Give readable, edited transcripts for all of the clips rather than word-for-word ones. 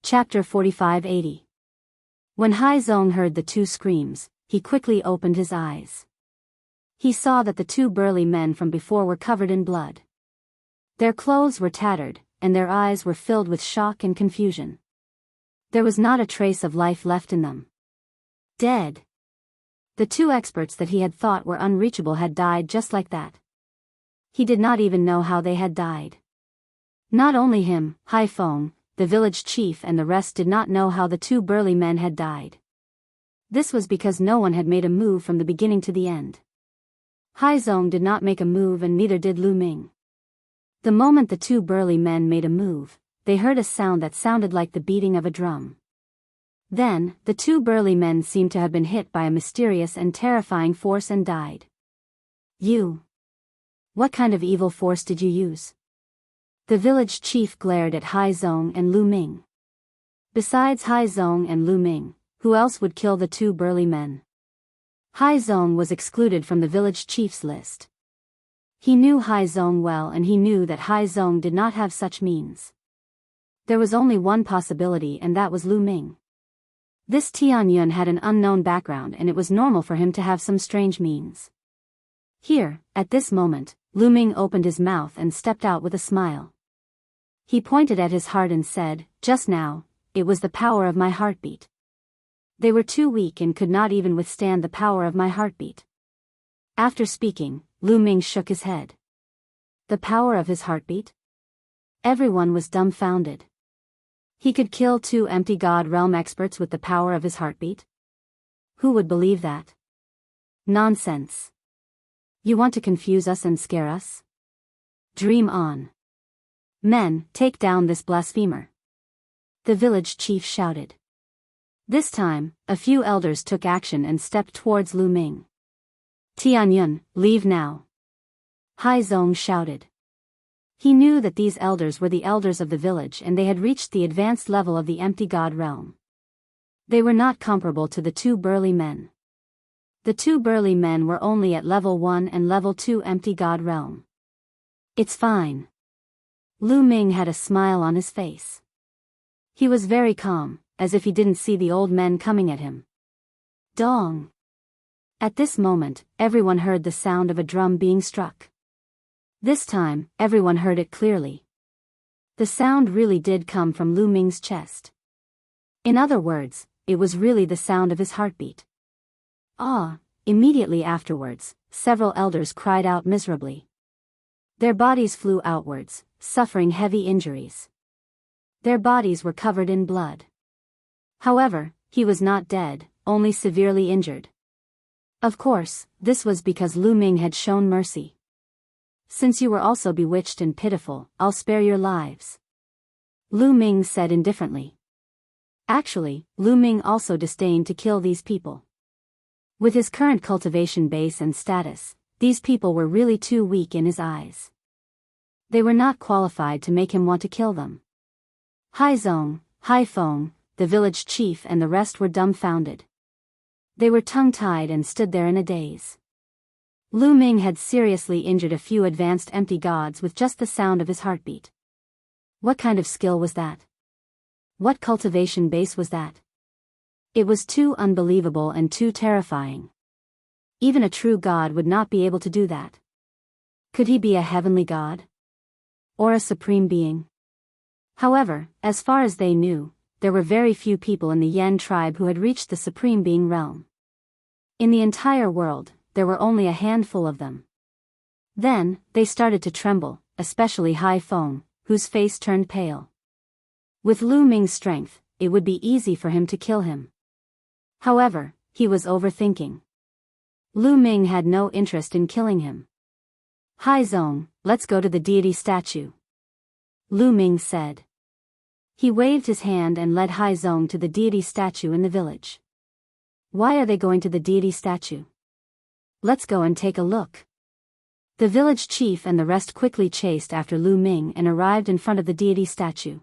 Chapter 4580. When Haizong heard the two screams, he quickly opened his eyes. He saw that the two burly men from before were covered in blood. Their clothes were tattered, and their eyes were filled with shock and confusion. There was not a trace of life left in them. Dead. The two experts that he had thought were unreachable had died just like that. He did not even know how they had died. Not only him, Haifeng, the village chief, and the rest did not know how the two burly men had died. This was because no one had made a move from the beginning to the end. Haizong did not make a move, and neither did Lu Ming. The moment the two burly men made a move, they heard a sound that sounded like the beating of a drum. Then, the two burly men seemed to have been hit by a mysterious and terrifying force and died. You. What kind of evil force did you use? The village chief glared at Haizong and Lu Ming. Besides Haizong and Lu Ming, who else would kill the two burly men? Haizong was excluded from the village chief's list. He knew Haizong well, and he knew that Haizong did not have such means. There was only one possibility, and that was Lu Ming. This Tianyun had an unknown background, and it was normal for him to have some strange means. Here, at this moment, Lu Ming opened his mouth and stepped out with a smile. He pointed at his heart and said, "Just now, it was the power of my heartbeat. They were too weak and could not even withstand the power of my heartbeat." After speaking, Lu Ming shook his head. The power of his heartbeat? Everyone was dumbfounded. He could kill two empty God realm experts with the power of his heartbeat? Who would believe that? Nonsense. You want to confuse us and scare us? Dream on. Men, take down this blasphemer. The village chief shouted. This time, a few elders took action and stepped towards Lu Ming. Tianyun, leave now. Haizong shouted. He knew that these elders were the elders of the village, and they had reached the advanced level of the empty God realm. They were not comparable to the two burly men. The two burly men were only at level 1 and level 2 empty God realm. It's fine. Lu Ming had a smile on his face. He was very calm, as if he didn't see the old men coming at him. Dong! At this moment, everyone heard the sound of a drum being struck. This time, everyone heard it clearly. The sound really did come from Lu Ming's chest. In other words, it was really the sound of his heartbeat. Ah! Immediately afterwards, several elders cried out miserably. Their bodies flew outwards, suffering heavy injuries. Their bodies were covered in blood. However, he was not dead, only severely injured. Of course, this was because Lu Ming had shown mercy. Since you were also bewitched and pitiful, I'll spare your lives. Lu Ming said indifferently. Actually, Lu Ming also disdained to kill these people. With his current cultivation base and status, these people were really too weak in his eyes. They were not qualified to make him want to kill them. Haizong, Haifeng, the village chief, and the rest were dumbfounded. They were tongue-tied and stood there in a daze. Lu Ming had seriously injured a few advanced empty gods with just the sound of his heartbeat. What kind of skill was that? What cultivation base was that? It was too unbelievable and too terrifying. Even a true god would not be able to do that. Could he be a heavenly god? Or a supreme being? However, as far as they knew, there were very few people in the Yen tribe who had reached the supreme being realm. In the entire world, there were only a handful of them. Then, they started to tremble, especially Haifeng, whose face turned pale. With Lu Ming's strength, it would be easy for him to kill him. However, he was overthinking. Lu Ming had no interest in killing him. Haizong, let's go to the deity statue. Lu Ming said. He waved his hand and led Haizong to the deity statue in the village. Why are they going to the deity statue? Let's go and take a look. The village chief and the rest quickly chased after Lu Ming and arrived in front of the deity statue.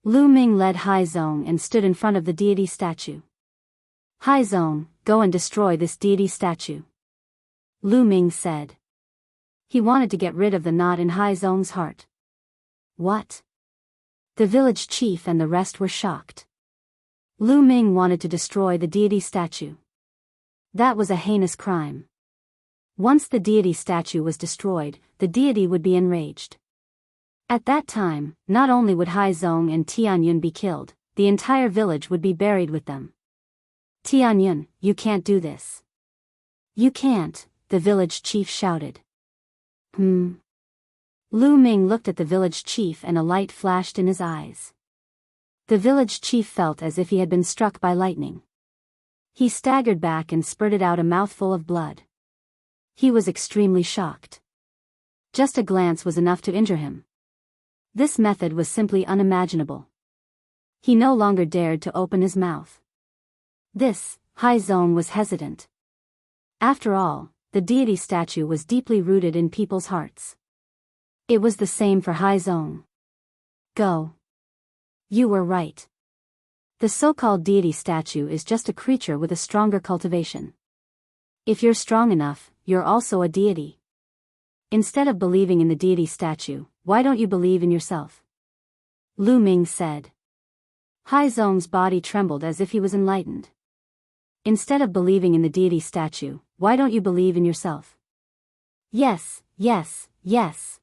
Lu Ming led Haizong and stood in front of the deity statue. Haizong, go and destroy this deity statue. Lu Ming said. He wanted to get rid of the knot in Haizong's heart. What? The village chief and the rest were shocked. Lu Ming wanted to destroy the deity statue. That was a heinous crime. Once the deity statue was destroyed, the deity would be enraged. At that time, not only would Haizong and Tianyun be killed, the entire village would be buried with them. Tianyun, you can't do this. You can't, the village chief shouted. Lu Ming looked at the village chief and a light flashed in his eyes. The village chief felt as if he had been struck by lightning. He staggered back and spurted out a mouthful of blood. He was extremely shocked. Just a glance was enough to injure him. This method was simply unimaginable. He no longer dared to open his mouth. Haizong was hesitant. After all, the deity statue was deeply rooted in people's hearts. It was the same for Haizong. Go. You were right. The so-called deity statue is just a creature with a stronger cultivation. If you're strong enough, you're also a deity. Instead of believing in the deity statue, why don't you believe in yourself? Lu Ming said. Haizong's body trembled as if he was enlightened. Instead of believing in the deity statue, why don't you believe in yourself? Yes, yes, yes.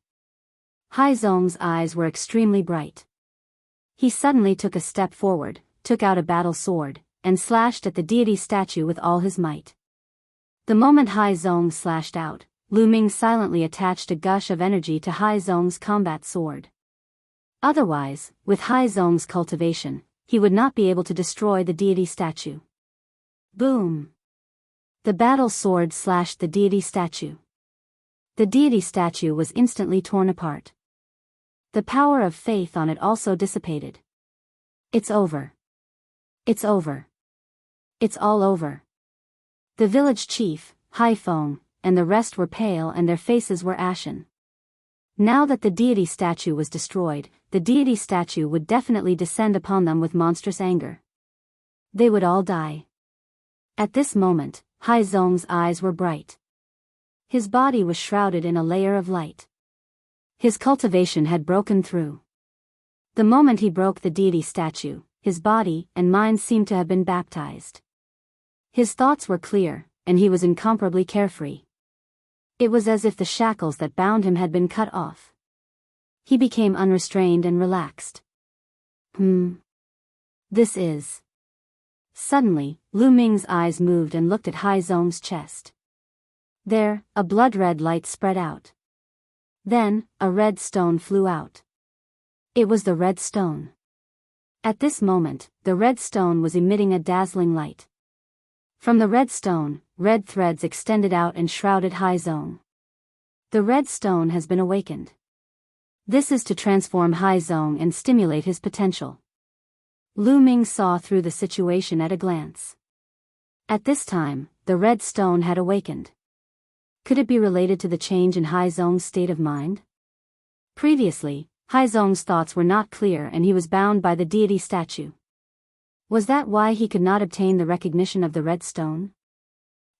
Haizong's eyes were extremely bright. He suddenly took a step forward, took out a battle sword, and slashed at the deity statue with all his might. The moment Haizong slashed out, Lu Ming silently attached a gush of energy to Haizong's combat sword. Otherwise, with Haizong's cultivation, he would not be able to destroy the deity statue. Boom! The battle sword slashed the deity statue. The deity statue was instantly torn apart. The power of faith on it also dissipated. It's over. It's over. It's all over. The village chief, Haifeng, and the rest were pale and their faces were ashen. Now that the deity statue was destroyed, the deity statue would definitely descend upon them with monstrous anger. They would all die. At this moment, Haizong's eyes were bright. His body was shrouded in a layer of light. His cultivation had broken through. The moment he broke the deity statue, his body and mind seemed to have been baptized. His thoughts were clear, and he was incomparably carefree. It was as if the shackles that bound him had been cut off. He became unrestrained and relaxed. This is... Suddenly, Lu Ming's eyes moved and looked at Haizong's chest. There, a blood-red light spread out. Then, a red stone flew out. It was the red stone. At this moment, the red stone was emitting a dazzling light. From the red stone, red threads extended out and shrouded Haizong. The red stone has been awakened. This is to transform Haizong and stimulate his potential. Lu Ming saw through the situation at a glance. At this time, the red stone had awakened. Could it be related to the change in Haizong's state of mind? Previously, Haizong's thoughts were not clear and he was bound by the deity statue. Was that why he could not obtain the recognition of the red stone?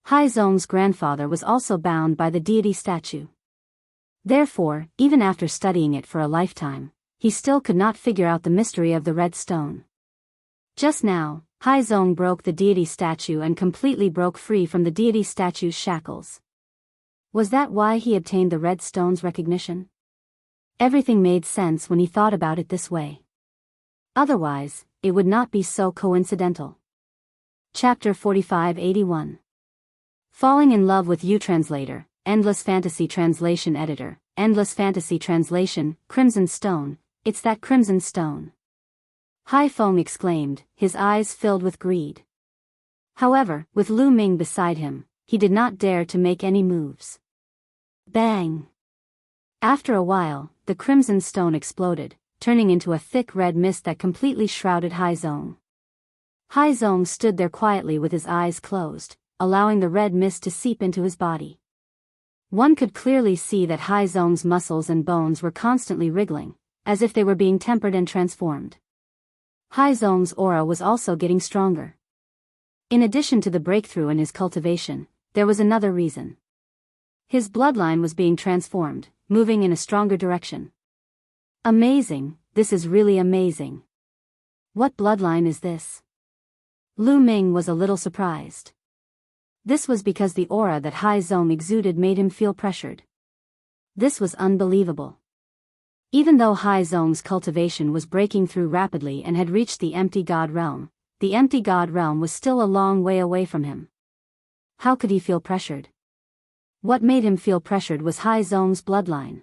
Haizong's grandfather was also bound by the deity statue. Therefore, even after studying it for a lifetime, he still could not figure out the mystery of the red stone. Just now, Haizong broke the deity statue and completely broke free from the deity statue's shackles. Was that why he obtained the red stone's recognition? Everything made sense when he thought about it this way. Otherwise, it would not be so coincidental. Chapter 4581. Falling in Love with You. Translator, Endless Fantasy Translation Editor, Endless Fantasy Translation, Crimson Stone, it's that crimson stone. Haifeng exclaimed, his eyes filled with greed. However, with Lu Ming beside him, he did not dare to make any moves. Bang! After a while, the crimson stone exploded, turning into a thick red mist that completely shrouded Haizong. Haizong stood there quietly with his eyes closed, allowing the red mist to seep into his body. One could clearly see that Haizong's muscles and bones were constantly wriggling, as if they were being tempered and transformed. Haizong's aura was also getting stronger. In addition to the breakthrough in his cultivation, there was another reason. His bloodline was being transformed, moving in a stronger direction. Amazing, this is really amazing. What bloodline is this? Lu Ming was a little surprised. This was because the aura that Hai Zong exuded made him feel pressured. This was unbelievable. Even though Hai Zong's cultivation was breaking through rapidly and had reached the empty god realm, the empty god realm was still a long way away from him. How could he feel pressured? What made him feel pressured was Hai Zong's bloodline.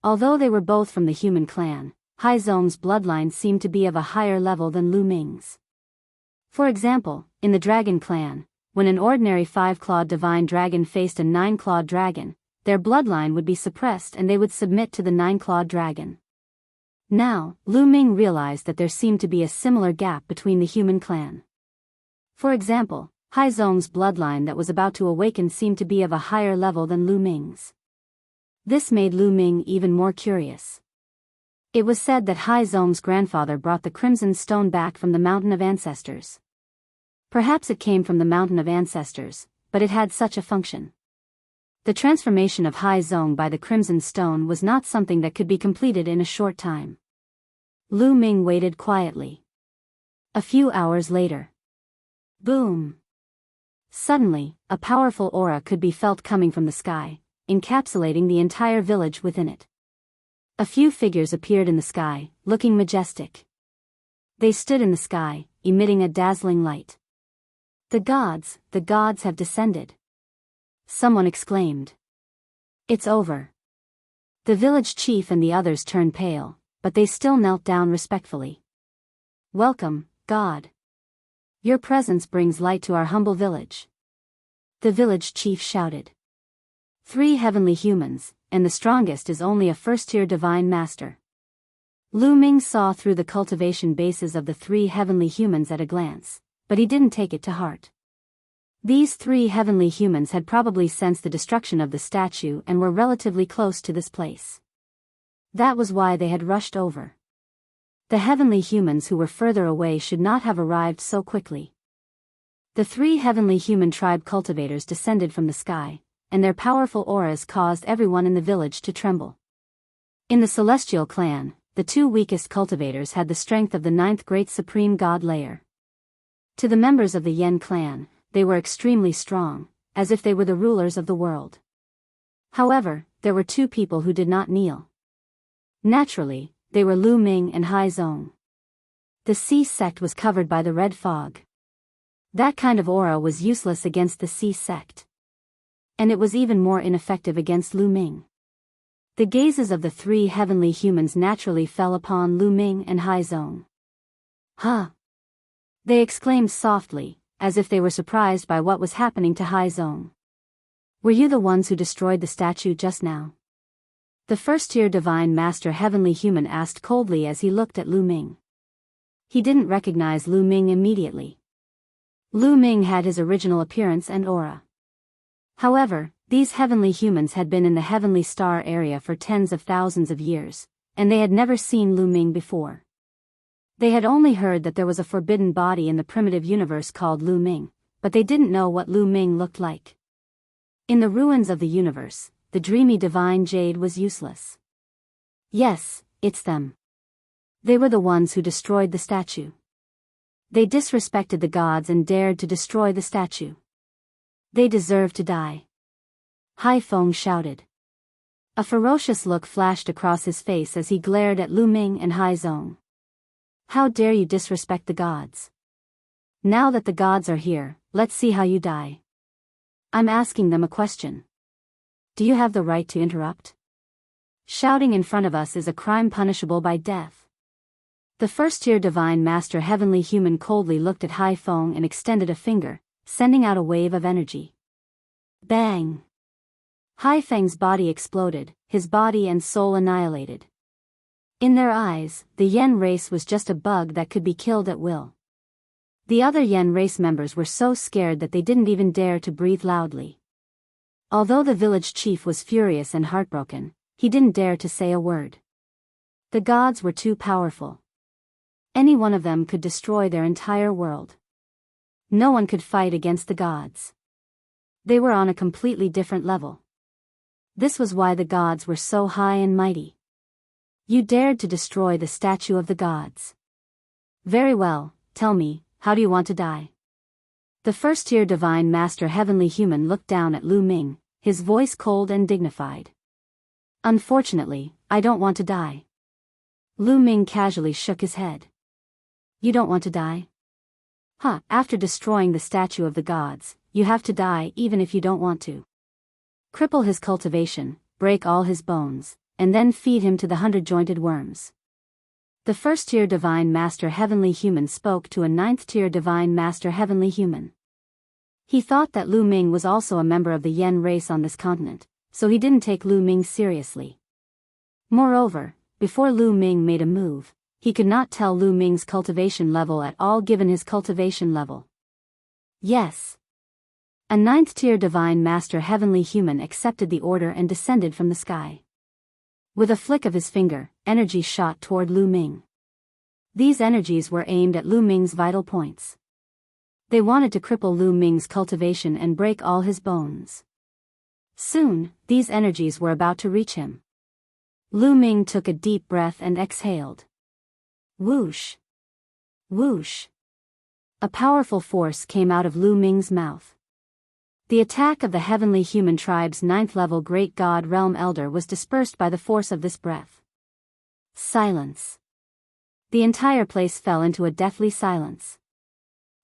Although they were both from the human clan, Hai Zong's bloodline seemed to be of a higher level than Lu Ming's. For example, in the dragon clan, when an ordinary 5-clawed divine dragon faced a 9-clawed dragon, their bloodline would be suppressed and they would submit to the 9-clawed dragon. Now, Lu Ming realized that there seemed to be a similar gap between the human clan. For example, Hai Zong's bloodline that was about to awaken seemed to be of a higher level than Lu Ming's. This made Lu Ming even more curious. It was said that Hai Zong's grandfather brought the Crimson Stone back from the Mountain of Ancestors. Perhaps it came from the Mountain of Ancestors, but it had such a function. The transformation of Hai Zong by the Crimson Stone was not something that could be completed in a short time. Lu Ming waited quietly. A few hours later. Boom! Suddenly, a powerful aura could be felt coming from the sky, encapsulating the entire village within it. A few figures appeared in the sky, looking majestic. They stood in the sky, emitting a dazzling light. The gods have descended. Someone exclaimed. It's over. The village chief and the others turned pale, but they still knelt down respectfully. Welcome, God. Your presence brings light to our humble village. The village chief shouted. 3 heavenly humans, and the strongest is only a first-tier divine master. Lu Ming saw through the cultivation bases of the 3 heavenly humans at a glance, but he didn't take it to heart. These 3 heavenly humans had probably sensed the destruction of the statue and were relatively close to this place. That was why they had rushed over. The heavenly humans who were further away should not have arrived so quickly. The 3 heavenly human tribe cultivators descended from the sky, and their powerful auras caused everyone in the village to tremble. In the celestial clan, the 2 weakest cultivators had the strength of the 9th great supreme god layer. To the members of the Yen clan, they were extremely strong, as if they were the rulers of the world. However, there were 2 people who did not kneel. Naturally, they were Lu Ming and Hai Zong. The Sea sect was covered by the red fog. That kind of aura was useless against the Sea sect. And it was even more ineffective against Lu Ming. The gazes of the 3 heavenly humans naturally fell upon Lu Ming and Hai Zong. Huh! They exclaimed softly, as if they were surprised by what was happening to Hai Zong. Were you the ones who destroyed the statue just now? The first-tier divine master heavenly human asked coldly as he looked at Lu Ming. He didn't recognize Lu Ming immediately. Lu Ming had his original appearance and aura. However, these heavenly humans had been in the heavenly star area for tens of thousands of years, and they had never seen Lu Ming before. They had only heard that there was a forbidden body in the primitive universe called Lu Ming, but they didn't know what Lu Ming looked like. In the ruins of the universe, the dreamy divine jade was useless. Yes, it's them. They were the ones who destroyed the statue. They disrespected the gods and dared to destroy the statue. They deserve to die. Hai Feng shouted. A ferocious look flashed across his face as he glared at Lu Ming and Hai Zong. How dare you disrespect the gods? Now that the gods are here, let's see how you die. I'm asking them a question. Do you have the right to interrupt? Shouting in front of us is a crime punishable by death. The first-tier divine master heavenly human coldly looked at Hai Feng and extended a finger, sending out a wave of energy. Bang! Hai Feng's body exploded, his body and soul annihilated. In their eyes, the Yen race was just a bug that could be killed at will. The other Yen race members were so scared that they didn't even dare to breathe loudly. Although the village chief was furious and heartbroken, he didn't dare to say a word. The gods were too powerful. Any one of them could destroy their entire world. No one could fight against the gods. They were on a completely different level. This was why the gods were so high and mighty. You dared to destroy the statue of the gods. Very well, tell me, how do you want to die? The first-tier divine master heavenly human looked down at Lu Ming, his voice cold and dignified. Unfortunately, I don't want to die. Lu Ming casually shook his head. You don't want to die? Huh, after destroying the statue of the gods, you have to die even if you don't want to. Cripple his cultivation, break all his bones, and then feed him to the 100-jointed worms. The first-tier divine master heavenly human spoke to a 9th-tier divine master heavenly human. He thought that Lu Ming was also a member of the Yen race on this continent, so he didn't take Lu Ming seriously. Moreover, before Lu Ming made a move, he could not tell Lu Ming's cultivation level at all given his cultivation level. Yes. A 9th-tier divine master heavenly human accepted the order and descended from the sky. With a flick of his finger, energy shot toward Lu Ming. These energies were aimed at Lu Ming's vital points. They wanted to cripple Lu Ming's cultivation and break all his bones. Soon, these energies were about to reach him. Lu Ming took a deep breath and exhaled. Whoosh! Whoosh! A powerful force came out of Lu Ming's mouth. The attack of the heavenly human tribe's 9th-level great god realm elder was dispersed by the force of this breath. Silence. The entire place fell into a deathly silence.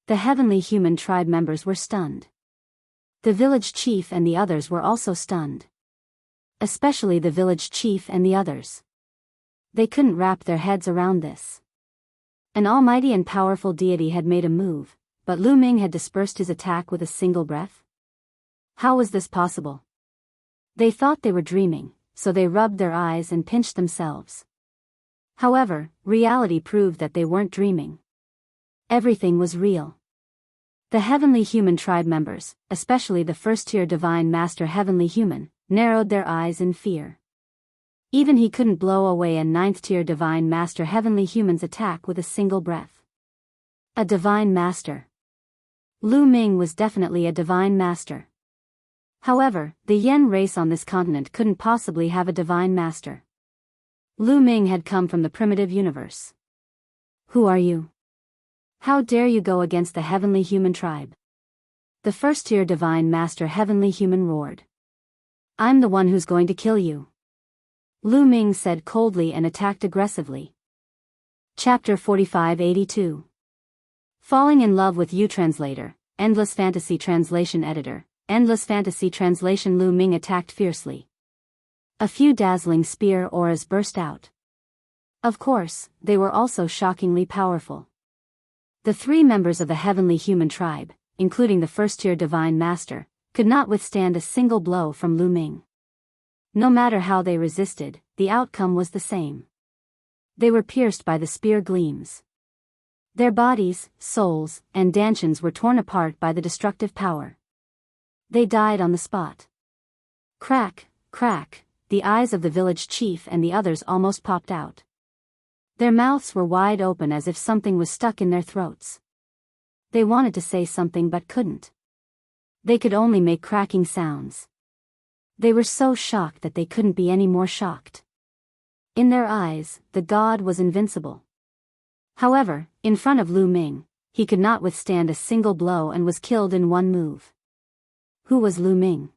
The heavenly human tribe members were stunned. The village chief and the others were also stunned. Especially the village chief and the others. They couldn't wrap their heads around this. An almighty and powerful deity had made a move, but Lu Ming had dispersed his attack with a single breath? How was this possible? They thought they were dreaming, so they rubbed their eyes and pinched themselves. However, reality proved that they weren't dreaming. Everything was real. The heavenly human tribe members, especially the first-tier divine master heavenly human, narrowed their eyes in fear. Even he couldn't blow away a 9th-tier divine master heavenly human's attack with a single breath. A divine master. Lu Ming was definitely a divine master. However, the Yen race on this continent couldn't possibly have a divine master. Lu Ming had come from the primitive universe. Who are you? How dare you go against the heavenly human tribe? The first-tier divine master heavenly human roared. I'm the one who's going to kill you. Lu Ming said coldly and attacked aggressively. Chapter 4582. Falling in Love with You Translator, Endless Fantasy Translation Editor, Endless Fantasy Translation. Lu Ming attacked fiercely. A few dazzling spear auras burst out. Of course, they were also shockingly powerful. The 3 members of the heavenly human tribe, including the first-tier divine master, could not withstand a single blow from Lu Ming. No matter how they resisted, the outcome was the same. They were pierced by the spear gleams. Their bodies, souls, and dantians were torn apart by the destructive power. They died on the spot. Crack, crack, the eyes of the village chief and the others almost popped out. Their mouths were wide open as if something was stuck in their throats. They wanted to say something but couldn't. They could only make cracking sounds. They were so shocked that they couldn't be any more shocked. In their eyes, the god was invincible. However, in front of Lu Ming, he could not withstand a single blow and was killed in one move. Who was Lu Ming?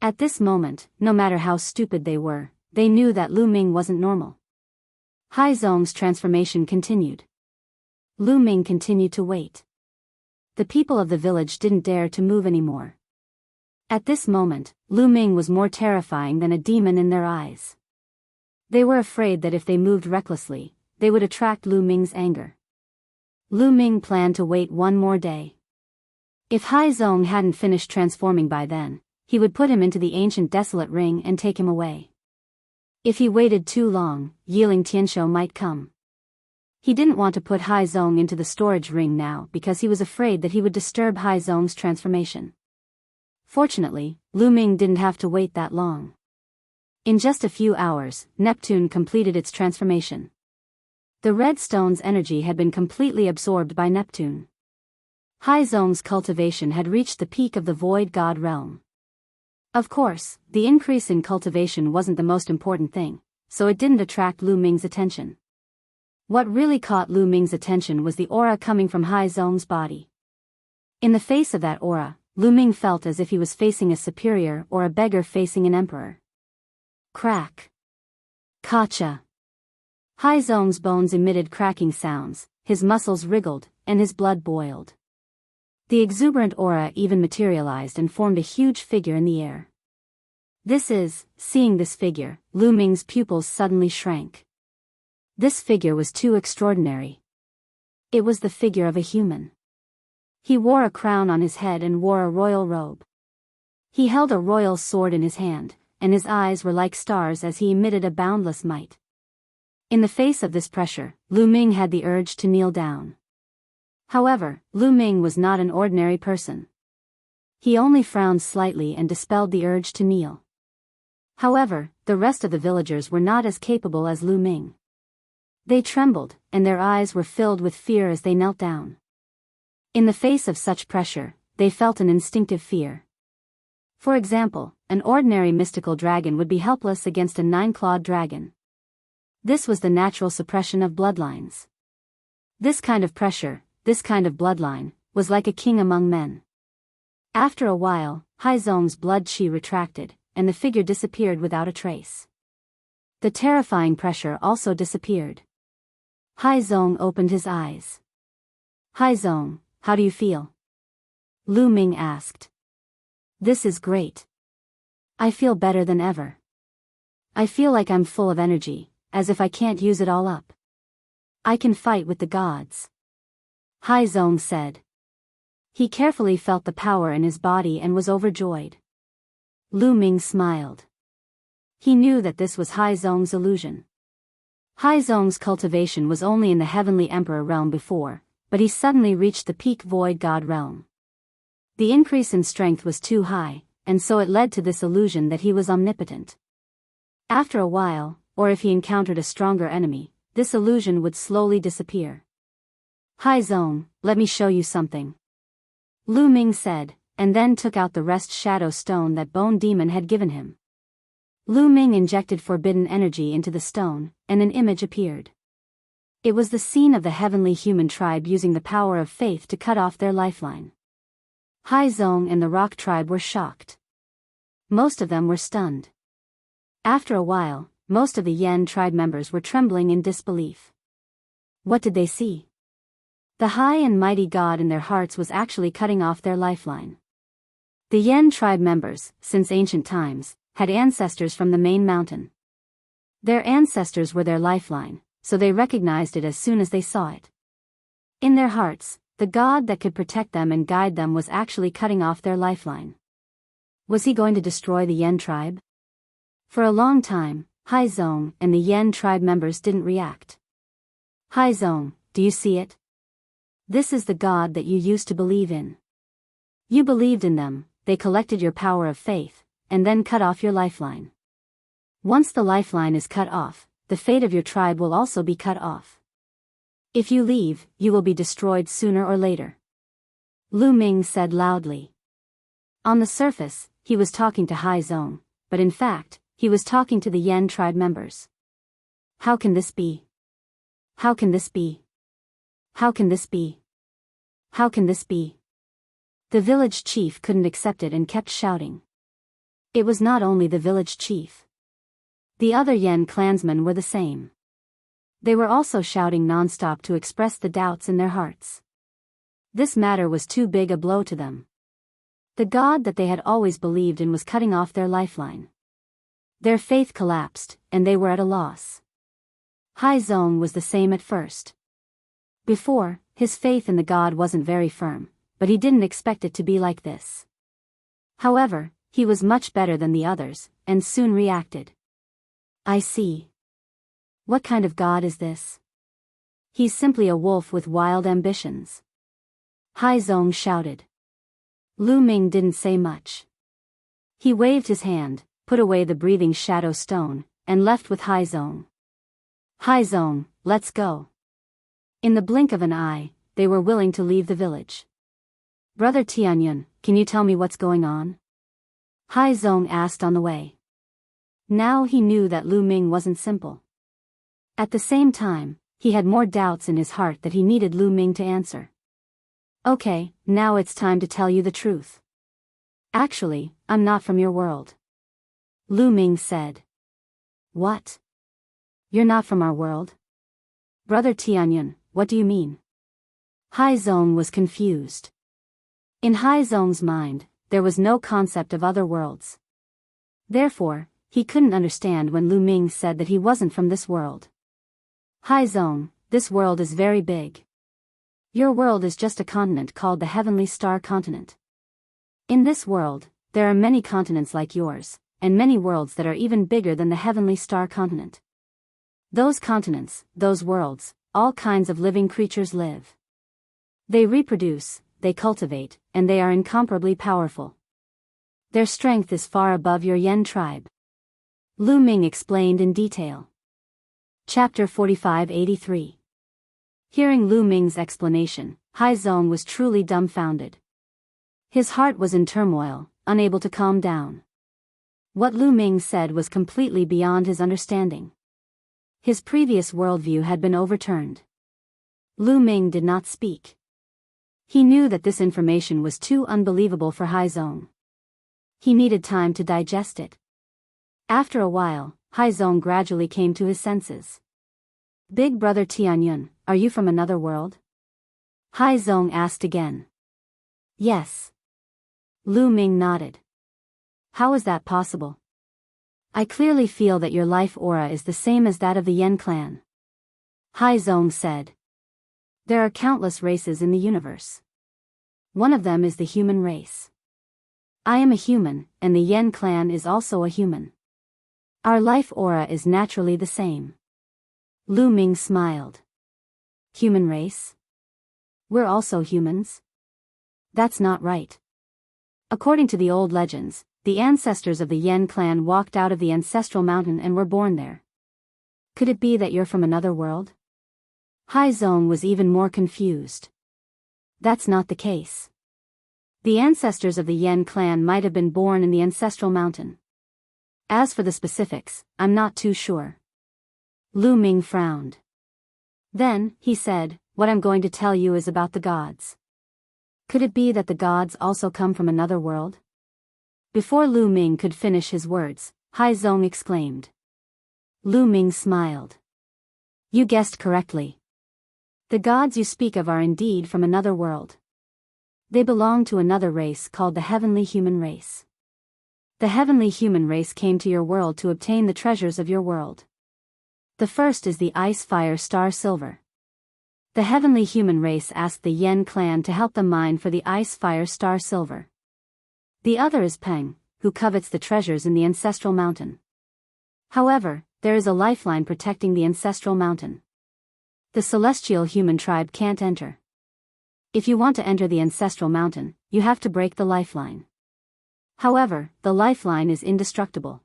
At this moment, no matter how stupid they were, they knew that Lu Ming wasn't normal. Hai Zong's transformation continued. Lu Ming continued to wait. The people of the village didn't dare to move anymore. At this moment, Lu Ming was more terrifying than a demon in their eyes. They were afraid that if they moved recklessly, they would attract Lu Ming's anger. Lu Ming planned to wait one more day. If Hai Zong hadn't finished transforming by then, he would put him into the ancient desolate ring and take him away. If he waited too long, Yiling Tianshou might come. He didn't want to put Hai Zong into the storage ring now because he was afraid that he would disturb Hai Zong's transformation. Fortunately, Lu Ming didn't have to wait that long. In just a few hours, Neptune completed its transformation. The red stone's energy had been completely absorbed by Neptune. Hai Zong's cultivation had reached the peak of the void god realm. Of course, the increase in cultivation wasn't the most important thing, so it didn't attract Lu Ming's attention. What really caught Lu Ming's attention was the aura coming from Hai Zong's body. In the face of that aura, Lu Ming felt as if he was facing a superior or a beggar facing an emperor. Crack. Kacha. Hai Zong's bones emitted cracking sounds, his muscles wriggled, and his blood boiled. The exuberant aura even materialized and formed a huge figure in the air. Seeing this figure, Lu Ming's pupils suddenly shrank. This figure was too extraordinary. It was the figure of a human. He wore a crown on his head and wore a royal robe. He held a royal sword in his hand, and his eyes were like stars as he emitted a boundless might. In the face of this pressure, Lu Ming had the urge to kneel down. However, Lu Ming was not an ordinary person. He only frowned slightly and dispelled the urge to kneel. However, the rest of the villagers were not as capable as Lu Ming. They trembled, and their eyes were filled with fear as they knelt down. In the face of such pressure, they felt an instinctive fear. For example, an ordinary mystical dragon would be helpless against a 9-clawed dragon. This was the natural suppression of bloodlines. This kind of pressure, this kind of bloodline, was like a king among men. After a while, Hai Zong's blood chi retracted, and the figure disappeared without a trace. The terrifying pressure also disappeared. Hai Zong opened his eyes. Hai Zong, how do you feel? Lu Ming asked. This is great. I feel better than ever. I feel like I'm full of energy, as if I can't use it all up. I can fight with the gods. Hai Zong said. He carefully felt the power in his body and was overjoyed. Lu Ming smiled. He knew that this was Hai Zong's illusion. Hai Zong's cultivation was only in the heavenly emperor realm before, but he suddenly reached the peak void god realm. The increase in strength was too high, and so it led to this illusion that he was omnipotent. After a while, or if he encountered a stronger enemy, this illusion would slowly disappear. Hai Zong, let me show you something. Lu Ming said, and then took out the rest shadow stone that Bone Demon had given him. Lu Ming injected forbidden energy into the stone, and an image appeared. It was the scene of the heavenly human tribe using the power of faith to cut off their lifeline. Hai Zong and the rock tribe were shocked. Most of them were stunned. After a while, most of the Yen tribe members were trembling in disbelief. What did they see? The high and mighty god in their hearts was actually cutting off their lifeline. The Yen tribe members, since ancient times, had ancestors from the main mountain. Their ancestors were their lifeline, so they recognized it as soon as they saw it. In their hearts, the god that could protect them and guide them was actually cutting off their lifeline. Was he going to destroy the Yen tribe? For a long time, Hai Zong and the Yen tribe members didn't react. Hai Zong, do you see it? This is the god that you used to believe in. You believed in them, they collected your power of faith, and then cut off your lifeline. Once the lifeline is cut off, the fate of your tribe will also be cut off. If you leave, you will be destroyed sooner or later. Lu Ming said loudly. On the surface, he was talking to Hai Zong, but in fact, he was talking to the Yen tribe members. How can this be? How can this be? How can this be? How can this be? The village chief couldn't accept it and kept shouting. It was not only the village chief. The other Yen clansmen were the same. They were also shouting non-stop to express the doubts in their hearts. This matter was too big a blow to them. The god that they had always believed in was cutting off their lifeline. Their faith collapsed, and they were at a loss. Hai Zong was the same at first. Before, his faith in the god wasn't very firm, but he didn't expect it to be like this. However, he was much better than the others, and soon reacted. I see. What kind of god is this? He's simply a wolf with wild ambitions. Hai Zong shouted. Lu Ming didn't say much. He waved his hand, put away the breathing shadow stone, and left with Hai Zong. Hai Zong, let's go. In the blink of an eye, they were willing to leave the village. Brother Tianyun, can you tell me what's going on? Hai Zong asked on the way. Now he knew that Lu Ming wasn't simple. At the same time, he had more doubts in his heart that he needed Lu Ming to answer. Okay, now it's time to tell you the truth. Actually, I'm not from your world. Lu Ming said. What? You're not from our world? Brother Tianyun, what do you mean? Haizong was confused. In Haizong's mind, there was no concept of other worlds. Therefore, he couldn't understand when Lu Ming said that he wasn't from this world. Haizong, this world is very big. Your world is just a continent called the Heavenly Star Continent. In this world, there are many continents like yours, and many worlds that are even bigger than the Heavenly Star Continent. Those continents, those worlds, all kinds of living creatures live. They reproduce, they cultivate, and they are incomparably powerful. Their strength is far above your Yen tribe. Lu Ming explained in detail. Chapter 4583. Hearing Lu Ming's explanation, Haizong was truly dumbfounded. His heart was in turmoil, unable to calm down. What Lu Ming said was completely beyond his understanding. His previous worldview had been overturned. Lu Ming did not speak. He knew that this information was too unbelievable for Haizong. He needed time to digest it. After a while, Haizong gradually came to his senses. Big brother Tianyun, are you from another world? Haizong asked again. Yes. Lu Ming nodded. How is that possible? I clearly feel that your life aura is the same as that of the Yen clan. Haizong said. There are countless races in the universe. One of them is the human race. I am a human, and the Yen clan is also a human. Our life aura is naturally the same. Lu Ming smiled. Human race? We're also humans? That's not right. According to the old legends, the ancestors of the Yen clan walked out of the ancestral mountain and were born there. Could it be that you're from another world? Haizong was even more confused. That's not the case. The ancestors of the Yen clan might have been born in the ancestral mountain. As for the specifics, I'm not too sure. Lu Ming frowned. Then, he said, what I'm going to tell you is about the gods. Could it be that the gods also come from another world? Before Lu Ming could finish his words, Haizong exclaimed. Lu Ming smiled. You guessed correctly. The gods you speak of are indeed from another world. They belong to another race called the Heavenly Human Race. The Heavenly Human Race came to your world to obtain the treasures of your world. The first is the Ice Fire Star Silver. The Heavenly Human Race asked the Yen clan to help them mine for the Ice Fire Star Silver. The other is Peng, who covets the treasures in the Ancestral Mountain. However, there is a lifeline protecting the Ancestral Mountain. The Celestial Human tribe can't enter. If you want to enter the Ancestral Mountain, you have to break the lifeline. However, the lifeline is indestructible.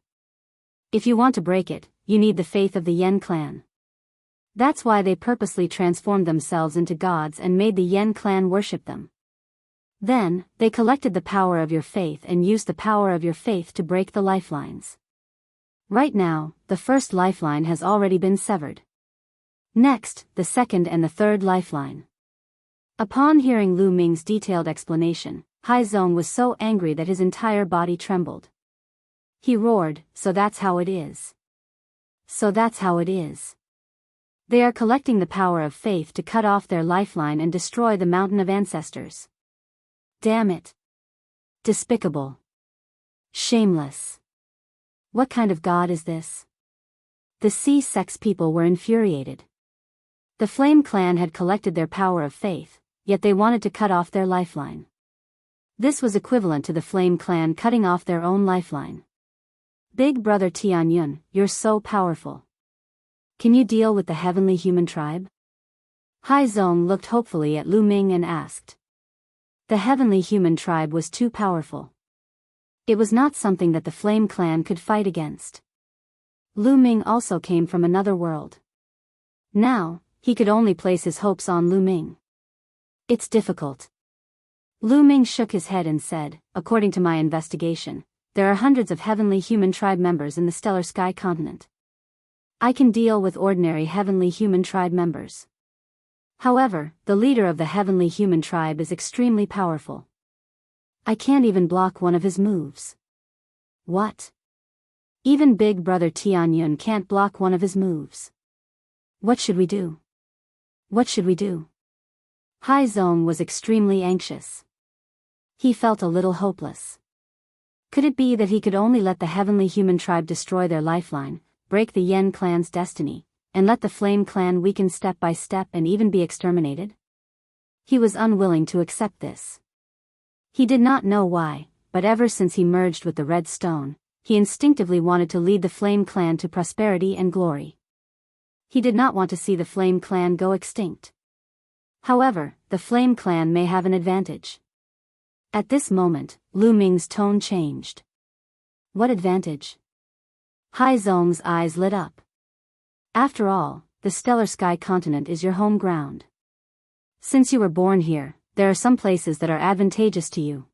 If you want to break it, you need the faith of the Yen clan. That's why they purposely transformed themselves into gods and made the Yen clan worship them. Then, they collected the power of your faith and used the power of your faith to break the lifelines. Right now, the first lifeline has already been severed. Next, the second and the third lifeline. Upon hearing Lu Ming's detailed explanation, Haizong was so angry that his entire body trembled. He roared, so that's how it is. So that's how it is. They are collecting the power of faith to cut off their lifeline and destroy the mountain of ancestors. Damn it. Despicable. Shameless. What kind of god is this? The C-sex people were infuriated. The Flame clan had collected their power of faith, yet they wanted to cut off their lifeline. This was equivalent to the Flame clan cutting off their own lifeline. Big brother Tianyun, you're so powerful. Can you deal with the Heavenly Human tribe? Haizong looked hopefully at Lu Ming and asked. The Heavenly Human tribe was too powerful. It was not something that the Flame clan could fight against. Lu Ming also came from another world. Now, he could only place his hopes on Lu Ming. It's difficult. Lu Ming shook his head and said, according to my investigation, there are hundreds of heavenly human tribe members in the stellar sky continent. I can deal with ordinary heavenly human tribe members. However, the leader of the heavenly human tribe is extremely powerful. I can't even block one of his moves. What? Even Big Brother Tianyun can't block one of his moves. What should we do? What should we do? Haizong was extremely anxious. He felt a little hopeless. Could it be that he could only let the heavenly human tribe destroy their lifeline, break the Yen clan's destiny, and let the Flame clan weaken step by step and even be exterminated? He was unwilling to accept this. He did not know why, but ever since he merged with the Red Stone, he instinctively wanted to lead the Flame clan to prosperity and glory. He did not want to see the Flame clan go extinct. However, the Flame clan may have an advantage. At this moment, Lu Ming's tone changed. What advantage? Haizong's eyes lit up. After all, the stellar sky continent is your home ground. Since you were born here, there are some places that are advantageous to you.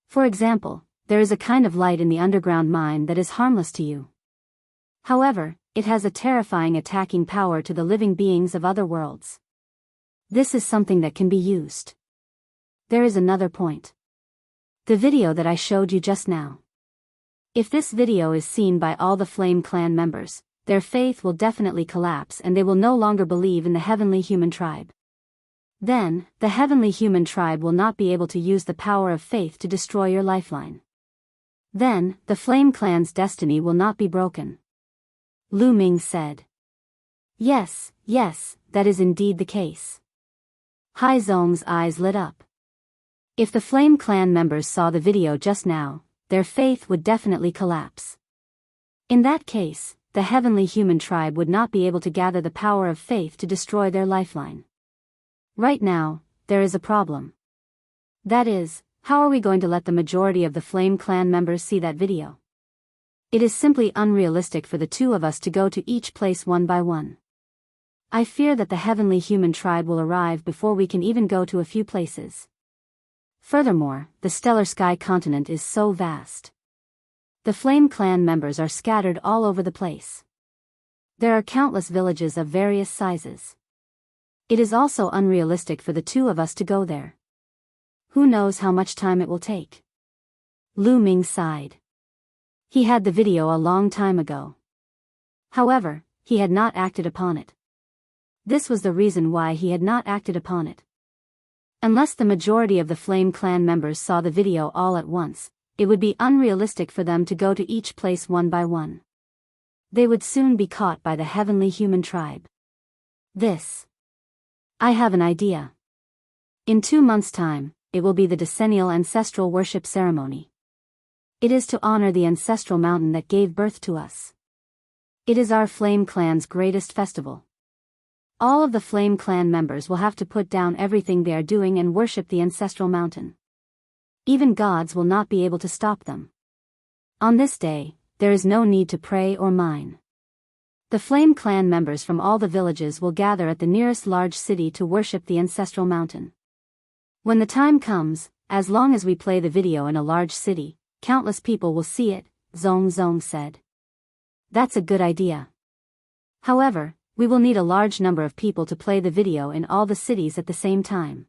For example, there is a kind of light in the underground mine that is harmless to you. However, it has a terrifying attacking power to the living beings of other worlds. This is something that can be used. There is another point. The video that I showed you just now. If this video is seen by all the Flame clan members, their faith will definitely collapse and they will no longer believe in the heavenly human tribe. Then, the heavenly human tribe will not be able to use the power of faith to destroy your lifeline. Then, the Flame clan's destiny will not be broken. Lu Ming said. Yes, that is indeed the case. Haizong's eyes lit up. If the Flame clan members saw the video just now, their faith would definitely collapse. In that case, the heavenly human tribe would not be able to gather the power of faith to destroy their lifeline. Right now, there is a problem. That is, how are we going to let the majority of the Flame clan members see that video? It is simply unrealistic for the two of us to go to each place one by one. I fear that the heavenly human tribe will arrive before we can even go to a few places. Furthermore, the stellar sky continent is so vast. The Flame clan members are scattered all over the place. There are countless villages of various sizes. It is also unrealistic for the two of us to go there. Who knows how much time it will take? Lu Ming sighed. He had the video a long time ago. However, he had not acted upon it. This was the reason why he had not acted upon it. Unless the majority of the Flame clan members saw the video all at once, it would be unrealistic for them to go to each place one by one. They would soon be caught by the heavenly human tribe. I have an idea. In 2 months' time, it will be the decennial ancestral worship ceremony. It is to honor the ancestral mountain that gave birth to us. It is our Flame clan's greatest festival. All of the Flame clan members will have to put down everything they are doing and worship the ancestral mountain. Even gods will not be able to stop them. On this day, there is no need to pray or mine. The Flame clan members from all the villages will gather at the nearest large city to worship the ancestral mountain. When the time comes, as long as we play the video in a large city, countless people will see it, Zong said. That's a good idea. However, we will need a large number of people to play the video in all the cities at the same time.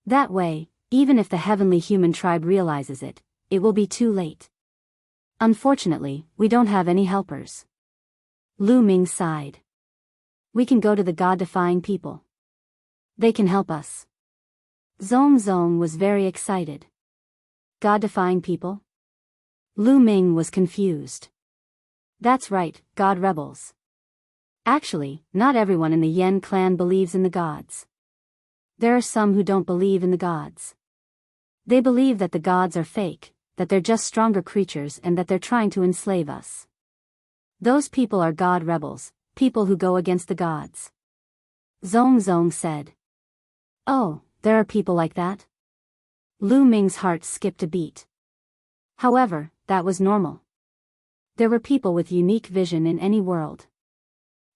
That way, even if the heavenly human tribe realizes it, it will be too late. Unfortunately, we don't have any helpers. Lu Ming sighed. We can go to the god-defying people. They can help us. Zong was very excited. God-defying people? Lu Ming was confused. That's right, god rebels. Actually, not everyone in the Yen clan believes in the gods. There are some who don't believe in the gods. They believe that the gods are fake, that they're just stronger creatures and that they're trying to enslave us. Those people are god rebels, people who go against the gods. Zong said. Oh, there are people like that? Lu Ming's heart skipped a beat. However, that was normal. There were people with unique vision in any world.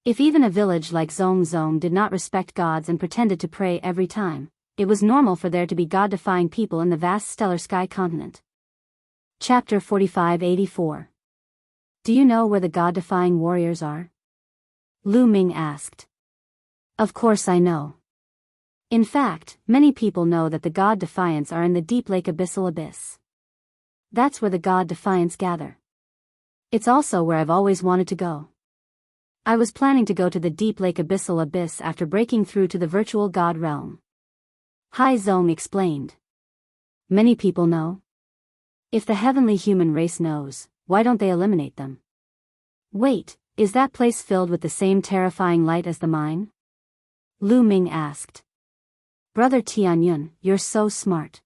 If even a village like Zong did not respect gods and pretended to pray every time, it was normal for there to be god-defying people in the vast stellar sky continent. Chapter 4584. Do you know where the God-defying warriors are? Lu Ming asked. Of course I know. In fact, many people know that the God Defiants are in the deep lake abyssal abyss. That's where the God Defiants gather. It's also where I've always wanted to go. I was planning to go to the deep lake abyssal abyss after breaking through to the virtual God realm. Hai Zong explained. Many people know. If the heavenly human race knows, why don't they eliminate them? Wait, is that place filled with the same terrifying light as the mine? Lu Ming asked. Brother Tianyun, you're so smart.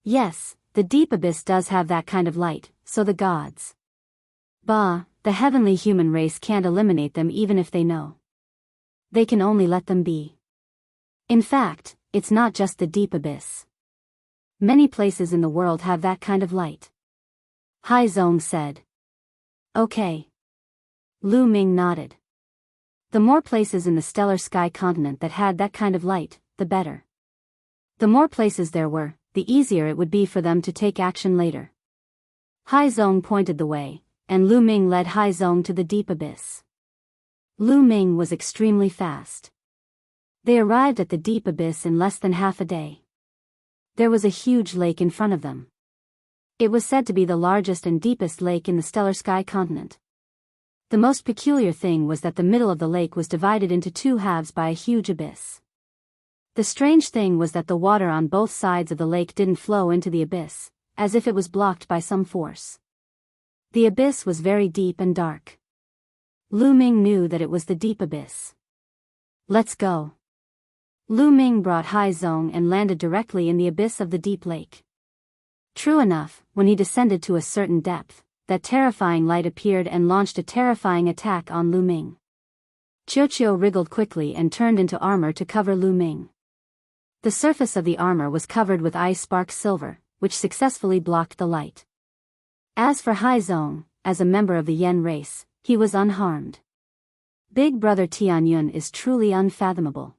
Yes, the deep abyss does have that kind of light, so the gods. Bah, the heavenly human race can't eliminate them even if they know. They can only let them be. In fact, it's not just the deep abyss. Many places in the world have that kind of light. Hai Zong said. Okay. Lu Ming nodded. The more places in the stellar sky continent that had that kind of light, the better. The more places there were, the easier it would be for them to take action later. Hai Zong pointed the way, and Lu Ming led Hai Zong to the deep abyss. Lu Ming was extremely fast. They arrived at the deep abyss in less than half a day. There was a huge lake in front of them. It was said to be the largest and deepest lake in the stellar sky continent. The most peculiar thing was that the middle of the lake was divided into two halves by a huge abyss. The strange thing was that the water on both sides of the lake didn't flow into the abyss, as if it was blocked by some force. The abyss was very deep and dark. Lu Ming knew that it was the deep abyss. Let's go. Lu Ming brought Hai Zong and landed directly in the abyss of the deep lake. True enough, when he descended to a certain depth, that terrifying light appeared and launched a terrifying attack on Lu Ming. Qiuqiu wriggled quickly and turned into armor to cover Lu Ming. The surface of the armor was covered with ice spark silver, which successfully blocked the light. As for Hai Zong, as a member of the Yen race, he was unharmed. Big brother Tianyun is truly unfathomable.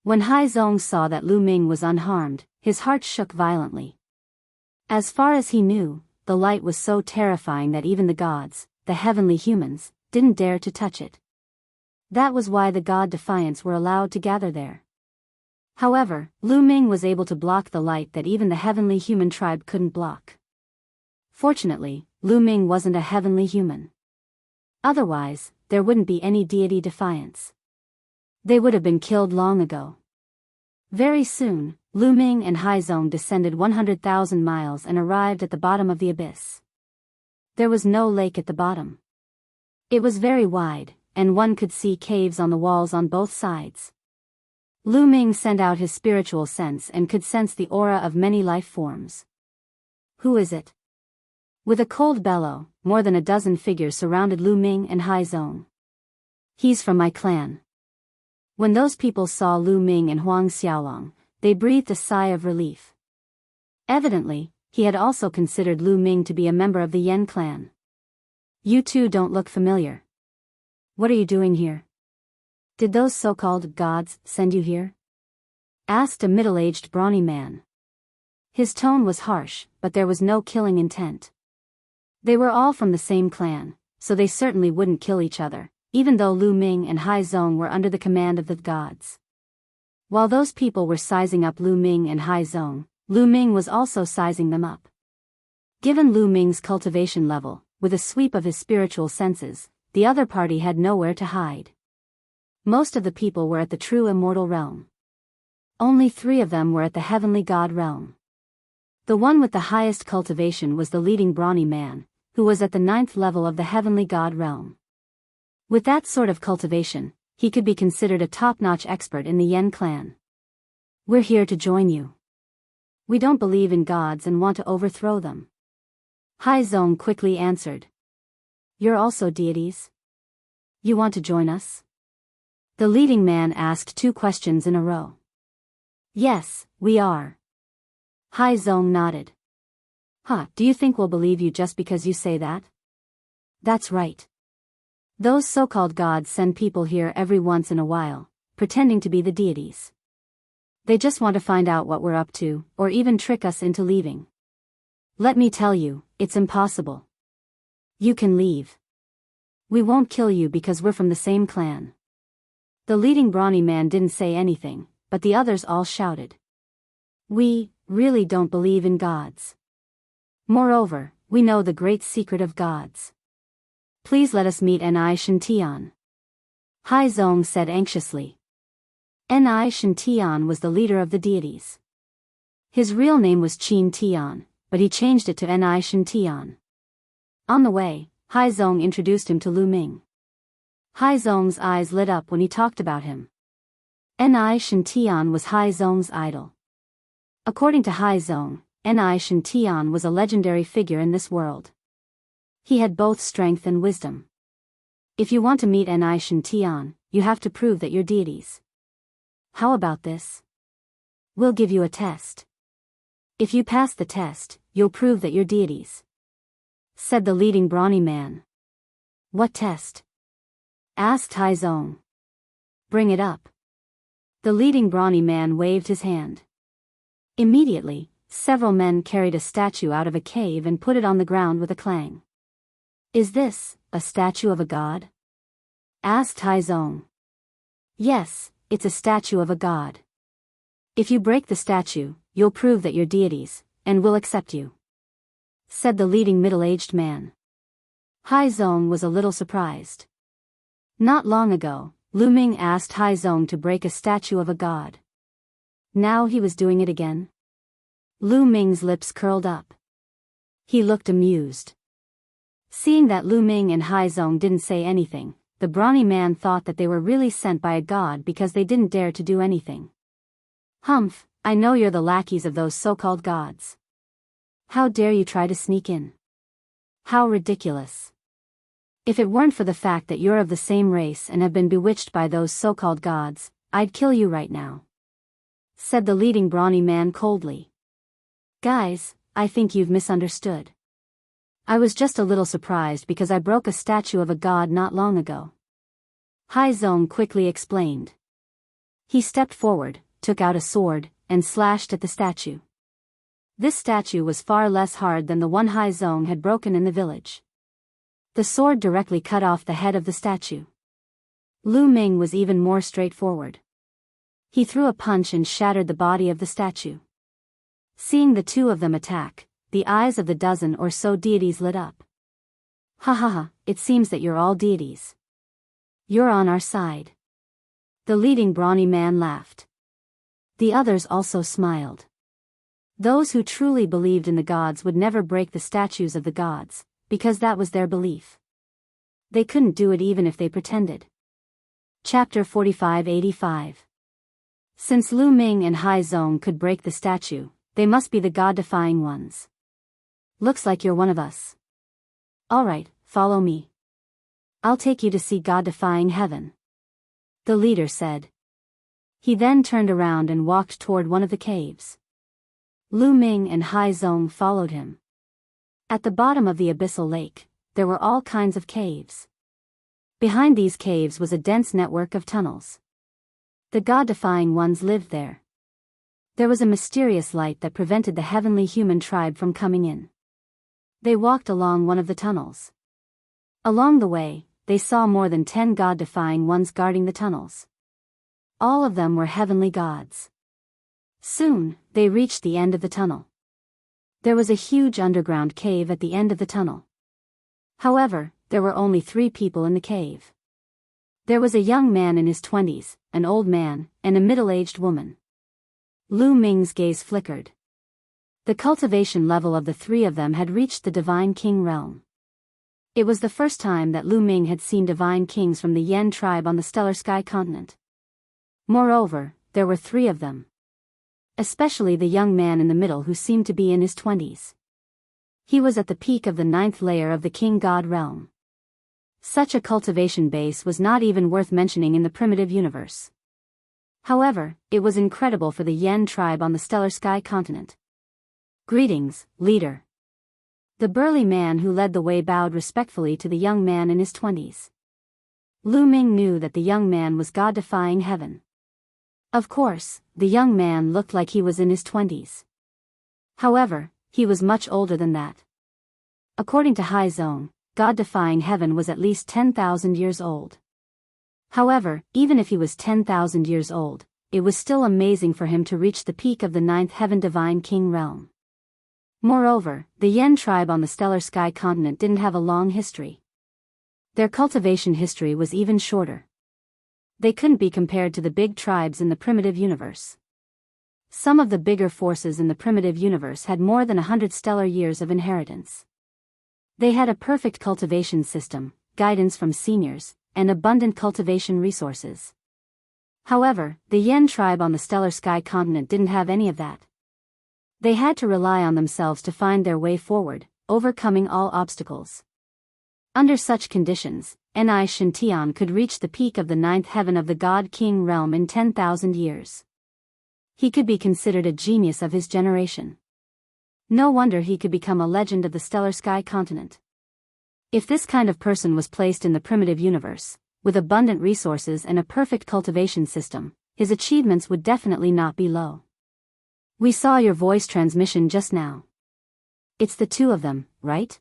When Hai Zong saw that Lu Ming was unharmed, his heart shook violently. As far as he knew, the light was so terrifying that even the gods, the heavenly humans, didn't dare to touch it. That was why the God Defiants were allowed to gather there. However, Lu Ming was able to block the light that even the heavenly human tribe couldn't block. Fortunately, Lu Ming wasn't a heavenly human. Otherwise, there wouldn't be any deity defiance. They would have been killed long ago. Very soon, Lu Ming and Hai Zong descended 100,000 miles and arrived at the bottom of the abyss. There was no lake at the bottom. It was very wide, and one could see caves on the walls on both sides. Lu Ming sent out his spiritual sense and could sense the aura of many life forms. Who is it? With a cold bellow, more than a dozen figures surrounded Lu Ming and Hai Zong. He's from my clan. When those people saw Lu Ming and Huang Xiaolong, they breathed a sigh of relief. Evidently, he had also considered Lu Ming to be a member of the Yen clan. You two don't look familiar. What are you doing here? Did those so-called gods send you here? Asked a middle-aged brawny man. His tone was harsh, but there was no killing intent. They were all from the same clan, so they certainly wouldn't kill each other, even though Lu Ming and Hai Zong were under the command of the gods. While those people were sizing up Lu Ming and Hai Zong, Lu Ming was also sizing them up. Given Lu Ming's cultivation level, with a sweep of his spiritual senses, the other party had nowhere to hide. Most of the people were at the true immortal realm. Only 3 of them were at the heavenly god realm. The one with the highest cultivation was the leading brawny man, who was at the 9th level of the heavenly god realm. With that sort of cultivation, he could be considered a top-notch expert in the Yen clan. We're here to join you. We don't believe in gods and want to overthrow them. Hai Zong quickly answered. You're also deities? You want to join us? The leading man asked 2 questions in a row. Yes, we are. Hai Zong nodded. Do you think we'll believe you just because you say that? That's right. Those so-called gods send people here every once in a while, pretending to be the deities. They just want to find out what we're up to, or even trick us into leaving. Let me tell you, it's impossible. You can leave. We won't kill you because we're from the same clan. The leading brawny man didn't say anything, but the others all shouted. We really don't believe in gods. Moreover, we know the great secret of gods. Please let us meet Enchanting. Haizong said anxiously. Enchanting was the leader of the deities. His real name was Qin Tian, but he changed it to Enchanting. On the way, Haizong introduced him to Lu Ming. Haizong's eyes lit up when he talked about him. Enchanting was Haizong's idol. According to Haizong, Enchanting was a legendary figure in this world. He had both strength and wisdom. If you want to meet Enchanting, you have to prove that you're deities. How about this? We'll give you a test. If you pass the test, you'll prove that you're deities, said the leading brawny man. What test? Asked Haizong. Bring it up. The leading brawny man waved his hand. Immediately, several men carried a statue out of a cave and put it on the ground with a clang. Is this a statue of a god? Asked Haizong. Yes, it's a statue of a god. If you break the statue, you'll prove that you're deities, and we'll accept you, said the leading middle-aged man. Haizong was a little surprised. Not long ago, Lu Ming asked Haizong to break a statue of a god. Now he was doing it again? Lu Ming's lips curled up. He looked amused. Seeing that Lu Ming and Haizong didn't say anything, the brawny man thought that they were really sent by a god because they didn't dare to do anything. Humph, I know you're the lackeys of those so-called gods. How dare you try to sneak in? How ridiculous. If it weren't for the fact that you're of the same race and have been bewitched by those so-called gods, I'd kill you right now, said the leading brawny man coldly. Guys, I think you've misunderstood. I was just a little surprised because I broke a statue of a god not long ago. Haizong quickly explained. He stepped forward, took out a sword, and slashed at the statue. This statue was far less hard than the one Haizong had broken in the village. The sword directly cut off the head of the statue. Lu Ming was even more straightforward. He threw a punch and shattered the body of the statue. Seeing the two of them attack, the eyes of the dozen or so deities lit up. Ha ha ha, it seems that you're all deities. You're on our side. The leading brawny man laughed. The others also smiled. Those who truly believed in the gods would never break the statues of the gods, because that was their belief. They couldn't do it even if they pretended. Chapter 4585. Since Lu Ming and Haizong could break the statue, they must be the god-defying ones. Looks like you're one of us. Alright, follow me. I'll take you to see god-defying heaven, the leader said. He then turned around and walked toward one of the caves. Lu Ming and Haizong followed him. At the bottom of the abyssal lake, there were all kinds of caves. Behind these caves was a dense network of tunnels. The god-defying ones lived there. There was a mysterious light that prevented the heavenly human tribe from coming in. They walked along one of the tunnels. Along the way, they saw more than 10 god-defying ones guarding the tunnels. All of them were heavenly gods. Soon, they reached the end of the tunnel. There was a huge underground cave at the end of the tunnel. However, there were only 3 people in the cave. There was a young man in his 20s, an old man, and a middle-aged woman. Lu Ming's gaze flickered. The cultivation level of the 3 of them had reached the Divine King realm. It was the first time that Lu Ming had seen divine kings from the Yen tribe on the Stellar Sky continent. Moreover, there were 3 of them. Especially the young man in the middle who seemed to be in his 20s. He was at the peak of the 9th layer of the King God realm. Such a cultivation base was not even worth mentioning in the primitive universe. However, it was incredible for the Yen tribe on the Stellar Sky continent. Greetings, leader. The burly man who led the way bowed respectfully to the young man in his 20s. Lu Ming knew that the young man was god-defying heaven. Of course, the young man looked like he was in his 20s. However, he was much older than that. According to Haizong, God-defying heaven was at least 10,000 years old. However, even if he was 10,000 years old, it was still amazing for him to reach the peak of the ninth heaven divine king realm. Moreover, the Yen tribe on the stellar sky continent didn't have a long history. Their cultivation history was even shorter. They couldn't be compared to the big tribes in the primitive universe. Some of the bigger forces in the primitive universe had more than 100 stellar years of inheritance. They had a perfect cultivation system, guidance from seniors, and abundant cultivation resources. However, the Yen tribe on the stellar sky continent didn't have any of that. They had to rely on themselves to find their way forward, overcoming all obstacles. Under such conditions, Enchanting could reach the peak of the ninth heaven of the God-King realm in 10,000 years. He could be considered a genius of his generation. No wonder he could become a legend of the stellar sky continent. If this kind of person was placed in the primitive universe, with abundant resources and a perfect cultivation system, his achievements would definitely not be low. We saw your voice transmission just now. It's the two of them, right?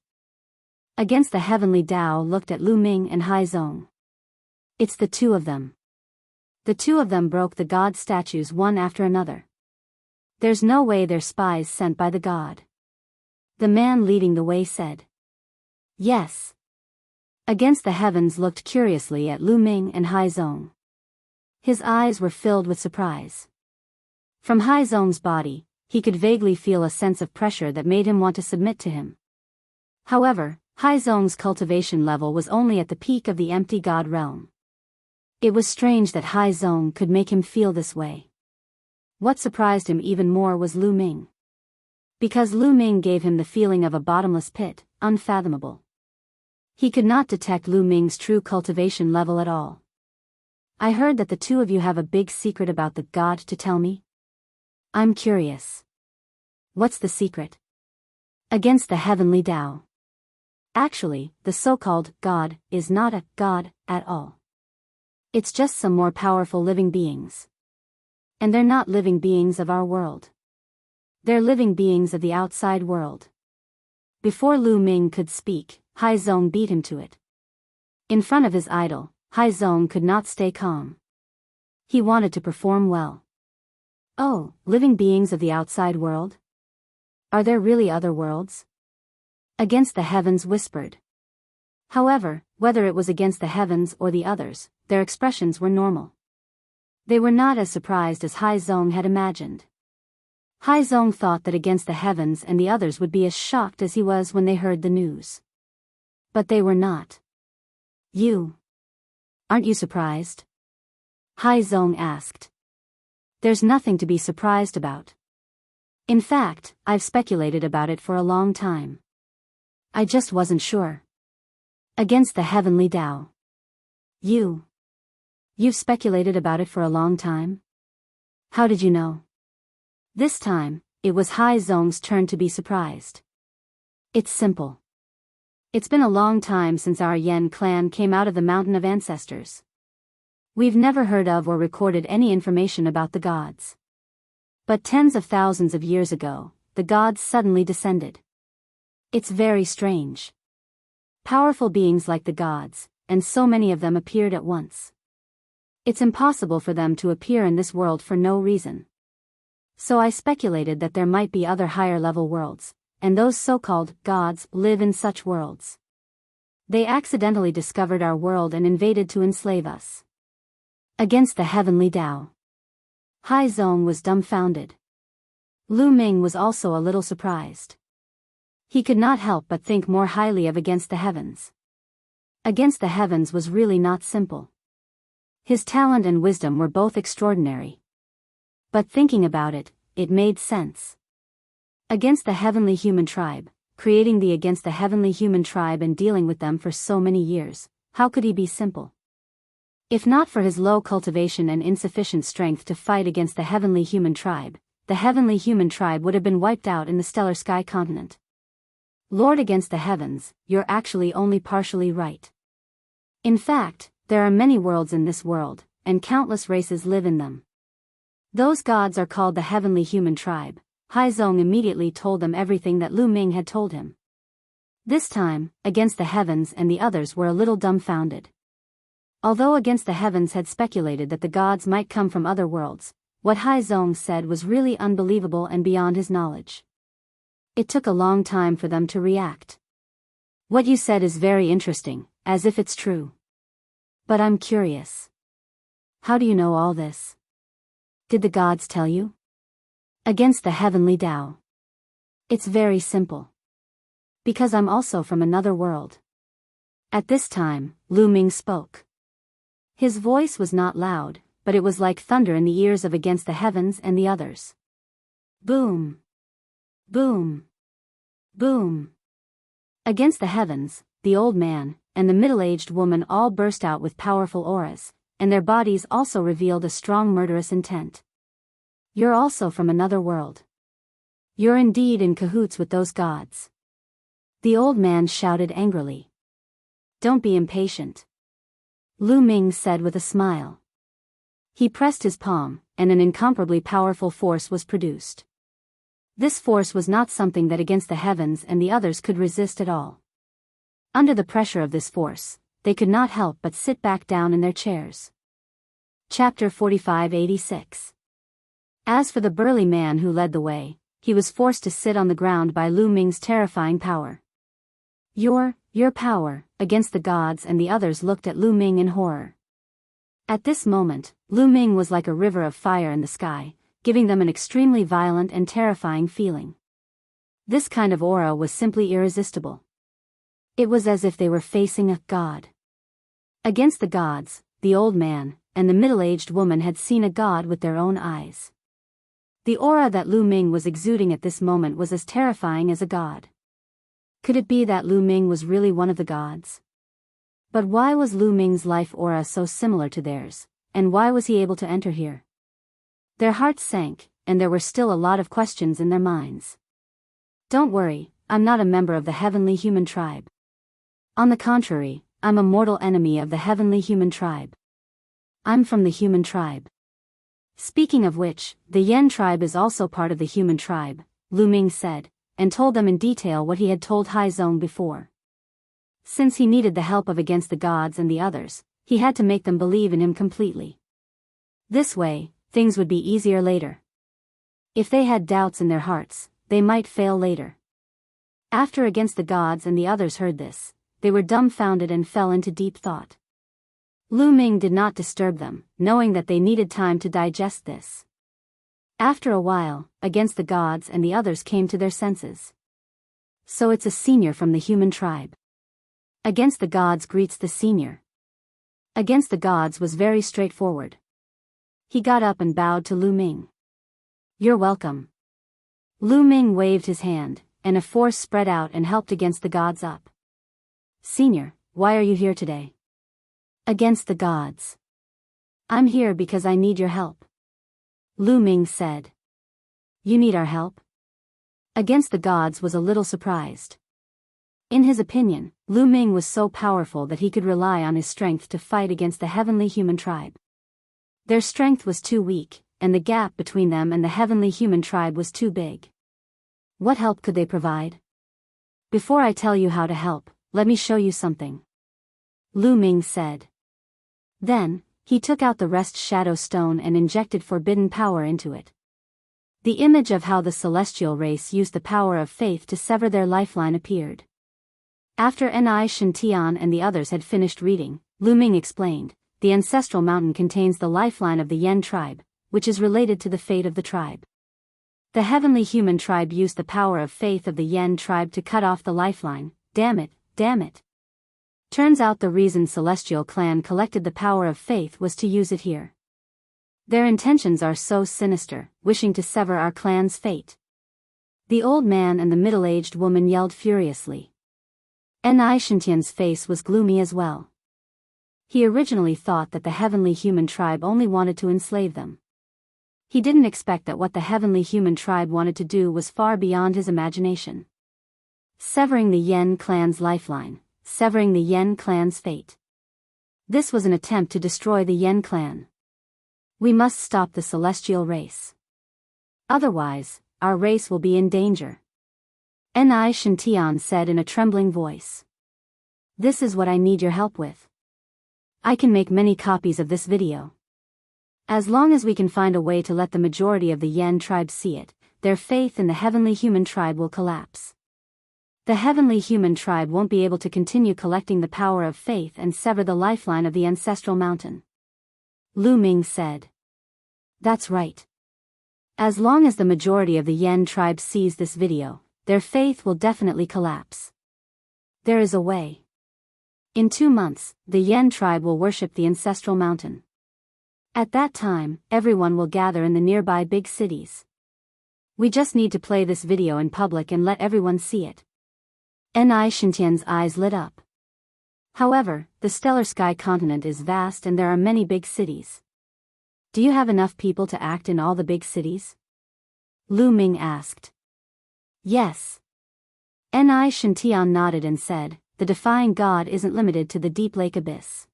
Against the heavenly Tao looked at Lu Ming and Haizong. It's the two of them. The two of them broke the god statues one after another. There's no way they're spies sent by the god. The man leading the way said. Yes. Against the heavens looked curiously at Lu Ming and Haizong. His eyes were filled with surprise. From Haizong's body, he could vaguely feel a sense of pressure that made him want to submit to him. However, Haizong's cultivation level was only at the peak of the empty god realm. It was strange that Haizong could make him feel this way. What surprised him even more was Lu Ming. Because Lu Ming gave him the feeling of a bottomless pit, unfathomable. He could not detect Lu Ming's true cultivation level at all. I heard that the two of you have a big secret about the god to tell me. I'm curious. What's the secret? Against the heavenly Tao. Actually, the so-called god is not a god at all. It's just some more powerful living beings. And they're not living beings of our world. They're living beings of the outside world. Before Lu Ming could speak, Haizong beat him to it. In front of his idol, Haizong could not stay calm. He wanted to perform well. Oh, living beings of the outside world? Are there really other worlds? Against the heavens whispered. However, whether it was against the heavens or the others, their expressions were normal. They were not as surprised as Haizong had imagined. Haizong thought that against the heavens and the others would be as shocked as he was when they heard the news. But they were not. You. Aren't you surprised? Haizong asked. There's nothing to be surprised about. In fact, I've speculated about it for a long time. I just wasn't sure. Against the heavenly Tao. You've speculated about it for a long time? How did you know? This time, it was Haizong's turn to be surprised. It's simple. It's been a long time since our Yen clan came out of the Mountain of Ancestors. We've never heard of or recorded any information about the gods. But tens of thousands of years ago, the gods suddenly descended. It's very strange. Powerful beings like the gods, and so many of them appeared at once. It's impossible for them to appear in this world for no reason. So I speculated that there might be other higher-level worlds, and those so-called gods live in such worlds. They accidentally discovered our world and invaded to enslave us. Against the heavenly Tao. Haizong was dumbfounded. Lu Ming was also a little surprised. He could not help but think more highly of Against the Heavens. Against the Heavens was really not simple. His talent and wisdom were both extraordinary. But thinking about it, it made sense. Against the heavenly human tribe, creating the Against the heavenly human tribe and dealing with them for so many years, how could he be simple? If not for his low cultivation and insufficient strength to fight against the heavenly human tribe, the heavenly human tribe would have been wiped out in the stellar sky continent. Lord Against the Heavens, you're actually only partially right. In fact, there are many worlds in this world, and countless races live in them. Those gods are called the heavenly human tribe, Haizong immediately told them everything that Lu Ming had told him. This time, Against the Heavens and the others were a little dumbfounded. Although Against the Heavens had speculated that the gods might come from other worlds, what Haizong said was really unbelievable and beyond his knowledge. It took a long time for them to react. What you said is very interesting, as if it's true. But I'm curious. How do you know all this? Did the gods tell you? Against the heavenly Tao. It's very simple. Because I'm also from another world. At this time, Lu Ming spoke. His voice was not loud, but it was like thunder in the ears of Against the Heavens and the others. Boom! Boom! Boom! Against the Heavens, the old man, and the middle-aged woman all burst out with powerful auras, and their bodies also revealed a strong murderous intent. You're also from another world. You're indeed in cahoots with those gods. The old man shouted angrily. Don't be impatient. Lu Ming said with a smile. He pressed his palm, and an incomparably powerful force was produced. This force was not something that Against the Heavens and the others could resist at all. Under the pressure of this force, they could not help but sit back down in their chairs. Chapter 4586. As for the burly man who led the way, he was forced to sit on the ground by Lu Ming's terrifying power. Your power, Against the gods and the others looked at Lu Ming in horror. At this moment, Lu Ming was like a river of fire in the sky, giving them an extremely violent and terrifying feeling. This kind of aura was simply irresistible. It was as if they were facing a god. Against the gods, the old man, and the middle-aged woman had seen a god with their own eyes. The aura that Lu Ming was exuding at this moment was as terrifying as a god. Could it be that Lu Ming was really one of the gods? But why was Lu Ming's life aura so similar to theirs, and why was he able to enter here? Their hearts sank, and there were still a lot of questions in their minds. Don't worry, I'm not a member of the heavenly human tribe. On the contrary, I'm a mortal enemy of the heavenly human tribe. I'm from the human tribe. Speaking of which, the Yen tribe is also part of the human tribe, Lu Ming said, and told them in detail what he had told Haizong before. Since he needed the help of Against the gods and the others, he had to make them believe in him completely. This way, things would be easier later. If they had doubts in their hearts, they might fail later. After Against the gods and the others heard this, they were dumbfounded and fell into deep thought. Lu Ming did not disturb them, knowing that they needed time to digest this. After a while, Against the gods and the others came to their senses. So it's a senior from the human tribe. Against the gods greets the senior. Against the gods was very straightforward. He got up and bowed to Lu Ming. You're welcome. Lu Ming waved his hand, and a force spread out and helped Against the gods up. Senior, why are you here today? Against the gods. I'm here because I need your help. Lu Ming said. You need our help? Against the gods was a little surprised. In his opinion, Lu Ming was so powerful that he could rely on his strength to fight against the heavenly human tribe. Their strength was too weak, and the gap between them and the heavenly human tribe was too big. What help could they provide? Before I tell you how to help, let me show you something. Lu Ming said. Then, he took out the rest shadow stone and injected forbidden power into it. The image of how the celestial race used the power of faith to sever their lifeline appeared. After Enchanting and the others had finished reading, Lu Ming explained, the ancestral mountain contains the lifeline of the Yen tribe, which is related to the fate of the tribe. The heavenly human tribe used the power of faith of the Yen tribe to cut off the lifeline. Damn it, damn it. Turns out the reason Celestial Clan collected the power of faith was to use it here. Their intentions are so sinister, wishing to sever our clan's fate. The old man and the middle-aged woman yelled furiously. Enchanting's face was gloomy as well. He originally thought that the heavenly human tribe only wanted to enslave them. He didn't expect that what the heavenly human tribe wanted to do was far beyond his imagination. Severing the Yen clan's lifeline, severing the Yen clan's fate. This was an attempt to destroy the Yen clan. We must stop the celestial race. Otherwise, our race will be in danger. Enchanting said in a trembling voice. This is what I need your help with. I can make many copies of this video. As long as we can find a way to let the majority of the Yen tribe see it, their faith in the heavenly human tribe will collapse. The heavenly human tribe won't be able to continue collecting the power of faith and sever the lifeline of the ancestral mountain. Lu Ming said. That's right. As long as the majority of the Yen tribe sees this video, their faith will definitely collapse. There is a way. In 2 months, the Yen tribe will worship the ancestral mountain. At that time, everyone will gather in the nearby big cities. We just need to play this video in public and let everyone see it. Enchanting's eyes lit up. However, the stellar sky continent is vast and there are many big cities. Do you have enough people to act in all the big cities? Lu Ming asked. Yes. Enchanting nodded and said, the defying God isn't limited to the deep lake abyss.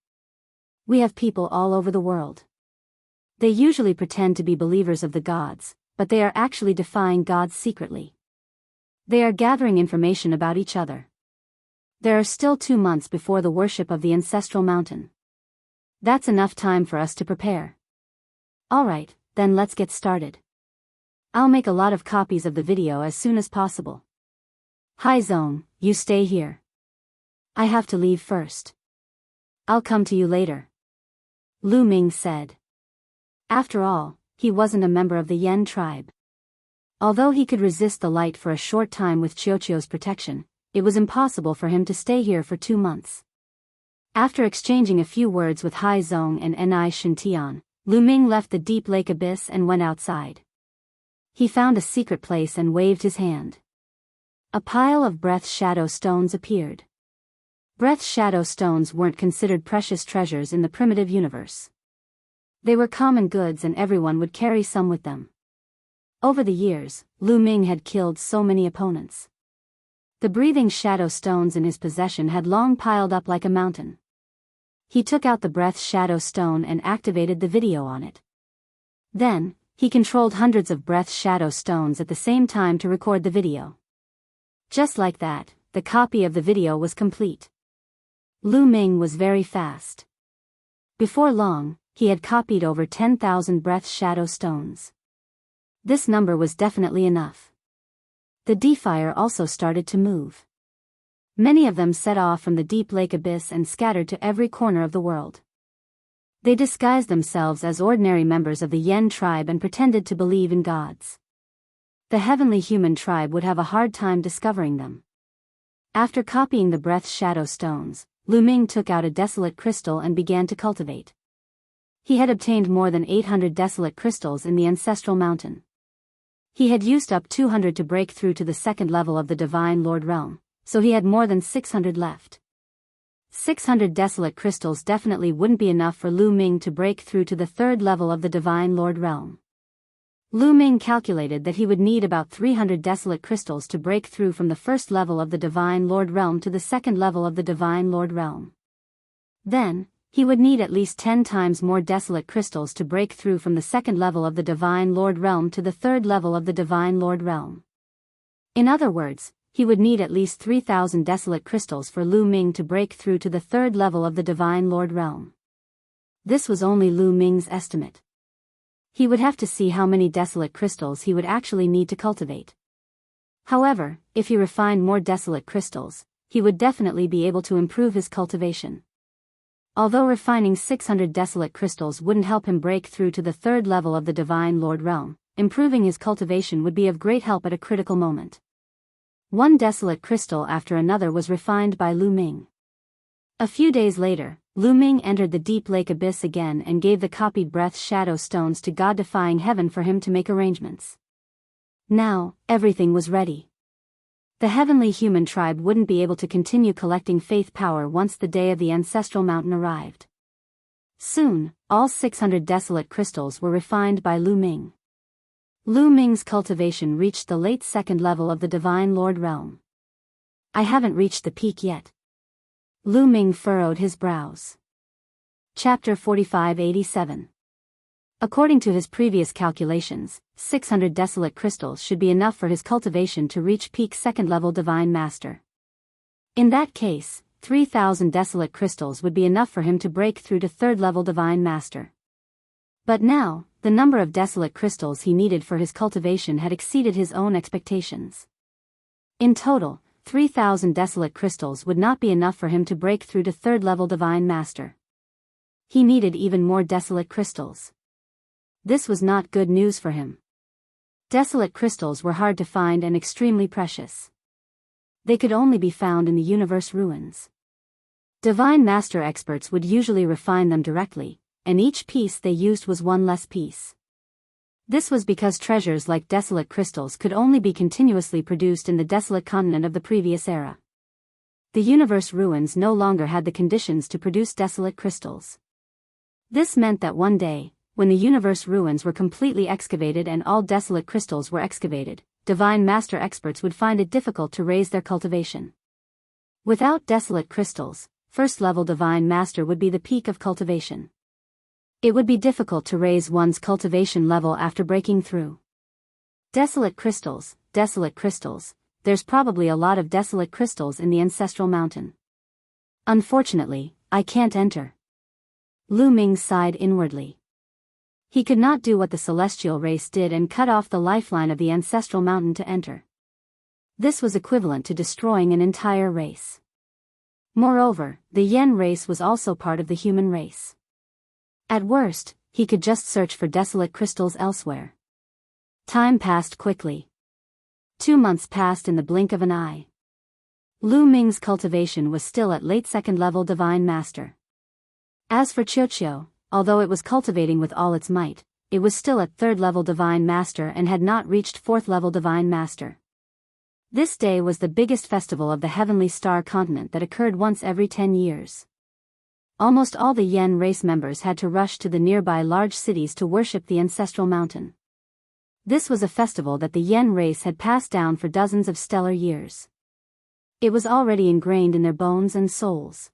We have people all over the world. They usually pretend to be believers of the gods, but they are actually defying gods secretly. They are gathering information about each other. There are still 2 months before the worship of the ancestral mountain. That's enough time for us to prepare. Alright, then let's get started. I'll make a lot of copies of the video as soon as possible. Haizong, you stay here. I have to leave first. I'll come to you later. Lu Ming said. After all, he wasn't a member of the Yen tribe. Although he could resist the light for a short time with Qiuqiu's protection, it was impossible for him to stay here for 2 months. After exchanging a few words with Haizong and Enchanting, Lu Ming left the deep lake abyss and went outside. He found a secret place and waved his hand. A pile of breath shadow stones appeared. Breath shadow stones weren't considered precious treasures in the primitive universe. They were common goods and everyone would carry some with them. Over the years, Lu Ming had killed so many opponents. The breathing shadow stones in his possession had long piled up like a mountain. He took out the breath shadow stone and activated the video on it. Then, he controlled hundreds of breath shadow stones at the same time to record the video. Just like that, the copy of the video was complete. Lu Ming was very fast. Before long, he had copied over 10,000 breath shadow stones. This number was definitely enough. The defier also started to move. Many of them set off from the deep lake abyss and scattered to every corner of the world. They disguised themselves as ordinary members of the Yen tribe and pretended to believe in gods. The heavenly human tribe would have a hard time discovering them. After copying the breath shadow stones, Lu Ming took out a desolate crystal and began to cultivate. He had obtained more than 800 desolate crystals in the ancestral mountain. He had used up 200 to break through to the 2nd level of the Divine Lord Realm, so he had more than 600 left. 600 desolate crystals definitely wouldn't be enough for Lu Ming to break through to the 3rd level of the Divine Lord Realm. Lu Ming calculated that he would need about 300 desolate crystals to break through from the 1st level of the Divine Lord Realm to the 2nd level of the Divine Lord Realm. Then, he would need at least 10 times more desolate crystals to break through from the 2nd level of the Divine Lord Realm to the 3rd level of the Divine Lord Realm. In other words, he would need at least 3,000 desolate crystals for Lu Ming to break through to the 3rd level of the Divine Lord Realm. This was only Lu Ming's estimate. He would have to see how many desolate crystals he would actually need to cultivate. However, if he refined more desolate crystals, he would definitely be able to improve his cultivation. Although refining 600 desolate crystals wouldn't help him break through to the 3rd level of the Divine Lord Realm, improving his cultivation would be of great help at a critical moment. One desolate crystal after another was refined by Lu Ming. A few days later, Lu Ming entered the deep lake abyss again and gave the copied breath shadow stones to God-defying heaven for him to make arrangements. Now, everything was ready. The heavenly human tribe wouldn't be able to continue collecting faith power once the day of the ancestral mountain arrived. Soon, all 600 desolate crystals were refined by Lu Ming. Lu Ming's cultivation reached the late 2nd level of the Divine Lord Realm. I haven't reached the peak yet. Lu Ming furrowed his brows. Chapter 4587. According to his previous calculations, 600 desolate crystals should be enough for his cultivation to reach peak second-level Divine Master. In that case, 3,000 desolate crystals would be enough for him to break through to third-level Divine Master. But now, the number of desolate crystals he needed for his cultivation had exceeded his own expectations. In total, 3,000 desolate crystals would not be enough for him to break through to third-level Divine Master. He needed even more desolate crystals. This was not good news for him. Desolate crystals were hard to find and extremely precious. They could only be found in the universe ruins. Divine Master experts would usually refine them directly, and each piece they used was one less piece. This was because treasures like desolate crystals could only be continuously produced in the desolate continent of the previous era. The universe ruins no longer had the conditions to produce desolate crystals. This meant that one day, when the universe ruins were completely excavated and all desolate crystals were excavated, Divine Master experts would find it difficult to raise their cultivation. Without desolate crystals, first-level Divine Master would be the peak of cultivation. It would be difficult to raise one's cultivation level after breaking through. Desolate crystals, there's probably a lot of desolate crystals in the Ancestral Mountain. Unfortunately, I can't enter. Lu Ming sighed inwardly. He could not do what the celestial race did and cut off the lifeline of the Ancestral Mountain to enter. This was equivalent to destroying an entire race. Moreover, the Yen race was also part of the human race. At worst, he could just search for desolate crystals elsewhere. Time passed quickly. 2 months passed in the blink of an eye. Lu Ming's cultivation was still at late second-level Divine Master. As for Qiuqiu, although it was cultivating with all its might, it was still at third-level Divine Master and had not reached fourth-level Divine Master. This day was the biggest festival of the Heavenly Star Continent that occurred once every 10 years. Almost all the Yen race members had to rush to the nearby large cities to worship the Ancestral Mountain. This was a festival that the Yen race had passed down for dozens of stellar years. It was already ingrained in their bones and souls.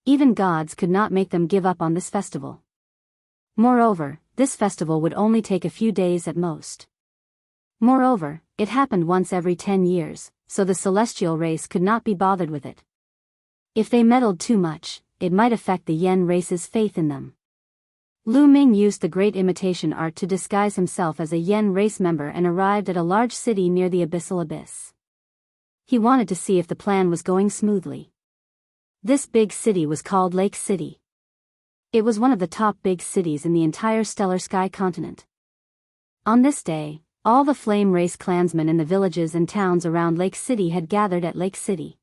Even gods could not make them give up on this festival. Moreover, this festival would only take a few days at most. Moreover, it happened once every 10 years, so the celestial race could not be bothered with it. If they meddled too much, it might affect the Yen race's faith in them. Lu Ming used the great imitation art to disguise himself as a Yen race member and arrived at a large city near the abyssal abyss. He wanted to see if the plan was going smoothly. This big city was called Lake City. It was one of the top big cities in the entire Stellar Sky continent. On this day, all the Flame Race clansmen in the villages and towns around Lake City had gathered at Lake City.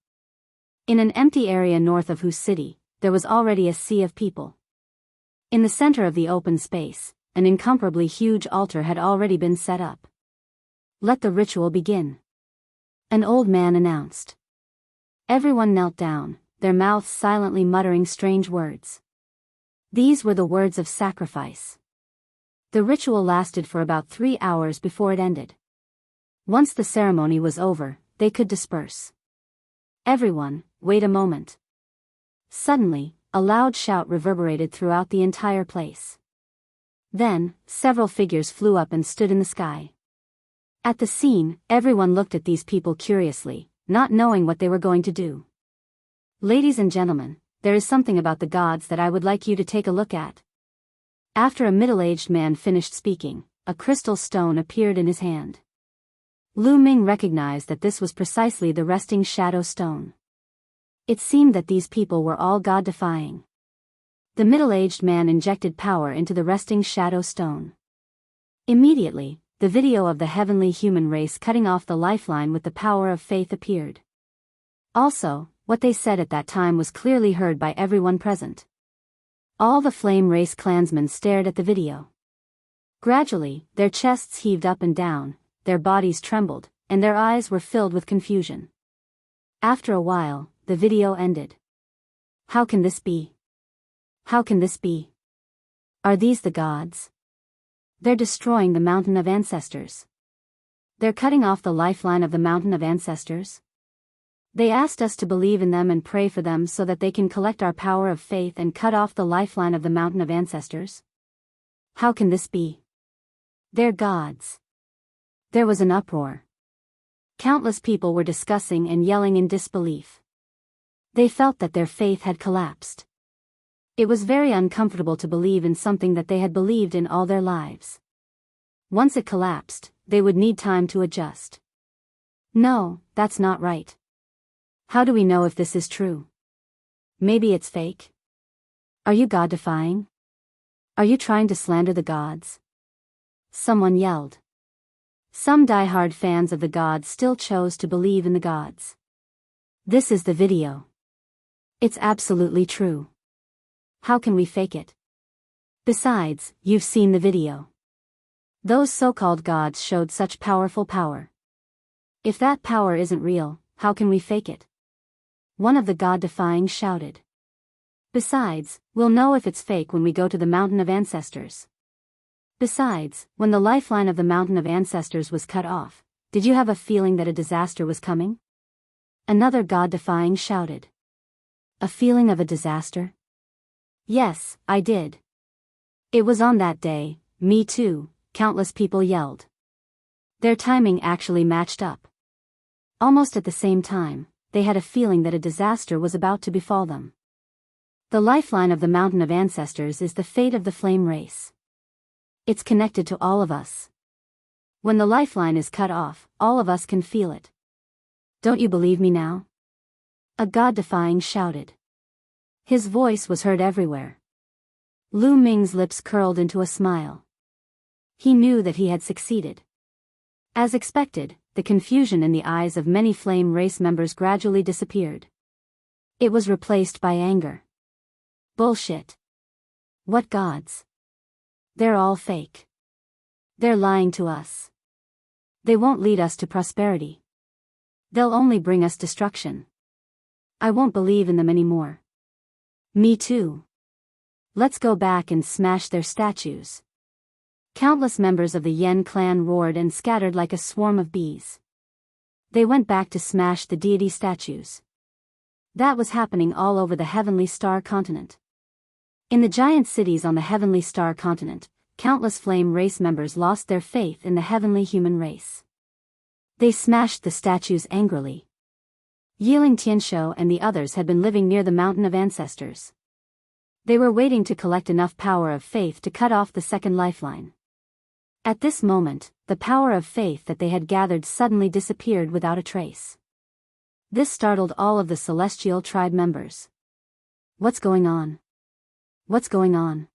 In an empty area north of whose city, there was already a sea of people. In the center of the open space, an incomparably huge altar had already been set up. Let the ritual begin. An old man announced. Everyone knelt down, their mouths silently muttering strange words. These were the words of sacrifice. The ritual lasted for about 3 hours before it ended. Once the ceremony was over, they could disperse. Everyone, wait a moment. Suddenly, a loud shout reverberated throughout the entire place. Then, several figures flew up and stood in the sky. At the scene, everyone looked at these people curiously, not knowing what they were going to do. Ladies and gentlemen, there is something about the gods that I would like you to take a look at. After a middle-aged man finished speaking, a crystal stone appeared in his hand. Lu Ming recognized that this was precisely the resting shadow stone. It seemed that these people were all god-defying. The middle-aged man injected power into the resting shadow stone. Immediately, the video of the heavenly human race cutting off the lifeline with the power of faith appeared. Also, what they said at that time was clearly heard by everyone present. All the Flame Race clansmen stared at the video. Gradually, their chests heaved up and down, their bodies trembled, and their eyes were filled with confusion. After a while, the video ended. How can this be? How can this be? Are these the gods? They're destroying the Mountain of Ancestors. They're cutting off the lifeline of the Mountain of Ancestors. They asked us to believe in them and pray for them so that they can collect our power of faith and cut off the lifeline of the Mountain of Ancestors. How can this be? They're gods. There was an uproar. Countless people were discussing and yelling in disbelief. They felt that their faith had collapsed. It was very uncomfortable to believe in something that they had believed in all their lives. Once it collapsed, they would need time to adjust. No, that's not right. How do we know if this is true? Maybe it's fake? Are you God-defying? Are you trying to slander the gods? Someone yelled. Some die-hard fans of the gods still chose to believe in the gods. This is the video. It's absolutely true. How can we fake it? Besides, you've seen the video. Those so-called gods showed such powerful power. If that power isn't real, how can we fake it? One of the God-defying shouted. Besides, we'll know if it's fake when we go to the Mountain of Ancestors. Besides, when the lifeline of the Mountain of Ancestors was cut off, did you have a feeling that a disaster was coming? Another God-defying shouted. A feeling of a disaster? Yes, I did. It was on that day, me too, countless people yelled. Their timing actually matched up. Almost at the same time, they had a feeling that a disaster was about to befall them. The lifeline of the Mountain of Ancestors is the fate of the flame race. It's connected to all of us. When the lifeline is cut off, all of us can feel it. Don't you believe me now? A God-defying shouted. His voice was heard everywhere. Lu Ming's lips curled into a smile. He knew that he had succeeded. As expected, the confusion in the eyes of many flame race members gradually disappeared. It was replaced by anger. Bullshit. What gods? They're all fake. They're lying to us. They won't lead us to prosperity. They'll only bring us destruction. I won't believe in them anymore. Me too. Let's go back and smash their statues. Countless members of the Yen clan roared and scattered like a swarm of bees. They went back to smash the deity statues. That was happening all over the Heavenly Star continent. In the giant cities on the Heavenly Star continent, countless flame race members lost their faith in the heavenly human race. They smashed the statues angrily. Yiling Tianshou and the others had been living near the Mountain of Ancestors. They were waiting to collect enough power of faith to cut off the second lifeline. At this moment, the power of faith that they had gathered suddenly disappeared without a trace. This startled all of the Celestial Tribe members. What's going on? What's going on?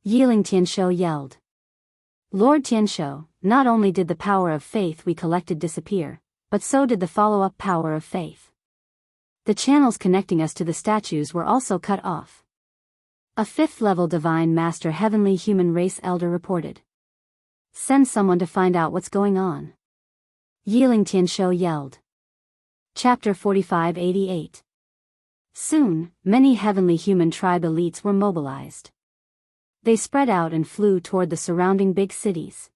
Yiling Tianshou yelled. Lord Tianshou, not only did the power of faith we collected disappear, but so did the follow-up power of faith. The channels connecting us to the statues were also cut off. A fifth-level Divine Master Heavenly Human Race Elder reported. Send someone to find out what's going on. Yiling Tianshou yelled. Chapter 4588. Soon, many heavenly human tribe elites were mobilized. They spread out and flew toward the surrounding big cities.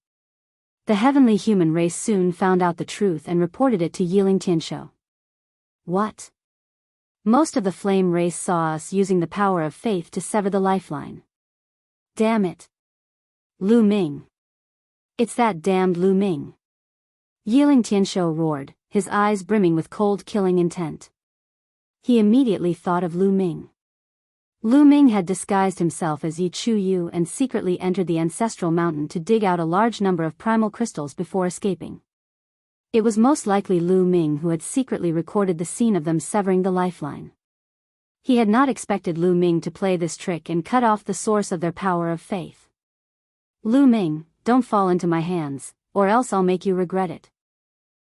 The heavenly human race soon found out the truth and reported it to Yiling Tianshou. What? Most of the flame race saw us using the power of faith to sever the lifeline. Damn it. Lu Ming. It's that damned Lu Ming. Yiling Tianshou roared, his eyes brimming with cold killing intent. He immediately thought of Lu Ming. Lu Ming had disguised himself as Yi Chu Yu and secretly entered the ancestral mountain to dig out a large number of primal crystals before escaping. It was most likely Lu Ming who had secretly recorded the scene of them severing the lifeline. He had not expected Lu Ming to play this trick and cut off the source of their power of faith. Lu Ming, don't fall into my hands, or else I'll make you regret it.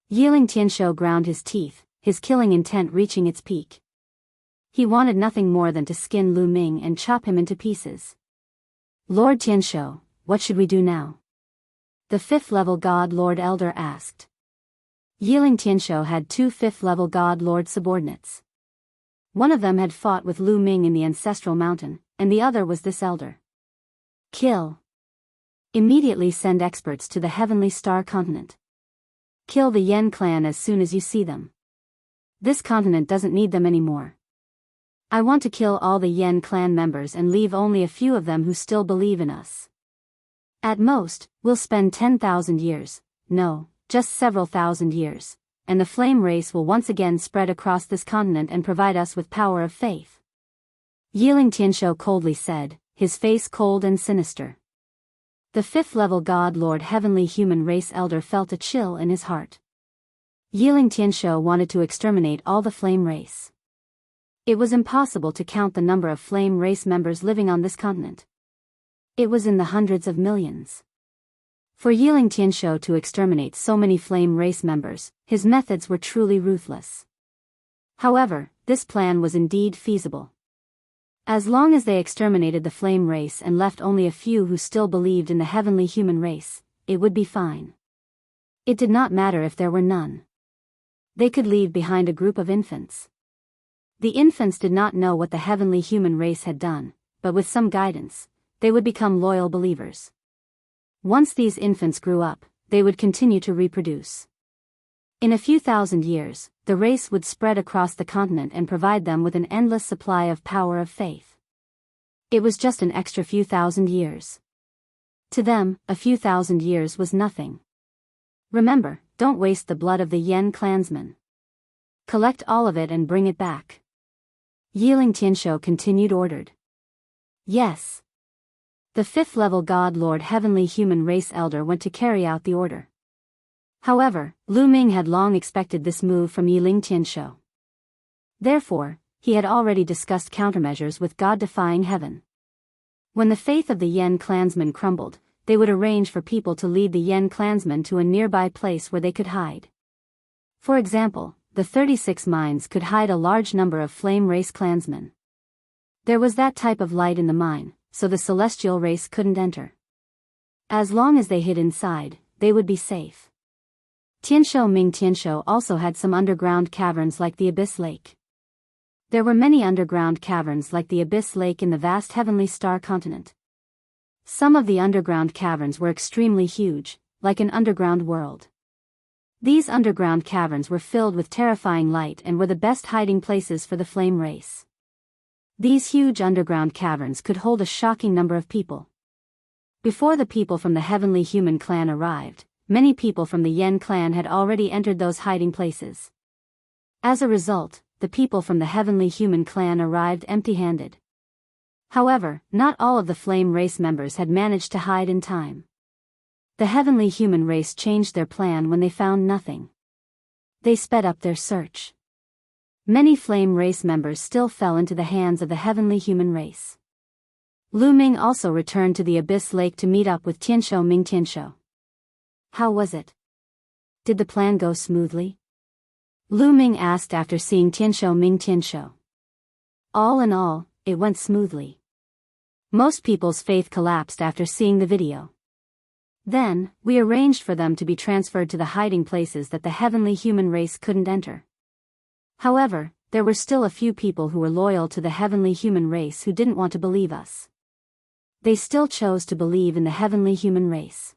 Yiling Tianshou ground his teeth, his killing intent reaching its peak. He wanted nothing more than to skin Lu Ming and chop him into pieces. Lord Tianshou, what should we do now? The fifth-level God Lord Elder asked. Yiling Tianshou had two fifth-level God Lord subordinates. One of them had fought with Lu Ming in the ancestral mountain, and the other was this elder. Kill. Immediately send experts to the Heavenly Star continent. Kill the Yen clan as soon as you see them. This continent doesn't need them anymore. I want to kill all the Yen clan members and leave only a few of them who still believe in us. At most, we'll spend 10,000 years, no, just several thousand years, and the flame race will once again spread across this continent and provide us with power of faith. Yiling Tianshou coldly said, his face cold and sinister. The fifth-level God Lord Heavenly Human Race Elder felt a chill in his heart. Yiling Tianshou wanted to exterminate all the flame race. It was impossible to count the number of flame race members living on this continent. It was in the hundreds of millions. For Yiling Tianshou to exterminate so many flame race members, his methods were truly ruthless. However, this plan was indeed feasible. As long as they exterminated the flame race and left only a few who still believed in the heavenly human race, it would be fine. It did not matter if there were none. They could leave behind a group of infants. The infants did not know what the heavenly human race had done, but with some guidance, they would become loyal believers. Once these infants grew up, they would continue to reproduce. In a few thousand years, the race would spread across the continent and provide them with an endless supply of power of faith. It was just an extra few thousand years. To them, a few thousand years was nothing. Remember, don't waste the blood of the Yen clansmen. Collect all of it and bring it back. Yiling Tianshou continued ordered. Yes. The fifth-level God Lord Heavenly Human Race Elder went to carry out the order. However, Lu Ming had long expected this move from Yiling Tianshou. Therefore, he had already discussed countermeasures with God-defying heaven. When the faith of the Yen clansmen crumbled, they would arrange for people to lead the Yen clansmen to a nearby place where they could hide. For example, the 36 mines could hide a large number of flame race clansmen. There was that type of light in the mine, so the celestial race couldn't enter. As long as they hid inside, they would be safe. Tianshou Ming Tianshou also had some underground caverns like the Abyss Lake. There were many underground caverns like the Abyss Lake in the vast heavenly star continent. Some of the underground caverns were extremely huge, like an underground world. These underground caverns were filled with terrifying light and were the best hiding places for the flame race. These huge underground caverns could hold a shocking number of people. Before the people from the Heavenly Human Clan arrived, many people from the Yen clan had already entered those hiding places. As a result, the people from the Heavenly Human Clan arrived empty-handed. However, not all of the flame race members had managed to hide in time. The Heavenly Human Race changed their plan when they found nothing. They sped up their search. Many flame race members still fell into the hands of the Heavenly Human Race. Lu Ming also returned to the Abyss Lake to meet up with Tianshou Ming Tianshou. How was it? Did the plan go smoothly? Lu Ming asked after seeing Tianshou Ming Tianshou. All in all, it went smoothly. Most people's faith collapsed after seeing the video. Then, we arranged for them to be transferred to the hiding places that the Heavenly Human Race couldn't enter. However, there were still a few people who were loyal to the Heavenly Human Race who didn't want to believe us. They still chose to believe in the Heavenly Human Race.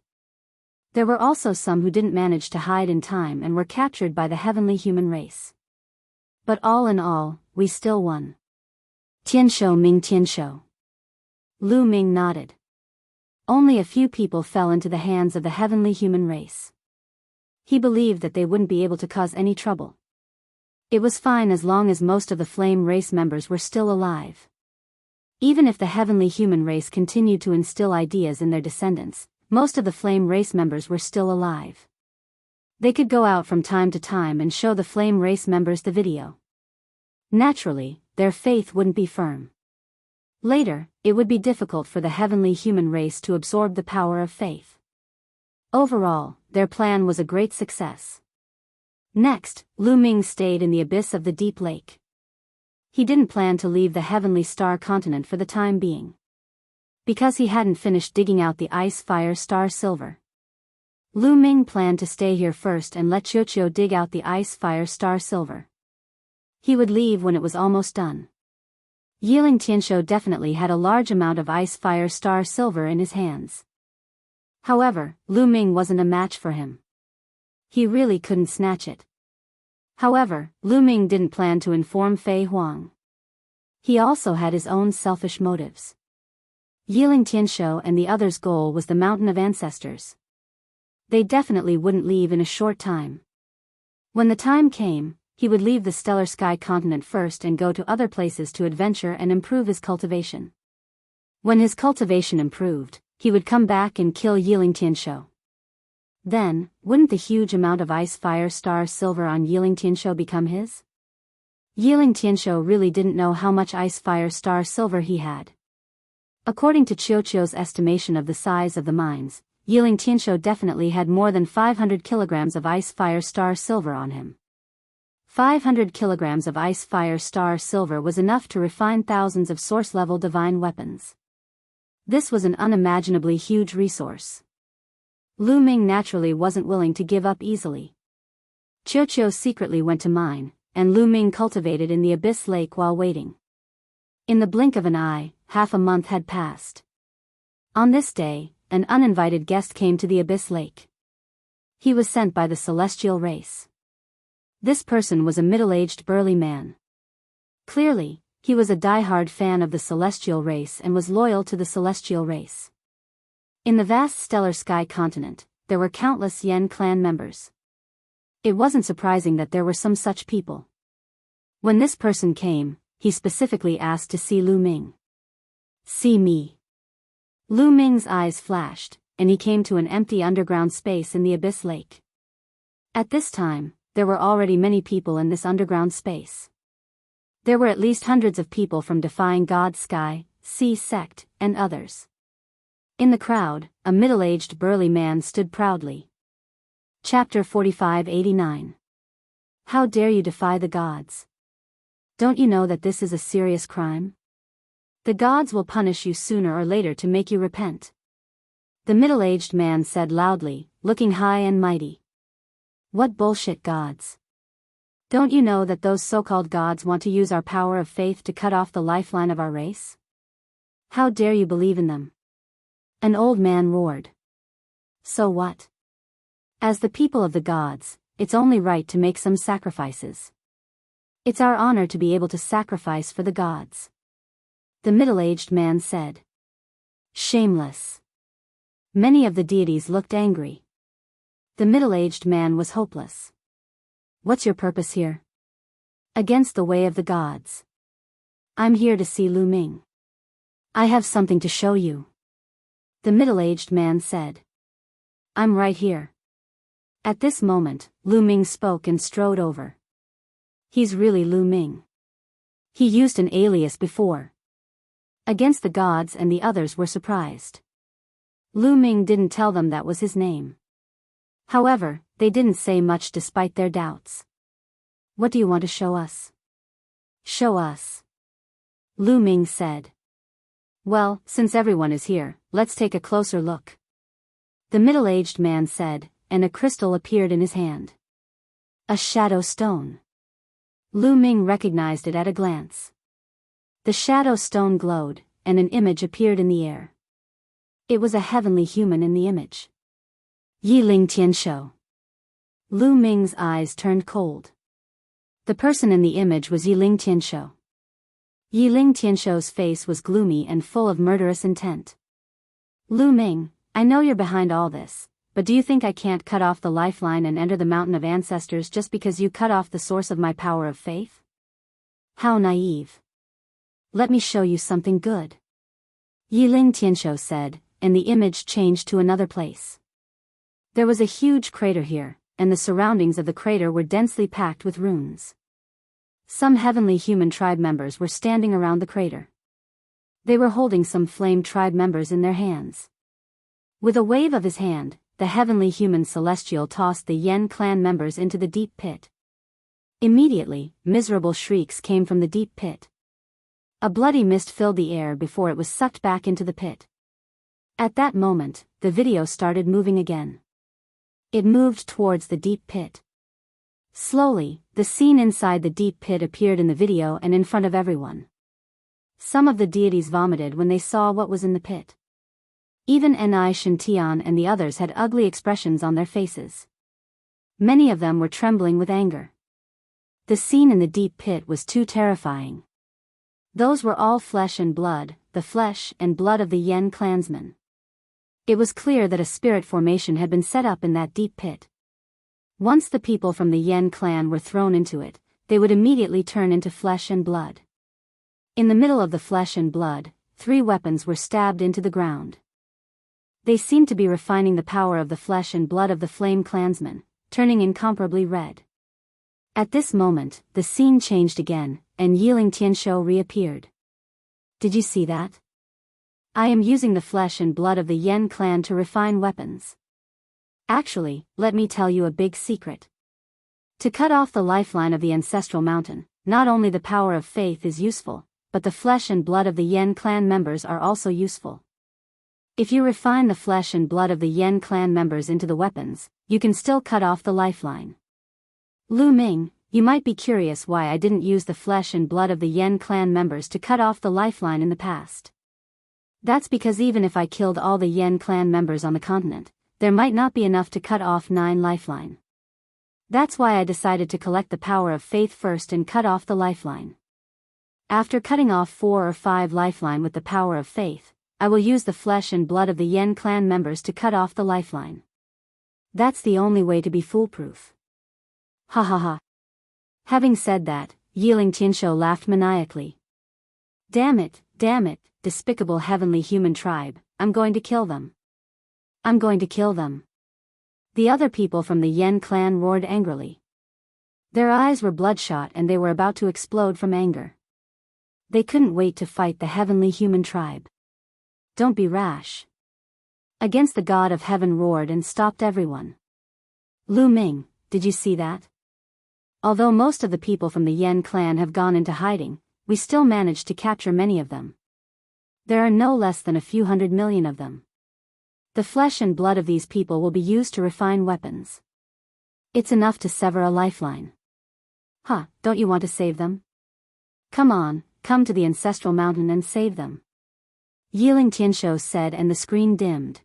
There were also some who didn't manage to hide in time and were captured by the Heavenly Human Race. But all in all, we still won. Tianshou Ming Tianshou. Lu Ming nodded. Only a few people fell into the hands of the Heavenly Human Race. He believed that they wouldn't be able to cause any trouble. It was fine as long as most of the flame race members were still alive. Even if the Heavenly Human Race continued to instill ideas in their descendants, most of the flame race members were still alive. They could go out from time to time and show the flame race members the video. Naturally, their faith wouldn't be firm. Later, it would be difficult for the Heavenly Human Race to absorb the power of faith. Overall, their plan was a great success. Next, Lu Ming stayed in the abyss of the deep lake. He didn't plan to leave the Heavenly Star continent for the time being. Because he hadn't finished digging out the ice fire star silver. Lu Ming planned to stay here first and let Qiuqiu dig out the ice fire star silver. He would leave when it was almost done. Yiling Tianshou definitely had a large amount of ice fire star silver in his hands. However, Lu Ming wasn't a match for him. He really couldn't snatch it. However, Lu Ming didn't plan to inform Fei Huang. He also had his own selfish motives. Yiling Tianshou and the others' goal was the Mountain of Ancestors. They definitely wouldn't leave in a short time. When the time came, he would leave the Stellar Sky continent first and go to other places to adventure and improve his cultivation. When his cultivation improved, he would come back and kill Yiling Tianshou. Then, wouldn't the huge amount of ice fire star silver on Yiling Tianshou become his? Yiling Tianshou really didn't know how much ice fire star silver he had. According to Qiuqiu's estimation of the size of the mines, Yiling Tianshou definitely had more than 500 kilograms of ice fire star silver on him. 500 kilograms of ice fire star silver was enough to refine thousands of source-level divine weapons. This was an unimaginably huge resource. Lu Ming naturally wasn't willing to give up easily. Qiuqiu secretly went to mine, and Lu Ming cultivated in the Abyss Lake while waiting. In the blink of an eye, half a month had passed. On this day, an uninvited guest came to the Abyss Lake. He was sent by the celestial race. This person was a middle-aged burly man. Clearly, he was a die-hard fan of the celestial race and was loyal to the celestial race. In the vast Stellar Sky continent, there were countless Yen clan members. It wasn't surprising that there were some such people. When this person came, he specifically asked to see Lu Ming. See me. Lu Ming's eyes flashed, and he came to an empty underground space in the Abyss Lake. At this time, there were already many people in this underground space. There were at least hundreds of people from Defying God Sky, Sea Sect, and others. In the crowd, a middle-aged burly man stood proudly. Chapter 4589. How dare you defy the gods? Don't you know that this is a serious crime? The gods will punish you sooner or later to make you repent. The middle-aged man said loudly, looking high and mighty. What bullshit gods? Don't you know that those so-called gods want to use our power of faith to cut off the lifeline of our race? How dare you believe in them? An old man roared. So what? As the people of the gods, it's only right to make some sacrifices. It's our honor to be able to sacrifice for the gods. The middle-aged man said. Shameless. Many of the deities looked angry. The middle-aged man was hopeless. What's your purpose here? Against the way of the gods. I'm here to see Lu Ming. I have something to show you. The middle-aged man said. I'm right here. At this moment, Lu Ming spoke and strode over. He's really Lu Ming. He used an alias before. Against the gods and the others were surprised. Lu Ming didn't tell them that was his name. However, they didn't say much despite their doubts. What do you want to show us? Show us. Lu Ming said. Well, since everyone is here, let's take a closer look. The middle-aged man said, and a crystal appeared in his hand. A shadow stone. Lu Ming recognized it at a glance. The shadow stone glowed, and an image appeared in the air. It was a heavenly human in the image. Yiling Tianshou. Lu Ming's eyes turned cold. The person in the image was Yiling Tianshou. Yiling Tianshou's face was gloomy and full of murderous intent. Lu Ming, I know you're behind all this, but do you think I can't cut off the lifeline and enter the Mountain of Ancestors just because you cut off the source of my power of faith? How naive. Let me show you something good. Yiling Tianshou said, and the image changed to another place. There was a huge crater here, and the surroundings of the crater were densely packed with runes. Some heavenly human tribe members were standing around the crater. They were holding some flame tribe members in their hands. With a wave of his hand, the heavenly human celestial tossed the Yen clan members into the deep pit. Immediately, miserable shrieks came from the deep pit. A bloody mist filled the air before it was sucked back into the pit. At that moment, the video started moving again. It moved towards the deep pit. Slowly, the scene inside the deep pit appeared in the video and in front of everyone. Some of the deities vomited when they saw what was in the pit. Even Enrich Shantian and the others had ugly expressions on their faces. Many of them were trembling with anger. The scene in the deep pit was too terrifying. Those were all flesh and blood, the flesh and blood of the Yen clansmen. It was clear that a spirit formation had been set up in that deep pit. Once the people from the Yen clan were thrown into it, they would immediately turn into flesh and blood. In the middle of the flesh and blood, 3 weapons were stabbed into the ground. They seemed to be refining the power of the flesh and blood of the flame clansmen, turning incomparably red. At this moment, the scene changed again, and Yiling Tianshou reappeared. Did you see that? I am using the flesh and blood of the Yen clan to refine weapons. Actually, let me tell you a big secret. To cut off the lifeline of the ancestral mountain, not only the power of faith is useful, but the flesh and blood of the Yen clan members are also useful. If you refine the flesh and blood of the Yen clan members into the weapons, you can still cut off the lifeline. Lu Ming, you might be curious why I didn't use the flesh and blood of the Yen clan members to cut off the lifeline in the past. That's because even if I killed all the Yen clan members on the continent, there might not be enough to cut off 9 lifeline. That's why I decided to collect the power of faith first and cut off the lifeline. After cutting off 4 or 5 lifeline with the power of faith, I will use the flesh and blood of the Yen clan members to cut off the lifeline. That's the only way to be foolproof. Ha ha ha. Having said that, Yiling Tianshou laughed maniacally. Damn it, despicable heavenly human tribe, I'm going to kill them. I'm going to kill them. The other people from the Yen clan roared angrily. Their eyes were bloodshot and they were about to explode from anger. They couldn't wait to fight the heavenly human tribe. Don't be rash. Against the god of heaven roared and stopped everyone. Lu Ming, did you see that? Although most of the people from the Yen clan have gone into hiding, we still managed to capture many of them. There are no less than a few 100 million of them. The flesh and blood of these people will be used to refine weapons. It's enough to sever a lifeline. Huh, don't you want to save them? Come on, come to the ancestral mountain and save them. Yiling Tianshou said, and the screen dimmed.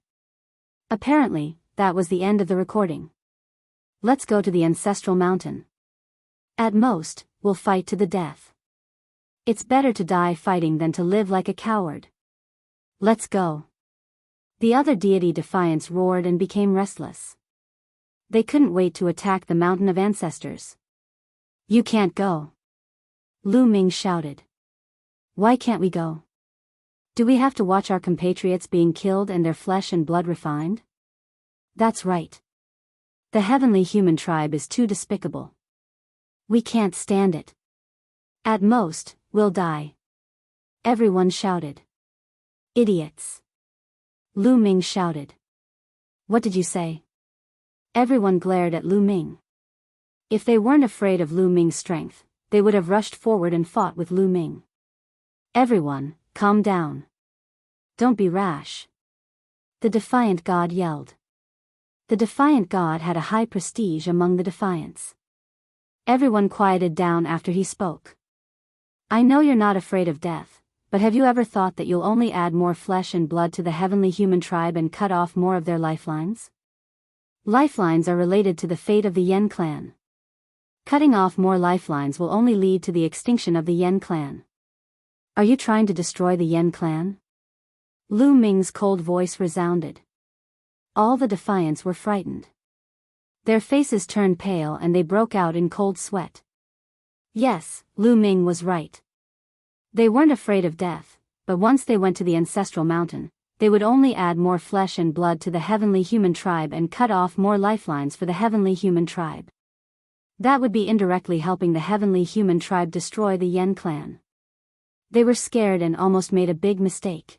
Apparently, that was the end of the recording. Let's go to the ancestral mountain. At most, we'll fight to the death. It's better to die fighting than to live like a coward. Let's go. The other deity Defiance roared and became restless. They couldn't wait to attack the mountain of ancestors. You can't go. Lu Ming shouted. Why can't we go? Do we have to watch our compatriots being killed and their flesh and blood refined? That's right. The heavenly human tribe is too despicable. We can't stand it. At most, we'll die. Everyone shouted. Idiots. Lu Ming shouted. What did you say? Everyone glared at Lu Ming. If they weren't afraid of Lu Ming's strength, they would have rushed forward and fought with Lu Ming. Everyone, calm down. Don't be rash. The defiant god yelled. The defiant god had a high prestige among the defiants. Everyone quieted down after he spoke. I know you're not afraid of death, but have you ever thought that you'll only add more flesh and blood to the heavenly human tribe and cut off more of their lifelines? Lifelines are related to the fate of the Yen clan. Cutting off more lifelines will only lead to the extinction of the Yen clan. Are you trying to destroy the Yen clan? Lu Ming's cold voice resounded. All the defiants were frightened. Their faces turned pale and they broke out in cold sweat. Yes, Lu Ming was right. They weren't afraid of death, but once they went to the ancestral mountain, they would only add more flesh and blood to the heavenly human tribe and cut off more lifelines for the heavenly human tribe. That would be indirectly helping the heavenly human tribe destroy the Yen clan. They were scared and almost made a big mistake.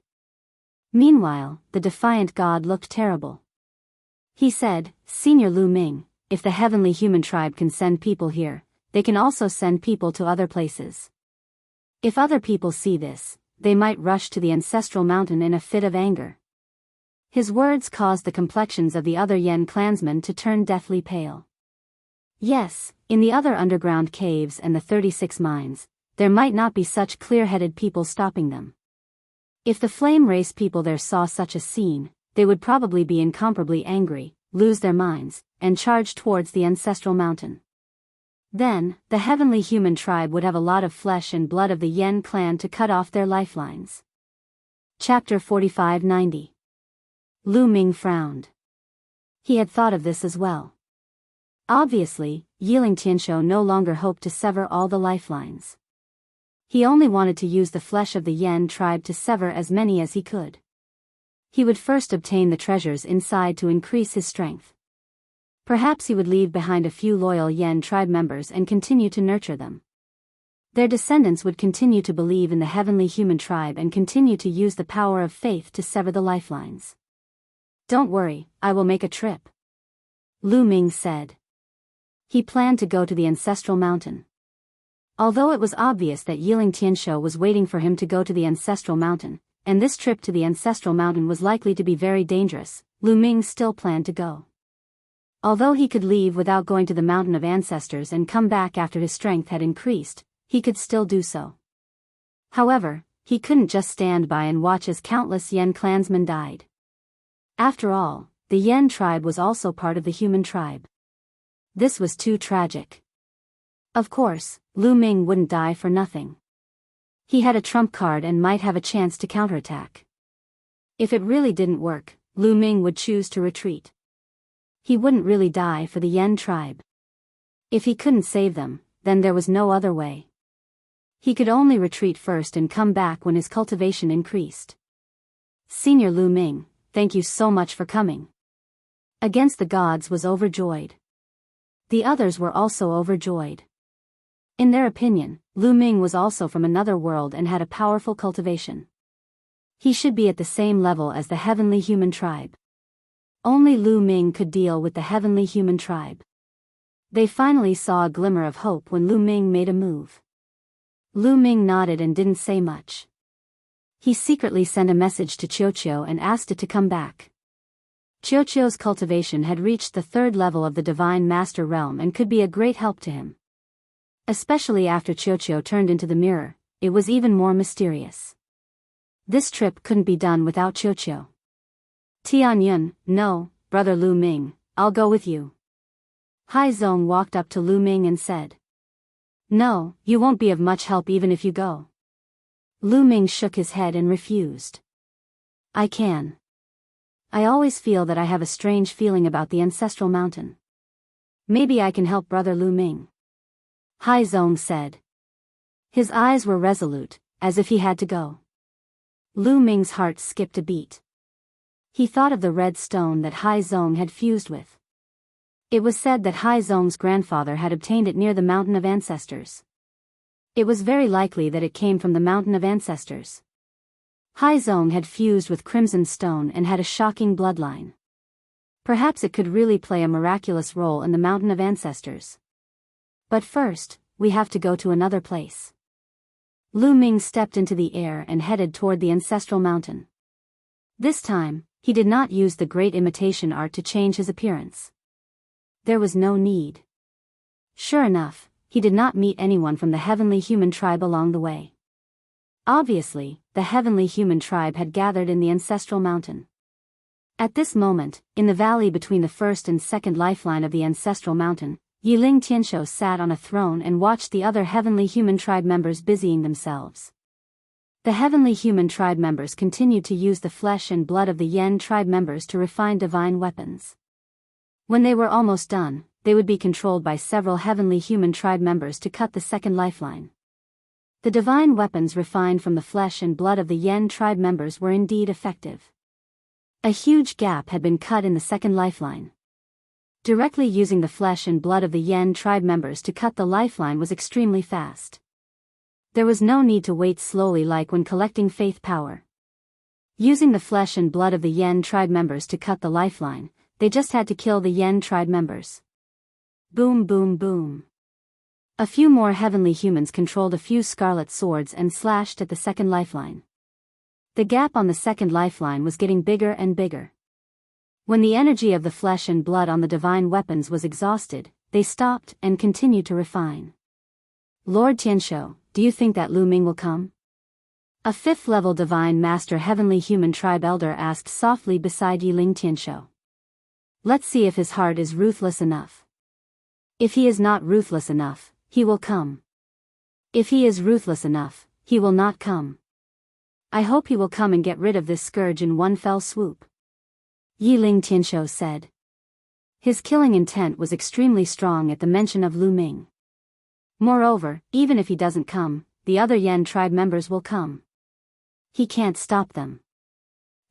Meanwhile, the defiant god looked terrible. He said, Senior Lu Ming, if the heavenly human tribe can send people here, they can also send people to other places. If other people see this, they might rush to the ancestral mountain in a fit of anger. His words caused the complexions of the other Yen clansmen to turn deathly pale. Yes, in the other underground caves and the 36 mines, there might not be such clear-headed people stopping them. If the flame race people there saw such a scene, they would probably be incomparably angry, lose their minds, and charge towards the ancestral mountain. Then, the heavenly human tribe would have a lot of flesh and blood of the Yen clan to cut off their lifelines. Chapter 4590. Lu Ming frowned. He had thought of this as well. Obviously, Yiling Tianshou no longer hoped to sever all the lifelines. He only wanted to use the flesh of the Yan tribe to sever as many as he could. He would first obtain the treasures inside to increase his strength. Perhaps he would leave behind a few loyal Yan tribe members and continue to nurture them. Their descendants would continue to believe in the heavenly human tribe and continue to use the power of faith to sever the lifelines. "Don't worry, I will make a trip," Lu Ming said. He planned to go to the ancestral mountain. Although it was obvious that Yiling Tianshou was waiting for him to go to the ancestral mountain, and this trip to the ancestral mountain was likely to be very dangerous, Lu Ming still planned to go. Although he could leave without going to the mountain of ancestors and come back after his strength had increased, he could still do so. However, he couldn't just stand by and watch as countless Yan clansmen died. After all, the Yan tribe was also part of the human tribe. This was too tragic. Of course, Lu Ming wouldn't die for nothing. He had a trump card and might have a chance to counterattack. If it really didn't work, Lu Ming would choose to retreat. He wouldn't really die for the Yan tribe. If he couldn't save them, then there was no other way. He could only retreat first and come back when his cultivation increased. Senior Lu Ming, thank you so much for coming. Against the Gods was overjoyed. The others were also overjoyed. In their opinion, Lu Ming was also from another world and had a powerful cultivation. He should be at the same level as the heavenly human tribe. Only Lu Ming could deal with the heavenly human tribe. They finally saw a glimmer of hope when Lu Ming made a move. Lu Ming nodded and didn't say much. He secretly sent a message to Qiuqiu and asked it to come back. Qiuqiu's cultivation had reached the 3rd level of the Divine Master Realm and could be a great help to him. Especially after Qiuqiu turned into the mirror, it was even more mysterious. This trip couldn't be done without Qiuqiu. "Tianyun, no, brother Lu Ming, I'll go with you." Hai Zong walked up to Lu Ming and said. "No, you won't be of much help even if you go." Lu Ming shook his head and refused. "I can. I always feel that I have a strange feeling about the ancestral mountain. Maybe I can help brother Lu Ming," Hai Zong said. His eyes were resolute, as if he had to go. Lu Ming's heart skipped a beat. He thought of the red stone that Hai Zong had fused with. It was said that Hai Zong's grandfather had obtained it near the Mountain of Ancestors. It was very likely that it came from the Mountain of Ancestors. Hai Zong had fused with Crimson Stone and had a shocking bloodline. Perhaps it could really play a miraculous role in the Mountain of Ancestors. But first, we have to go to another place. Lu Ming stepped into the air and headed toward the ancestral mountain. This time, he did not use the great imitation art to change his appearance. There was no need. Sure enough, he did not meet anyone from the heavenly human tribe along the way. Obviously, the heavenly human tribe had gathered in the ancestral mountain. At this moment, in the valley between the 1st and 2nd lifeline of the ancestral mountain, Yiling Tianshou sat on a throne and watched the other heavenly human tribe members busying themselves. The heavenly human tribe members continued to use the flesh and blood of the Yan tribe members to refine divine weapons. When they were almost done, they would be controlled by several heavenly human tribe members to cut the 2nd lifeline. The divine weapons refined from the flesh and blood of the Yan tribe members were indeed effective. A huge gap had been cut in the 2nd lifeline. Directly using the flesh and blood of the Yan tribe members to cut the lifeline was extremely fast. There was no need to wait slowly like when collecting faith power. Using the flesh and blood of the Yan tribe members to cut the lifeline, they just had to kill the Yan tribe members. Boom boom boom. A few more heavenly humans controlled a few scarlet swords and slashed at the 2nd lifeline. The gap on the 2nd lifeline was getting bigger and bigger. When the energy of the flesh and blood on the divine weapons was exhausted, they stopped and continued to refine. "Lord Tianshou, do you think that Lu Ming will come?" A 5th-level divine master heavenly human tribe elder asked softly beside Yiling Tianshou. "Let's see if his heart is ruthless enough. If he is not ruthless enough, he will come. If he is ruthless enough, he will not come." I hope he will come and get rid of this scourge in one fell swoop. Yiling Tianshou said. His killing intent was extremely strong at the mention of Lu Ming. Moreover, even if he doesn't come, the other Yan tribe members will come. He can't stop them.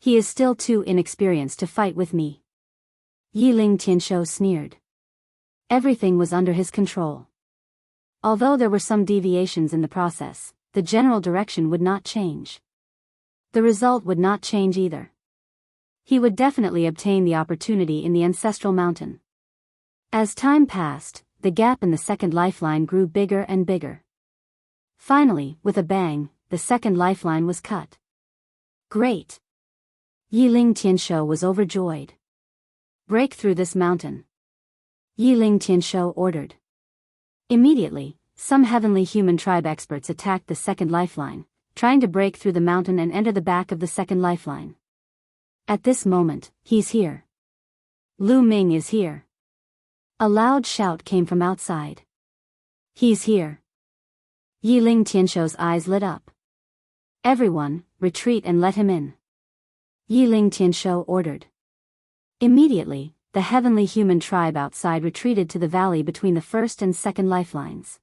He is still too inexperienced to fight with me. Yiling Tianshou sneered. Everything was under his control. Although there were some deviations in the process, the general direction would not change. The result would not change either. He would definitely obtain the opportunity in the ancestral mountain. As time passed, the gap in the second lifeline grew bigger and bigger. Finally, with a bang, the second lifeline was cut. Great! Yiling Tianshou was overjoyed. Break through this mountain. Yiling Tianshou ordered. Immediately, some heavenly human tribe experts attacked the second lifeline, trying to break through the mountain and enter the back of the second lifeline. At this moment, he's here. Lu Ming is here. A loud shout came from outside. He's here. Yiling Tianshou's eyes lit up. Everyone, retreat and let him in. Yiling Tianshou ordered. Immediately, the heavenly human tribe outside retreated to the valley between the first and second lifelines.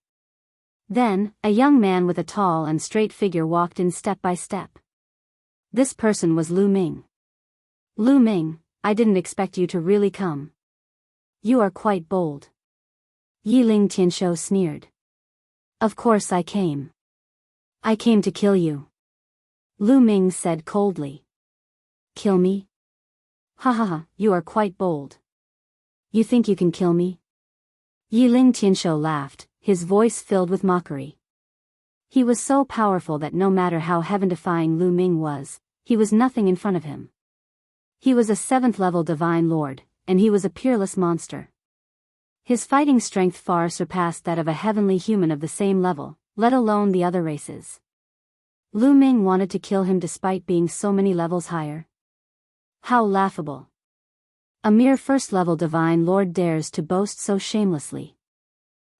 Then, a young man with a tall and straight figure walked in step by step. This person was Lu Ming. Lu Ming, I didn't expect you to really come. You are quite bold. Yiling Tianshou sneered. Of course I came. I came to kill you. Lu Ming said coldly. Kill me? Ha ha ha, you are quite bold. You think you can kill me? Yiling Tianshou laughed, his voice filled with mockery. He was so powerful that no matter how heaven-defying Lu Ming was, he was nothing in front of him. He was a 7th-level divine lord, and he was a peerless monster. His fighting strength far surpassed that of a heavenly human of the same level, let alone the other races. Lu Ming wanted to kill him despite being so many levels higher. How laughable. A mere 1st-level divine lord dares to boast so shamelessly.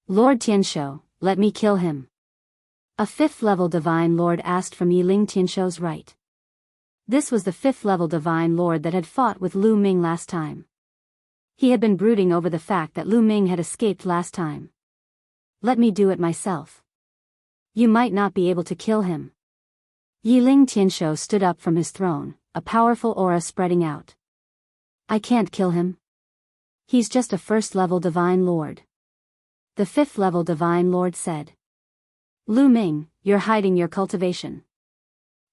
Lord Tianshou, let me kill him. A 5th-level divine lord asked from Yiling Tianshou's right. This was the 5th-level divine lord that had fought with Lu Ming last time. He had been brooding over the fact that Lu Ming had escaped last time. Let me do it myself. You might not be able to kill him. Yiling Tianshou stood up from his throne, a powerful aura spreading out. I can't kill him. He's just a 1st-level divine lord. The 5th-level divine lord said. Lu Ming, you're hiding your cultivation.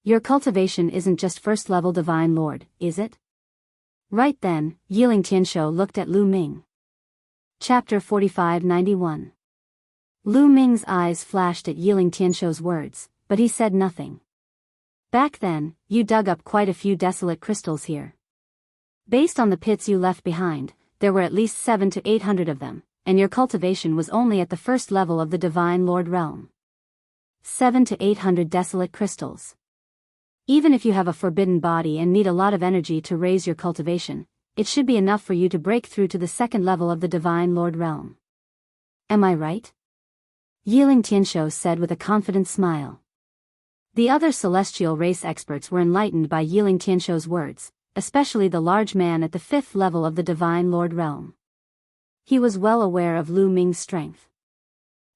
Your cultivation isn't just 1st-level divine lord, is it? Right then, Yiling Tianshou looked at Lu Ming. Chapter 4591. Lu Ming's eyes flashed at Yiling Tianshou's words, but he said nothing. Back then, you dug up quite a few desolate crystals here. Based on the pits you left behind, there were at least 700 to 800 of them, and your cultivation was only at the 1st level of the Divine Lord realm. 700 to 800 desolate crystals. Even if you have a forbidden body and need a lot of energy to raise your cultivation, it should be enough for you to break through to the 2nd level of the Divine Lord realm. Am I right? Yiling Tianshou said with a confident smile. The other celestial race experts were enlightened by Yiling Tianshou's words, especially the large man at the 5th level of the Divine Lord realm. He was well aware of Lu Ming's strength.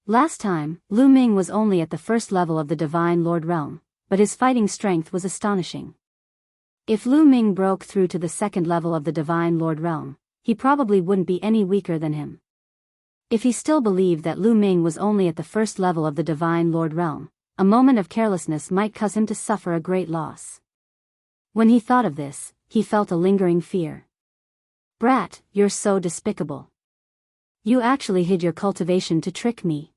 Last time, Lu Ming was only at the 1st level of the Divine Lord realm, but his fighting strength was astonishing. If Lu Ming broke through to the 2nd level of the Divine Lord realm, he probably wouldn't be any weaker than him. If he still believed that Lu Ming was only at the 1st level of the Divine Lord realm, a moment of carelessness might cause him to suffer a great loss. When he thought of this, he felt a lingering fear. Brat, you're so despicable. You actually hid your cultivation to trick me.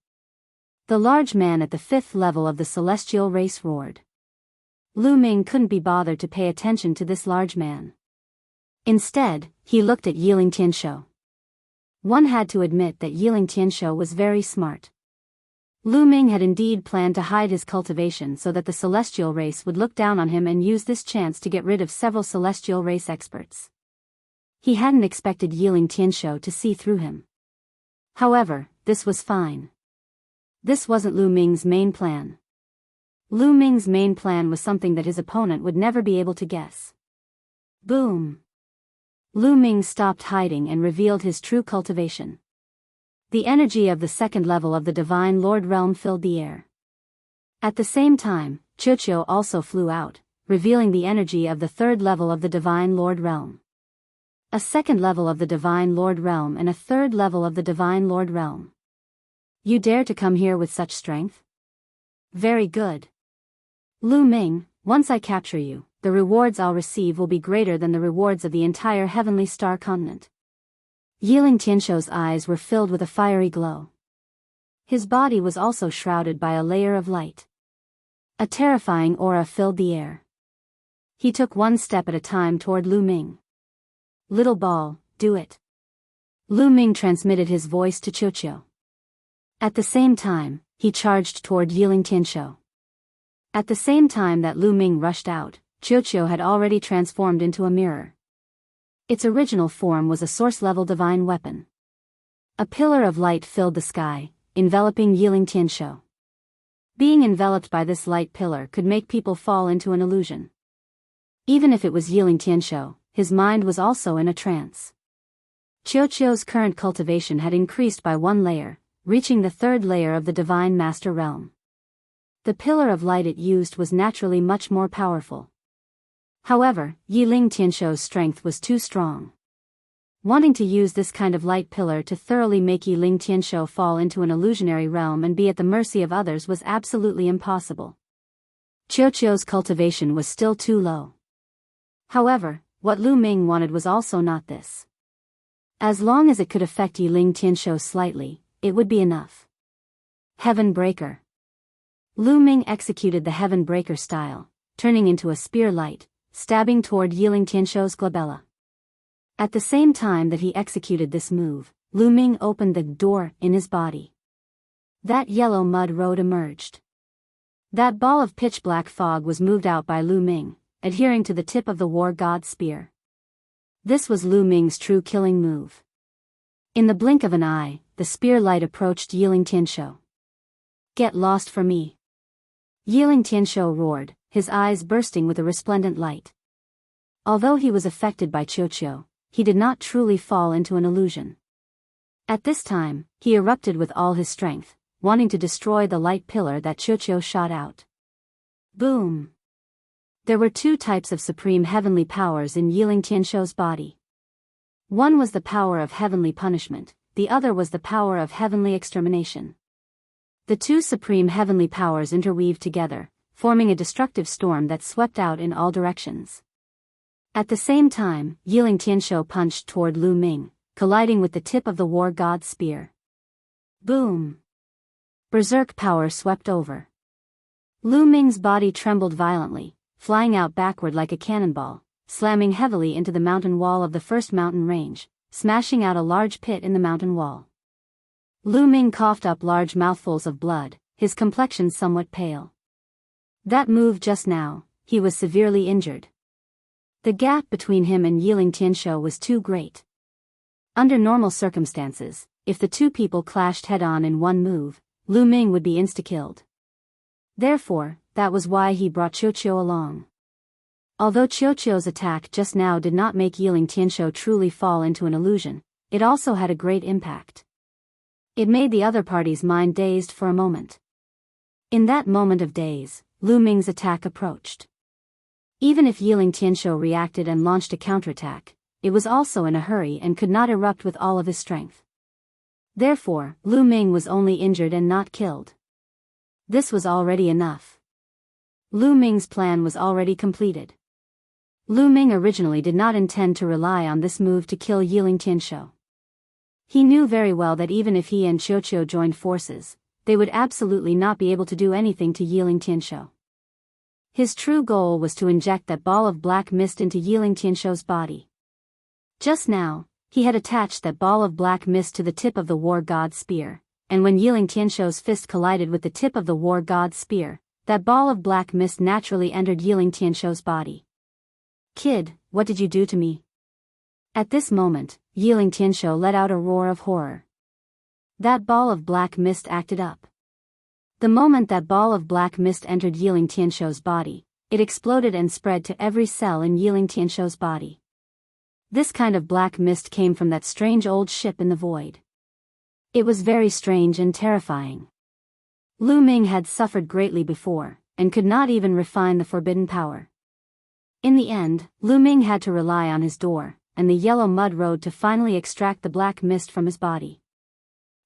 The large man at the 5th level of the celestial race roared. Lu Ming couldn't be bothered to pay attention to this large man. Instead, he looked at Yiling Tianshou. One had to admit that Yiling Tianshou was very smart. Lu Ming had indeed planned to hide his cultivation so that the celestial race would look down on him and use this chance to get rid of several celestial race experts. He hadn't expected Yiling Tianshou to see through him. However, this was fine. This wasn't Lu Ming's main plan. Lu Ming's main plan was something that his opponent would never be able to guess. Boom! Lu Ming stopped hiding and revealed his true cultivation. The energy of the second level of the Divine Lord Realm filled the air. At the same time, Qiuqiu also flew out, revealing the energy of the third level of the Divine Lord Realm. A second level of the Divine Lord Realm and a third level of the Divine Lord Realm. You dare to come here with such strength? Very good. Lu Ming, once I capture you, the rewards I'll receive will be greater than the rewards of the entire Heavenly Star Continent. Yiling Tianshou's eyes were filled with a fiery glow. His body was also shrouded by a layer of light. A terrifying aura filled the air. He took one step at a time toward Lu Ming. Little ball, do it. Lu Ming transmitted his voice to Qiuqiu. At the same time, he charged toward Yiling Tianshou. At the same time that Lu Ming rushed out, Qiuqiu had already transformed into a mirror. Its original form was a source-level divine weapon. A pillar of light filled the sky, enveloping Yiling Tianshou. Being enveloped by this light pillar could make people fall into an illusion. Even if it was Yiling Tianshou, his mind was also in a trance. Qiuqiu's current cultivation had increased by one layer, reaching the third layer of the Divine Master Realm. The pillar of light it used was naturally much more powerful. However, Yiling Tianshou's strength was too strong. Wanting to use this kind of light pillar to thoroughly make Yiling Tianshou fall into an illusionary realm and be at the mercy of others was absolutely impossible. Qiuqiu's cultivation was still too low. However, what Lu Ming wanted was also not this. As long as it could affect Yiling Tianshou slightly, it would be enough. Heaven Breaker. Lu Ming executed the Heaven Breaker style, turning into a spear light, stabbing toward Yiling Tianshou's glabella. At the same time that he executed this move, Lu Ming opened the door in his body. That yellow mud road emerged. That ball of pitch-black fog was moved out by Lu Ming, adhering to the tip of the war god's spear. This was Lu Ming's true killing move. In the blink of an eye, the spear light approached Yiling Tianshou. Get lost for me. Yiling Tianshou roared, his eyes bursting with a resplendent light. Although he was affected by Qiuqiu, he did not truly fall into an illusion. At this time, he erupted with all his strength, wanting to destroy the light pillar that Qiuqiu shot out. Boom! There were two types of supreme heavenly powers in Yiling Tianshou's body. One was the power of heavenly punishment, the other was the power of heavenly extermination. The two supreme heavenly powers interweaved together, forming a destructive storm that swept out in all directions. At the same time, Yiling Tianshou punched toward Lu Ming, colliding with the tip of the war god's spear. Boom! Berserk power swept over. Lu Ming's body trembled violently, flying out backward like a cannonball, slamming heavily into the mountain wall of the first mountain range, smashing out a large pit in the mountain wall. Lu Ming coughed up large mouthfuls of blood, his complexion somewhat pale. That move just now, he was severely injured. The gap between him and Yiling Tianshou was too great. Under normal circumstances, if the two people clashed head-on in one move, Lu Ming would be insta-killed. Therefore, that was why he brought Qiuqiu along. Although Qiuqiu's attack just now did not make Yiling Tianshou truly fall into an illusion, it also had a great impact. It made the other party's mind dazed for a moment. In that moment of daze, Lu Ming's attack approached. Even if Yiling Tianshou reacted and launched a counterattack, it was also in a hurry and could not erupt with all of his strength. Therefore, Lu Ming was only injured and not killed. This was already enough. Lu Ming's plan was already completed. Lu Ming originally did not intend to rely on this move to kill Yiling Tianshou. He knew very well that even if he and Qiuqiu joined forces, they would absolutely not be able to do anything to Yiling Tianshou. His true goal was to inject that ball of black mist into Yiling Tianshou's body. Just now, he had attached that ball of black mist to the tip of the war god's spear, and when Yiling Tianshou's fist collided with the tip of the war god's spear, that ball of black mist naturally entered Yiling Tianshou's body. Kid, what did you do to me? At this moment, Yiling Tianshou let out a roar of horror. That ball of black mist acted up. The moment that ball of black mist entered Yiling Tianshou's body, it exploded and spread to every cell in Yiling Tianshou's body. This kind of black mist came from that strange old ship in the void. It was very strange and terrifying. Lu Ming had suffered greatly before, and could not even refine the forbidden power. In the end, Lu Ming had to rely on his door, and the yellow mud road to finally extract the black mist from his body.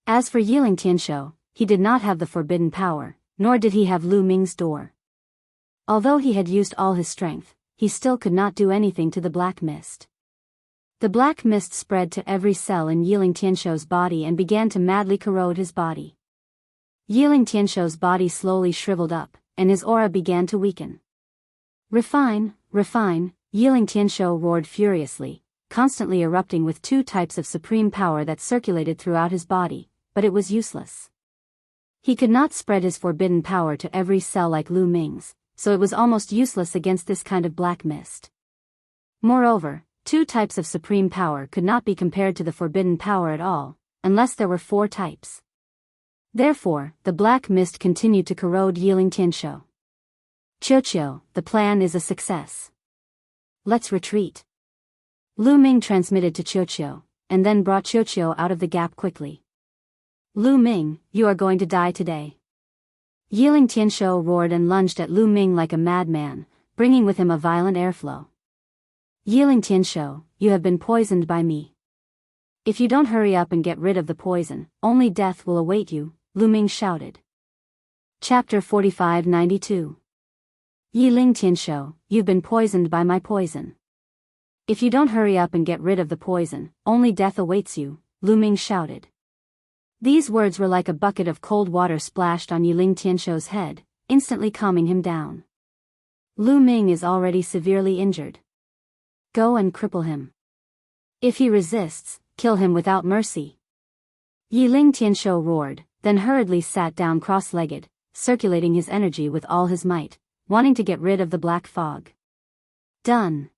As for Yiling Tianshou, he did not have the forbidden power, nor did he have Lu Ming's door. Although he had used all his strength, he still could not do anything to the black mist. The black mist spread to every cell in Yiling Tianshou's body and began to madly corrode his body. Yiling Tianshou's body slowly shriveled up, and his aura began to weaken. Refine, refine, Yiling Tianshou roared furiously, constantly erupting with 2 types of supreme power that circulated throughout his body, but it was useless. He could not spread his forbidden power to every cell like Lu Ming's, so it was almost useless against this kind of black mist. Moreover, 2 types of supreme power could not be compared to the forbidden power at all, unless there were 4 types. Therefore, the black mist continued to corrode Yiling Tianshou. Qiuqiu, the plan is a success. Let's retreat. Lu Ming transmitted to Qiuqiu, and then brought Qiuqiu out of the gap quickly. Lu Ming, you are going to die today. Yiling Tianshou roared and lunged at Lu Ming like a madman, bringing with him a violent airflow. Yiling Tianshou, you have been poisoned by me. If you don't hurry up and get rid of the poison, only death will await you, Lu Ming shouted. Chapter 4592. Yiling Tianshou, you've been poisoned by my poison. If you don't hurry up and get rid of the poison, only death awaits you, Lu Ming shouted. These words were like a bucket of cold water splashed on Yiling Tianshou's head, instantly calming him down. Lu Ming is already severely injured. Go and cripple him. If he resists, kill him without mercy. Yiling Tianshou roared, then hurriedly sat down cross-legged, circulating his energy with all his might, wanting to get rid of the black fog. Done.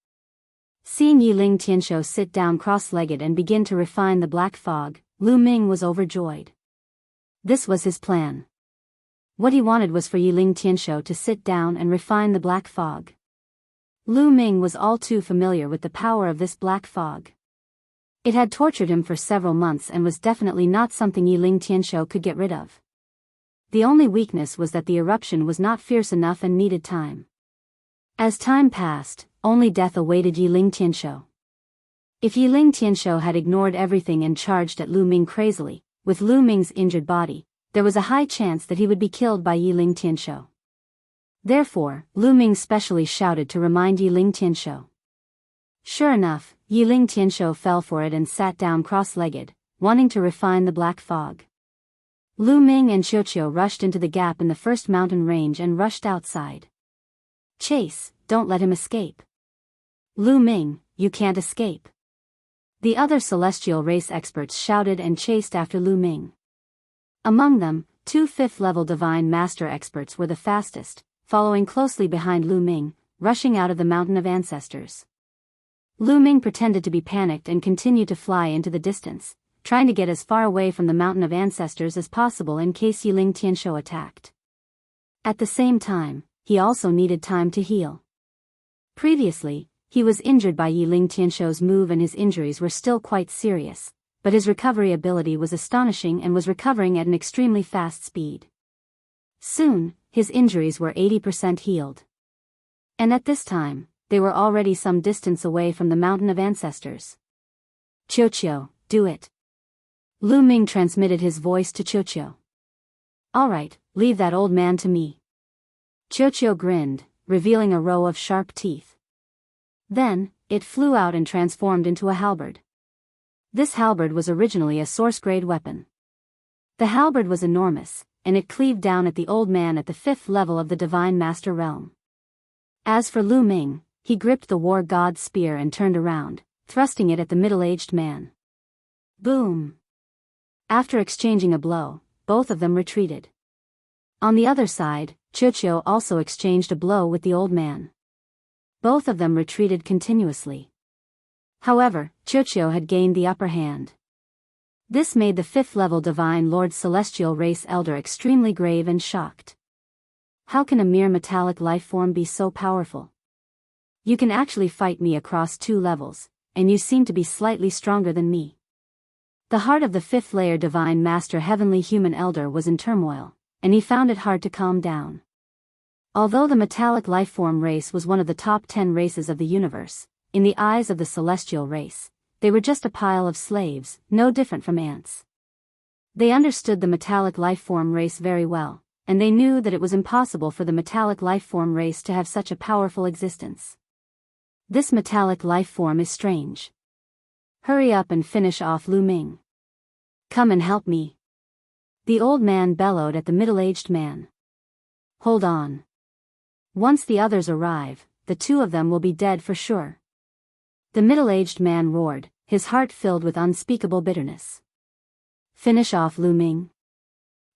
Seeing Yiling Tianshou sit down cross-legged and begin to refine the black fog, Lu Ming was overjoyed. This was his plan. What he wanted was for Yiling Tianshou to sit down and refine the black fog. Lu Ming was all too familiar with the power of this black fog. It had tortured him for several months and was definitely not something Yiling Tianshou could get rid of. The only weakness was that the eruption was not fierce enough and needed time. As time passed, only death awaited Yiling Tianshou. If Yiling Tianshou had ignored everything and charged at Lu Ming crazily, with Lu Ming's injured body, there was a high chance that he would be killed by Yiling Tianshou. Therefore, Lu Ming specially shouted to remind Yiling Tianshou. Sure enough, Yiling Tianshou fell for it and sat down cross-legged, wanting to refine the black fog. Lu Ming and Qiuqiu rushed into the gap in the first mountain range and rushed outside. Chase, don't let him escape. Lu Ming, you can't escape. The other celestial race experts shouted and chased after Lu Ming. Among them, 2 5th-level divine master experts were the fastest, following closely behind Lu Ming, rushing out of the mountain of ancestors. Lu Ming pretended to be panicked and continued to fly into the distance, trying to get as far away from the mountain of ancestors as possible in case Yiling Tianshou attacked. At the same time, he also needed time to heal. Previously, he was injured by Yiling Tianshou's move and his injuries were still quite serious, but his recovery ability was astonishing and was recovering at an extremely fast speed. Soon, his injuries were 80% healed. And at this time, they were already some distance away from the mountain of ancestors. Qiuqiu, do it. Lu Ming transmitted his voice to Qiuqiu. All right, leave that old man to me. Qiuqiu grinned, revealing a row of sharp teeth. Then, it flew out and transformed into a halberd. This halberd was originally a source-grade weapon. The halberd was enormous, and it cleaved down at the old man at the 5th level of the Divine Master Realm. As for Lu Ming, he gripped the war god's spear and turned around, thrusting it at the middle-aged man. Boom! After exchanging a blow, both of them retreated. On the other side, Qiuqiu also exchanged a blow with the old man. Both of them retreated continuously. However, Qiuqiu had gained the upper hand. This made the 5th-level Divine Lord Celestial Race Elder extremely grave and shocked. How can a mere metallic life form be so powerful? You can actually fight me across 2 levels, and you seem to be slightly stronger than me. The heart of the 5th-layer Divine Master Heavenly Human Elder was in turmoil, and he found it hard to calm down. Although the metallic lifeform race was one of the top 10 races of the universe, in the eyes of the celestial race, they were just a pile of slaves, no different from ants. They understood the metallic lifeform race very well, and they knew that it was impossible for the metallic lifeform race to have such a powerful existence. This metallic lifeform is strange. Hurry up and finish off Lu Ming. Come and help me. The old man bellowed at the middle-aged man. Hold on. Once the others arrive, the 2 of them will be dead for sure. The middle-aged man roared, his heart filled with unspeakable bitterness. Finish off Lu Ming.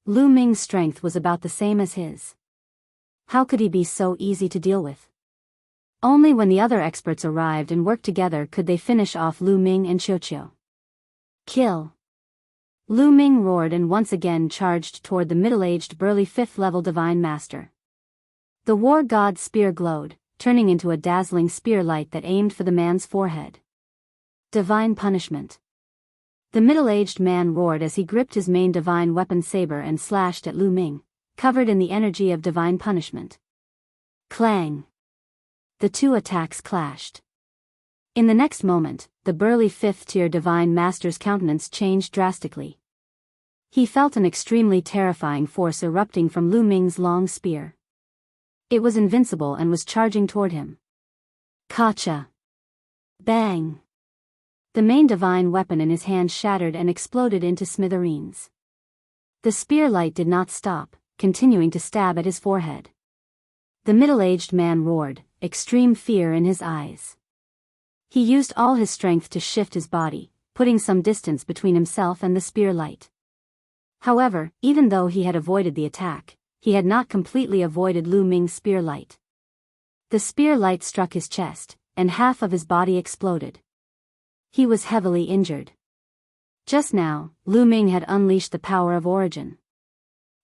Lu Ming's strength was about the same as his. How could he be so easy to deal with? Only when the other experts arrived and worked together could they finish off Lu Ming and Qiuqiu. Kill! Lu Ming roared and once again charged toward the middle-aged burly 5th-level Divine Master. The War God's spear glowed, turning into a dazzling spear light that aimed for the man's forehead. Divine punishment. The middle-aged man roared as he gripped his main divine weapon saber and slashed at Lu Ming, covered in the energy of divine punishment. Clang! The 2 attacks clashed. In the next moment, the burly 5th-tier Divine Master's countenance changed drastically. He felt an extremely terrifying force erupting from Lu Ming's long spear. It was invincible and was charging toward him. Kacha! Bang! The main divine weapon in his hand shattered and exploded into smithereens. The spear light did not stop, continuing to stab at his forehead. The middle-aged man roared, extreme fear in his eyes. He used all his strength to shift his body, putting some distance between himself and the spear light. However, even though he had avoided the attack, he had not completely avoided Lu Ming's spear light. The spear light struck his chest, and half of his body exploded. He was heavily injured. Just now, Lu Ming had unleashed the power of origin.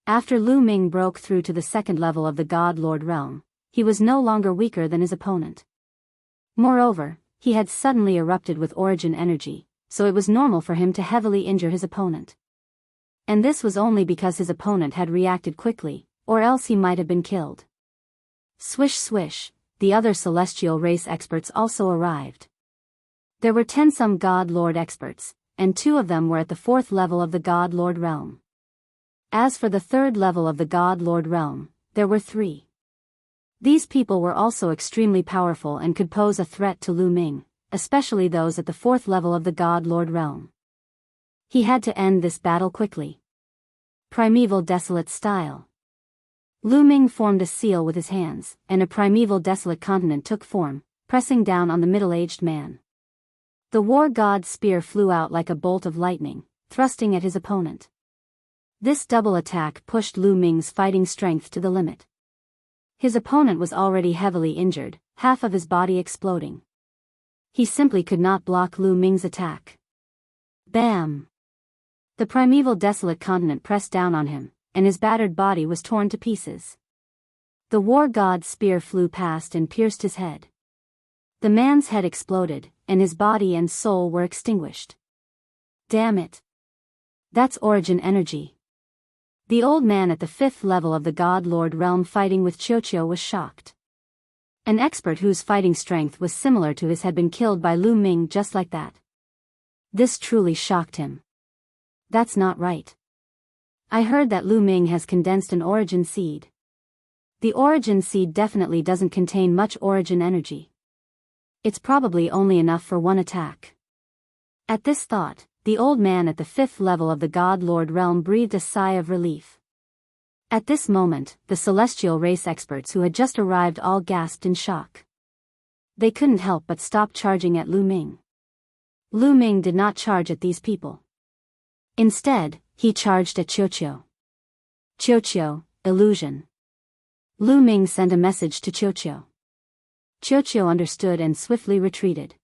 After Lu Ming broke through to the 2nd level of the God Lord realm, he was no longer weaker than his opponent. Moreover, he had suddenly erupted with origin energy, so it was normal for him to heavily injure his opponent. And this was only because his opponent had reacted quickly, or else he might have been killed. Swish swish, the other celestial race experts also arrived. There were 10-some God Lord experts, and 2 of them were at the 4th level of the God Lord realm. As for the 3rd level of the God Lord realm, there were 3. These people were also extremely powerful and could pose a threat to Lu Ming, especially those at the 4th level of the God Lord realm. He had to end this battle quickly. Primeval Desolate Style. Lu Ming formed a seal with his hands, and a primeval desolate continent took form, pressing down on the middle-aged man. The War God's spear flew out like a bolt of lightning, thrusting at his opponent. This double attack pushed Lu Ming's fighting strength to the limit. His opponent was already heavily injured, half of his body exploding. He simply could not block Lu Ming's attack. Bam! The primeval desolate continent pressed down on him, and his battered body was torn to pieces. The War God's spear flew past and pierced his head. The man's head exploded, and his body and soul were extinguished. Damn it! That's origin energy. The old man at the 5th level of the God Lord realm fighting with Qiuqiu was shocked. An expert whose fighting strength was similar to his had been killed by Lu Ming just like that. This truly shocked him. That's not right. I heard that Lu Ming has condensed an origin seed. The origin seed definitely doesn't contain much origin energy. It's probably only enough for one attack. At this thought, the old man at the 5th level of the God Lord realm breathed a sigh of relief. At this moment, the celestial race experts who had just arrived all gasped in shock. They couldn't help but stop charging at Lu Ming. Lu Ming did not charge at these people. Instead, he charged at Qiuqiu. Qiuqiu, illusion. Lu Ming sent a message to Qiuqiu. Qiuqiu understood and swiftly retreated.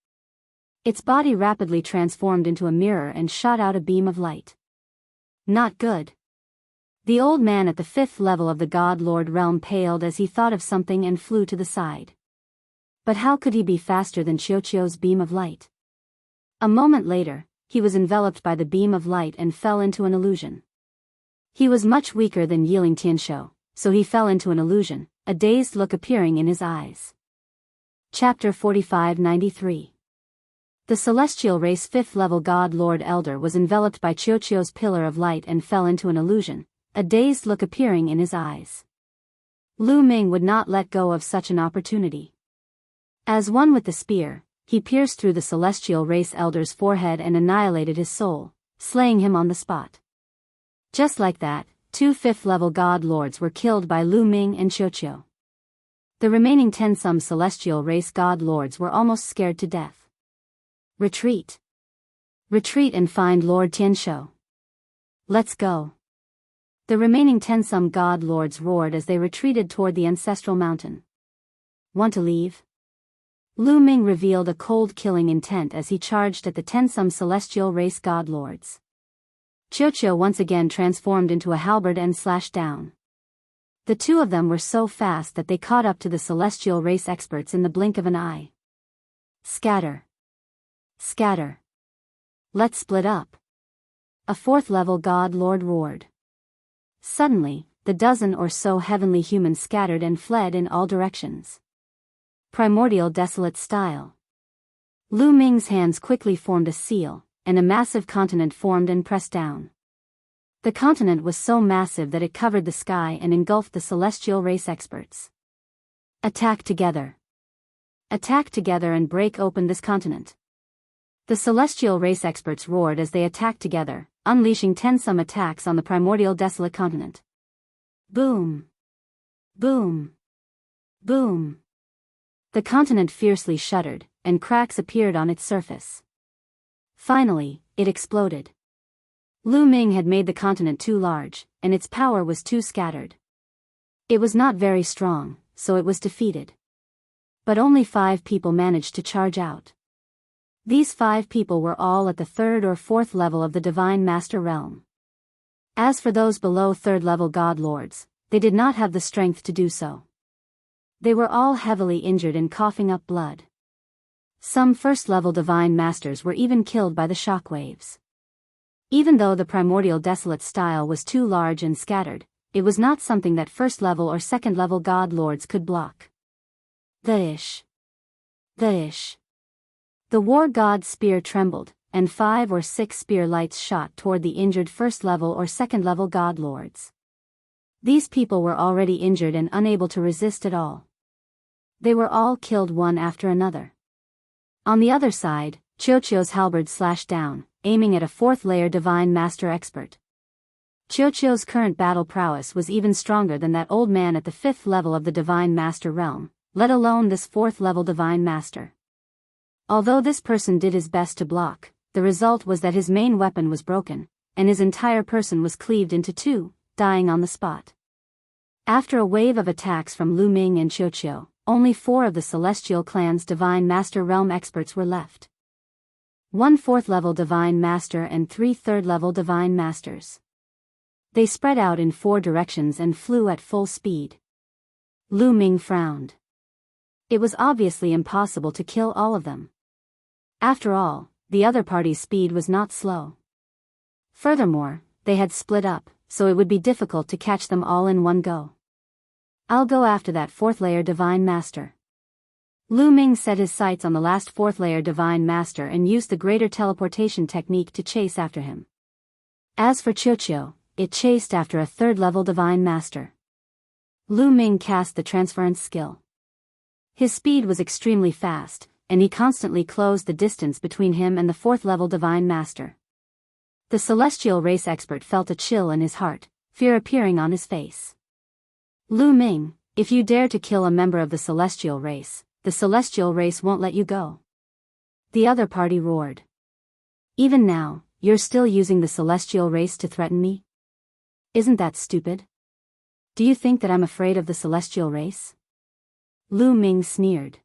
Its body rapidly transformed into a mirror and shot out a beam of light. Not good. The old man at the 5th level of the God Lord realm paled as he thought of something and flew to the side. But how could he be faster than Qiuqiu's beam of light? A moment later, he was enveloped by the beam of light and fell into an illusion. He was much weaker than Yiling Tianshou, so he fell into an illusion, a dazed look appearing in his eyes. Chapter 4593. The celestial race 5th level God Lord Elder was enveloped by Qiuqiu's pillar of light and fell into an illusion, a dazed look appearing in his eyes. Lu Ming would not let go of such an opportunity. As one with the spear, he pierced through the celestial race elder's forehead and annihilated his soul, slaying him on the spot. Just like that, 2 5th level God Lords were killed by Lu Ming and Qiuqiu. The remaining 10 some celestial race God Lords were almost scared to death. Retreat. Retreat and find Lord Tianshou. Let's go. The remaining 10 some God Lords roared as they retreated toward the ancestral mountain. Want to leave? Lu Ming revealed a cold killing intent as he charged at the 10 some celestial race God Lords. Qiuqiu once again transformed into a halberd and slashed down. The two of them were so fast that they caught up to the celestial race experts in the blink of an eye. Scatter. Scatter. Let's split up. A 4th level God Lord roared. Suddenly, the dozen or so heavenly humans scattered and fled in all directions. Primordial desolate style. Lu Ming's hands quickly formed a seal, and a massive continent formed and pressed down. The continent was so massive that it covered the sky and engulfed the celestial race experts. Attack together. Attack together and break open this continent. The celestial race experts roared as they attacked together, unleashing 10 some attacks on the primordial desolate continent. Boom! Boom! Boom! The continent fiercely shuddered, and cracks appeared on its surface. Finally, it exploded. Lu Ming had made the continent too large, and its power was too scattered. It was not very strong, so it was defeated. But only 5 people managed to charge out. These 5 people were all at the 3rd or 4th level of the Divine Master realm. As for those below 3rd level God Lords, they did not have the strength to do so. They were all heavily injured and coughing up blood. Some 1st level Divine Masters were even killed by the shockwaves. Even though the primordial desolate style was too large and scattered, it was not something that 1st level or 2nd level God Lords could block. The ish. The ish. The war god's spear trembled, and 5 or 6 spear lights shot toward the injured 1st level or 2nd level God Lords. These people were already injured and unable to resist at all. They were all killed one after another. On the other side, Qiuqiu's halberd slashed down, aiming at a 4th layer Divine Master expert. Qiuqiu's current battle prowess was even stronger than that old man at the 5th level of the Divine Master realm, let alone this 4th level Divine Master. Although this person did his best to block, the result was that his main weapon was broken, and his entire person was cleaved into 2, dying on the spot. After a wave of attacks from Lu Ming and Qiuqiu, only 4 of the Celestial Clan's Divine Master realm experts were left. 1 4th level Divine Master and 3 3rd level Divine Masters. They spread out in 4 directions and flew at full speed. Lu Ming frowned. It was obviously impossible to kill all of them. After all, the other party's speed was not slow. Furthermore, they had split up, so it would be difficult to catch them all in one go. I'll go after that 4th layer Divine Master. Lu Ming set his sights on the last 4th layer Divine Master and used the greater teleportation technique to chase after him. As for Qiuqiu, it chased after a 3rd level Divine Master. Lu Ming cast the transference skill. His speed was extremely fast, and he constantly closed the distance between him and the 4th level Divine Master. The celestial race expert felt a chill in his heart, fear appearing on his face. Lu Ming, if you dare to kill a member of the celestial race, the celestial race won't let you go. The other party roared. Even now, you're still using the celestial race to threaten me? Isn't that stupid? Do you think that I'm afraid of the celestial race? Lu Ming sneered.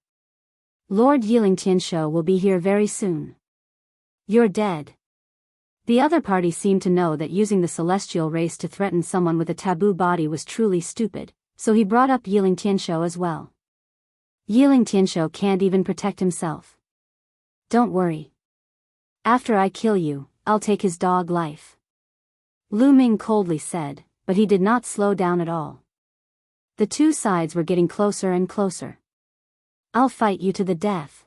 Lord Yilingtianshou will be here very soon. You're dead. The other party seemed to know that using the celestial race to threaten someone with a taboo body was truly stupid, so he brought up Yilingtianshou as well. Yilingtianshou can't even protect himself. Don't worry. After I kill you, I'll take his dog life. Lu Ming coldly said, but he did not slow down at all. The two sides were getting closer and closer. I'll fight you to the death.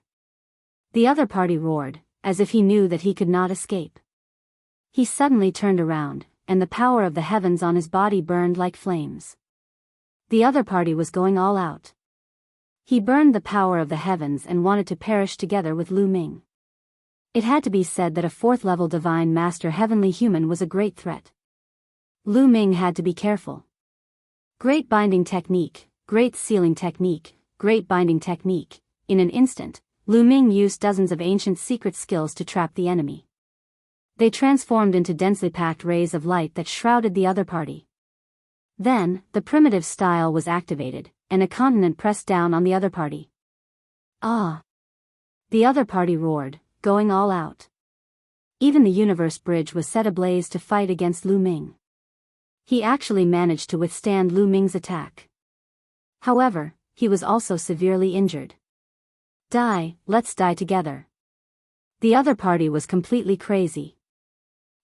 The other party roared, as if he knew that he could not escape. He suddenly turned around, and the power of the heavens on his body burned like flames. The other party was going all out. He burned the power of the heavens and wanted to perish together with Lu Ming. It had to be said that a fourth-level divine master heavenly human was a great threat. Lu Ming had to be careful. Great binding technique, great sealing technique, great binding technique. In an instant, Lu Ming used dozens of ancient secret skills to trap the enemy. They transformed into densely packed rays of light that shrouded the other party. Then, the primitive style was activated, and a continent pressed down on the other party. Ah! The other party roared, going all out. Even the universe bridge was set ablaze to fight against Lu Ming. He actually managed to withstand Lu Ming's attack. However, he was also severely injured. Die, let's die together. The other party was completely crazy.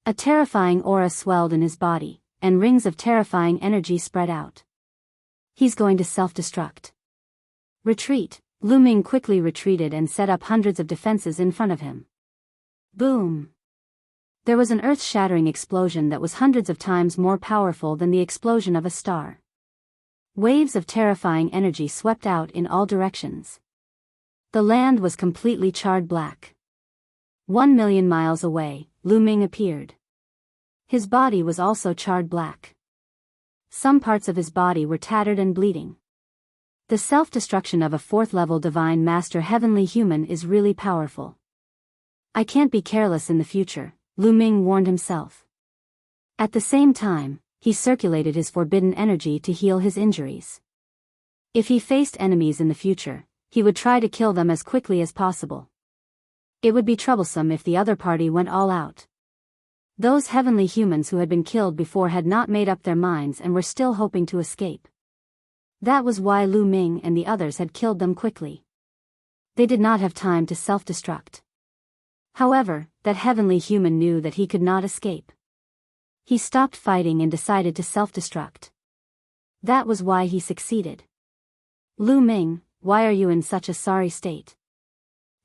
A terrifying aura swelled in his body, and rings of terrifying energy spread out. He's going to self-destruct. Retreat. Lu Ming quickly retreated and set up hundreds of defenses in front of him. Boom! There was an earth-shattering explosion that was hundreds of times more powerful than the explosion of a star. Waves of terrifying energy swept out in all directions. The land was completely charred black. 1,000,000 miles away, Lu Ming appeared. His body was also charred black. Some parts of his body were tattered and bleeding. The self-destruction of a fourth-level divine master heavenly human is really powerful. I can't be careless in the future, Lu Ming warned himself. At the same time, he circulated his forbidden energy to heal his injuries. If he faced enemies in the future, he would try to kill them as quickly as possible. It would be troublesome if the other party went all out. Those heavenly humans who had been killed before had not made up their minds and were still hoping to escape. That was why Lu Ming and the others had killed them quickly. They did not have time to self-destruct. However, that heavenly human knew that he could not escape. He stopped fighting and decided to self-destruct. That was why he succeeded. Lu Ming, why are you in such a sorry state?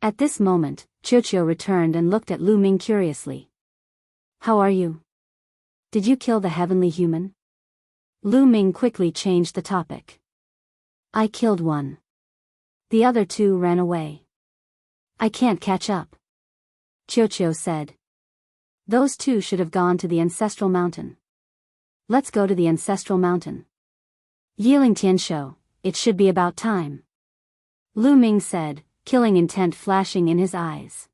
At this moment, Qiuqiu returned and looked at Lu Ming curiously. How are you? Did you kill the heavenly human? Lu Ming quickly changed the topic. I killed one. The other two ran away. I can't catch up. Qiuqiu said. Those two should have gone to the ancestral mountain. Let's go to the ancestral mountain. Yilingtianshou, it should be about time. Lu Ming said, killing intent flashing in his eyes.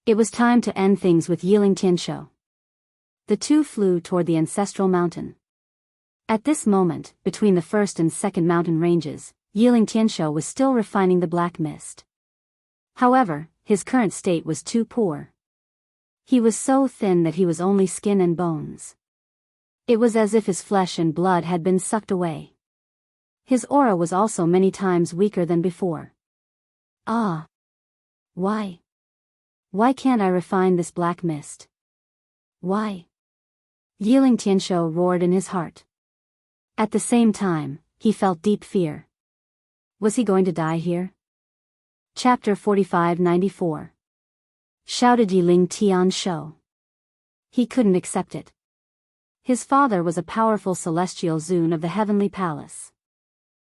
It was time to end things with Yilingtianshou. The two flew toward the ancestral mountain. At this moment, between the first and second mountain ranges, Yilingtianshou was still refining the black mist. However, his current state was too poor. He was so thin that he was only skin and bones. It was as if his flesh and blood had been sucked away. His aura was also many times weaker than before. Ah! Why? Why can't I refine this black mist? Why? Yilingtianshou roared in his heart. At the same time, he felt deep fear. Was he going to die here? Chapter 45-94. Shouted Yilingtianshou. He couldn't accept it. His father was a powerful celestial Zun of the Heavenly Palace.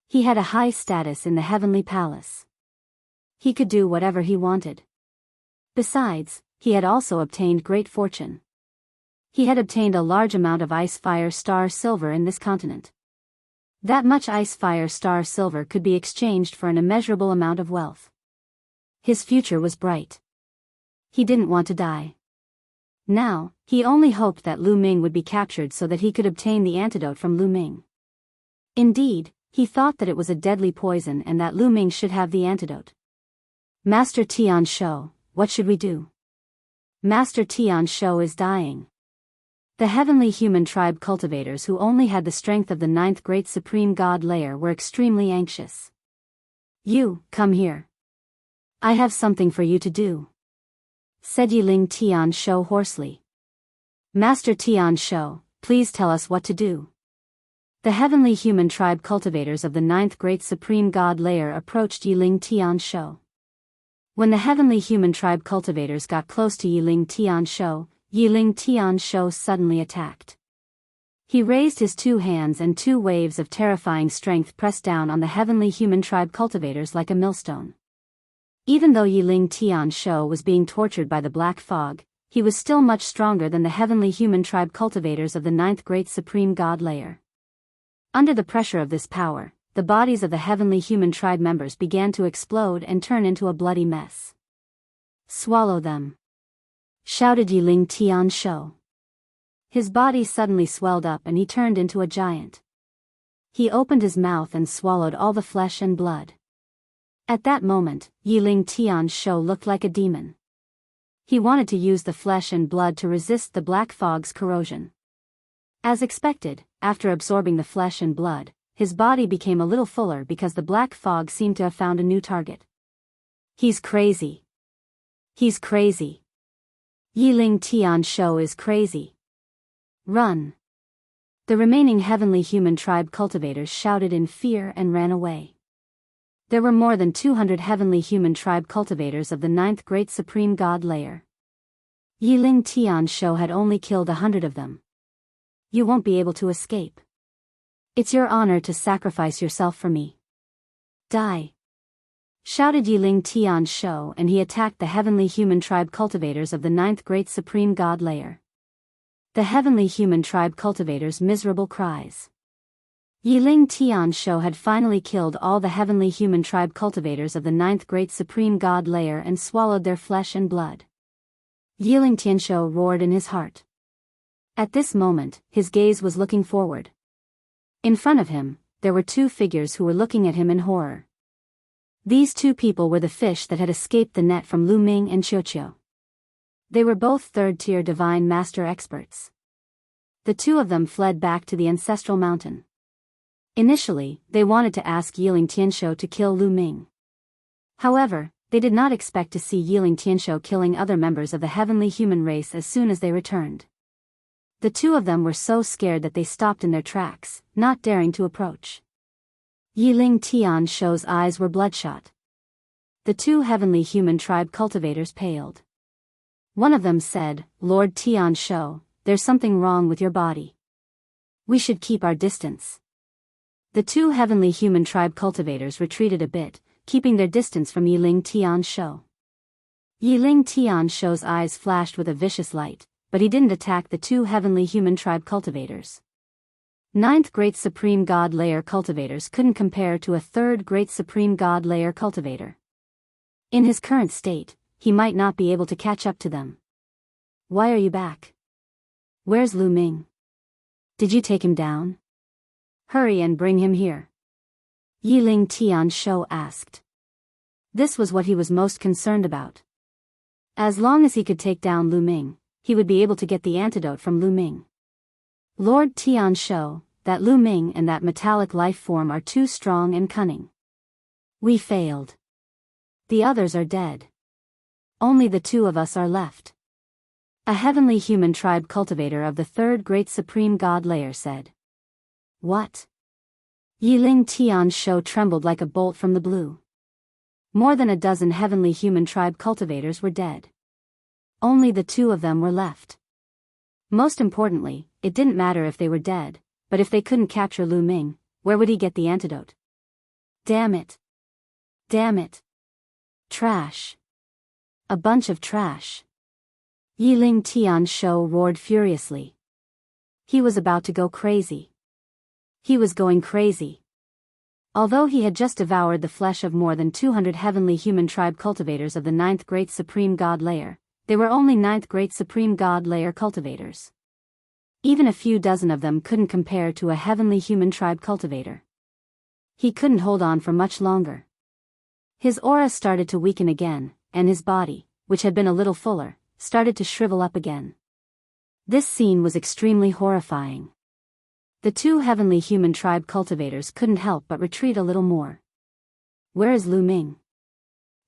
He had a high status in the Heavenly Palace. He could do whatever he wanted. Besides, he had also obtained great fortune. He had obtained a large amount of ice fire star silver in this continent. That much ice fire star silver could be exchanged for an immeasurable amount of wealth. His future was bright. He didn't want to die. Now, he only hoped that Lu Ming would be captured so that he could obtain the antidote from Lu Ming. Indeed, he thought that it was a deadly poison and that Lu Ming should have the antidote. Master Tian Shou, what should we do? Master Tian Shou is dying. The heavenly human tribe cultivators who only had the strength of the ninth great supreme god layer were extremely anxious. You, come here. I have something for you to do, said Yiling Tian Shou hoarsely. Master Tian Shou, please tell us what to do. The heavenly human tribe cultivators of the ninth great supreme god layer approached Yiling Tian Shou. When the heavenly human tribe cultivators got close to Yiling Tian Shou suddenly attacked. He raised his two hands and two waves of terrifying strength pressed down on the heavenly human tribe cultivators like a millstone. Even though Yiling Tian Shou was being tortured by the black fog, he was still much stronger than the heavenly human tribe cultivators of the ninth great supreme god layer. Under the pressure of this power, the bodies of the heavenly human tribe members began to explode and turn into a bloody mess. Swallow them, shouted Yiling Tian Shou. His body suddenly swelled up and he turned into a giant. He opened his mouth and swallowed all the flesh and blood. At that moment, Yiling Tian Shou looked like a demon. He wanted to use the flesh and blood to resist the black fog's corrosion. As expected, after absorbing the flesh and blood, his body became a little fuller because the black fog seemed to have found a new target. He's crazy. He's crazy. Yiling Tian Shou is crazy. Run. The remaining heavenly human tribe cultivators shouted in fear and ran away. There were more than 200 heavenly human tribe cultivators of the ninth great supreme god layer. Yiling Tian Shou had only killed 100 of them. You won't be able to escape. It's your honor to sacrifice yourself for me. Die, shouted Yiling Tian Shou, and he attacked the heavenly human tribe cultivators of the ninth great supreme god layer. The heavenly human tribe cultivators' miserable cries. Yiling Tian Shou had finally killed all the heavenly human tribe cultivators of the ninth great supreme god layer and swallowed their flesh and blood. Yiling Tian Shou roared in his heart. At this moment, his gaze was looking forward. In front of him, there were two figures who were looking at him in horror. These two people were the fish that had escaped the net from Lu Ming and Qiuqiu. They were both third-tier divine master experts. The two of them fled back to the ancestral mountain. Initially, they wanted to ask Yiling Tianshou to kill Lu Ming. However, they did not expect to see Yiling Tianshou killing other members of the heavenly human race as soon as they returned. The two of them were so scared that they stopped in their tracks, not daring to approach. Yiling Tian Shou's eyes were bloodshot. The two heavenly human tribe cultivators paled. One of them said, Lord Tian Shou, there's something wrong with your body. We should keep our distance. The two heavenly human tribe cultivators retreated a bit, keeping their distance from Yiling Tian Shou. Yiling Tian Shou's eyes flashed with a vicious light, but he didn't attack the two heavenly human tribe cultivators. Ninth great supreme god layer cultivators couldn't compare to a third great supreme god layer cultivator. In his current state, he might not be able to catch up to them. Why are you back? Where's Lu Ming? Did you take him down? Hurry and bring him here, Yiling Tian Shou asked. This was what he was most concerned about. As long as he could take down Lu Ming, he would be able to get the antidote from Lu Ming. Lord Tian Shou, that Lu Ming and that metallic life form are too strong and cunning. We failed. The others are dead. Only the two of us are left. A heavenly human tribe cultivator of the third great supreme god layer said. What? Yiling Tian Shou trembled like a bolt from the blue. More than a dozen heavenly human tribe cultivators were dead. Only the two of them were left. Most importantly, it didn't matter if they were dead, but if they couldn't capture Lu Ming, where would he get the antidote? Damn it. Damn it. Trash. A bunch of trash. Yiling Tian Shou roared furiously. He was about to go crazy. He was going crazy. Although he had just devoured the flesh of more than 200 heavenly human tribe cultivators of the ninth great supreme god layer, they were only ninth great supreme god layer cultivators. Even a few dozen of them couldn't compare to a heavenly human tribe cultivator. He couldn't hold on for much longer. His aura started to weaken again, and his body, which had been a little fuller, started to shrivel up again. This scene was extremely horrifying. The two heavenly human tribe cultivators couldn't help but retreat a little more. Where is Lu Ming?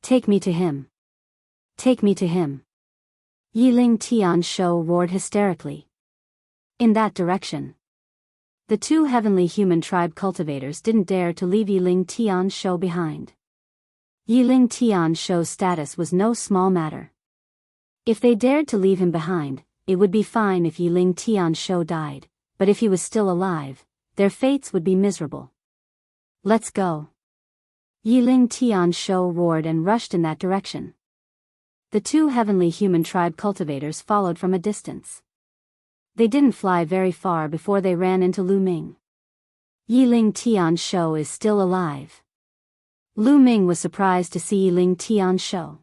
Take me to him. Take me to him. Yiling Tianshou roared hysterically. In that direction. The two heavenly human tribe cultivators didn't dare to leave Yiling Tianshou behind. Yiling Tianshou's status was no small matter. If they dared to leave him behind, it would be fine if Yiling Tianshou died, but if he was still alive, their fates would be miserable. Let's go. Yiling Tianshou roared and rushed in that direction. The two heavenly human tribe cultivators followed from a distance. They didn't fly very far before they ran into Lu Ming. Yiling Tianshou is still alive. Lu Ming was surprised to see Yiling Tianshou.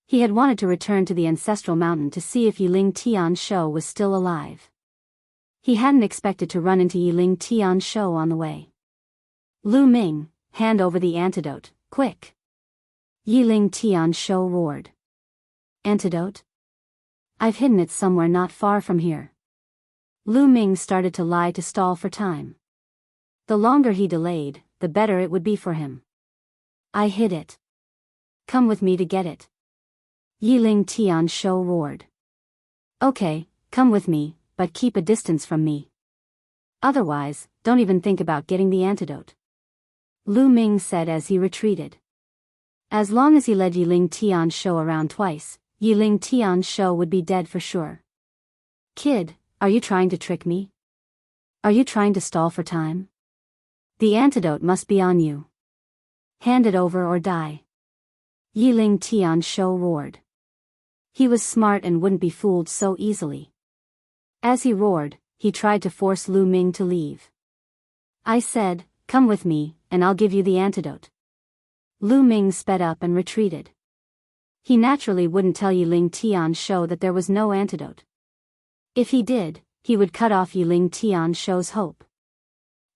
He had wanted to return to the ancestral mountain to see if Yiling Tianshou was still alive. He hadn't expected to run into Yiling Tianshou on the way. Lu Ming, hand over the antidote, quick! Yiling Tianshou roared. Antidote? I've hidden it somewhere not far from here. Lu Ming started to lie to stall for time. The longer he delayed, the better it would be for him. I hid it. Come with me to get it. Yiling Tianshou roared. Okay, come with me, but keep a distance from me. Otherwise, don't even think about getting the antidote. Lu Ming said as he retreated. As long as he led Yiling Tianshou around twice, Yiling Tianshou would be dead for sure. Kid, are you trying to trick me? Are you trying to stall for time? The antidote must be on you. Hand it over or die. Yiling Tianshou roared. He was smart and wouldn't be fooled so easily. As he roared, he tried to force Lu Ming to leave. I said, come with me, and I'll give you the antidote. Lu Ming sped up and retreated. He naturally wouldn't tell Yiling Tianshou that there was no antidote. If he did, he would cut off Yiling Tianshou's hope.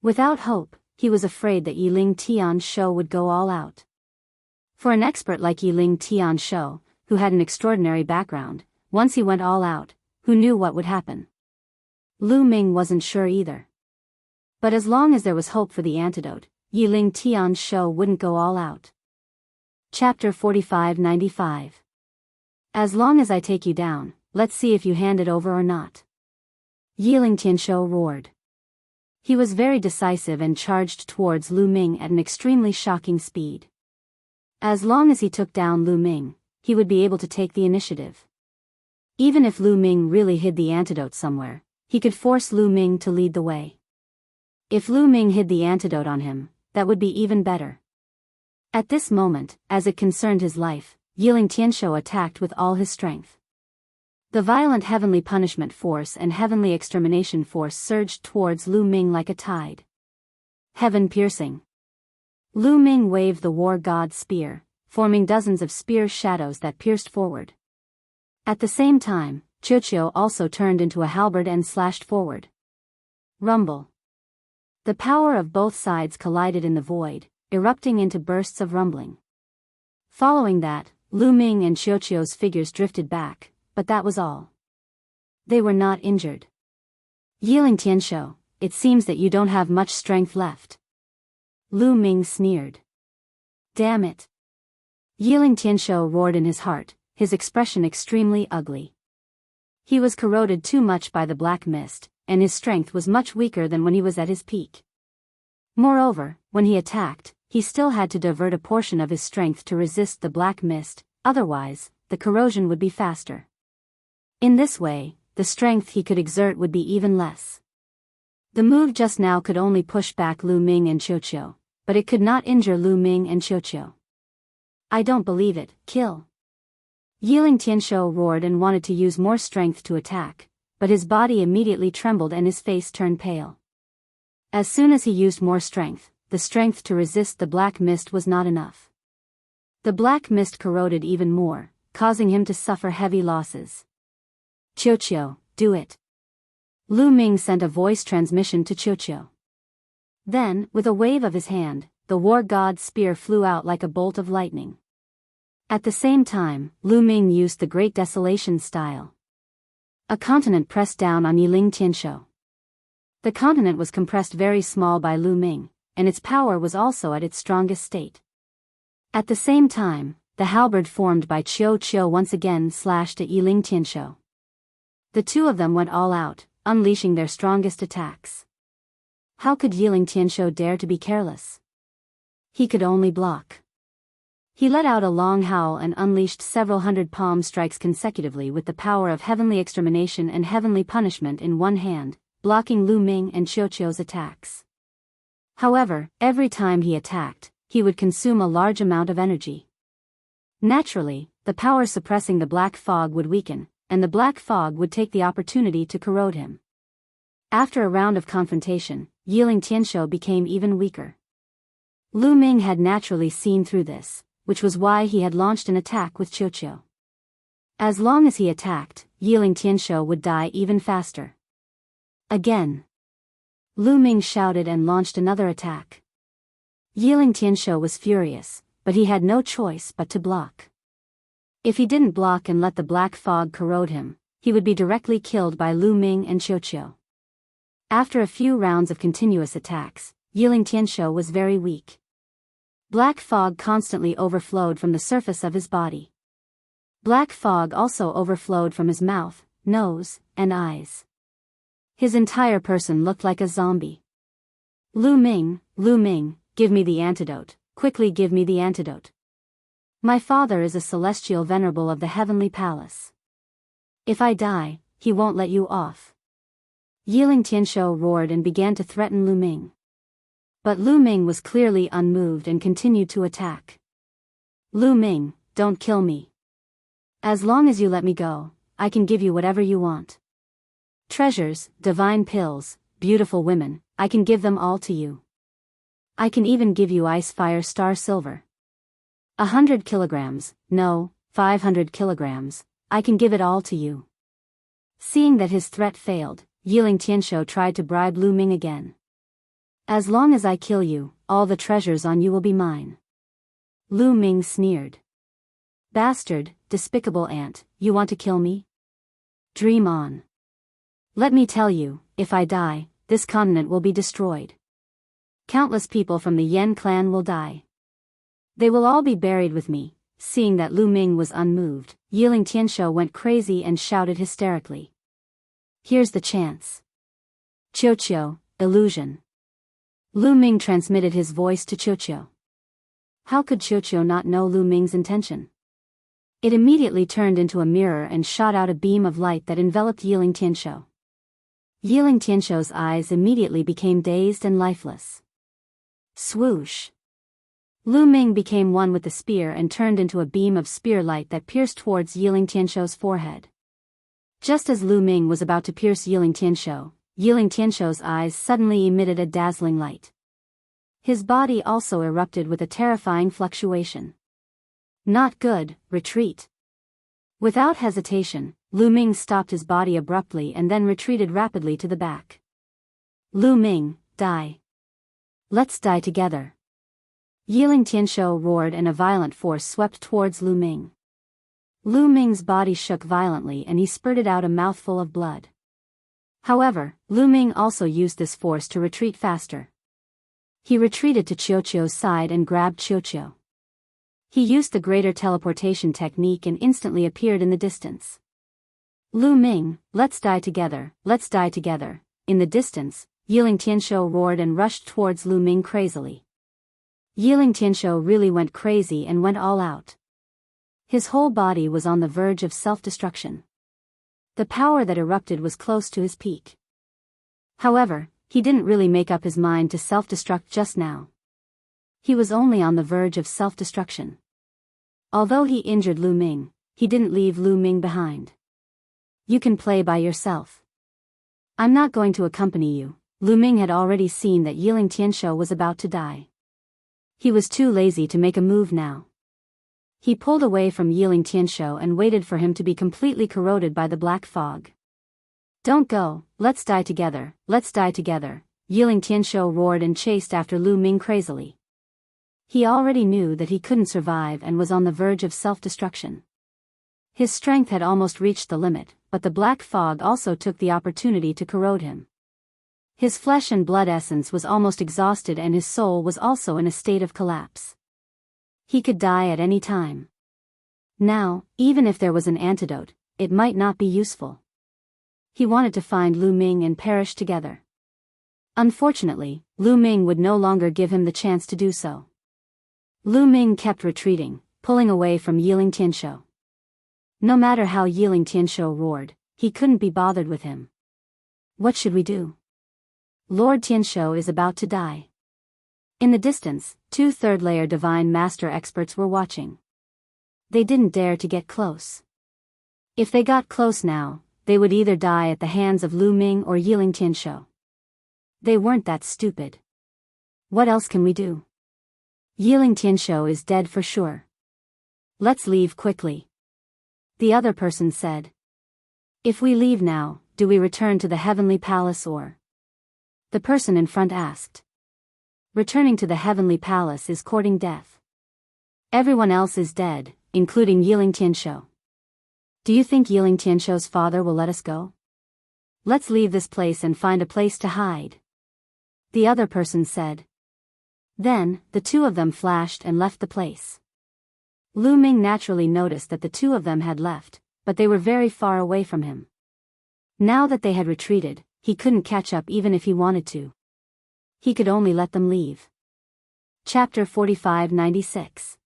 Without hope, he was afraid that Yiling Tianshou would go all out. For an expert like Yiling Tianshou, who had an extraordinary background, once he went all out, who knew what would happen? Lu Ming wasn't sure either. But as long as there was hope for the antidote, Yiling Tianshou wouldn't go all out. Chapter 4595. As long as I take you down, let's see if you hand it over or not. Yiling Tianshou roared. He was very decisive and charged towards Lu Ming at an extremely shocking speed. As long as he took down Lu Ming, he would be able to take the initiative. Even if Lu Ming really hid the antidote somewhere, he could force Lu Ming to lead the way. If Lu Ming hid the antidote on him, that would be even better. At this moment, as it concerned his life, Yiling Tianshou attacked with all his strength. The violent heavenly punishment force and heavenly extermination force surged towards Lu Ming like a tide. Heaven piercing. Lu Ming waved the war god's spear, forming dozens of spear shadows that pierced forward. At the same time, Qiuqiu also turned into a halberd and slashed forward. Rumble. The power of both sides collided in the void, erupting into bursts of rumbling. Following that, Lu Ming and Qiuqiu's figures drifted back, but that was all. They were not injured. Yiling Tianshou, it seems that you don't have much strength left. Lu Ming sneered. Damn it. Yiling Tianshou roared in his heart, his expression extremely ugly. He was corroded too much by the black mist, and his strength was much weaker than when he was at his peak. Moreover, when he attacked, he still had to divert a portion of his strength to resist the black mist, otherwise, the corrosion would be faster. In this way, the strength he could exert would be even less. The move just now could only push back Lu Ming and Qiuqiu, but it could not injure Lu Ming and Qiuqiu. I don't believe it, kill. Yiling Tianshou roared and wanted to use more strength to attack, but his body immediately trembled and his face turned pale. As soon as he used more strength, the strength to resist the black mist was not enough. The black mist corroded even more, causing him to suffer heavy losses. Qiuqiu, do it. Lu Ming sent a voice transmission to Qiuqiu. Then, with a wave of his hand, the war god's spear flew out like a bolt of lightning. At the same time, Lu Ming used the Great Desolation style. A continent pressed down on Yiling Tianshou. The continent was compressed very small by Lu Ming, and its power was also at its strongest state. At the same time, the halberd formed by Qiu Qiu once again slashed at Yiling Tianshou. The two of them went all out, unleashing their strongest attacks. How could Yiling Tianshou dare to be careless? He could only block. He let out a long howl and unleashed several hundred palm strikes consecutively with the power of heavenly extermination and heavenly punishment in one hand, blocking Lu Ming and Qiu Qiu's attacks. However, every time he attacked, he would consume a large amount of energy. Naturally, the power suppressing the black fog would weaken, and the black fog would take the opportunity to corrode him. After a round of confrontation, Yiling Tianshou became even weaker. Lu Ming had naturally seen through this, which was why he had launched an attack with Qiu Qiu. As long as he attacked, Yiling Tianshou would die even faster. Again. Lu Ming shouted and launched another attack. Yiling Tianshou was furious, but he had no choice but to block. If he didn't block and let the black fog corrode him, he would be directly killed by Lu Ming and Qiu Qiu. After a few rounds of continuous attacks, Yiling Tianshou was very weak. Black fog constantly overflowed from the surface of his body. Black fog also overflowed from his mouth, nose, and eyes. His entire person looked like a zombie. Lu Ming, give me the antidote, quickly give me the antidote. My father is a celestial venerable of the heavenly palace. If I die, he won't let you off. Yiling Tianshou roared and began to threaten Lu Ming. But Lu Ming was clearly unmoved and continued to attack. Lu Ming, don't kill me. As long as you let me go, I can give you whatever you want. Treasures, divine pills, beautiful women, I can give them all to you. I can even give you ice fire star silver. 100 kilograms, no, 500 kilograms, I can give it all to you. Seeing that his threat failed, Yiling Tianshou tried to bribe Lu Ming again. As long as I kill you, all the treasures on you will be mine. Lu Ming sneered. Bastard, despicable ant, you want to kill me? Dream on. Let me tell you, if I die, this continent will be destroyed. Countless people from the Yan clan will die. They will all be buried with me. Seeing that Lu Ming was unmoved, Yiling Tianshou went crazy and shouted hysterically. Here's the chance. Qiu Qiu, illusion. Lu Ming transmitted his voice to Qiu Qiu. How could Qiu Qiu not know Lu Ming's intention? It immediately turned into a mirror and shot out a beam of light that enveloped Yiling Tianshou. Yiling Tianshou's eyes immediately became dazed and lifeless. Swoosh! Lu Ming became one with the spear and turned into a beam of spear light that pierced towards Yiling Tianshou's forehead. Just as Lu Ming was about to pierce Yiling Tianshou's eyes suddenly emitted a dazzling light. His body also erupted with a terrifying fluctuation. Not good, retreat. Without hesitation, Lu Ming stopped his body abruptly and then retreated rapidly to the back. Lu Ming, die. Let's die together. Yiling Tianshou roared and a violent force swept towards Lu Ming. Lu Ming's body shook violently and he spurted out a mouthful of blood. However, Lu Ming also used this force to retreat faster. He retreated to Qiu Qiu's side and grabbed Qiu Qiu. He used the greater teleportation technique and instantly appeared in the distance. Lu Ming, let's die together, let's die together. In the distance, Yiling Tianshou roared and rushed towards Lu Ming crazily. Yiling Tianshou really went crazy and went all out. His whole body was on the verge of self-destruction. The power that erupted was close to his peak. However, he didn't really make up his mind to self-destruct just now. He was only on the verge of self-destruction. Although he injured Lu Ming, he didn't leave Lu Ming behind. You can play by yourself. I'm not going to accompany you. Lu Ming had already seen that Yiling Tianshou was about to die. He was too lazy to make a move now. He pulled away from Yiling Tianshou and waited for him to be completely corroded by the black fog. Don't go, let's die together, let's die together. Yiling Tianshou roared and chased after Lu Ming crazily. He already knew that he couldn't survive and was on the verge of self-destruction. His strength had almost reached the limit, but the black fog also took the opportunity to corrode him. His flesh and blood essence was almost exhausted and his soul was also in a state of collapse. He could die at any time. Now, even if there was an antidote, it might not be useful. He wanted to find Lu Ming and perish together. Unfortunately, Lu Ming would no longer give him the chance to do so. Lu Ming kept retreating, pulling away from Yiling Tianshou. No matter how Yiling Tianshou roared, he couldn't be bothered with him. What should we do? Lord Tianshou is about to die. In the distance, 2 third-layer Divine Master experts were watching. They didn't dare to get close. If they got close now, they would either die at the hands of Lu Ming or Yiling Tianshou. They weren't that stupid. What else can we do? Yiling Tianshou is dead for sure. Let's leave quickly. The other person said. If we leave now, do we return to the Heavenly Palace or? The person in front asked. Returning to the Heavenly Palace is courting death. Everyone else is dead, including Yiling Tianshou. Do you think Yiling Tianshou's father will let us go? Let's leave this place and find a place to hide. The other person said. Then, the 2 of them flashed and left the place. Lu Ming naturally noticed that the 2 of them had left, but they were very far away from him. Now that they had retreated, he couldn't catch up even if he wanted to. He could only let them leave. Chapter 45-96.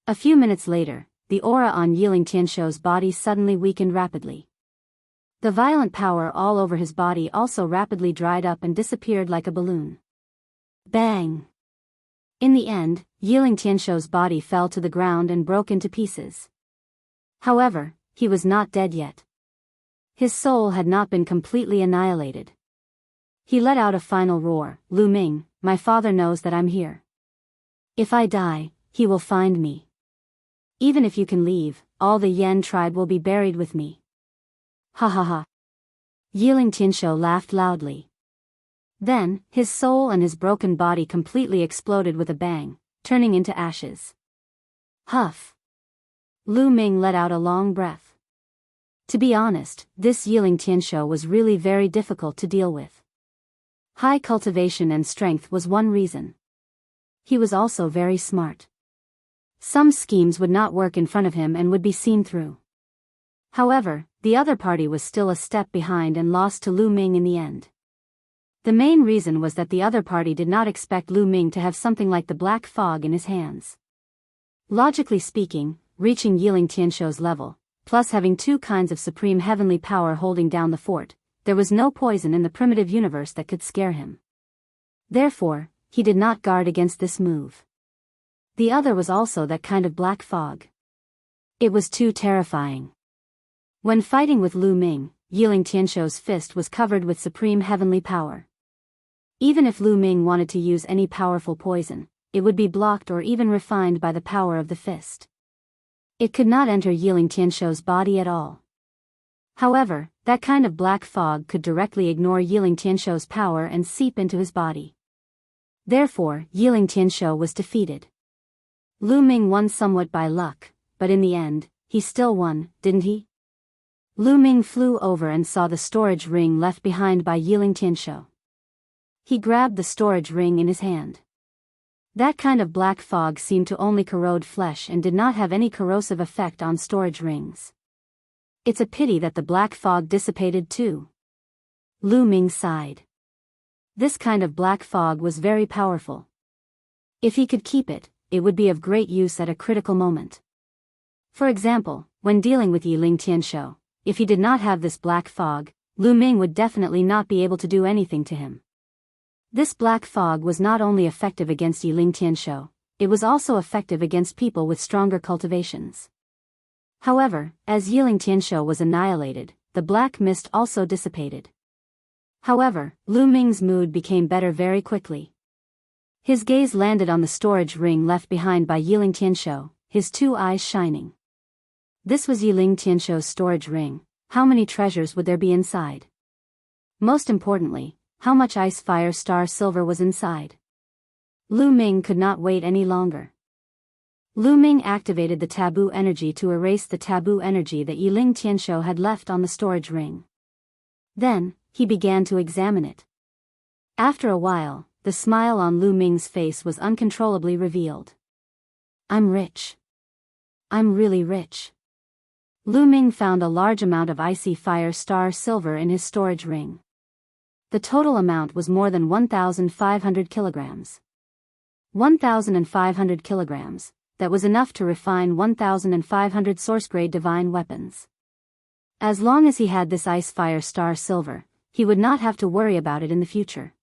A few minutes later, the aura on Yiling Tianshou's body suddenly weakened rapidly. The violent power all over his body also rapidly dried up and disappeared like a balloon. Bang! In the end, Yiling Tianshou's body fell to the ground and broke into pieces. However, he was not dead yet. His soul had not been completely annihilated. He let out a final roar. Lu Ming, my father knows that I'm here. If I die, he will find me. Even if you can leave, all the Yan tribe will be buried with me. Ha ha ha. Yiling Tianshou laughed loudly. Then, his soul and his broken body completely exploded with a bang, turning into ashes. Huff. Lu Ming let out a long breath. To be honest, this Yiling Tianshou was really very difficult to deal with. High cultivation and strength was one reason. He was also very smart. Some schemes would not work in front of him and would be seen through. However, the other party was still a step behind and lost to Lu Ming in the end. The main reason was that the other party did not expect Lu Ming to have something like the black fog in his hands. Logically speaking, reaching Yiling Tianshou's level, plus having 2 kinds of supreme heavenly power holding down the fort, there was no poison in the primitive universe that could scare him. Therefore, he did not guard against this move. The other was also that kind of black fog. It was too terrifying. When fighting with Lu Ming, Yiling Tianshou's fist was covered with supreme heavenly power. Even if Lu Ming wanted to use any powerful poison, it would be blocked or even refined by the power of the fist. It could not enter Yiling Tianshou's body at all. However, that kind of black fog could directly ignore Yiling Tianshou's power and seep into his body. Therefore, Yiling Tianshou was defeated. Lu Ming won somewhat by luck, but in the end, he still won, didn't he? Lu Ming flew over and saw the storage ring left behind by Yiling Tianshou. He grabbed the storage ring in his hand. That kind of black fog seemed to only corrode flesh and did not have any corrosive effect on storage rings. It's a pity that the black fog dissipated too. Lu Ming sighed. This kind of black fog was very powerful. If he could keep it, it would be of great use at a critical moment. For example, when dealing with Yiling Tianshou, if he did not have this black fog, Lu Ming would definitely not be able to do anything to him. This black fog was not only effective against Yiling Tianshou, it was also effective against people with stronger cultivations. However, as Yiling Tianshou was annihilated, the black mist also dissipated. However, Lu Ming's mood became better very quickly. His gaze landed on the storage ring left behind by Yiling Tianshou, his 2 eyes shining. This was Yiling Tianshou's storage ring. How many treasures would there be inside? Most importantly, how much ice fire star silver was inside? Lu Ming could not wait any longer. Lu Ming activated the taboo energy to erase the taboo energy that Yiling Tianshou had left on the storage ring. Then, he began to examine it. After a while, the smile on Lu Ming's face was uncontrollably revealed. I'm rich. I'm really rich. Lu Ming found a large amount of icy fire star silver in his storage ring. The total amount was more than 1,500 kilograms. 1,500 kilograms, that was enough to refine 1,500 source-grade divine weapons. As long as he had this ice fire star silver, he would not have to worry about it in the future.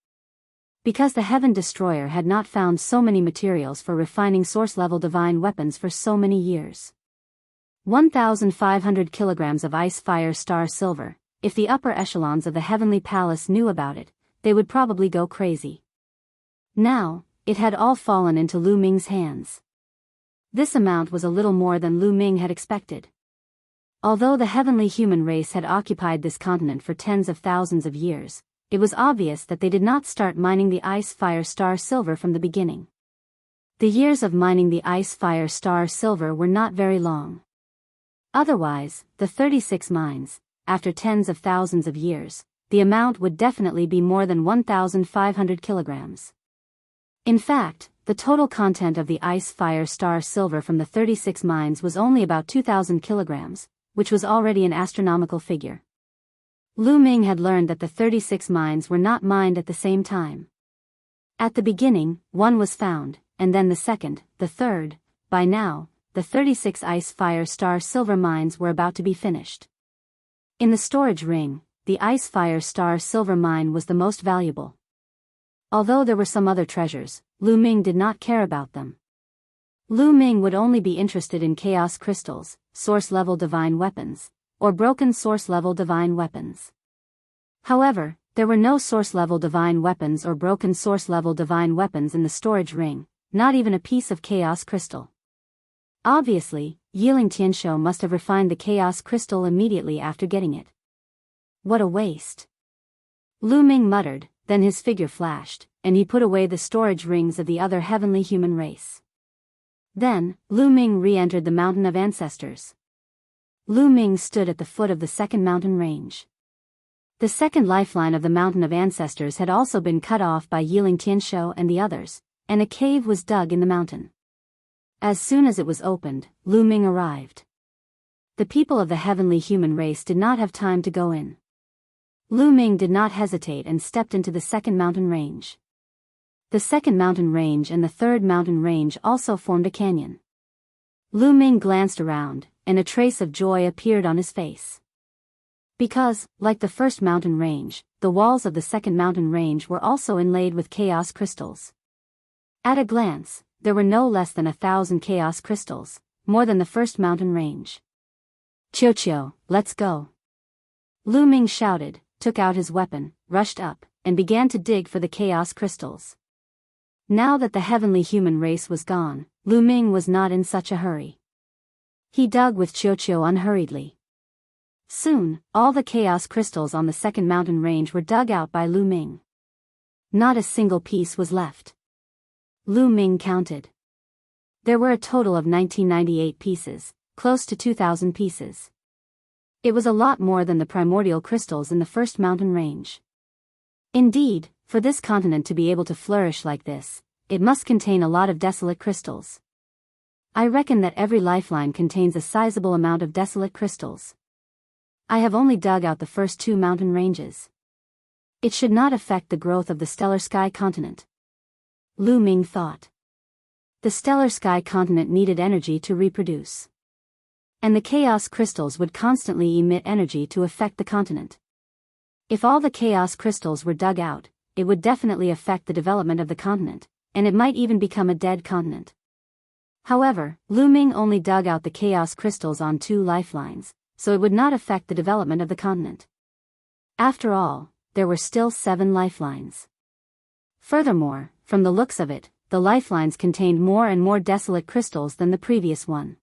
Because the Heaven Destroyer had not found so many materials for refining source-level divine weapons for so many years. 1,500 kilograms of ice fire star silver, if the upper echelons of the Heavenly Palace knew about it, they would probably go crazy. Now, it had all fallen into Lu Ming's hands. This amount was a little more than Lu Ming had expected. Although the heavenly human race had occupied this continent for tens of thousands of years, it was obvious that they did not start mining the ice fire star silver from the beginning. The years of mining the ice fire star silver were not very long. Otherwise, the 36 mines, after tens of thousands of years, the amount would definitely be more than 1,500 kilograms. In fact, the total content of the ice fire star silver from the 36 mines was only about 2,000 kilograms, which was already an astronomical figure. Lu Ming had learned that the 36 mines were not mined at the same time. At the beginning, one was found, and then the second, the third. By now, the 36 ice fire star silver mines were about to be finished. In the storage ring, the ice fire star silver mine was the most valuable. Although there were some other treasures, Lu Ming did not care about them. Lu Ming would only be interested in chaos crystals, source-level divine weapons, or broken source-level divine weapons. However, there were no source-level divine weapons or broken source-level divine weapons in the storage ring, not even a piece of chaos crystal. Obviously, Yiling Tianshou must have refined the chaos crystal immediately after getting it. What a waste. Lu Ming muttered, then his figure flashed, and he put away the storage rings of the other heavenly human race. Then, Lu Ming re-entered the Mountain of Ancestors. Lu Ming stood at the foot of the second mountain range. The second lifeline of the Mountain of Ancestors had also been cut off by Yiling Tianshou and the others, and a cave was dug in the mountain. As soon as it was opened, Lu Ming arrived. The people of the heavenly human race did not have time to go in. Lu Ming did not hesitate and stepped into the second mountain range. The second mountain range and the third mountain range also formed a canyon. Lu Ming glanced around, and a trace of joy appeared on his face. Because, like the first mountain range, the walls of the second mountain range were also inlaid with chaos crystals. At a glance, there were no less than 1,000 chaos crystals, more than the first mountain range. "Qiu, let's go." Lu Ming shouted, took out his weapon, rushed up, and began to dig for the chaos crystals. Now that the heavenly human race was gone, Lu Ming was not in such a hurry. He dug with Qiu unhurriedly. Soon, all the chaos crystals on the second mountain range were dug out by Lu Ming. Not a single piece was left. Lu Ming counted. There were a total of 1998 pieces, close to 2,000 pieces. It was a lot more than the primordial crystals in the first mountain range. Indeed, for this continent to be able to flourish like this, it must contain a lot of desolate crystals. I reckon that every lifeline contains a sizable amount of desolate crystals. I have only dug out the first 2 mountain ranges. It should not affect the growth of the stellar sky continent. Lu Ming thought. The stellar sky continent needed energy to reproduce. And the chaos crystals would constantly emit energy to affect the continent. If all the chaos crystals were dug out, it would definitely affect the development of the continent, and it might even become a dead continent. However, Lu Ming only dug out the chaos crystals on 2 lifelines, so it would not affect the development of the continent. After all, there were still 7 lifelines. Furthermore, from the looks of it, the lifelines contained more and more desolate crystals than the previous one.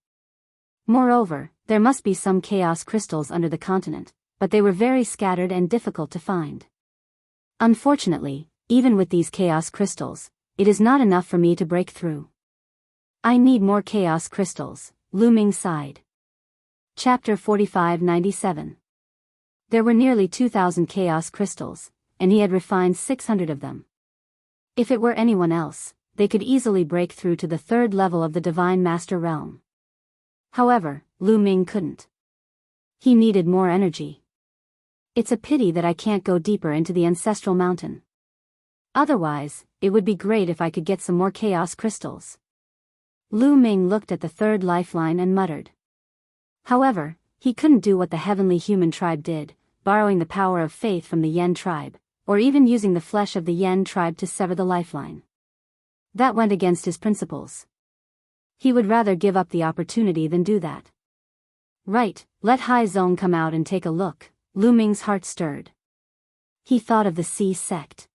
Moreover, there must be some chaos crystals under the continent, but they were very scattered and difficult to find. Unfortunately, even with these chaos crystals, it is not enough for me to break through. I need more chaos crystals, Lu Ming sighed. Chapter 4597. There were nearly 2,000 chaos crystals, and he had refined 600 of them. If it were anyone else, they could easily break through to the third level of the Divine Master Realm. However, Lu Ming couldn't. He needed more energy. It's a pity that I can't go deeper into the Ancestral Mountain. Otherwise, it would be great if I could get some more chaos crystals. Lu Ming looked at the third lifeline and muttered. However, he couldn't do what the heavenly human tribe did, borrowing the power of faith from the Yen tribe, or even using the flesh of the Yen tribe to sever the lifeline. That went against his principles. He would rather give up the opportunity than do that. Right, let Hai Zong come out and take a look. Lu Ming's heart stirred. He thought of the Sea sect.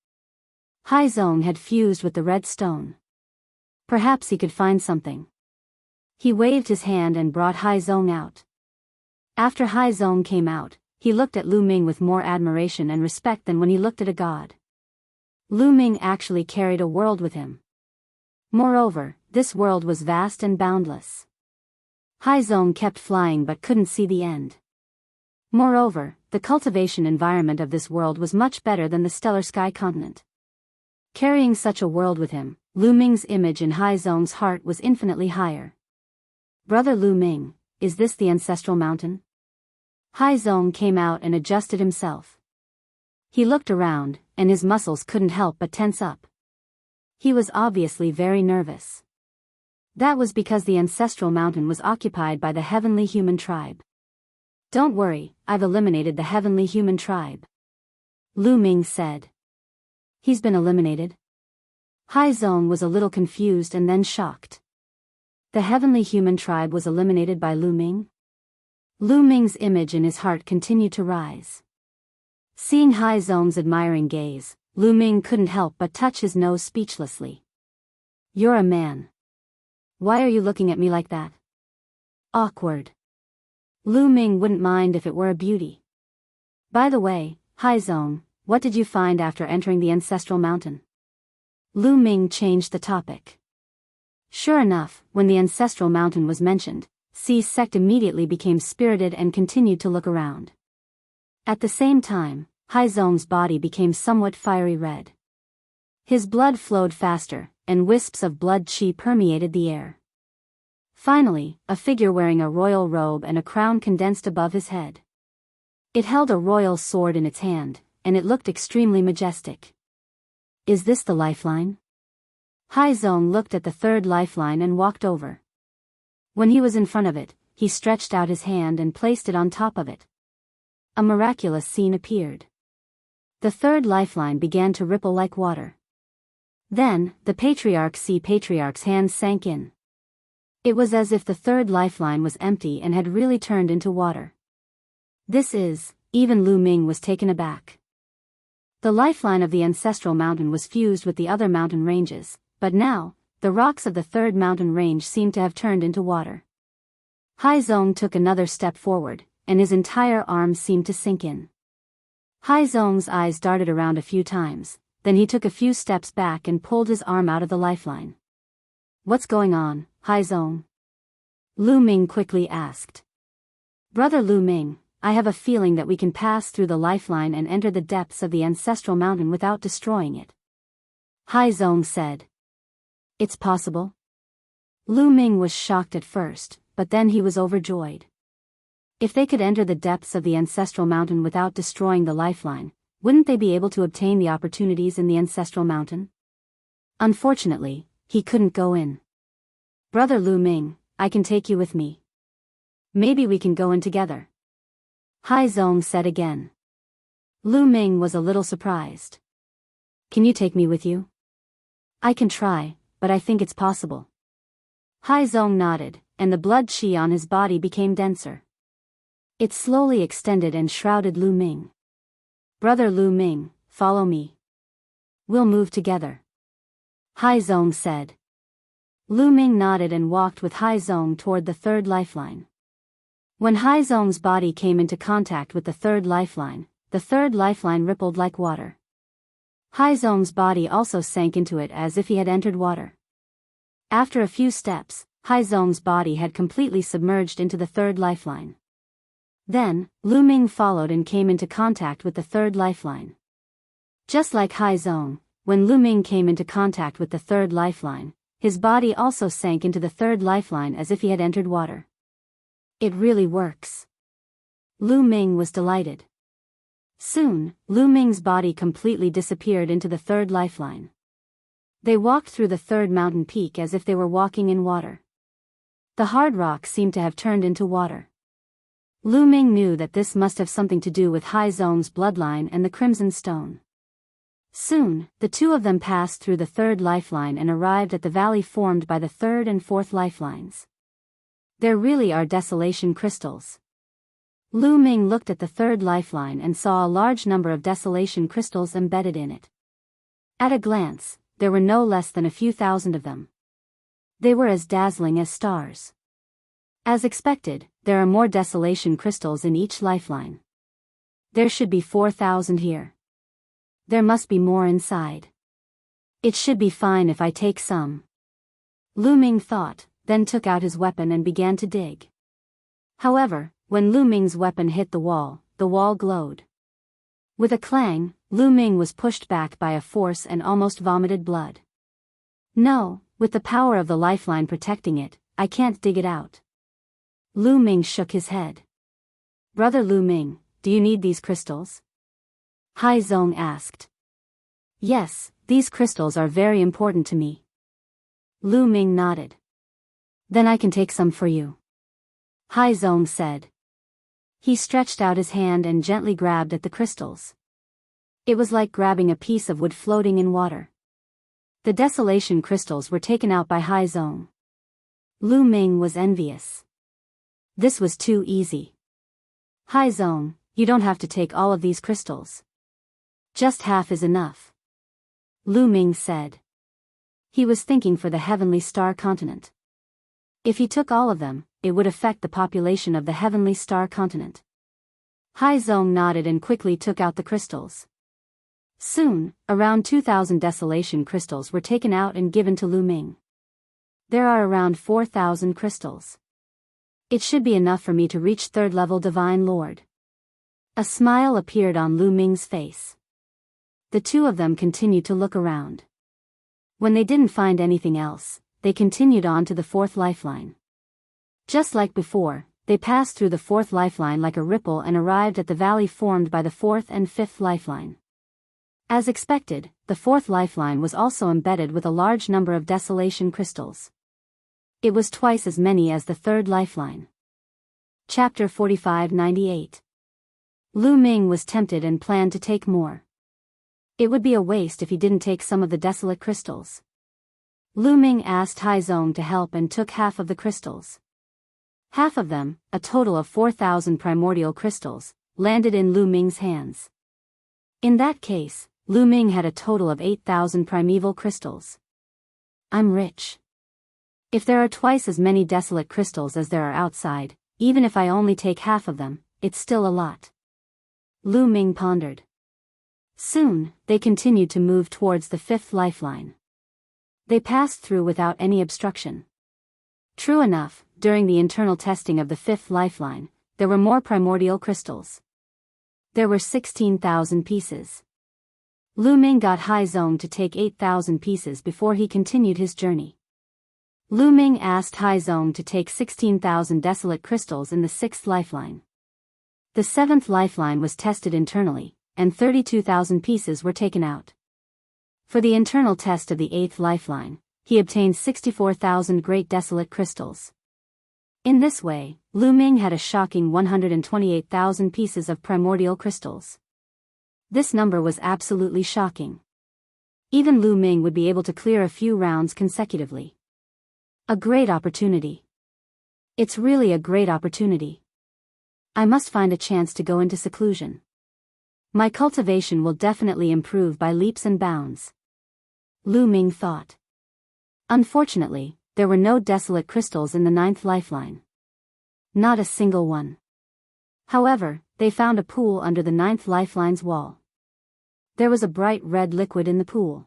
Hai Zong had fused with the red stone. Perhaps he could find something. He waved his hand and brought Hai Zong out. After Hai Zong came out, he looked at Lu Ming with more admiration and respect than when he looked at a god. Lu Ming actually carried a world with him. Moreover, this world was vast and boundless. Hai Zong kept flying but couldn't see the end. Moreover, the cultivation environment of this world was much better than the stellar sky continent. Carrying such a world with him, Lu Ming's image in Hai Zong's heart was infinitely higher. Brother Lu Ming, is this the Ancestral Mountain? Hai Zong came out and adjusted himself. He looked around, and his muscles couldn't help but tense up. He was obviously very nervous. That was because the Ancestral Mountain was occupied by the heavenly human tribe. Don't worry, I've eliminated the heavenly human tribe. Lu Ming said. He's been eliminated? Hai Zong was a little confused and then shocked. The heavenly human tribe was eliminated by Lu Ming? Lu Ming's image in his heart continued to rise. Seeing Hai Zong's admiring gaze, Lu Ming couldn't help but touch his nose speechlessly. You're a man. Why are you looking at me like that? Awkward. Lu Ming wouldn't mind if it were a beauty. By the way, Hai Zong, what did you find after entering the Ancestral Mountain? Lu Ming changed the topic. Sure enough, when the Ancestral Mountain was mentioned, Sea sect immediately became spirited and continued to look around. At the same time, Hai Zong's body became somewhat fiery red. His blood flowed faster, and wisps of blood qi permeated the air. Finally, a figure wearing a royal robe and a crown condensed above his head. It held a royal sword in its hand, and it looked extremely majestic. Is this the lifeline? Hai Zong looked at the third lifeline and walked over. When he was in front of it, he stretched out his hand and placed it on top of it. A miraculous scene appeared. The third lifeline began to ripple like water. Then, the patriarch's hand sank in. It was as if the third lifeline was empty and had really turned into water. Even Lu Ming was taken aback. The lifeline of the Ancestral Mountain was fused with the other mountain ranges, but now, the rocks of the third mountain range seemed to have turned into water. Hai Zong took another step forward, and his entire arm seemed to sink in. Hai Zong's eyes darted around a few times, then he took a few steps back and pulled his arm out of the lifeline. What's going on, Hai Zong? Lu Ming quickly asked. Brother Lu Ming, I have a feeling that we can pass through the lifeline and enter the depths of the Ancestral Mountain without destroying it. Hai Zong said. It's possible? Lu Ming was shocked at first, but then he was overjoyed. If they could enter the depths of the Ancestral Mountain without destroying the lifeline, wouldn't they be able to obtain the opportunities in the Ancestral Mountain? Unfortunately, he couldn't go in. Brother Lu Ming, I can take you with me. Maybe we can go in together. Hai Zong said again. Lu Ming was a little surprised. Can you take me with you? I can try, but I think it's possible. Hai Zong nodded, and the blood qi on his body became denser. It slowly extended and shrouded Lu Ming. Brother Lu Ming, follow me. We'll move together. Hai Zong said. Lu Ming nodded and walked with Hai Zong toward the third lifeline. When Hai Zong's body came into contact with the third lifeline rippled like water. Haizong's body also sank into it as if he had entered water. After a few steps, Haizong's body had completely submerged into the third lifeline. Then, Lu Ming followed and came into contact with the third lifeline. Just like Haizong, when Lu Ming came into contact with the third lifeline, his body also sank into the third lifeline as if he had entered water. It really works. Lu Ming was delighted. Soon, Lu Ming's body completely disappeared into the third lifeline. They walked through the third mountain peak as if they were walking in water. The hard rock seemed to have turned into water. Lu Ming knew that this must have something to do with Haizong's bloodline and the Crimson Stone. Soon, the two of them passed through the third lifeline and arrived at the valley formed by the third and fourth lifelines. There really are desolation crystals. Lu Ming looked at the third lifeline and saw a large number of desolation crystals embedded in it. At a glance, there were no less than a few thousand of them. They were as dazzling as stars. As expected, there are more desolation crystals in each lifeline. There should be 4,000 here. There must be more inside. It should be fine if I take some. Lu Ming thought, then took out his weapon and began to dig. However, when Lu Ming's weapon hit the wall glowed. With a clang, Lu Ming was pushed back by a force and almost vomited blood. No, with the power of the lifeline protecting it, I can't dig it out. Lu Ming shook his head. Brother Lu Ming, do you need these crystals? Haizong asked. Yes, these crystals are very important to me. Lu Ming nodded. Then I can take some for you. Haizong said. He stretched out his hand and gently grabbed at the crystals. It was like grabbing a piece of wood floating in water. The desolation crystals were taken out by Haizong. Lu Ming was envious. This was too easy. Haizong, you don't have to take all of these crystals. Just half is enough. Lu Ming said. He was thinking for the Heavenly Star Continent. If he took all of them, it would affect the population of the Heavenly Star Continent. Haizong nodded and quickly took out the crystals. Soon, around 2,000 desolation crystals were taken out and given to Lu Ming. There are around 4,000 crystals. It should be enough for me to reach third-level Divine Lord. A smile appeared on Lu Ming's face. The two of them continued to look around. When they didn't find anything else, they continued on to the fourth lifeline. Just like before, they passed through the fourth lifeline like a ripple and arrived at the valley formed by the fourth and fifth lifeline. As expected, the fourth lifeline was also embedded with a large number of desolation crystals. It was twice as many as the third lifeline. Chapter 45-98. Lu Ming was tempted and planned to take more. It would be a waste if he didn't take some of the desolate crystals. Lu Ming asked Haizong to help and took half of the crystals. Half of them, a total of 4,000 primordial crystals, landed in Lu Ming's hands. In that case, Lu Ming had a total of 8,000 primeval crystals. I'm rich. If there are twice as many desolate crystals as there are outside, even if I only take half of them, it's still a lot. Lu Ming pondered. Soon, they continued to move towards the fifth lifeline. They passed through without any obstruction. True enough, during the internal testing of the fifth lifeline, there were more primordial crystals. There were 16,000 pieces. Lu Ming got Haizong to take 8,000 pieces before he continued his journey. Lu Ming asked Haizong to take 16,000 desolate crystals in the sixth lifeline. The seventh lifeline was tested internally, and 32,000 pieces were taken out. For the internal test of the eighth lifeline, he obtained 64,000 great desolate crystals. In this way, Lu Ming had a shocking 128,000 pieces of primordial crystals. This number was absolutely shocking. Even Lu Ming would be able to clear a few rounds consecutively. A great opportunity. It's really a great opportunity. I must find a chance to go into seclusion. My cultivation will definitely improve by leaps and bounds. Lu Ming thought. Unfortunately, there were no desolate crystals in the ninth lifeline. Not a single one. However, they found a pool under the ninth lifeline's wall. There was a bright red liquid in the pool.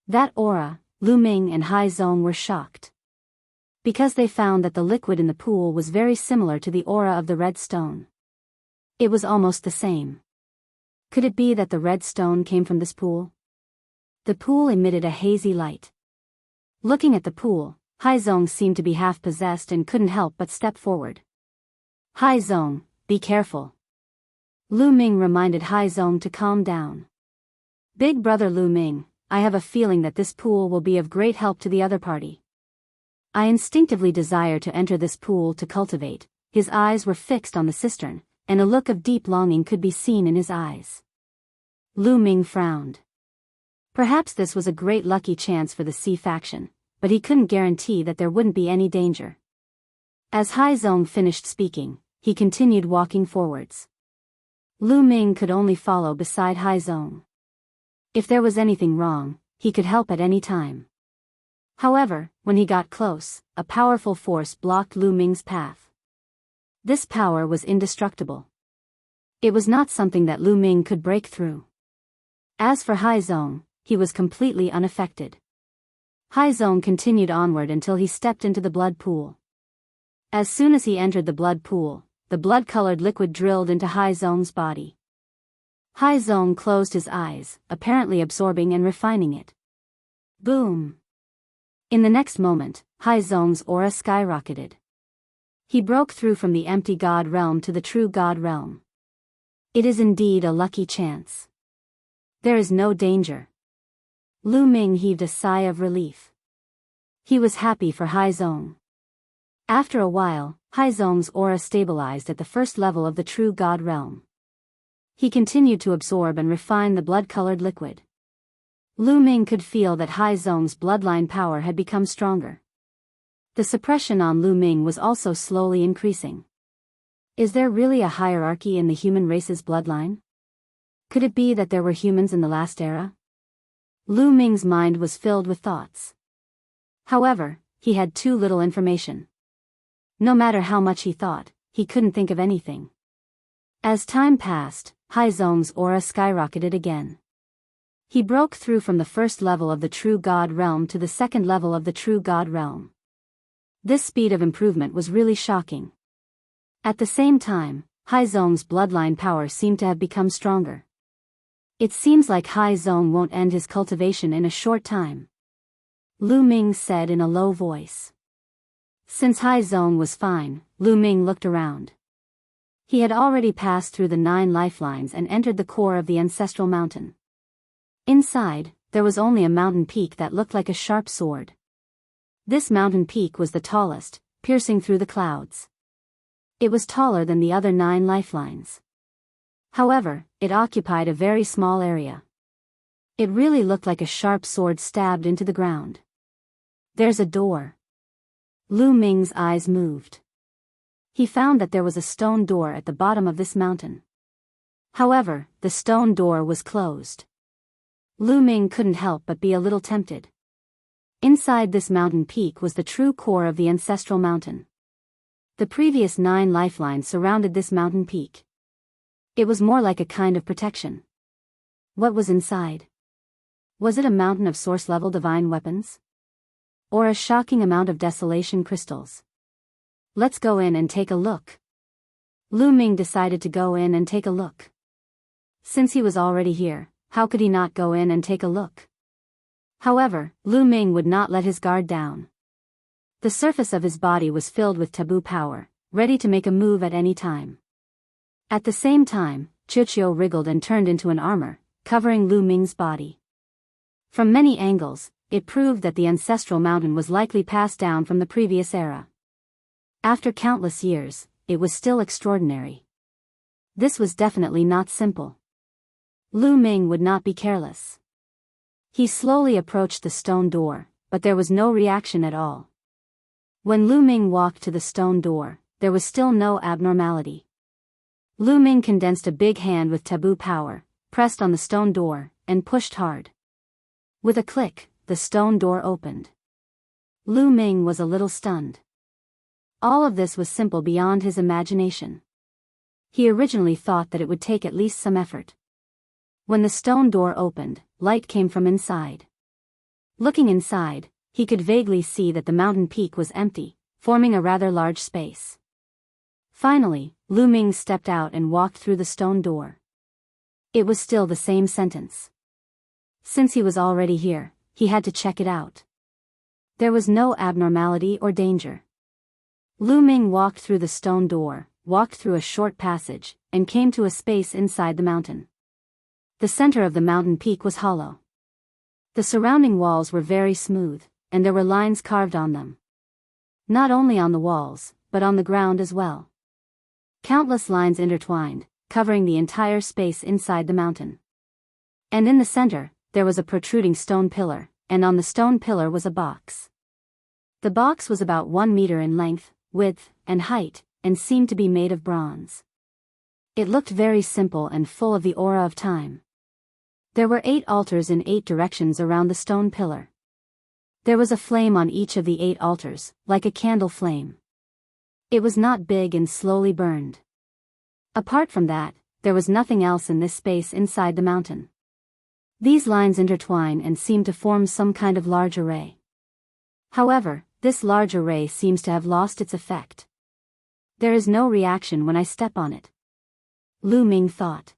That aura, Lu Ming and Hai Zong were shocked. Because they found that the liquid in the pool was very similar to the aura of the red stone. It was almost the same. Could it be that the red stone came from this pool? The pool emitted a hazy light. Looking at the pool, Hai Zong seemed to be half-possessed and couldn't help but step forward. Hai Zong, be careful. Lu Ming reminded Hai Zong to calm down. Big brother Lu Ming, I have a feeling that this pool will be of great help to the other party. I instinctively desire to enter this pool to cultivate. His eyes were fixed on the cistern, and a look of deep longing could be seen in his eyes. Lu Ming frowned. Perhaps this was a great lucky chance for the Sea faction, but he couldn't guarantee that there wouldn't be any danger. As Hai Zong finished speaking, he continued walking forwards. Lu Ming could only follow beside Hai Zong. If there was anything wrong, he could help at any time. However, when he got close, a powerful force blocked Lu Ming's path. This power was indestructible. It was not something that Lu Ming could break through. As for Hai Zong, he was completely unaffected. Hai Zong continued onward until he stepped into the blood pool. As soon as he entered the blood pool, the blood-colored liquid drilled into Hai Zong's body. Hai Zong closed his eyes, apparently absorbing and refining it. Boom! In the next moment, Hai Zong's aura skyrocketed. He broke through from the empty God realm to the true God realm. It is indeed a lucky chance. There is no danger. Lu Ming heaved a sigh of relief. He was happy for Hai Zong. After a while, Hai Zong's aura stabilized at the first level of the true God realm. He continued to absorb and refine the blood-colored liquid. Lu Ming could feel that Hai Zong's bloodline power had become stronger. The suppression on Lu Ming was also slowly increasing. Is there really a hierarchy in the human race's bloodline? Could it be that there were humans in the last era? Lu Ming's mind was filled with thoughts. However, he had too little information. No matter how much he thought, he couldn't think of anything. As time passed, Hai Zong's aura skyrocketed again. He broke through from the first level of the true God realm to the second level of the true God realm. This speed of improvement was really shocking. At the same time, Hai Zong's bloodline power seemed to have become stronger. It seems like Hai Zong won't end his cultivation in a short time. Lu Ming said in a low voice. Since Hai Zong was fine, Lu Ming looked around. He had already passed through the 9 lifelines and entered the core of the ancestral mountain. Inside, there was only a mountain peak that looked like a sharp sword. This mountain peak was the tallest, piercing through the clouds. It was taller than the other 9 lifelines. However, it occupied a very small area. It really looked like a sharp sword stabbed into the ground. There's a door. Lu Ming's eyes moved. He found that there was a stone door at the bottom of this mountain. However, the stone door was closed. Lu Ming couldn't help but be a little tempted. Inside this mountain peak was the true core of the ancestral mountain. The previous 9 lifelines surrounded this mountain peak. It was more like a kind of protection. What was inside? Was it a mountain of source-level divine weapons? Or a shocking amount of desolation crystals? Let's go in and take a look. Lu Ming decided to go in and take a look. Since he was already here, how could he not go in and take a look? However, Lu Ming would not let his guard down. The surface of his body was filled with taboo power, ready to make a move at any time. At the same time, Chuchio wriggled and turned into an armor, covering Lu Ming's body. From many angles, it proved that the ancestral mountain was likely passed down from the previous era. After countless years, it was still extraordinary. This was definitely not simple. Lu Ming would not be careless. He slowly approached the stone door, but there was no reaction at all. When Lu Ming walked to the stone door, there was still no abnormality. Lu Ming condensed a big hand with taboo power, pressed on the stone door, and pushed hard. With a click, the stone door opened. Lu Ming was a little stunned. All of this was simple beyond his imagination. He originally thought that it would take at least some effort. When the stone door opened, light came from inside. Looking inside, he could vaguely see that the mountain peak was empty, forming a rather large space. Finally, Lu Ming stepped out and walked through the stone door. It was still the same sentence. Since he was already here, he had to check it out. There was no abnormality or danger. Lu Ming walked through the stone door, walked through a short passage, and came to a space inside the mountain. The center of the mountain peak was hollow. The surrounding walls were very smooth, and there were lines carved on them. Not only on the walls, but on the ground as well. Countless lines intertwined, covering the entire space inside the mountain. And in the center, there was a protruding stone pillar, and on the stone pillar was a box. The box was about 1 meter in length, width, and height, and seemed to be made of bronze. It looked very simple and full of the aura of time. There were 8 altars in 8 directions around the stone pillar. There was a flame on each of the 8 altars, like a candle flame. It was not big and slowly burned. Apart from that, there was nothing else in this space inside the mountain. These lines intertwine and seem to form some kind of large array. However, this large array seems to have lost its effect. There is no reaction when I step on it. Lu Ming thought.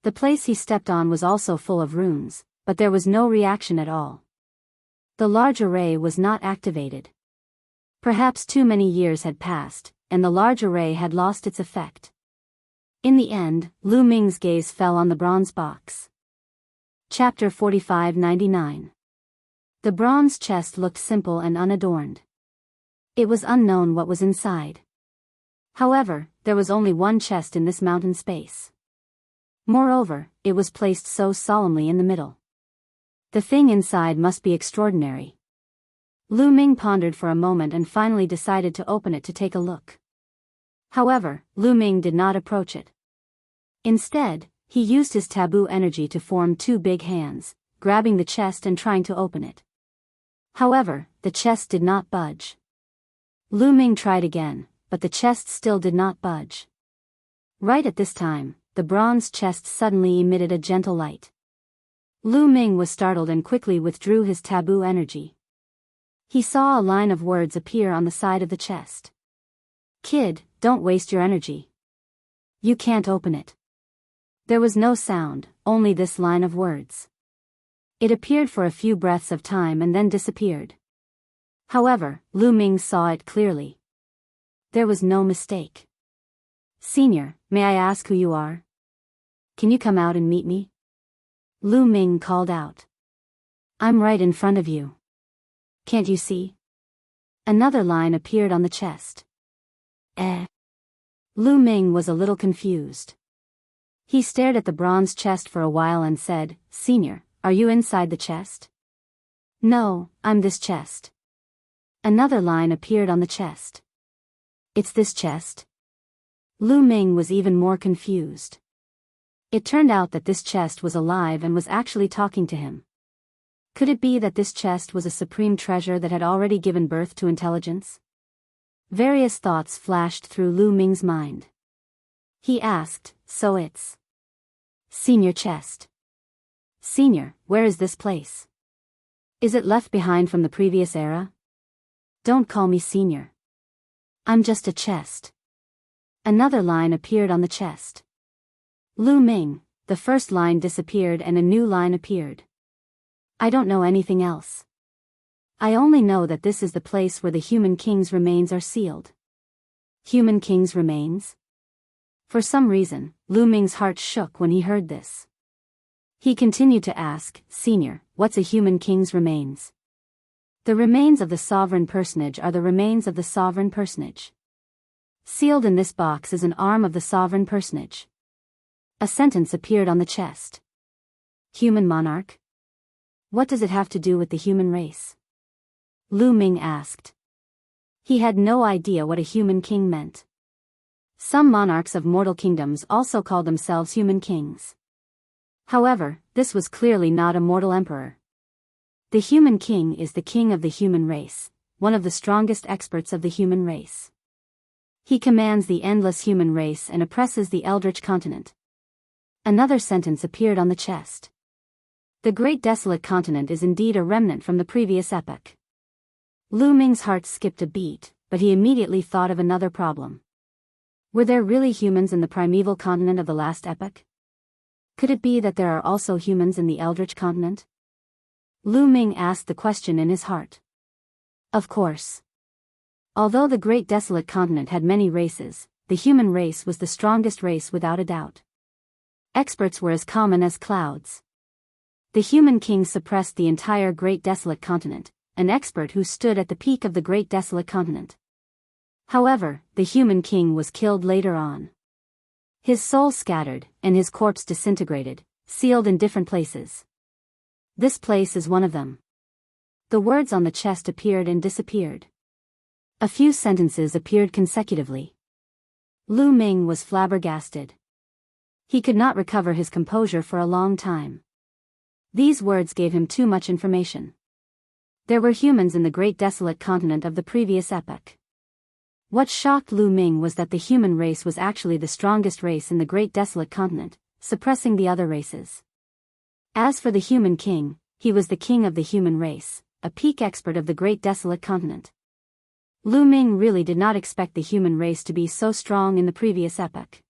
The place he stepped on was also full of runes, but there was no reaction at all. The large array was not activated. Perhaps too many years had passed, and the large array had lost its effect. In the end, Lu Ming's gaze fell on the bronze box. Chapter 45-99. The bronze chest looked simple and unadorned. It was unknown what was inside. However, there was only one chest in this mountain space. Moreover, it was placed so solemnly in the middle. The thing inside must be extraordinary. Lu Ming pondered for a moment and finally decided to open it to take a look. However, Lu Ming did not approach it. Instead, he used his taboo energy to form 2 big hands, grabbing the chest and trying to open it. However, the chest did not budge. Lu Ming tried again, but the chest still did not budge. Right at this time, the bronze chest suddenly emitted a gentle light. Lu Ming was startled and quickly withdrew his taboo energy. He saw a line of words appear on the side of the chest. "Kid, don't waste your energy. You can't open it." There was no sound, only this line of words. It appeared for a few breaths of time and then disappeared. However, Lu Ming saw it clearly. There was no mistake. "Senior, may I ask who you are? Can you come out and meet me?" Lu Ming called out. "I'm right in front of you. Can't you see?" Another line appeared on the chest. Lu Ming was a little confused. He stared at the bronze chest for a while and said, "Senior, are you inside the chest?" "No, I'm this chest." Another line appeared on the chest. "It's this chest?" Lu Ming was even more confused. It turned out that this chest was alive and was actually talking to him. Could it be that this chest was a supreme treasure that had already given birth to intelligence? Various thoughts flashed through Lu Ming's mind. He asked, "So it's Senior chest. Senior, where is this place? Is it left behind from the previous era? Don't call me Senior. I'm just a chest." Another line appeared on the chest. "Lu Ming," the first line disappeared and a new line appeared. "I don't know anything else. I only know that this is the place where the human king's remains are sealed." Human king's remains? For some reason, Lu Ming's heart shook when he heard this. He continued to ask, "Senior, what's a human king's remains?" "The remains of the sovereign personage are the remains of the sovereign personage. Sealed in this box is an arm of the sovereign personage." A sentence appeared on the chest. "Human monarch? What does it have to do with the human race?" Lu Ming asked. He had no idea what a human king meant. Some monarchs of mortal kingdoms also called themselves human kings. However, this was clearly not a mortal emperor. The human king is the king of the human race, one of the strongest experts of the human race. He commands the endless human race and oppresses the eldritch continent. Another sentence appeared on the chest. The Great Desolate Continent is indeed a remnant from the previous epoch. Lu Ming's heart skipped a beat, but he immediately thought of another problem. Were there really humans in the primeval continent of the last epoch? Could it be that there are also humans in the Eldritch continent? Lu Ming asked the question in his heart. Of course. Although the Great Desolate Continent had many races, the human race was the strongest race without a doubt. Experts were as common as clouds. The human king suppressed the entire Great Desolate Continent, an expert who stood at the peak of the Great Desolate Continent. However, the human king was killed later on. His soul scattered, and his corpse disintegrated, sealed in different places. This place is one of them. The words on the chest appeared and disappeared. A few sentences appeared consecutively. Lu Ming was flabbergasted. He could not recover his composure for a long time. These words gave him too much information. There were humans in the Great Desolate Continent of the previous epoch. What shocked Lu Ming was that the human race was actually the strongest race in the Great Desolate Continent, suppressing the other races. As for the human king, he was the king of the human race, a peak expert of the Great Desolate Continent. Lu Ming really did not expect the human race to be so strong in the previous epoch.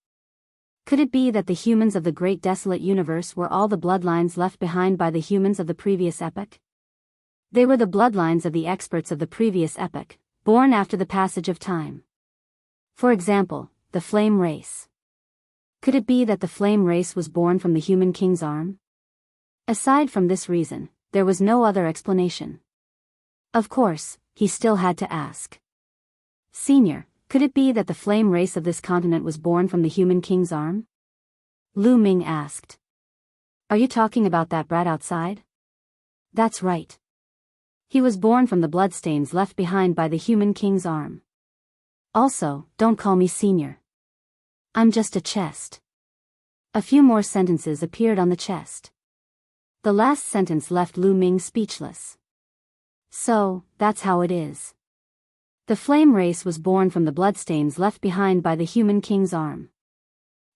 Could it be that the humans of the Great Desolate Universe were all the bloodlines left behind by the humans of the previous epoch? They were the bloodlines of the experts of the previous epoch, born after the passage of time. For example, the Flame Race. Could it be that the Flame Race was born from the human king's arm? Aside from this reason, there was no other explanation. Of course, he still had to ask. Senior, could it be that the Flame Race of this continent was born from the human king's arm? Lu Ming asked. Are you talking about that brat outside? That's right. He was born from the bloodstains left behind by the human king's arm. Also, don't call me senior. I'm just a chest. A few more sentences appeared on the chest. The last sentence left Lu Ming speechless. So, that's how it is. The Flame Race was born from the bloodstains left behind by the human king's arm.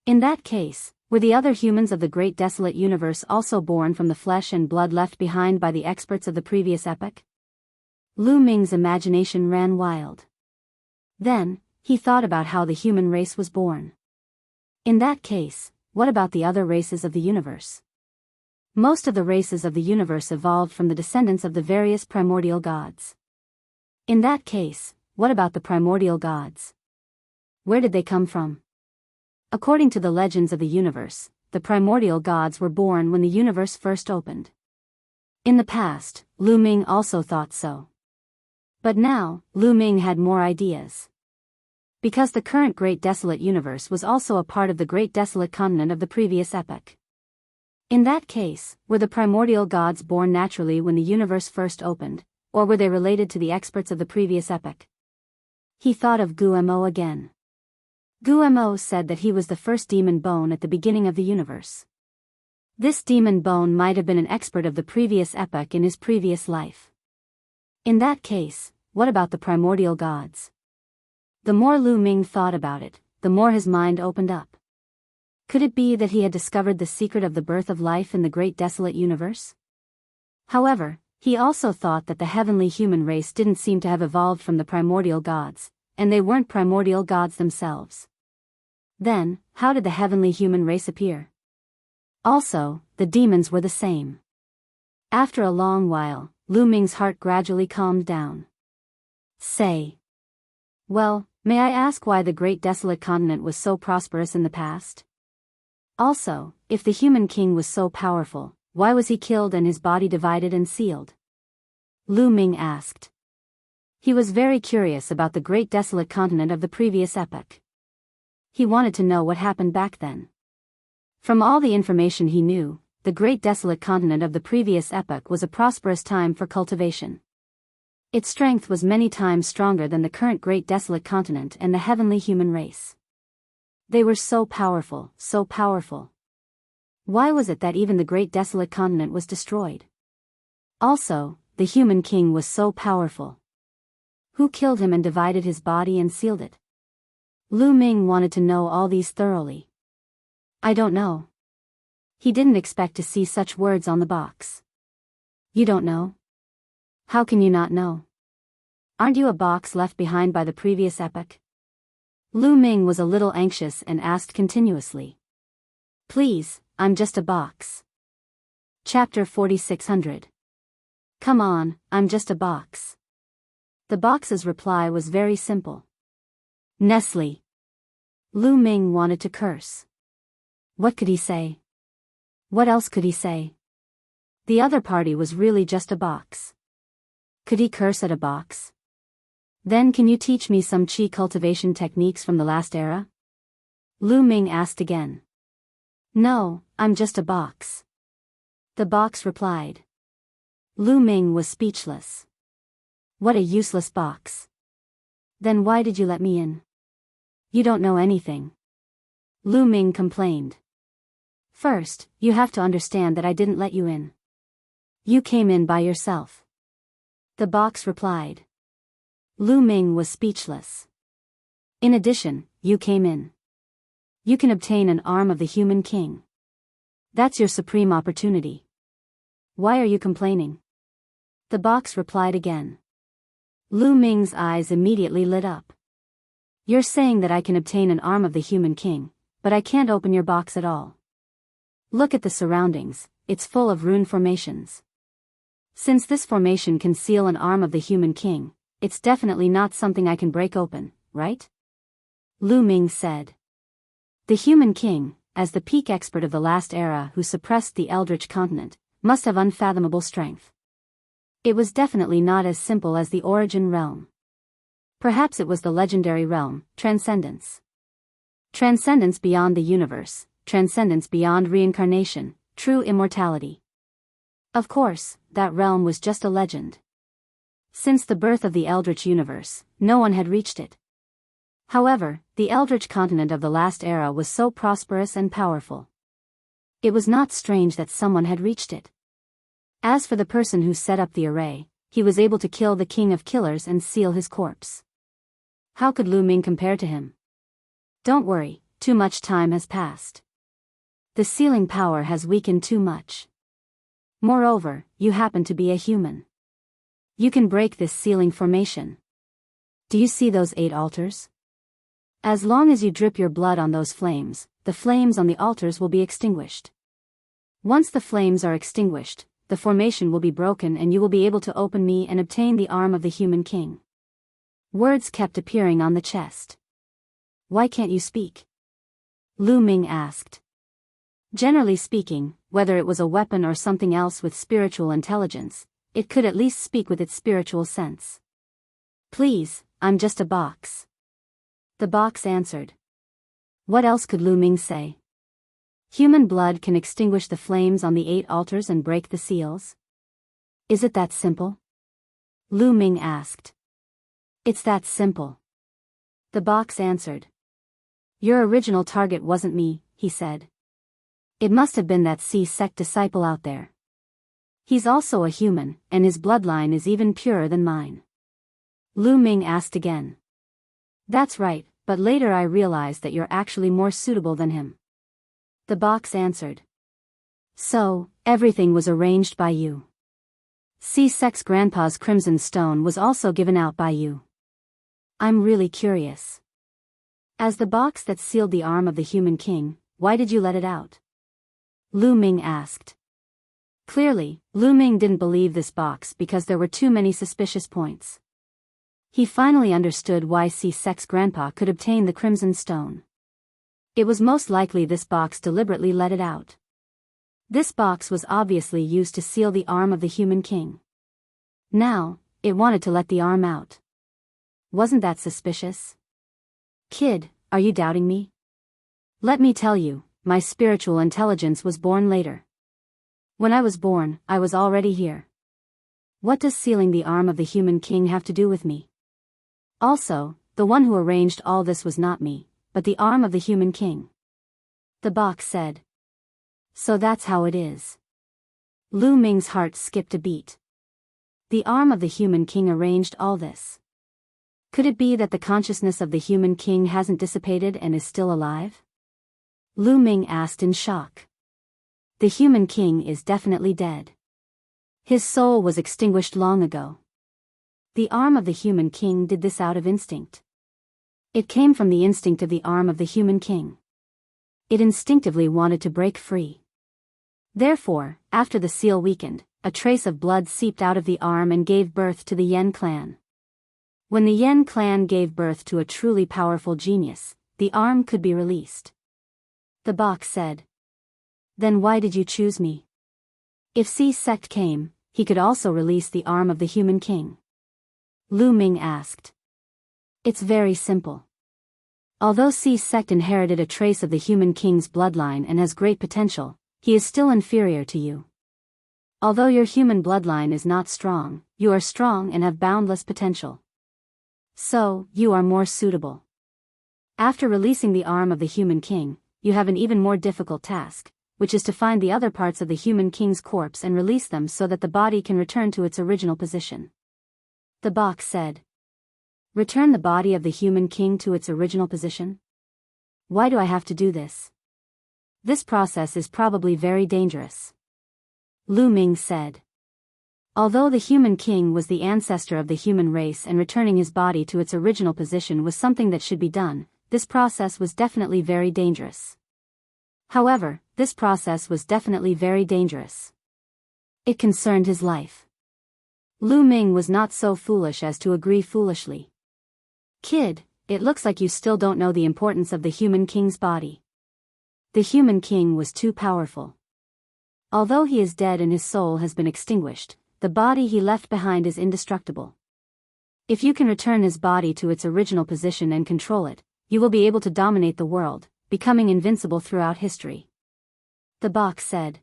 In that case, were the other humans of the Great Desolate Universe also born from the flesh and blood left behind by the experts of the previous epoch? Lu Ming's imagination ran wild. Then, he thought about how the human race was born. In that case, what about the other races of the universe? Most of the races of the universe evolved from the descendants of the various primordial gods. In that case, what about the primordial gods? Where did they come from? According to the legends of the universe, the primordial gods were born when the universe first opened. In the past, Lu Ming also thought so. But now, Lu Ming had more ideas. Because the current Great Desolate Universe was also a part of the Great Desolate Continent of the previous epoch. In that case, were the primordial gods born naturally when the universe first opened, or were they related to the experts of the previous epoch? He thought of Gumo again. Gumo said that he was the first demon bone at the beginning of the universe. This demon bone might have been an expert of the previous epoch in his previous life. In that case, what about the primordial gods? The more Lu Ming thought about it, the more his mind opened up. Could it be that he had discovered the secret of the birth of life in the Great Desolate Universe? However, he also thought that the heavenly human race didn't seem to have evolved from the primordial gods, and they weren't primordial gods themselves. Then, how did the heavenly human race appear? Also, the demons were the same. After a long while, Lu Ming's heart gradually calmed down. Say. Well, may I ask why the Great Desolate Continent was so prosperous in the past? Also, if the human king was so powerful, why was he killed and his body divided and sealed? Lu Ming asked. He was very curious about the Great Desolate Continent of the previous epoch. He wanted to know what happened back then. From all the information he knew, the Great Desolate Continent of the previous epoch was a prosperous time for cultivation. Its strength was many times stronger than the current Great Desolate Continent and the heavenly human race. They were so powerful, so powerful. Why was it that even the Great Desolate Continent was destroyed? Also, the human king was so powerful. Who killed him and divided his body and sealed it? Lu Ming wanted to know all these thoroughly. I don't know. He didn't expect to see such words on the box. You don't know? How can you not know? Aren't you a box left behind by the previous epoch? Lu Ming was a little anxious and asked continuously. Please, I'm just a box. Chapter 4600. Come on, I'm just a box. The box's reply was very simple. Nestle. Lu Ming wanted to curse. What could he say? What else could he say? The other party was really just a box. Could he curse at a box? Then can you teach me some qi cultivation techniques from the last era? Lu Ming asked again. No, I'm just a box. The box replied. Lu Ming was speechless. What a useless box. Then why did you let me in? You don't know anything. Lu Ming complained. First, you have to understand that I didn't let you in. You came in by yourself. The box replied. Lu Ming was speechless. In addition, you came in. You can obtain an arm of the human king. That's your supreme opportunity. Why are you complaining? The box replied again. Lu Ming's eyes immediately lit up. You're saying that I can obtain an arm of the human king, but I can't open your box at all. Look at the surroundings, it's full of rune formations. Since this formation can seal an arm of the human king, it's definitely not something I can break open, right? Lu Ming said. The human king, as the peak expert of the last era who suppressed the Eldritch continent, must have unfathomable strength. It was definitely not as simple as the origin realm. Perhaps it was the legendary realm, Transcendence. Transcendence beyond the universe, transcendence beyond reincarnation, true immortality. Of course, that realm was just a legend. Since the birth of the Eldritch universe, no one had reached it. However, the Eldritch continent of the last era was so prosperous and powerful. It was not strange that someone had reached it. As for the person who set up the array, he was able to kill the king of killers and seal his corpse. How could Lu Ming compare to him? Don't worry, too much time has passed. The sealing power has weakened too much. Moreover, you happen to be a human. You can break this sealing formation. Do you see those 8 altars? As long as you drip your blood on those flames, the flames on the altars will be extinguished. Once the flames are extinguished, the formation will be broken and you will be able to open me and obtain the arm of the human king. Words kept appearing on the chest. Why can't you speak? Lu Ming asked. Generally speaking, whether it was a weapon or something else with spiritual intelligence, it could at least speak with its spiritual sense. Please, I'm just a box. The box answered. What else could Lu Ming say? Human blood can extinguish the flames on the 8 altars and break the seals? Is it that simple? Lu Ming asked. It's that simple. The box answered. Your original target wasn't me, he said. It must have been that C-sect disciple out there. He's also a human, and his bloodline is even purer than mine. Lu Ming asked again. That's right, but later I realized that you're actually more suitable than him. The box answered. So, everything was arranged by you. C-sect's grandpa's crimson stone was also given out by you. I'm really curious. As the box that sealed the arm of the human king, why did you let it out? Lu Ming asked. Clearly, Lu Ming didn't believe this box because there were too many suspicious points. He finally understood why C-sect's grandpa could obtain the crimson stone. It was most likely this box deliberately let it out. This box was obviously used to seal the arm of the human king. Now, it wanted to let the arm out. Wasn't that suspicious? Kid, are you doubting me? Let me tell you, my spiritual intelligence was born later. When I was born, I was already here. What does sealing the arm of the human king have to do with me? Also, the one who arranged all this was not me, but the arm of the human king. The box said. So that's how it is. Lu Ming's heart skipped a beat. The arm of the human king arranged all this. Could it be that the consciousness of the human king hasn't dissipated and is still alive? Lu Ming asked in shock. The human king is definitely dead. His soul was extinguished long ago. The arm of the human king did this out of instinct. It came from the instinct of the arm of the human king. It instinctively wanted to break free. Therefore, after the seal weakened, a trace of blood seeped out of the arm and gave birth to the Yen clan. When the Yen clan gave birth to a truly powerful genius, the arm could be released. The box said. Then why did you choose me? If C sect came, he could also release the arm of the human king. Lu Ming asked. It's very simple. Although C sect inherited a trace of the human king's bloodline and has great potential, he is still inferior to you. Although your human bloodline is not strong, you are strong and have boundless potential. So, you are more suitable. After releasing the arm of the human king, you have an even more difficult task, which is to find the other parts of the human king's corpse and release them so that the body can return to its original position. The box said. Return the body of the human king to its original position? Why do I have to do this? This process is probably very dangerous. Lu Ming said. Although the human king was the ancestor of the human race and returning his body to its original position was something that should be done, this process was definitely very dangerous. However, this process was definitely very dangerous. It concerned his life. Lu Ming was not so foolish as to agree foolishly. Kid, it looks like you still don't know the importance of the human king's body. The human king was too powerful. Although he is dead and his soul has been extinguished, the body he left behind is indestructible. If you can return his body to its original position and control it, you will be able to dominate the world, becoming invincible throughout history. The box said.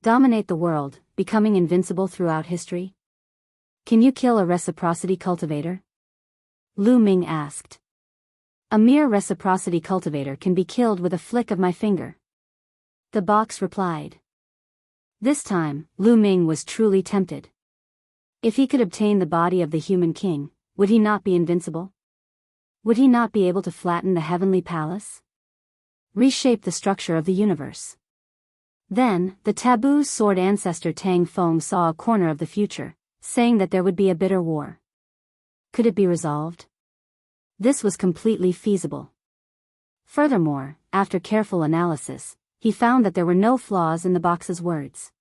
Dominate the world, becoming invincible throughout history? Can you kill a reciprocity cultivator? Lu Ming asked. A mere reciprocity cultivator can be killed with a flick of my finger. The box replied. This time, Lu Ming was truly tempted. If he could obtain the body of the human king, would he not be invincible? Would he not be able to flatten the heavenly palace? Reshape the structure of the universe? Then, the taboo sword ancestor Tang Feng saw a corner of the future, saying that there would be a bitter war. Could it be resolved? This was completely feasible. Furthermore, after careful analysis, he found that there were no flaws in the box's words.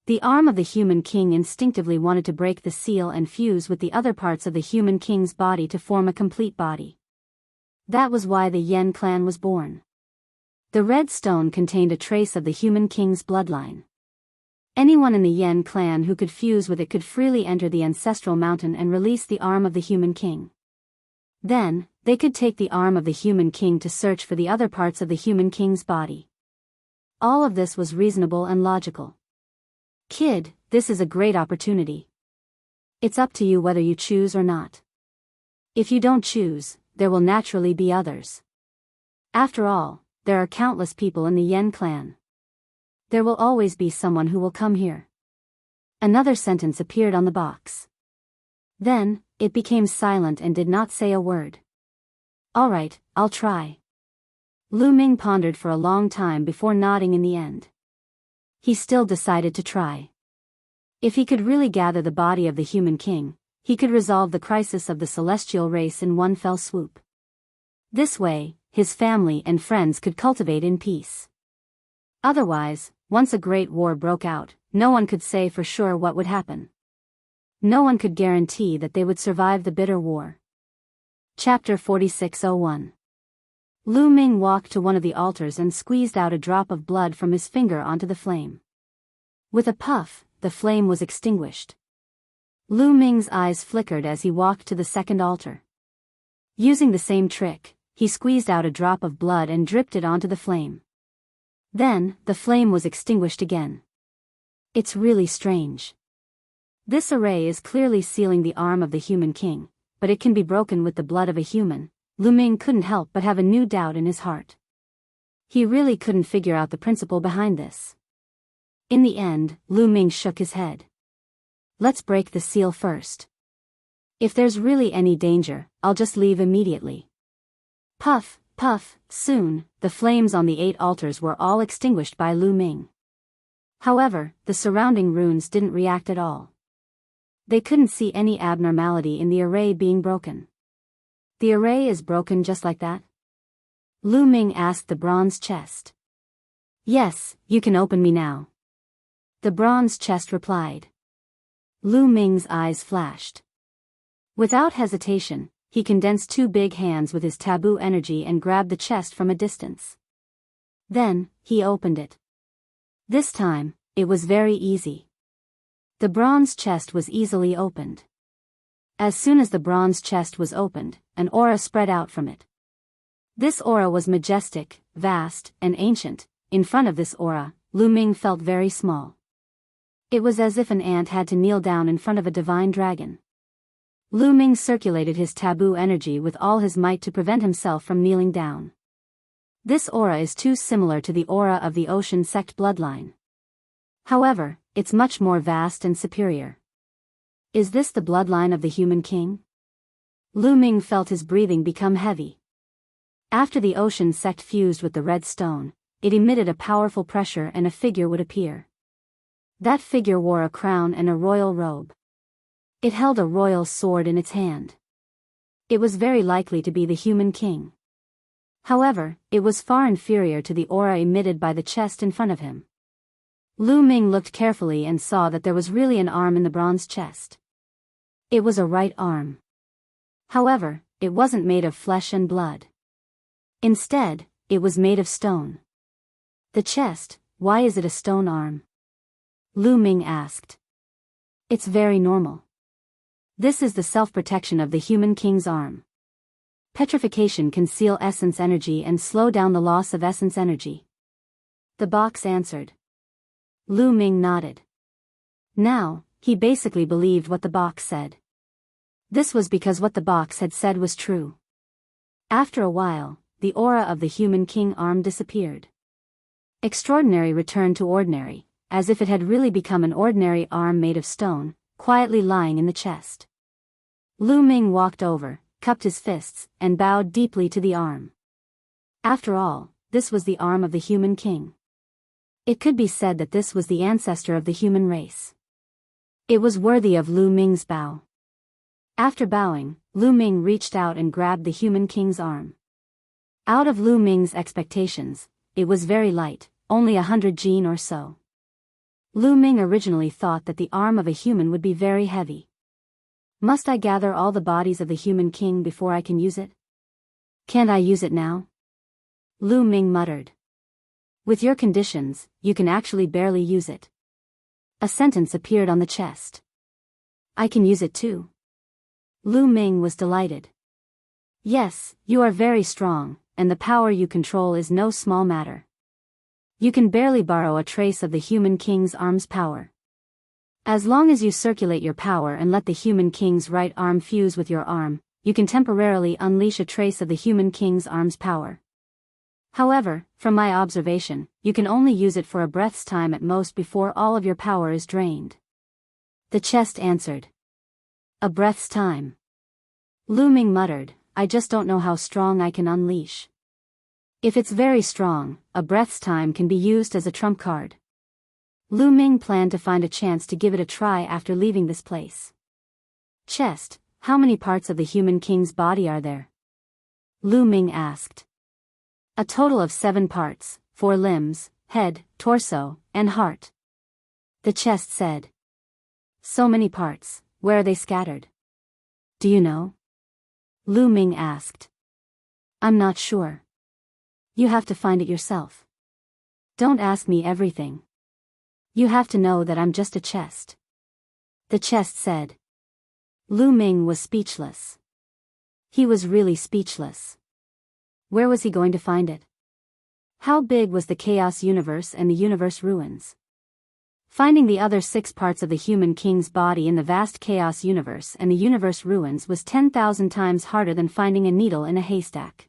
The arm of the human king instinctively wanted to break the seal and fuse with the other parts of the human king's body to form a complete body. That was why the Yen clan was born. The red stone contained a trace of the human king's bloodline. Anyone in the Yen clan who could fuse with it could freely enter the ancestral mountain and release the arm of the human king. Then, they could take the arm of the human king to search for the other parts of the human king's body. All of this was reasonable and logical. Kid, this is a great opportunity. It's up to you whether you choose or not. If you don't choose, there will naturally be others. After all, there are countless people in the Yen clan. There will always be someone who will come here. Another sentence appeared on the box. Then, it became silent and did not say a word. All right, I'll try. Lu Ming pondered for a long time before nodding in the end. He still decided to try. If he could really gather the body of the human king, he could resolve the crisis of the celestial race in one fell swoop. This way, his family and friends could cultivate in peace. Otherwise, once a great war broke out, no one could say for sure what would happen. No one could guarantee that they would survive the bitter war. Chapter 4601. Lu Ming walked to one of the altars and squeezed out a drop of blood from his finger onto the flame. With a puff, the flame was extinguished. Lu Ming's eyes flickered as he walked to the second altar. Using the same trick, he squeezed out a drop of blood and dripped it onto the flame. Then, the flame was extinguished again. It's really strange. This array is clearly sealing the arm of the human king, but it can be broken with the blood of a human. Lu Ming couldn't help but have a new doubt in his heart. He really couldn't figure out the principle behind this. In the end, Lu Ming shook his head. Let's break the seal first. If there's really any danger, I'll just leave immediately. Puff, puff, soon, the flames on the 8 altars were all extinguished by Lu Ming. However, the surrounding runes didn't react at all. They couldn't see any abnormality in the array being broken. The array is broken just like that? Lu Ming asked the bronze chest. Yes, you can open me now. The bronze chest replied. Lu Ming's eyes flashed. Without hesitation, he condensed two big hands with his taboo energy and grabbed the chest from a distance. Then, he opened it. This time, it was very easy. The bronze chest was easily opened. As soon as the bronze chest was opened, an aura spread out from it. This aura was majestic, vast, and ancient. In front of this aura, Lu Ming felt very small. It was as if an ant had to kneel down in front of a divine dragon. Lu Ming circulated his taboo energy with all his might to prevent himself from kneeling down. This aura is too similar to the aura of the ocean sect bloodline. However, it's much more vast and superior. Is this the bloodline of the human king? Lu Ming felt his breathing become heavy. After the ocean sect fused with the red stone, it emitted a powerful pressure and a figure would appear. That figure wore a crown and a royal robe. It held a royal sword in its hand. It was very likely to be the human king. However, it was far inferior to the aura emitted by the chest in front of him. Lu Ming looked carefully and saw that there was really an arm in the bronze chest. It was a right arm. However, it wasn't made of flesh and blood. Instead, it was made of stone. The chest, why is it a stone arm? Lu Ming asked. It's very normal. This is the self-protection of the human king's arm. Petrification can seal essence energy and slow down the loss of essence energy. The box answered. Lu Ming nodded. Now, he basically believed what the box said. This was because what the box had said was true. After a while, the aura of the human king arm disappeared. Extraordinary returned to ordinary, as if it had really become an ordinary arm made of stone, quietly lying in the chest. Lu Ming walked over, cupped his fists, and bowed deeply to the arm. After all, this was the arm of the human king. It could be said that this was the ancestor of the human race. It was worthy of Lu Ming's bow. After bowing, Lu Ming reached out and grabbed the human king's arm. Out of Lu Ming's expectations, it was very light, only 100 jin or so. Lu Ming originally thought that the arm of a human would be very heavy. Must I gather all the bodies of the human king before I can use it? Can't I use it now? Lu Ming muttered. With your conditions, you can actually barely use it. A sentence appeared on the chest. I can use it too. Lu Ming was delighted. Yes, you are very strong, and the power you control is no small matter. You can barely borrow a trace of the human king's arm's power. As long as you circulate your power and let the human king's right arm fuse with your arm, you can temporarily unleash a trace of the human king's arm's power. However, from my observation, you can only use it for a breath's time at most before all of your power is drained. The chest answered. A breath's time. Lu Ming muttered, I just don't know how strong I can unleash. If it's very strong, a breath's time can be used as a trump card. Lu Ming planned to find a chance to give it a try after leaving this place. Chest, how many parts of the human king's body are there? Lu Ming asked. A total of 7 parts, 4 limbs, head, torso, and heart. The chest said. So many parts, where are they scattered? Do you know? Lu Ming asked. I'm not sure. You have to find it yourself. Don't ask me everything. You have to know that I'm just a chest. The chest said. Lu Ming was speechless. He was really speechless. Where was he going to find it? How big was the chaos universe and the universe ruins? Finding the other 6 parts of the human king's body in the vast chaos universe and the universe ruins was 10,000 times harder than finding a needle in a haystack.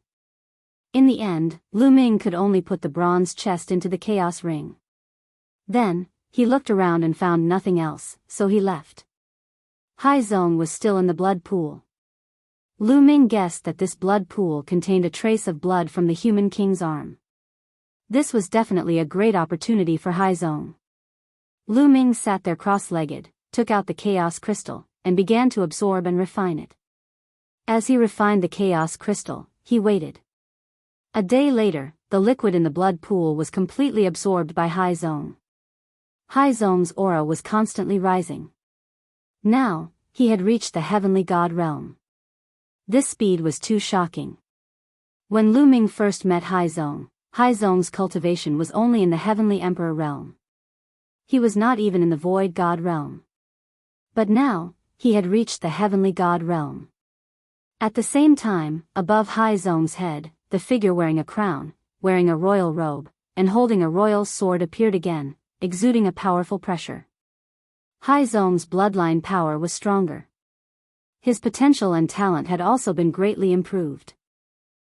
In the end, Lu Ming could only put the bronze chest into the chaos ring. Then, he looked around and found nothing else, so he left. Hai Zong was still in the blood pool. Lu Ming guessed that this blood pool contained a trace of blood from the human king's arm. This was definitely a great opportunity for Hai Zong. Lu Ming sat there cross-legged, took out the chaos crystal, and began to absorb and refine it. As he refined the chaos crystal, he waited. A day later, the liquid in the blood pool was completely absorbed by Haizong. Haizong's aura was constantly rising. Now, he had reached the heavenly god realm. This speed was too shocking. When Lu Ming first met Haizong, Haizong's cultivation was only in the heavenly emperor realm. He was not even in the void god realm. But now, he had reached the heavenly god realm. At the same time, above Haizong's head, the figure wearing a crown, wearing a royal robe, and holding a royal sword appeared again, exuding a powerful pressure. Haizong's bloodline power was stronger. His potential and talent had also been greatly improved.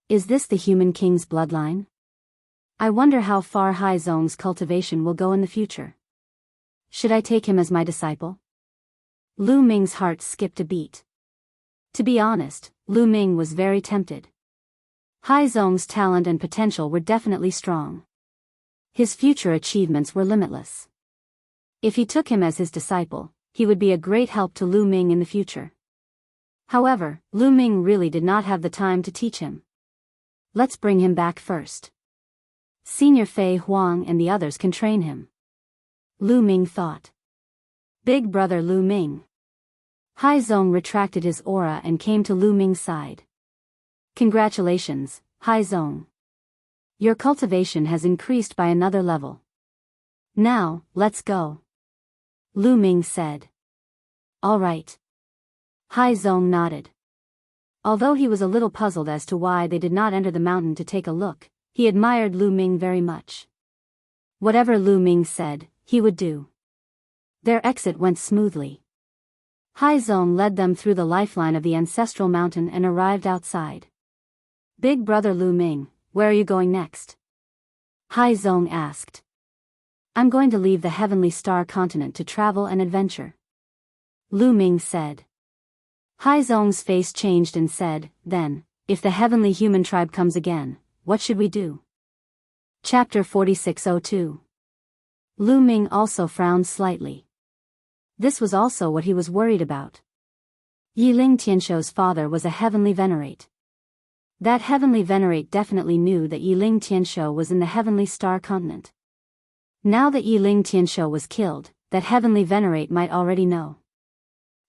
Is this the human king's bloodline? I wonder how far Haizong's cultivation will go in the future. Should I take him as my disciple? Lu Ming's heart skipped a beat. To be honest, Lu Ming was very tempted. Haizong's talent and potential were definitely strong. His future achievements were limitless. If he took him as his disciple, he would be a great help to Lu Ming in the future. However, Lu Ming really did not have the time to teach him. Let's bring him back first. Senior Fei Huang and the others can train him. Lu Ming thought. Big brother Lu Ming. Haizong retracted his aura and came to Lu Ming's side. Congratulations, Haizong. Your cultivation has increased by another level. Now, let's go. Lu Ming said. All right. Haizong nodded. Although he was a little puzzled as to why they did not enter the mountain to take a look, he admired Lu Ming very much. Whatever Lu Ming said, he would do. Their exit went smoothly. Haizong led them through the lifeline of the ancestral mountain and arrived outside. Big brother Lu Ming, where are you going next? Haizong asked. I'm going to leave the heavenly star continent to travel and adventure. Lu Ming said. Haizong's face changed and said, then, if the heavenly human tribe comes again, what should we do? Chapter 4602. Lu Ming also frowned slightly. This was also what he was worried about. Yiling Tianshou's father was a heavenly venerate. That heavenly venerate definitely knew that Yiling Tianshou was in the heavenly star continent. Now that Yiling Tianshou was killed, that heavenly venerate might already know.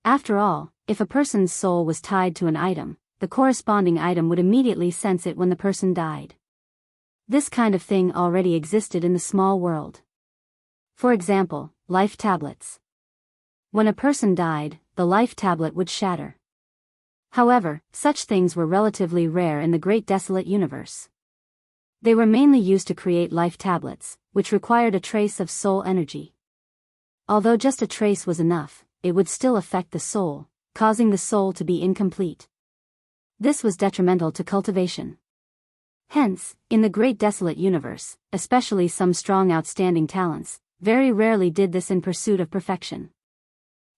After all, if a person's soul was tied to an item, the corresponding item would immediately sense it when the person died. This kind of thing already existed in the small world. For example, life tablets. When a person died, the life tablet would shatter. However, such things were relatively rare in the great desolate universe. They were mainly used to create life tablets, which required a trace of soul energy. Although just a trace was enough, it would still affect the soul, causing the soul to be incomplete. This was detrimental to cultivation. Hence, in the great desolate universe, especially some strong outstanding talents, very rarely did this in pursuit of perfection.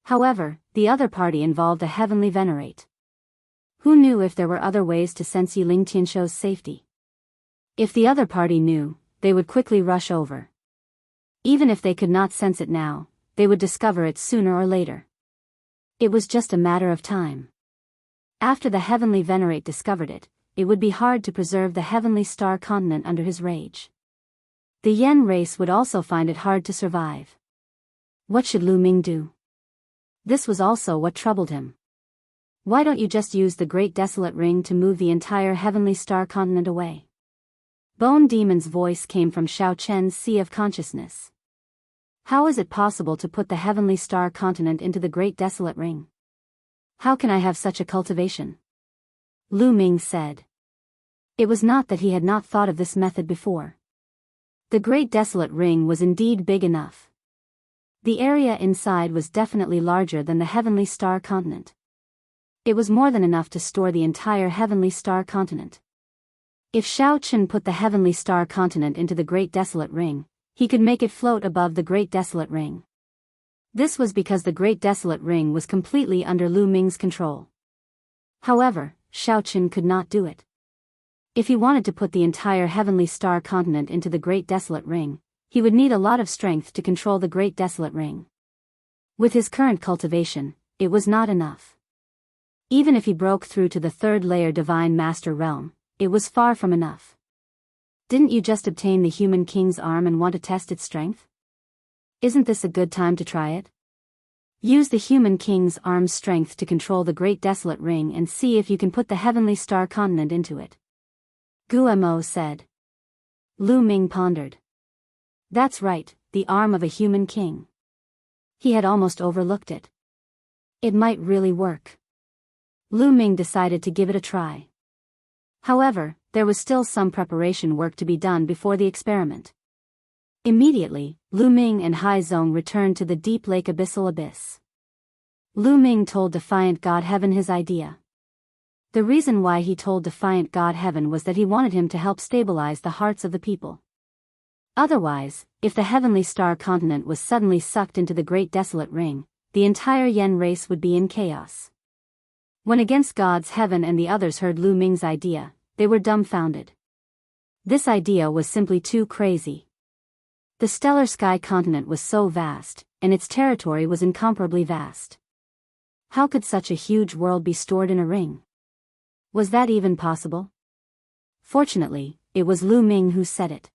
However, the other party involved a heavenly venerate. Who knew if there were other ways to sense Yiling Tianshou's safety? If the other party knew, they would quickly rush over. Even if they could not sense it now, they would discover it sooner or later. It was just a matter of time. After the heavenly venerate discovered it, it would be hard to preserve the heavenly star continent under his rage. The Yen race would also find it hard to survive. What should Lu Ming do? This was also what troubled him. Why don't you just use the Great Desolate Ring to move the entire heavenly star continent away? Bone Demon's voice came from Xiao Chen's Sea of Consciousness. How is it possible to put the heavenly star continent into the Great Desolate Ring? How can I have such a cultivation? Lu Ming said. It was not that he had not thought of this method before. The Great Desolate Ring was indeed big enough. The area inside was definitely larger than the heavenly star continent. It was more than enough to store the entire heavenly star continent. If Xiao Chen put the heavenly star continent into the Great Desolate Ring, he could make it float above the Great Desolate Ring. This was because the Great Desolate Ring was completely under Lu Ming's control. However, Xiao Chen could not do it. If he wanted to put the entire heavenly star continent into the Great Desolate Ring, He would need a lot of strength to control the Great Desolate Ring. With his current cultivation, it was not enough. Even if he broke through to the third layer Divine Master Realm, it was far from enough. Didn't you just obtain the Human King's arm and want to test its strength? Isn't this a good time to try it? Use the Human King's arm's strength to control the Great Desolate Ring and see if you can put the Heavenly Star Continent into it. Guo said. Lu Ming pondered. That's right, the arm of a human king. He had almost overlooked it. It might really work. Lu Ming decided to give it a try. However, there was still some preparation work to be done before the experiment. Immediately, Lu Ming and Hai Zong returned to the deep lake abyssal abyss. Lu Ming told Defiant God Heaven his idea. The reason why he told Defiant God Heaven was that he wanted him to help stabilize the hearts of the people. Otherwise, if the Heavenly Star Continent was suddenly sucked into the Great Desolate Ring, the entire Yen race would be in chaos. When Against God's Heaven and the others heard Lu Ming's idea, they were dumbfounded. This idea was simply too crazy. The Stellar Sky Continent was so vast, and its territory was incomparably vast. How could such a huge world be stored in a ring? Was that even possible? Fortunately, it was Lu Ming who said it.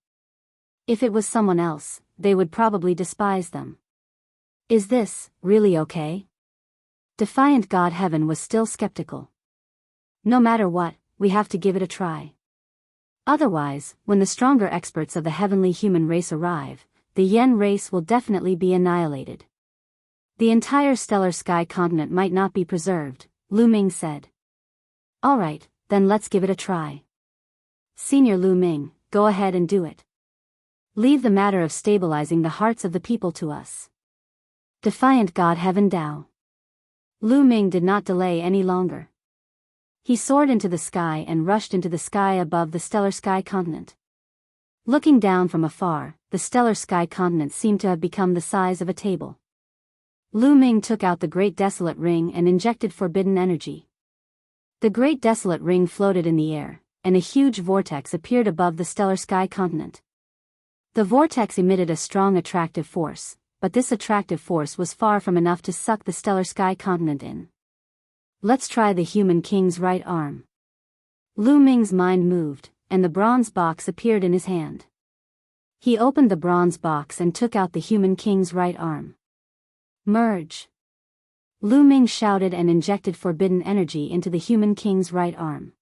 If it was someone else, they would probably despise them. Is this really okay? Defiant God Heaven was still skeptical. No matter what, we have to give it a try. Otherwise, when the stronger experts of the heavenly human race arrive, the Yen race will definitely be annihilated. The entire Stellar Sky Continent might not be preserved, Lu Ming said. Alright, then let's give it a try. Senior Lu Ming, go ahead and do it. Leave the matter of stabilizing the hearts of the people to us. Defiant God Heaven Dao. Lu Ming did not delay any longer. He soared into the sky and rushed into the sky above the Stellar Sky Continent. Looking down from afar, the Stellar Sky Continent seemed to have become the size of a table. Lu Ming took out the Great Desolate Ring and injected forbidden energy. The Great Desolate Ring floated in the air, and a huge vortex appeared above the Stellar Sky Continent. The vortex emitted a strong attractive force, but this attractive force was far from enough to suck the Stellar Sky Continent in. Let's try the Human King's right arm. Lu Ming's mind moved, and the bronze box appeared in his hand. He opened the bronze box and took out the Human King's right arm. Merge. Lu Ming shouted and injected forbidden energy into the Human King's right arm.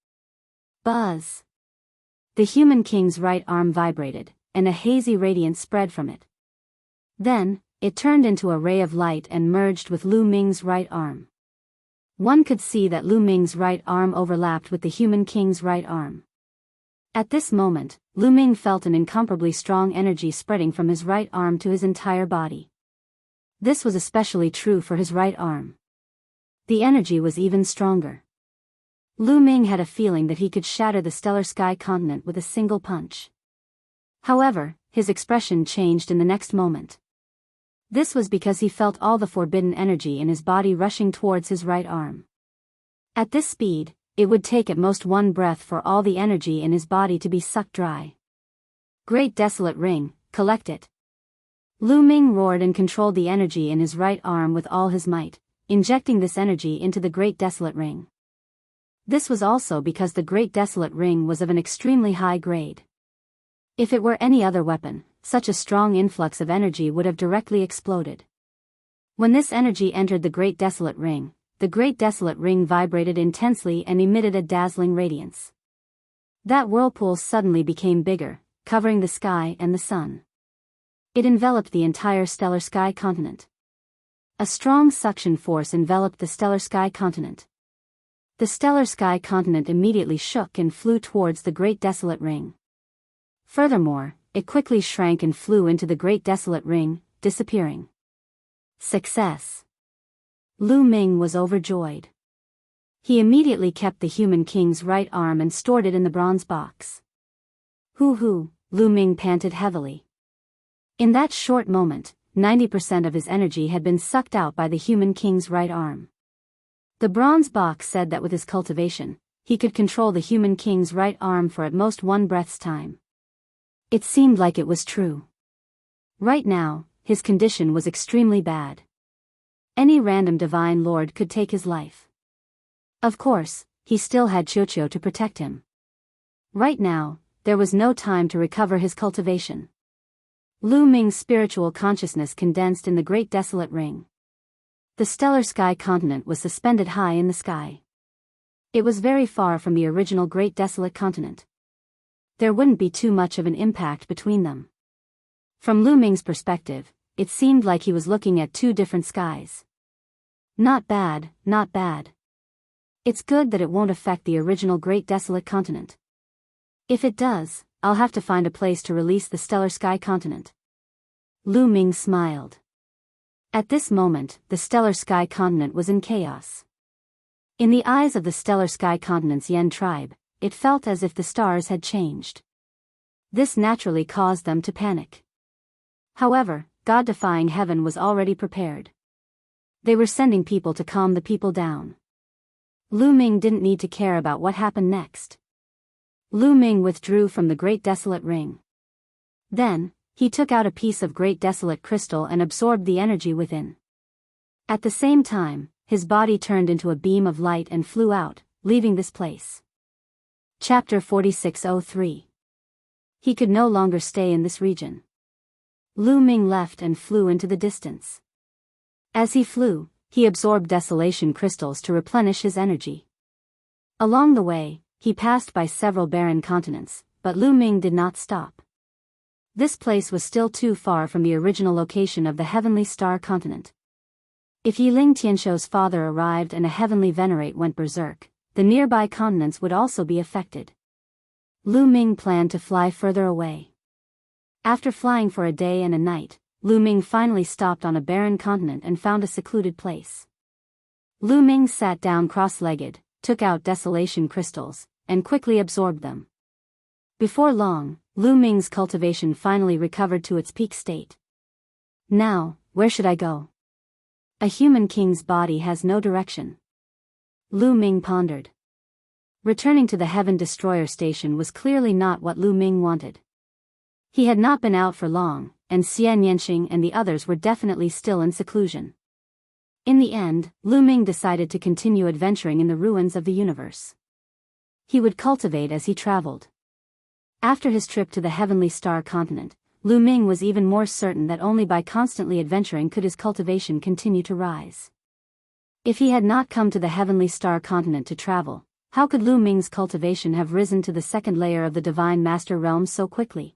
Buzz. The Human King's right arm vibrated, and a hazy radiance spread from it. Then, it turned into a ray of light and merged with Lu Ming's right arm. One could see that Lu Ming's right arm overlapped with the Human King's right arm. At this moment, Lu Ming felt an incomparably strong energy spreading from his right arm to his entire body. This was especially true for his right arm. The energy was even stronger. Lu Ming had a feeling that he could shatter the Stellar Sky Continent with a single punch. However, his expression changed in the next moment. This was because he felt all the forbidden energy in his body rushing towards his right arm. At this speed, it would take at most one breath for all the energy in his body to be sucked dry. Great Desolate Ring, collect it. Lu Ming roared and controlled the energy in his right arm with all his might, injecting this energy into the Great Desolate Ring. This was also because the Great Desolate Ring was of an extremely high grade. If it were any other weapon, such a strong influx of energy would have directly exploded. When this energy entered the Great Desolate Ring, the Great Desolate Ring vibrated intensely and emitted a dazzling radiance. That whirlpool suddenly became bigger, covering the sky and the sun. It enveloped the entire Stellar Sky Continent. A strong suction force enveloped the Stellar Sky Continent. The Stellar Sky Continent immediately shook and flew towards the Great Desolate Ring. Furthermore, it quickly shrank and flew into the Great Desolate Ring, disappearing. Success! Lu Ming was overjoyed. He immediately kept the Human King's right arm and stored it in the bronze box. Hoo-hoo, Lu Ming panted heavily. In that short moment, 90% of his energy had been sucked out by the Human King's right arm. The bronze box said that with his cultivation, he could control the Human King's right arm for at most one breath's time. It seemed like it was true. Right now, his condition was extremely bad. Any random divine lord could take his life. Of course, he still had Qiuqiu to protect him. Right now, there was no time to recover his cultivation. Lu Ming's spiritual consciousness condensed in the Great Desolate Ring. The stellar sky continent was suspended high in the sky. It was very far from the original Great Desolate Continent. There wouldn't be too much of an impact between them. From Lu Ming's perspective, it seemed like he was looking at two different skies. Not bad, not bad. It's good that it won't affect the original Great Desolate Continent. If it does, I'll have to find a place to release the stellar sky continent. Lu Ming smiled. At this moment, the stellar sky continent was in chaos. In the eyes of the stellar sky continent's Yen tribe, it felt as if the stars had changed. This naturally caused them to panic. However, God-defying heaven was already prepared. They were sending people to calm the people down. Lu Ming didn't need to care about what happened next. Lu Ming withdrew from the Great Desolate Ring. Then, he took out a piece of Great Desolate Crystal and absorbed the energy within. At the same time, his body turned into a beam of light and flew out, leaving this place. Chapter 4603. He could no longer stay in this region. Lu Ming left and flew into the distance. As he flew, he absorbed desolation crystals to replenish his energy. Along the way, he passed by several barren continents, but Lu Ming did not stop. This place was still too far from the original location of the Heavenly Star Continent. If Yiling Tianshou's father arrived and a heavenly venerate went berserk, the nearby continents would also be affected. Lu Ming planned to fly further away. After flying for a day and a night, Lu Ming finally stopped on a barren continent and found a secluded place. Lu Ming sat down cross-legged, took out desolation crystals, and quickly absorbed them. Before long, Lu Ming's cultivation finally recovered to its peak state. Now, where should I go? A human king's body has no direction. Lu Ming pondered. Returning to the Heaven Destroyer Station was clearly not what Lu Ming wanted. He had not been out for long, and Xian Yanxing and the others were definitely still in seclusion. In the end, Lu Ming decided to continue adventuring in the ruins of the universe. He would cultivate as he traveled. After his trip to the Heavenly Star Continent, Lu Ming was even more certain that only by constantly adventuring could his cultivation continue to rise. If he had not come to the Heavenly Star Continent to travel, how could Lu Ming's cultivation have risen to the second layer of the Divine Master Realm so quickly?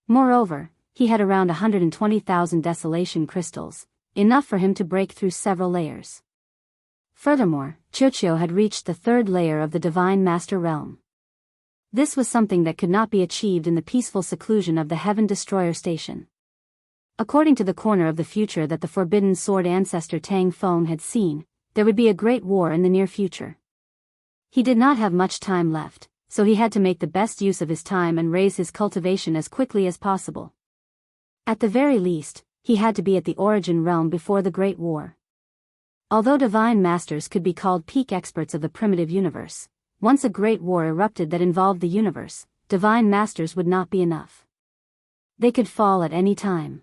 Moreover, he had around 120,000 desolation crystals, enough for him to break through several layers. Furthermore, Qiuqiu had reached the third layer of the Divine Master Realm. This was something that could not be achieved in the peaceful seclusion of the Heaven Destroyer Station. According to the corner of the future that the Forbidden Sword ancestor Tang Feng had seen, there would be a great war in the near future. He did not have much time left, so he had to make the best use of his time and raise his cultivation as quickly as possible. At the very least, he had to be at the origin realm before the Great War. Although divine masters could be called peak experts of the primitive universe, once a great war erupted that involved the universe, divine masters would not be enough. They could fall at any time.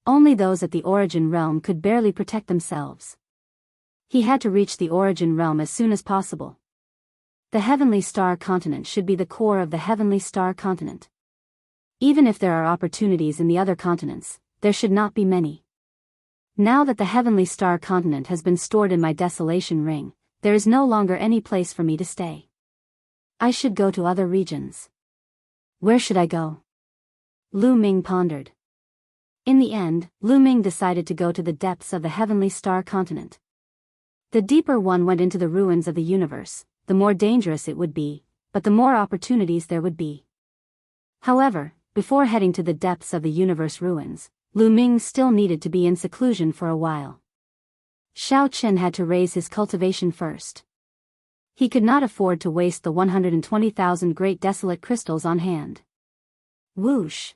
Only those at the origin realm could barely protect themselves. He had to reach the origin realm as soon as possible. The Heavenly Star Continent should be the core of the Heavenly Star Continent. Even if there are opportunities in the other continents, there should not be many. Now that the Heavenly Star Continent has been stored in my desolation ring, there is no longer any place for me to stay. I should go to other regions. Where should I go? Lu Ming pondered. In the end, Lu Ming decided to go to the depths of the Heavenly Star Continent. The deeper one went into the ruins of the universe, the more dangerous it would be, but the more opportunities there would be. However, before heading to the depths of the universe ruins, Lu Ming still needed to be in seclusion for a while. Xiao Qian had to raise his cultivation first. He could not afford to waste the 120,000 great desolate crystals on hand. Whoosh!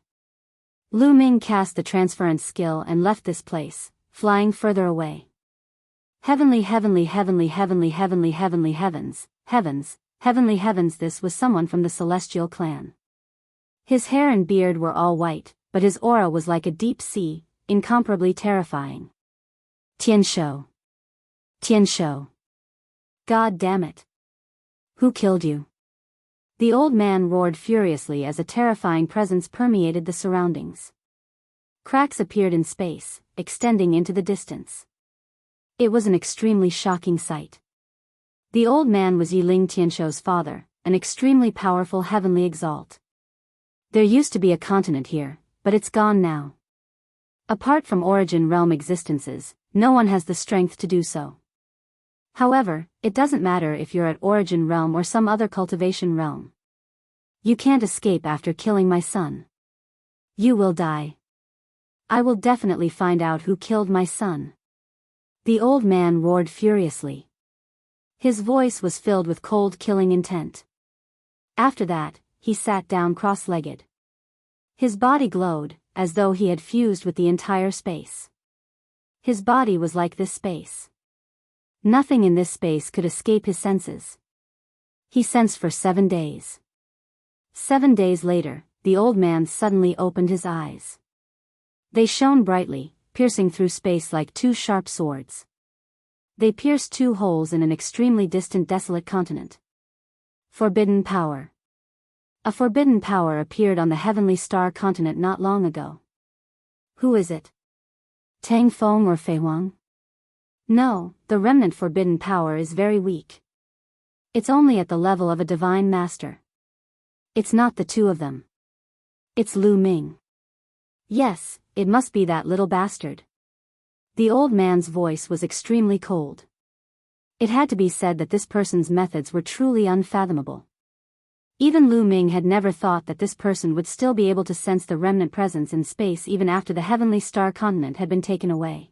Lu Ming cast the transference skill and left this place, flying further away. Heavenly, heavenly, heavenly, heavenly, heavenly, heavenly heavens, heavens, heavenly heavens. This was someone from the celestial clan. His hair and beard were all white, but his aura was like a deep sea, incomparably terrifying. Tianshou. Tianshou. God damn it. Who killed you? The old man roared furiously as a terrifying presence permeated the surroundings. Cracks appeared in space, extending into the distance. It was an extremely shocking sight. The old man was Yiling Tianshou's father, an extremely powerful heavenly exalt. There used to be a continent here, but it's gone now. Apart from origin realm existences, no one has the strength to do so. However, it doesn't matter if you're at origin realm or some other cultivation realm. You can't escape after killing my son. You will die. I will definitely find out who killed my son. The old man roared furiously. His voice was filled with cold killing intent. After that, he sat down cross-legged. His body glowed, as though he had fused with the entire space. His body was like this space. Nothing in this space could escape his senses. He sensed for 7 days. 7 days later, the old man suddenly opened his eyes. They shone brightly, piercing through space like 2 sharp swords. They pierced 2 holes in an extremely distant desolate continent. Forbidden power. A forbidden power appeared on the heavenly star continent not long ago. Who is it? Tang Feng or Fei Huang? No, the remnant forbidden power is very weak. It's only at the level of a divine master. It's not the 2 of them. It's Lu Ming. Yes, it must be that little bastard. The old man's voice was extremely cold. It had to be said that this person's methods were truly unfathomable. Even Lu Ming had never thought that this person would still be able to sense the remnant presence in space even after the heavenly star continent had been taken away.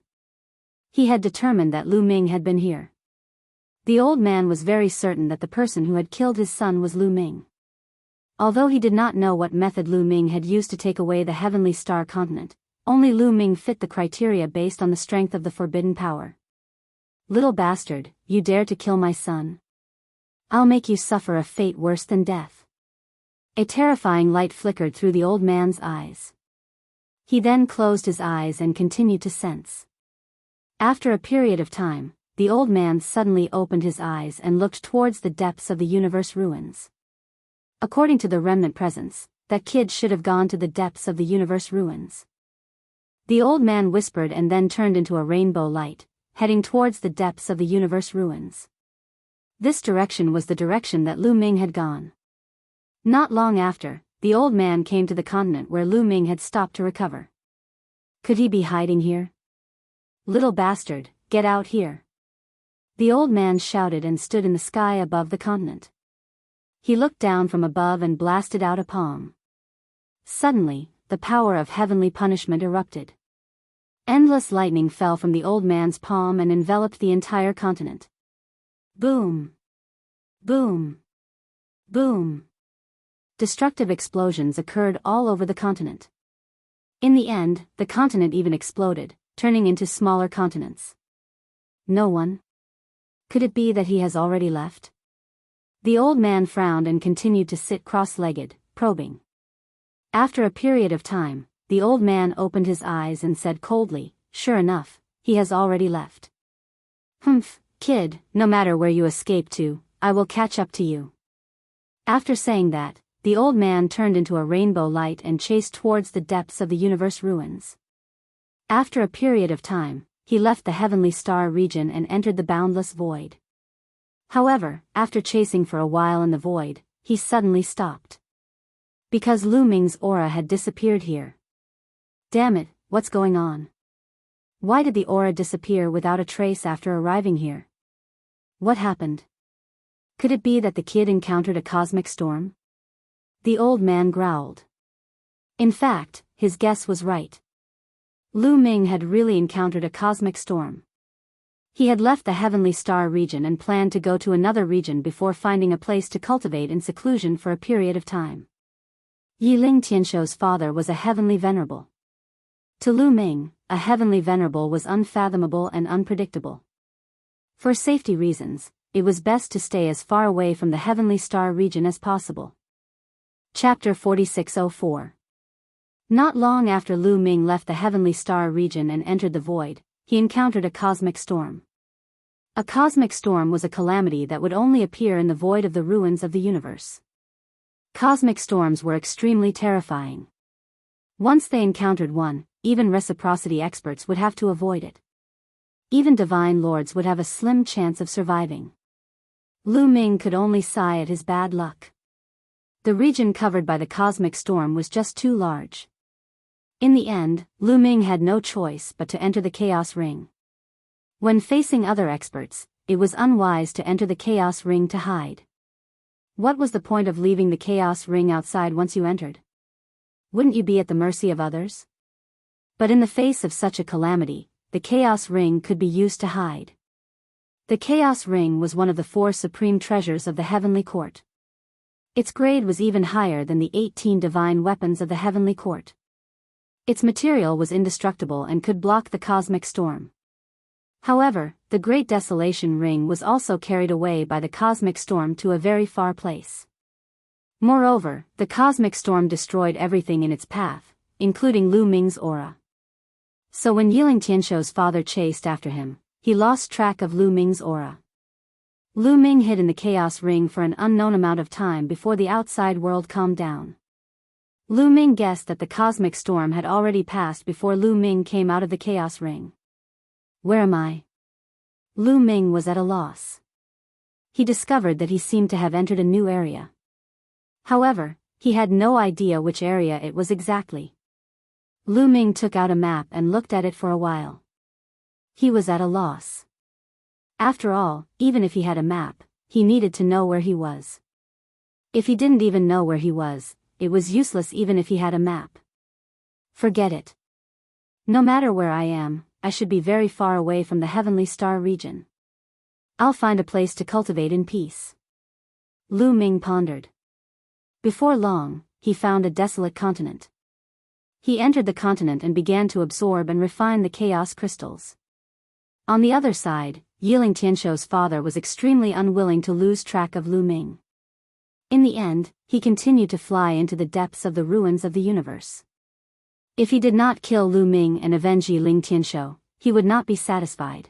He had determined that Lu Ming had been here. The old man was very certain that the person who had killed his son was Lu Ming. Although he did not know what method Lu Ming had used to take away the heavenly star continent, only Lu Ming fit the criteria based on the strength of the forbidden power. Little bastard, you dare to kill my son? I'll make you suffer a fate worse than death. A terrifying light flickered through the old man's eyes. He then closed his eyes and continued to sense. After a period of time, the old man suddenly opened his eyes and looked towards the depths of the universe ruins. According to the remnant presence, that kid should have gone to the depths of the universe ruins. The old man whispered and then turned into a rainbow light, heading towards the depths of the universe ruins. This direction was the direction that Lu Ming had gone. Not long after, the old man came to the continent where Lu Ming had stopped to recover. Could he be hiding here? Little bastard, get out here. The old man shouted and stood in the sky above the continent. He looked down from above and blasted out a palm. Suddenly, the power of heavenly punishment erupted. Endless lightning fell from the old man's palm and enveloped the entire continent. Boom! Boom! Boom! Destructive explosions occurred all over the continent. In the end, the continent even exploded, turning into smaller continents. No one? Could it be that he has already left? The old man frowned and continued to sit cross-legged, probing. After a period of time, the old man opened his eyes and said coldly, "Sure enough, he has already left." "Humph, kid, no matter where you escape to, I will catch up to you." After saying that, the old man turned into a rainbow light and chased towards the depths of the universe ruins. After a period of time, he left the heavenly star region and entered the boundless void. However, after chasing for a while in the void, he suddenly stopped. Because Lu Ming's aura had disappeared here. Damn it, what's going on? Why did the aura disappear without a trace after arriving here? What happened? Could it be that the kid encountered a cosmic storm? The old man growled. In fact, his guess was right. Lu Ming had really encountered a cosmic storm. He had left the heavenly star region and planned to go to another region before finding a place to cultivate in seclusion for a period of time. Yiling Tianshou's father was a heavenly venerable. To Lu Ming, a heavenly venerable was unfathomable and unpredictable. For safety reasons, it was best to stay as far away from the heavenly star region as possible. Chapter 4604. Not long after Lu Ming left the Heavenly Star region and entered the void, he encountered a cosmic storm. A cosmic storm was a calamity that would only appear in the void of the ruins of the universe. Cosmic storms were extremely terrifying. Once they encountered one, even reciprocity experts would have to avoid it. Even divine lords would have a slim chance of surviving. Lu Ming could only sigh at his bad luck. The region covered by the cosmic storm was just too large. In the end, Lu Ming had no choice but to enter the Chaos Ring. When facing other experts, it was unwise to enter the Chaos Ring to hide. What was the point of leaving the Chaos Ring outside once you entered? Wouldn't you be at the mercy of others? But in the face of such a calamity, the Chaos Ring could be used to hide. The Chaos Ring was one of the 4 supreme treasures of the Heavenly Court. Its grade was even higher than the 18 divine weapons of the Heavenly Court. Its material was indestructible and could block the cosmic storm. However, the Great Desolation Ring was also carried away by the cosmic storm to a very far place. Moreover, the cosmic storm destroyed everything in its path, including Lu Ming's aura. So when Yiling Tianshou's father chased after him, he lost track of Lu Ming's aura. Lu Ming hid in the Chaos Ring for an unknown amount of time before the outside world calmed down. Lu Ming guessed that the cosmic storm had already passed before Lu Ming came out of the Chaos Ring. Where am I? Lu Ming was at a loss. He discovered that he seemed to have entered a new area. However, he had no idea which area it was exactly. Lu Ming took out a map and looked at it for a while. He was at a loss. After all, even if he had a map, he needed to know where he was. If he didn't even know where he was, it was useless even if he had a map. Forget it. No matter where I am, I should be very far away from the Heavenly Star region. I'll find a place to cultivate in peace. Lu Ming pondered. Before long, he found a desolate continent. He entered the continent and began to absorb and refine the chaos crystals. On the other side, Yiling Tianshou's father was extremely unwilling to lose track of Lu Ming. In the end, he continued to fly into the depths of the ruins of the universe. If he did not kill Lu Ming and avenge Yiling Tianshou, he would not be satisfied.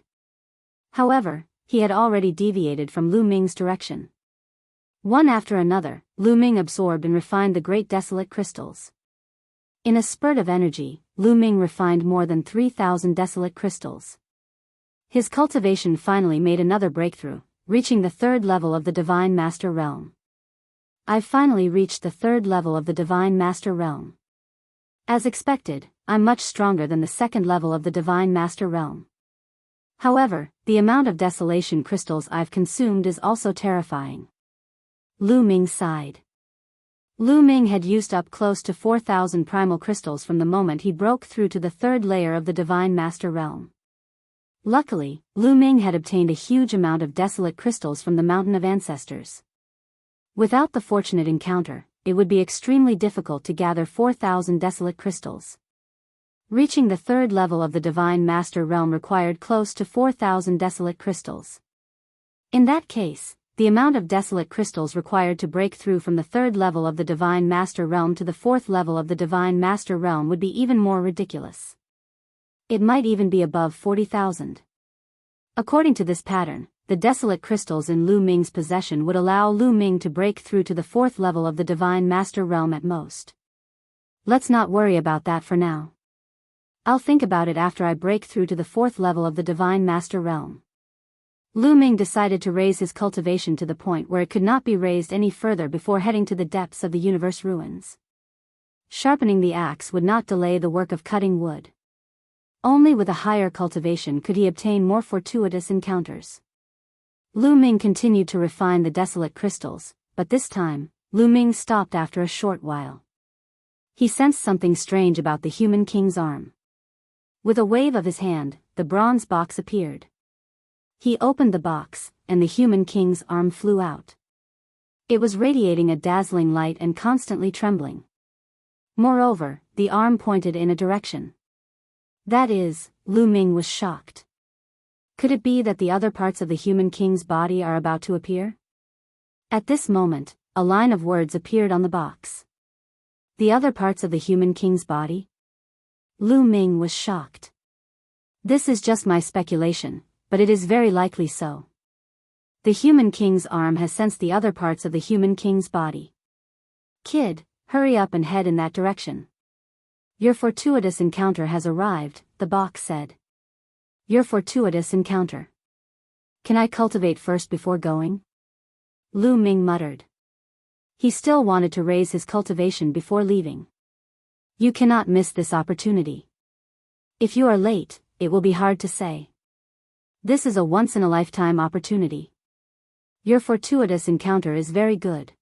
However, he had already deviated from Lu Ming's direction. One after another, Lu Ming absorbed and refined the great desolate crystals. In a spurt of energy, Lu Ming refined more than 3,000 desolate crystals. His cultivation finally made another breakthrough, reaching the 3rd level of the Divine Master Realm. I've finally reached the 3rd level of the Divine Master Realm. As expected, I'm much stronger than the 2nd level of the Divine Master Realm. However, the amount of desolation crystals I've consumed is also terrifying. Lu Ming sighed. Lu Ming had used up close to 4,000 primal crystals from the moment he broke through to the 3rd layer of the Divine Master Realm. Luckily, Lu Ming had obtained a huge amount of desolate crystals from the Mountain of Ancestors. Without the fortunate encounter, it would be extremely difficult to gather 4,000 desolate crystals. Reaching the 3rd level of the Divine Master Realm required close to 4,000 desolate crystals. In that case, the amount of desolate crystals required to break through from the 3rd level of the Divine Master Realm to the 4th level of the Divine Master Realm would be even more ridiculous. It might even be above 40,000. According to this pattern, the desolate crystals in Lu Ming's possession would allow Lu Ming to break through to the 4th level of the Divine Master Realm at most. Let's not worry about that for now. I'll think about it after I break through to the 4th level of the Divine Master Realm. Lu Ming decided to raise his cultivation to the point where it could not be raised any further before heading to the depths of the universe ruins. Sharpening the axe would not delay the work of cutting wood. Only with a higher cultivation could he obtain more fortuitous encounters. Lu Ming continued to refine the desolate crystals, but this time, Lu Ming stopped after a short while. He sensed something strange about the human king's arm. With a wave of his hand, the bronze box appeared. He opened the box, and the human king's arm flew out. It was radiating a dazzling light and constantly trembling. Moreover, the arm pointed in a direction. That is, Lu Ming was shocked. Could it be that the other parts of the human king's body are about to appear? At this moment, a line of words appeared on the box. The other parts of the human king's body? Lu Ming was shocked. This is just my speculation, but it is very likely so. The human king's arm has sensed the other parts of the human king's body. Kid, hurry up and head in that direction. Your fortuitous encounter has arrived, the box said. Your fortuitous encounter. Can I cultivate first before going? Lu Ming muttered. He still wanted to raise his cultivation before leaving. You cannot miss this opportunity. If you are late, it will be hard to say. This is a once-in-a-lifetime opportunity. Your fortuitous encounter is very good.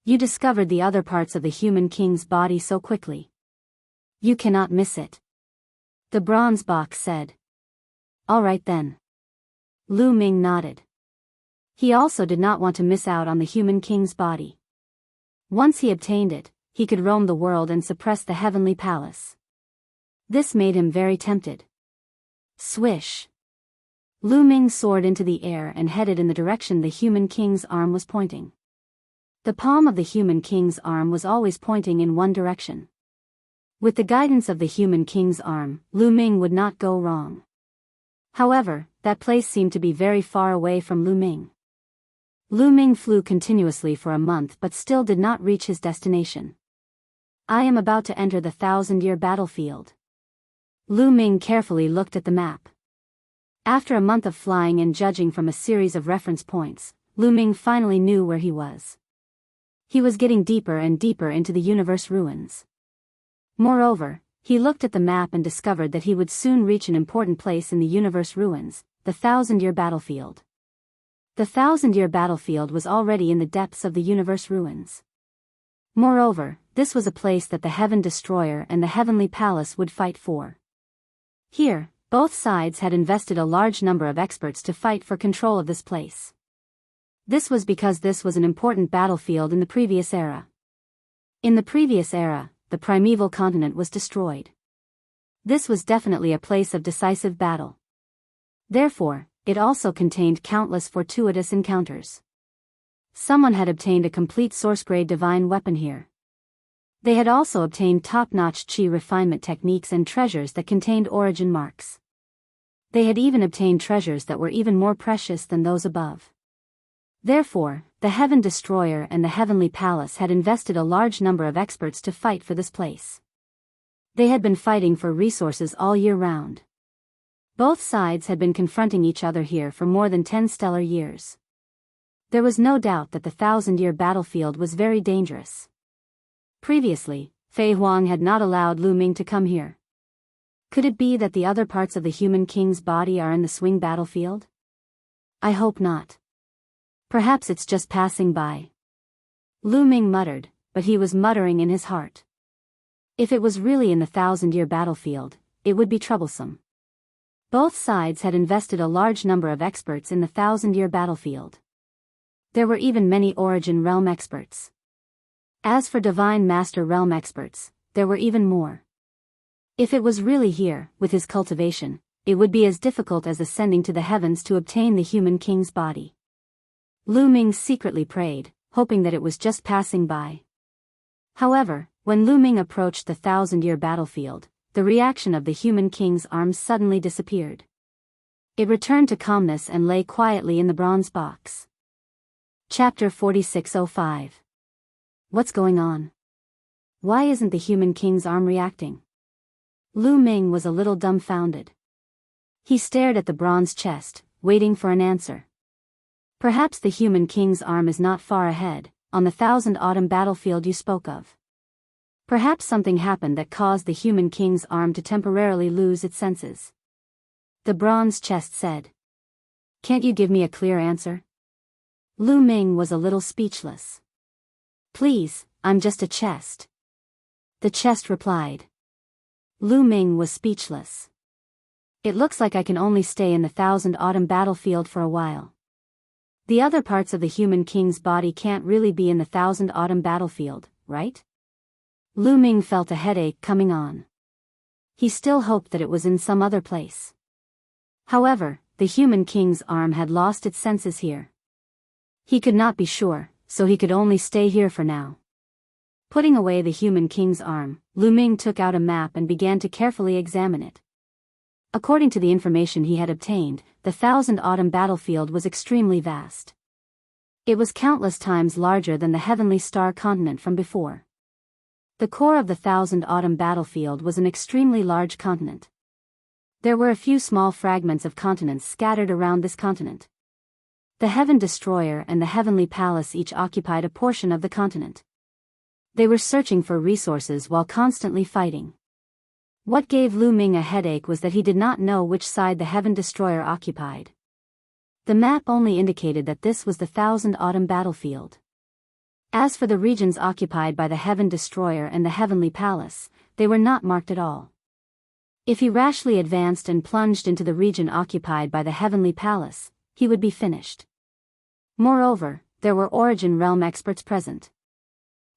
You discovered the other parts of the human king's body so quickly. You cannot miss it. The bronze box said. All right then. Lu Ming nodded. He also did not want to miss out on the human king's body. Once he obtained it, he could roam the world and suppress the heavenly palace. This made him very tempted. Swish. Lu Ming soared into the air and headed in the direction the human king's arm was pointing. The palm of the human king's arm was always pointing in one direction. With the guidance of the human king's arm, Lu Ming would not go wrong. However, that place seemed to be very far away from Lu Ming. Lu Ming flew continuously for a month but still did not reach his destination. I am about to enter the 1,000-year battlefield. Lu Ming carefully looked at the map. After a month of flying and judging from a series of reference points, Lu Ming finally knew where he was. He was getting deeper and deeper into the universe ruins. Moreover, he looked at the map and discovered that he would soon reach an important place in the universe ruins, the 1,000-year battlefield. The 1,000-year battlefield was already in the depths of the universe ruins. Moreover, this was a place that the Heaven Destroyer and the Heavenly Palace would fight for. Here, both sides had invested a large number of experts to fight for control of this place. This was because this was an important battlefield in the previous era. In the previous era, the primeval continent was destroyed. This was definitely a place of decisive battle. Therefore, it also contained countless fortuitous encounters. Someone had obtained a complete source-grade divine weapon here. They had also obtained top-notch chi refinement techniques and treasures that contained origin marks. They had even obtained treasures that were even more precious than those above. Therefore, the Heaven Destroyer and the Heavenly Palace had invested a large number of experts to fight for this place. They had been fighting for resources all year round. Both sides had been confronting each other here for more than 10 stellar years. There was no doubt that the 1,000-year battlefield was very dangerous. Previously, Fei Huang had not allowed Lu Ming to come here. Could it be that the other parts of the human king's body are in the swing battlefield? I hope not. Perhaps it's just passing by. Lu Ming muttered, but he was muttering in his heart. If it was really in the 1,000-year battlefield, it would be troublesome. Both sides had invested a large number of experts in the 1,000-year battlefield. There were even many Origin Realm experts. As for Divine Master Realm experts, there were even more. If it was really here, with his cultivation, it would be as difficult as ascending to the heavens to obtain the human king's body. Lu Ming secretly prayed, hoping that it was just passing by. However, when Lu Ming approached the 1,000-year battlefield, the reaction of the human king's arms suddenly disappeared. It returned to calmness and lay quietly in the bronze box. Chapter 4605. What's going on? Why isn't the human king's arm reacting? Lu Ming was a little dumbfounded. He stared at the bronze chest, waiting for an answer. Perhaps the human king's arm is not far ahead, on the 1,000 Autumn battlefield you spoke of. Perhaps something happened that caused the human king's arm to temporarily lose its senses. The bronze chest said. Can't you give me a clear answer? Lu Ming was a little speechless. Please, I'm just a chest. The chest replied. Lu Ming was speechless. It looks like I can only stay in the 1,000 Autumn battlefield for a while. The other parts of the human king's body can't really be in the 1,000 Autumn battlefield, right? Lu Ming felt a headache coming on. He still hoped that it was in some other place. However, the human king's arm had lost its senses here. He could not be sure, so he could only stay here for now. Putting away the human king's arm, Lu Ming took out a map and began to carefully examine it. According to the information he had obtained, the Thousand Autumn battlefield was extremely vast. It was countless times larger than the Heavenly Star continent from before. The core of the Thousand Autumn battlefield was an extremely large continent. There were a few small fragments of continents scattered around this continent. The Heaven Destroyer and the Heavenly Palace each occupied a portion of the continent. They were searching for resources while constantly fighting. What gave Lu Ming a headache was that he did not know which side the Heaven Destroyer occupied. The map only indicated that this was the Thousand Autumn battlefield. As for the regions occupied by the Heaven Destroyer and the Heavenly Palace, they were not marked at all. If he rashly advanced and plunged into the region occupied by the Heavenly Palace, he would be finished. Moreover, there were Origin Realm experts present.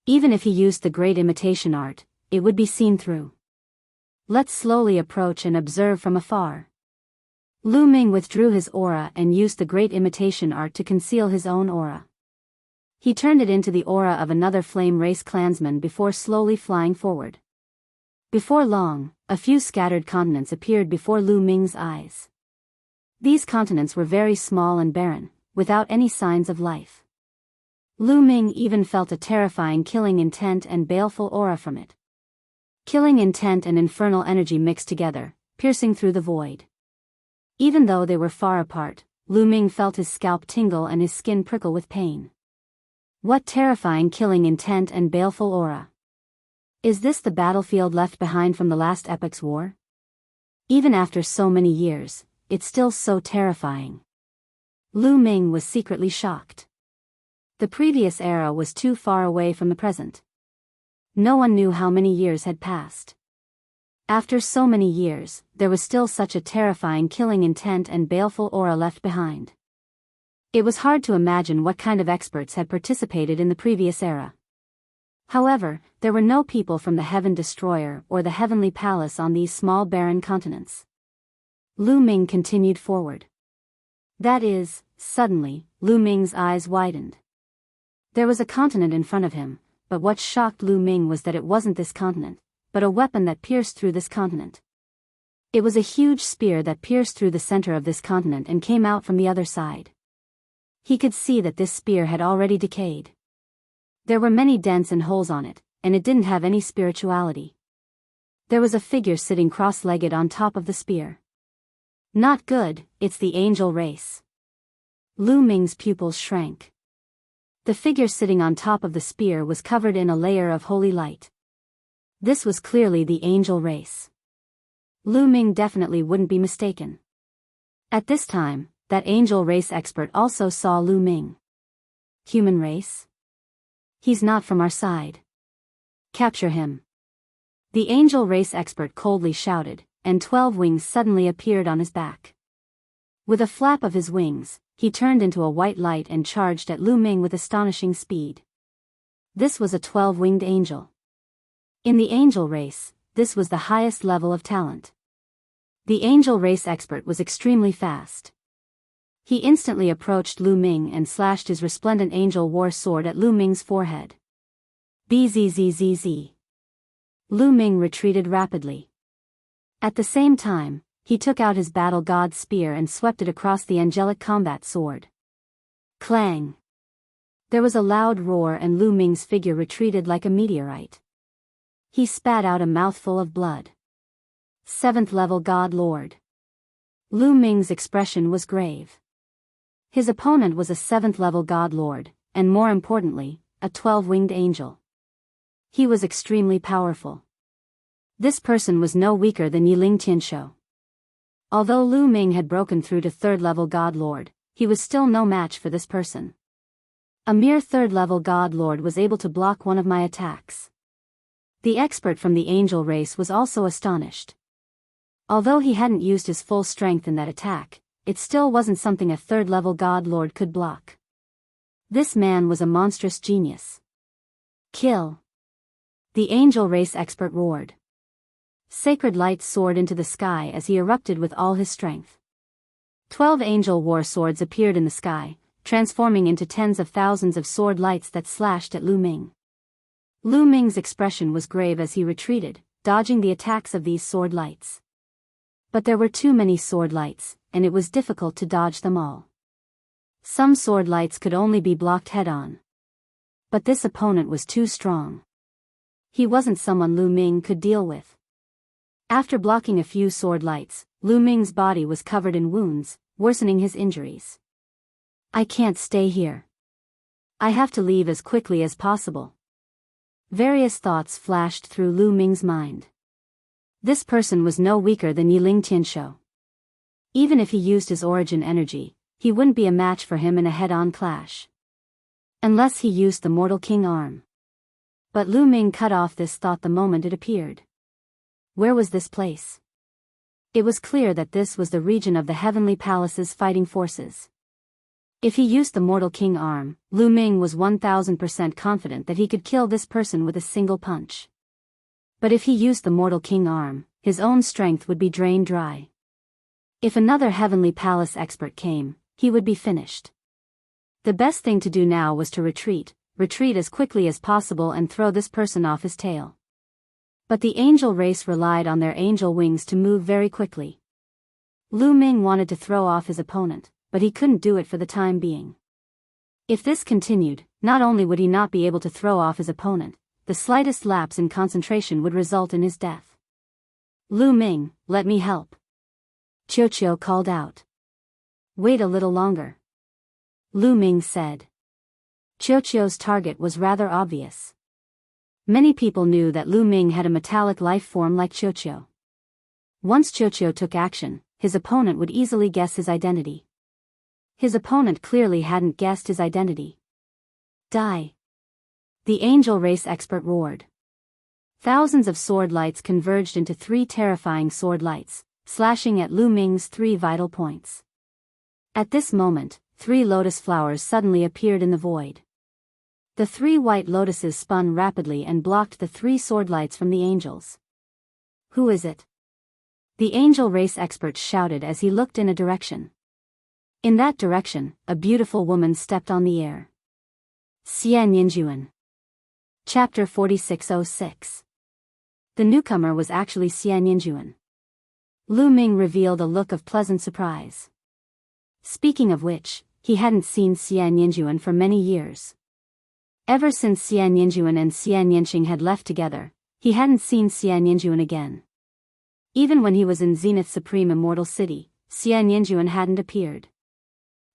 Even if he used the Great Imitation Art, it would be seen through. Let's slowly approach and observe from afar. Lu Ming withdrew his aura and used the Great Imitation Art to conceal his own aura. He turned it into the aura of another Flame Race clansman before slowly flying forward. Before long, a few scattered continents appeared before Lu Ming's eyes. These continents were very small and barren, without any signs of life. Lu Ming even felt a terrifying killing intent and baleful aura from it. Killing intent and infernal energy mixed together, piercing through the void. Even though they were far apart, Lu Ming felt his scalp tingle and his skin prickle with pain. What terrifying killing intent and baleful aura! Is this the battlefield left behind from the last epoch's war? Even after so many years, it's still so terrifying. Lu Ming was secretly shocked. The previous era was too far away from the present. No one knew how many years had passed. After so many years, there was still such a terrifying killing intent and baleful aura left behind. It was hard to imagine what kind of experts had participated in the previous era. However, there were no people from the Heaven Destroyer or the Heavenly Palace on these small barren continents. Lu Ming continued forward. That is, suddenly, Lu Ming's eyes widened. There was a continent in front of him, but what shocked Lu Ming was that it wasn't this continent, but a weapon that pierced through this continent. It was a huge spear that pierced through the center of this continent and came out from the other side. He could see that this spear had already decayed. There were many dents and holes on it, and it didn't have any spirituality. There was a figure sitting cross-legged on top of the spear. Not good, it's the angel race. Lu Ming's pupils shrank. The figure sitting on top of the spear was covered in a layer of holy light. This was clearly the angel race. Lu Ming definitely wouldn't be mistaken. At this time, that angel race expert also saw Lu Ming. Human race? He's not from our side. Capture him. The angel race expert coldly shouted, and 12 wings suddenly appeared on his back. With a flap of his wings, he turned into a white light and charged at Lu Ming with astonishing speed. This was a 12-winged angel. In the angel race, this was the highest level of talent. The angel race expert was extremely fast. He instantly approached Lu Ming and slashed his resplendent angel war sword at Lu Ming's forehead. Bzzzzz. Lu Ming retreated rapidly. At the same time, he took out his battle god spear and swept it across the angelic combat sword. Clang! There was a loud roar and Lu Ming's figure retreated like a meteorite. He spat out a mouthful of blood. 7th level God Lord. Lu Ming's expression was grave. His opponent was a 7th level God Lord, and more importantly, a 12-winged angel. He was extremely powerful. This person was no weaker than Yiling Tianshou. Although Lu Ming had broken through to 3rd level God Lord, he was still no match for this person. A mere 3rd level God Lord was able to block one of my attacks. The expert from the angel race was also astonished. Although he hadn't used his full strength in that attack, it still wasn't something a 3rd level God Lord could block. This man was a monstrous genius. Kill! The angel race expert roared. Sacred light soared into the sky as he erupted with all his strength. 12 angel war swords appeared in the sky, transforming into tens of thousands of sword lights that slashed at Lu Ming. Lu Ming's expression was grave as he retreated, dodging the attacks of these sword lights. But there were too many sword lights, and it was difficult to dodge them all. Some sword lights could only be blocked head-on. But this opponent was too strong. He wasn't someone Lu Ming could deal with. After blocking a few sword lights, Lu Ming's body was covered in wounds, worsening his injuries. I can't stay here. I have to leave as quickly as possible. Various thoughts flashed through Lu Ming's mind. This person was no weaker than Yiling Tianshou. Even if he used his origin energy, he wouldn't be a match for him in a head-on clash. Unless he used the Mortal King arm. But Lu Ming cut off this thought the moment it appeared. Where was this place? It was clear that this was the region of the Heavenly Palace's fighting forces. If he used the Mortal King arm, Lu Ming was 1000% confident that he could kill this person with a single punch. But if he used the Mortal King arm, his own strength would be drained dry. If another Heavenly Palace expert came, he would be finished. The best thing to do now was to retreat as quickly as possible and throw this person off his tail. But the angel race relied on their angel wings to move very quickly. Lu Ming wanted to throw off his opponent, but he couldn't do it for the time being. If this continued, not only would he not be able to throw off his opponent, the slightest lapse in concentration would result in his death. Lu Ming, let me help. Qiu called out. Wait a little longer. Lu Ming said. Qiu's target was rather obvious. Many people knew that Lu Ming had a metallic life form like Qiu. Once Qiu took action, his opponent would easily guess his identity. His opponent clearly hadn't guessed his identity. Die! The angel race expert roared. Thousands of sword lights converged into 3 terrifying sword lights, slashing at Lu Ming's 3 vital points. At this moment, 3 lotus flowers suddenly appeared in the void. The 3 white lotuses spun rapidly and blocked the 3 sword lights from the angels. Who is it? The angel race expert shouted as he looked in a direction. In that direction, a beautiful woman stepped on the air. Xian Yinjuan. Chapter 4606. The newcomer was actually Xian Yinjuan. Lu Ming revealed a look of pleasant surprise. Speaking of which, he hadn't seen Xian Yinjuan for many years. Ever since Xian Yinjuan and Xian Yanqing had left together, he hadn't seen Xian Yinjuan again. Even when he was in Zenith's Supreme Immortal City, Xian Yinjuan hadn't appeared.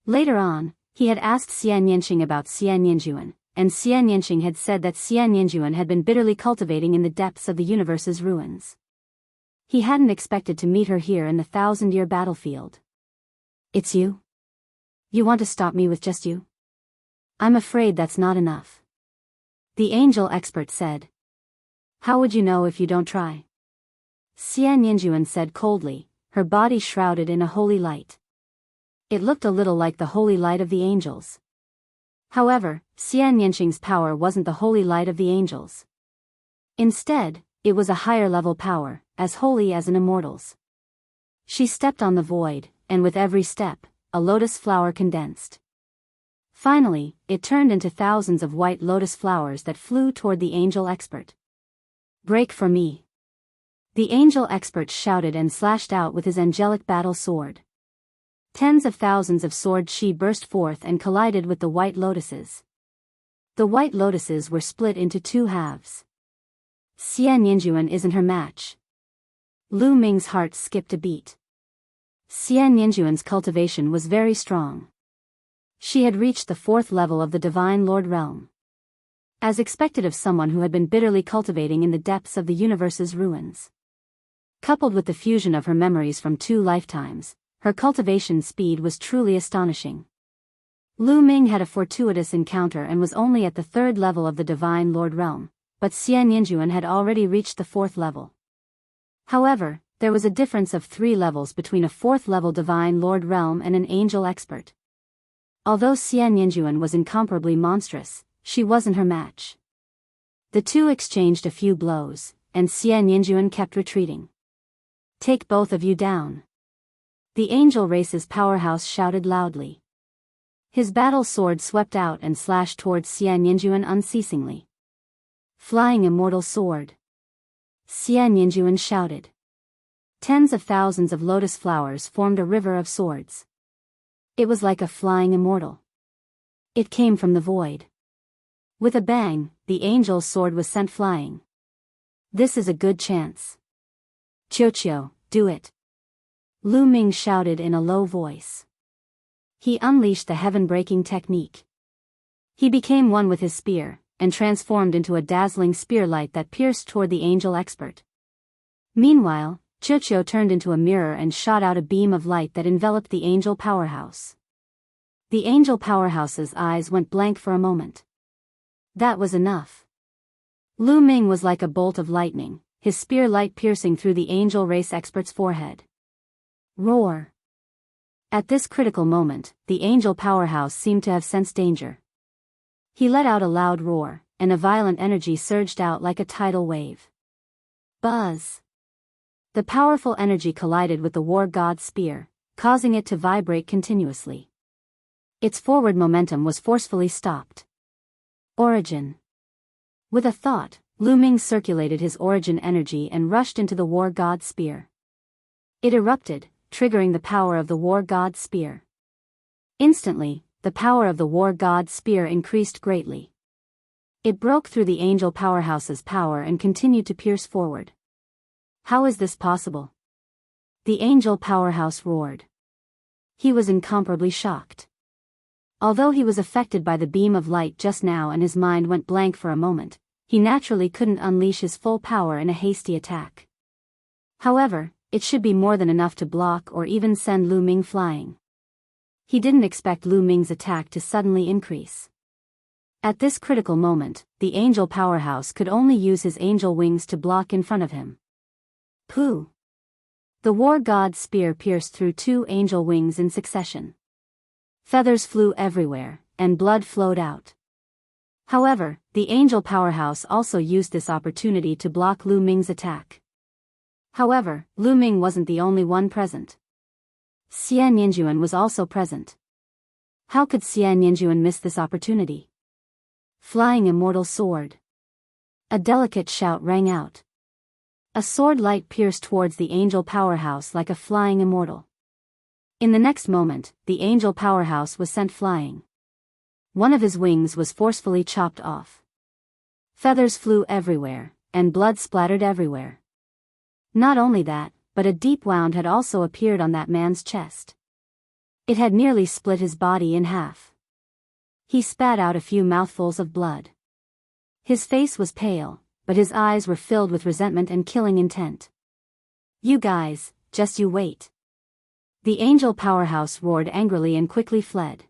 Later on, he had asked Xian Yanqing about Xian Yinjuan, and Xian Yanqing had said that Xian Yinjuan had been bitterly cultivating in the depths of the universe's ruins. He hadn't expected to meet her here in the 1000-year battlefield. It's you? You want to stop me with just you? I'm afraid that's not enough. The angel expert said. How would you know if you don't try? Xian Yinjuan said coldly, her body shrouded in a holy light. It looked a little like the holy light of the angels. However, Xian Yanqing's power wasn't the holy light of the angels. Instead, it was a higher-level power, as holy as an immortal's. She stepped on the void, and with every step, a lotus flower condensed. Finally, it turned into thousands of white lotus flowers that flew toward the angel expert. Break for me! The angel expert shouted and slashed out with his angelic battle sword. Tens of thousands of sword chi burst forth and collided with the white lotuses. The white lotuses were split into 2 halves. Xian Yinjuan isn't her match. Lu Ming's heart skipped a beat. Xian Yinjuan's cultivation was very strong. She had reached the 4th level of the Divine Lord Realm. As expected of someone who had been bitterly cultivating in the depths of the universe's ruins. Coupled with the fusion of her memories from 2 lifetimes, her cultivation speed was truly astonishing. Lu Ming had a fortuitous encounter and was only at the 3rd level of the Divine Lord Realm, but Xian Yinjuan had already reached the 4th level. However, there was a difference of 3 levels between a 4th level Divine Lord Realm and an angel expert. Although Xian Yinjuan was incomparably monstrous, she wasn't her match. The 2 exchanged a few blows, and Xian Yinjuan kept retreating. Take both of you down. The angel race's powerhouse shouted loudly. His battle sword swept out and slashed towards Xian Yinjuan unceasingly. Flying immortal sword. Xian Yinjuan shouted. Tens of thousands of lotus flowers formed a river of swords. It was like a flying immortal. It came from the void. With a bang, the angel's sword was sent flying. This is a good chance. Qiuqiu, do it. Lu Ming shouted in a low voice. He unleashed the heaven-breaking technique. He became one with his spear, and transformed into a dazzling spear light that pierced toward the angel expert. Meanwhile, Qiuqiu turned into a mirror and shot out a beam of light that enveloped the angel powerhouse. The angel powerhouse's eyes went blank for a moment. That was enough. Lu Ming was like a bolt of lightning, his spear light piercing through the angel race expert's forehead. Roar! At this critical moment, the angel powerhouse seemed to have sensed danger. He let out a loud roar, and a violent energy surged out like a tidal wave. Buzz! The powerful energy collided with the war god's spear, causing it to vibrate continuously. Its forward momentum was forcefully stopped. Origin. With a thought, Lu Ming circulated his origin energy and rushed into the war god's spear. It erupted, triggering the power of the war god's spear. Instantly, the power of the war god's spear increased greatly. It broke through the angel powerhouse's power and continued to pierce forward. How is this possible? The angel powerhouse roared. He was incomparably shocked. Although he was affected by the beam of light just now and his mind went blank for a moment, he naturally couldn't unleash his full power in a hasty attack. However, it should be more than enough to block or even send Lu Ming flying. He didn't expect Lu Ming's attack to suddenly increase. At this critical moment, the angel powerhouse could only use his angel wings to block in front of him. Pooh! The war god's spear pierced through 2 angel wings in succession. Feathers flew everywhere, and blood flowed out. However, the angel powerhouse also used this opportunity to block Lu Ming's attack. However, Lu Ming wasn't the only one present. Xian Yinjuan was also present. How could Xian Yinjuan miss this opportunity? Flying immortal sword. A delicate shout rang out. A sword light pierced towards the angel powerhouse like a flying immortal. In the next moment, the angel powerhouse was sent flying. One of his wings was forcefully chopped off. Feathers flew everywhere, and blood splattered everywhere. Not only that, but a deep wound had also appeared on that man's chest. It had nearly split his body in half. He spat out a few mouthfuls of blood. His face was pale, but his eyes were filled with resentment and killing intent. You guys, just you wait. The angel powerhouse roared angrily and quickly fled.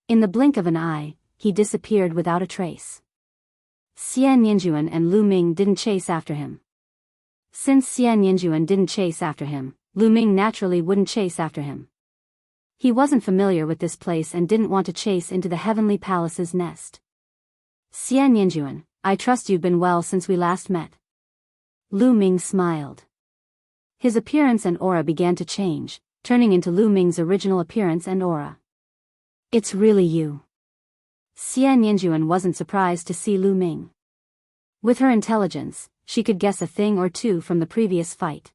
In the blink of an eye, he disappeared without a trace. Xian Yinjuan and Lu Ming didn't chase after him. Since Xian Yinjuan didn't chase after him, Lu Ming naturally wouldn't chase after him. He wasn't familiar with this place and didn't want to chase into the heavenly palace's nest. Xian Yinjuan, I trust you've been well since we last met. Lu Ming smiled. His appearance and aura began to change, turning into Lu Ming's original appearance and aura. It's really you. Xian Yinjuan wasn't surprised to see Lu Ming. With her intelligence, she could guess a thing or two from the previous fight.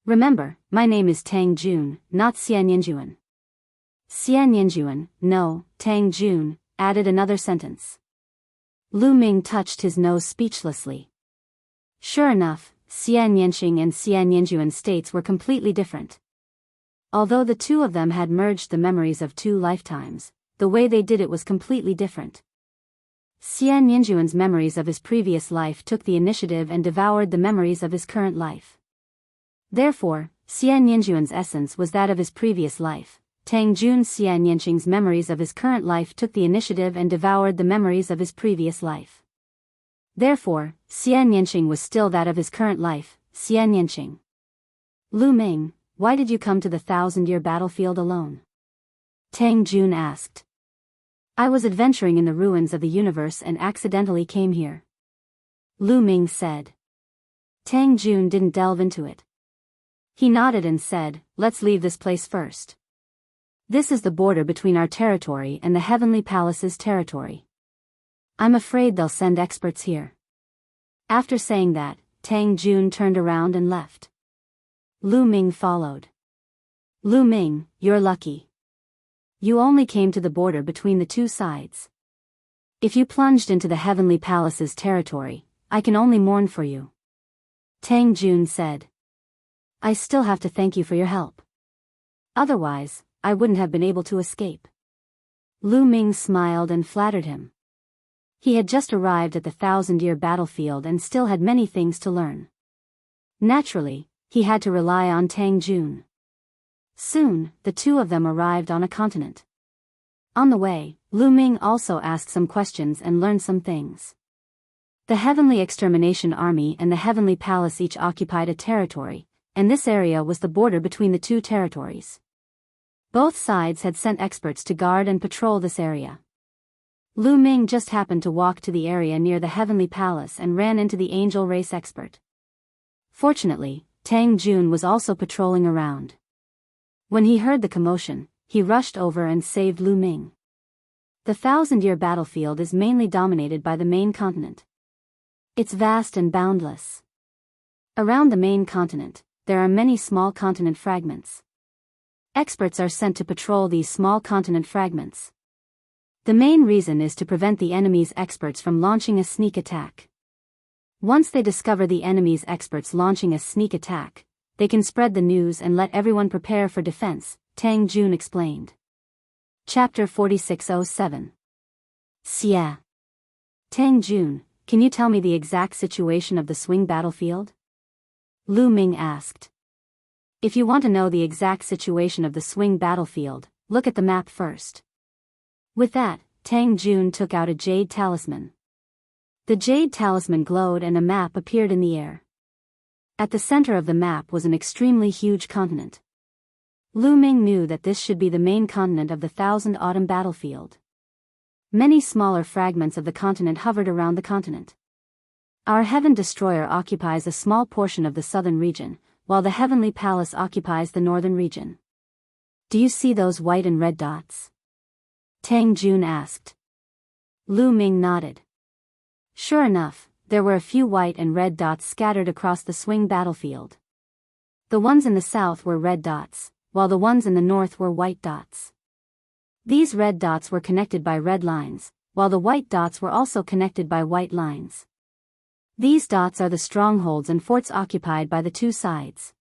Remember, my name is Tang Jun, not Xian Yinjuan. Xian Yinjuan, no, Tang Jun, added another sentence. Lu Ming touched his nose speechlessly. Sure enough, Xian Yanqing and Xian Yinjuan's states were completely different. Although the two of them had merged the memories of 2 lifetimes, the way they did it was completely different. Xian Yinjuan's memories of his previous life took the initiative and devoured the memories of his current life. Therefore, Xian Yinjuan's essence was that of his previous life. Tang Jun Xian Yanqing's memories of his current life took the initiative and devoured the memories of his previous life. Therefore, Xian Yanqing was still that of his current life, Xian Yanqing. Lu Ming, why did you come to the 1,000-year battlefield alone? Tang Jun asked. I was adventuring in the ruins of the universe and accidentally came here. Lu Ming said. Tang Jun didn't delve into it. He nodded and said, let's leave this place first. This is the border between our territory and the Heavenly Palace's territory. I'm afraid they'll send experts here. After saying that, Tang Jun turned around and left. Lu Ming followed. Lu Ming, you're lucky. You only came to the border between the two sides. If you plunged into the Heavenly Palace's territory, I can only mourn for you. Tang Jun said. I still have to thank you for your help. Otherwise, I wouldn't have been able to escape. Lu Ming smiled and flattered him. He had just arrived at the 1,000-year battlefield and still had many things to learn. Naturally, he had to rely on Tang Jun. Soon, the two of them arrived on a continent. On the way, Lu Ming also asked some questions and learned some things. The Heavenly Extermination Army and the Heavenly Palace each occupied a territory, and this area was the border between the two territories. Both sides had sent experts to guard and patrol this area. Lu Ming just happened to walk to the area near the Heavenly Palace and ran into the angel race expert. Fortunately, Tang Jun was also patrolling around. When he heard the commotion, he rushed over and saved Lu Ming. The 1,000-year battlefield is mainly dominated by the main continent. It's vast and boundless. Around the main continent, there are many small continent fragments. Experts are sent to patrol these small continent fragments. The main reason is to prevent the enemy's experts from launching a sneak attack. Once they discover the enemy's experts launching a sneak attack, they can spread the news and let everyone prepare for defense, Tang Jun explained. Chapter 4607. Xia. Tang Jun, can you tell me the exact situation of the swing battlefield? Lu Ming asked. If you want to know the exact situation of the swing battlefield, look at the map first. With that, Tang Jun took out a jade talisman. The jade talisman glowed and a map appeared in the air. At the center of the map was an extremely huge continent. Lu Ming knew that this should be the main continent of the 1,000 Autumn battlefield. Many smaller fragments of the continent hovered around the continent. Our Heaven Destroyer occupies a small portion of the southern region, while the Heavenly Palace occupies the northern region. Do you see those white and red dots? Tang Jun asked. Lu Ming nodded. Sure enough, there were a few white and red dots scattered across the swing battlefield. The ones in the south were red dots, while the ones in the north were white dots. These red dots were connected by red lines, while the white dots were also connected by white lines. These dots are the strongholds and forts occupied by the two sides.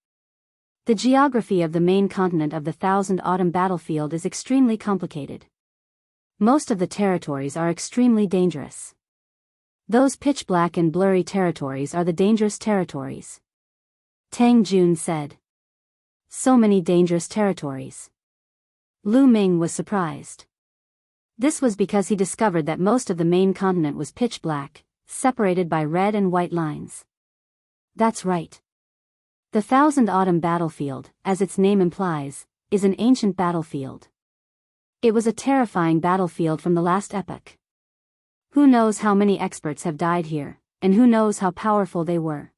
The geography of the main continent of the 1,000 Autumn battlefield is extremely complicated. Most of the territories are extremely dangerous. Those pitch-black and blurry territories are the dangerous territories. Tang Jun said. So many dangerous territories. Lu Ming was surprised. This was because he discovered that most of the main continent was pitch-black, separated by red and white lines. That's right. The 1,000 Autumn battlefield, as its name implies, is an ancient battlefield. It was a terrifying battlefield from the last epoch. Who knows how many experts have died here, and who knows how powerful they were.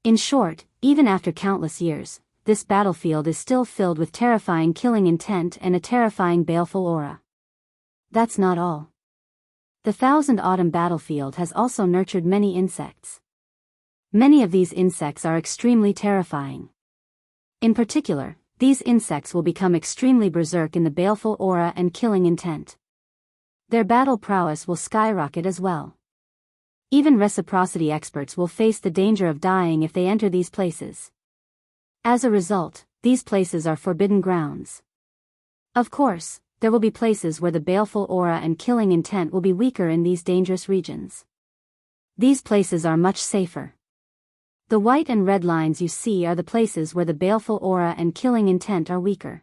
In short, even after countless years, this battlefield is still filled with terrifying killing intent and a terrifying baleful aura. That's not all. The 1,000 Autumn battlefield has also nurtured many insects. Many of these insects are extremely terrifying. In particular, these insects will become extremely berserk in the baleful aura and killing intent. Their battle prowess will skyrocket as well. Even reciprocity experts will face the danger of dying if they enter these places. As a result, these places are forbidden grounds. Of course, there will be places where the baleful aura and killing intent will be weaker in these dangerous regions. These places are much safer. The white and red lines you see are the places where the baleful aura and killing intent are weaker.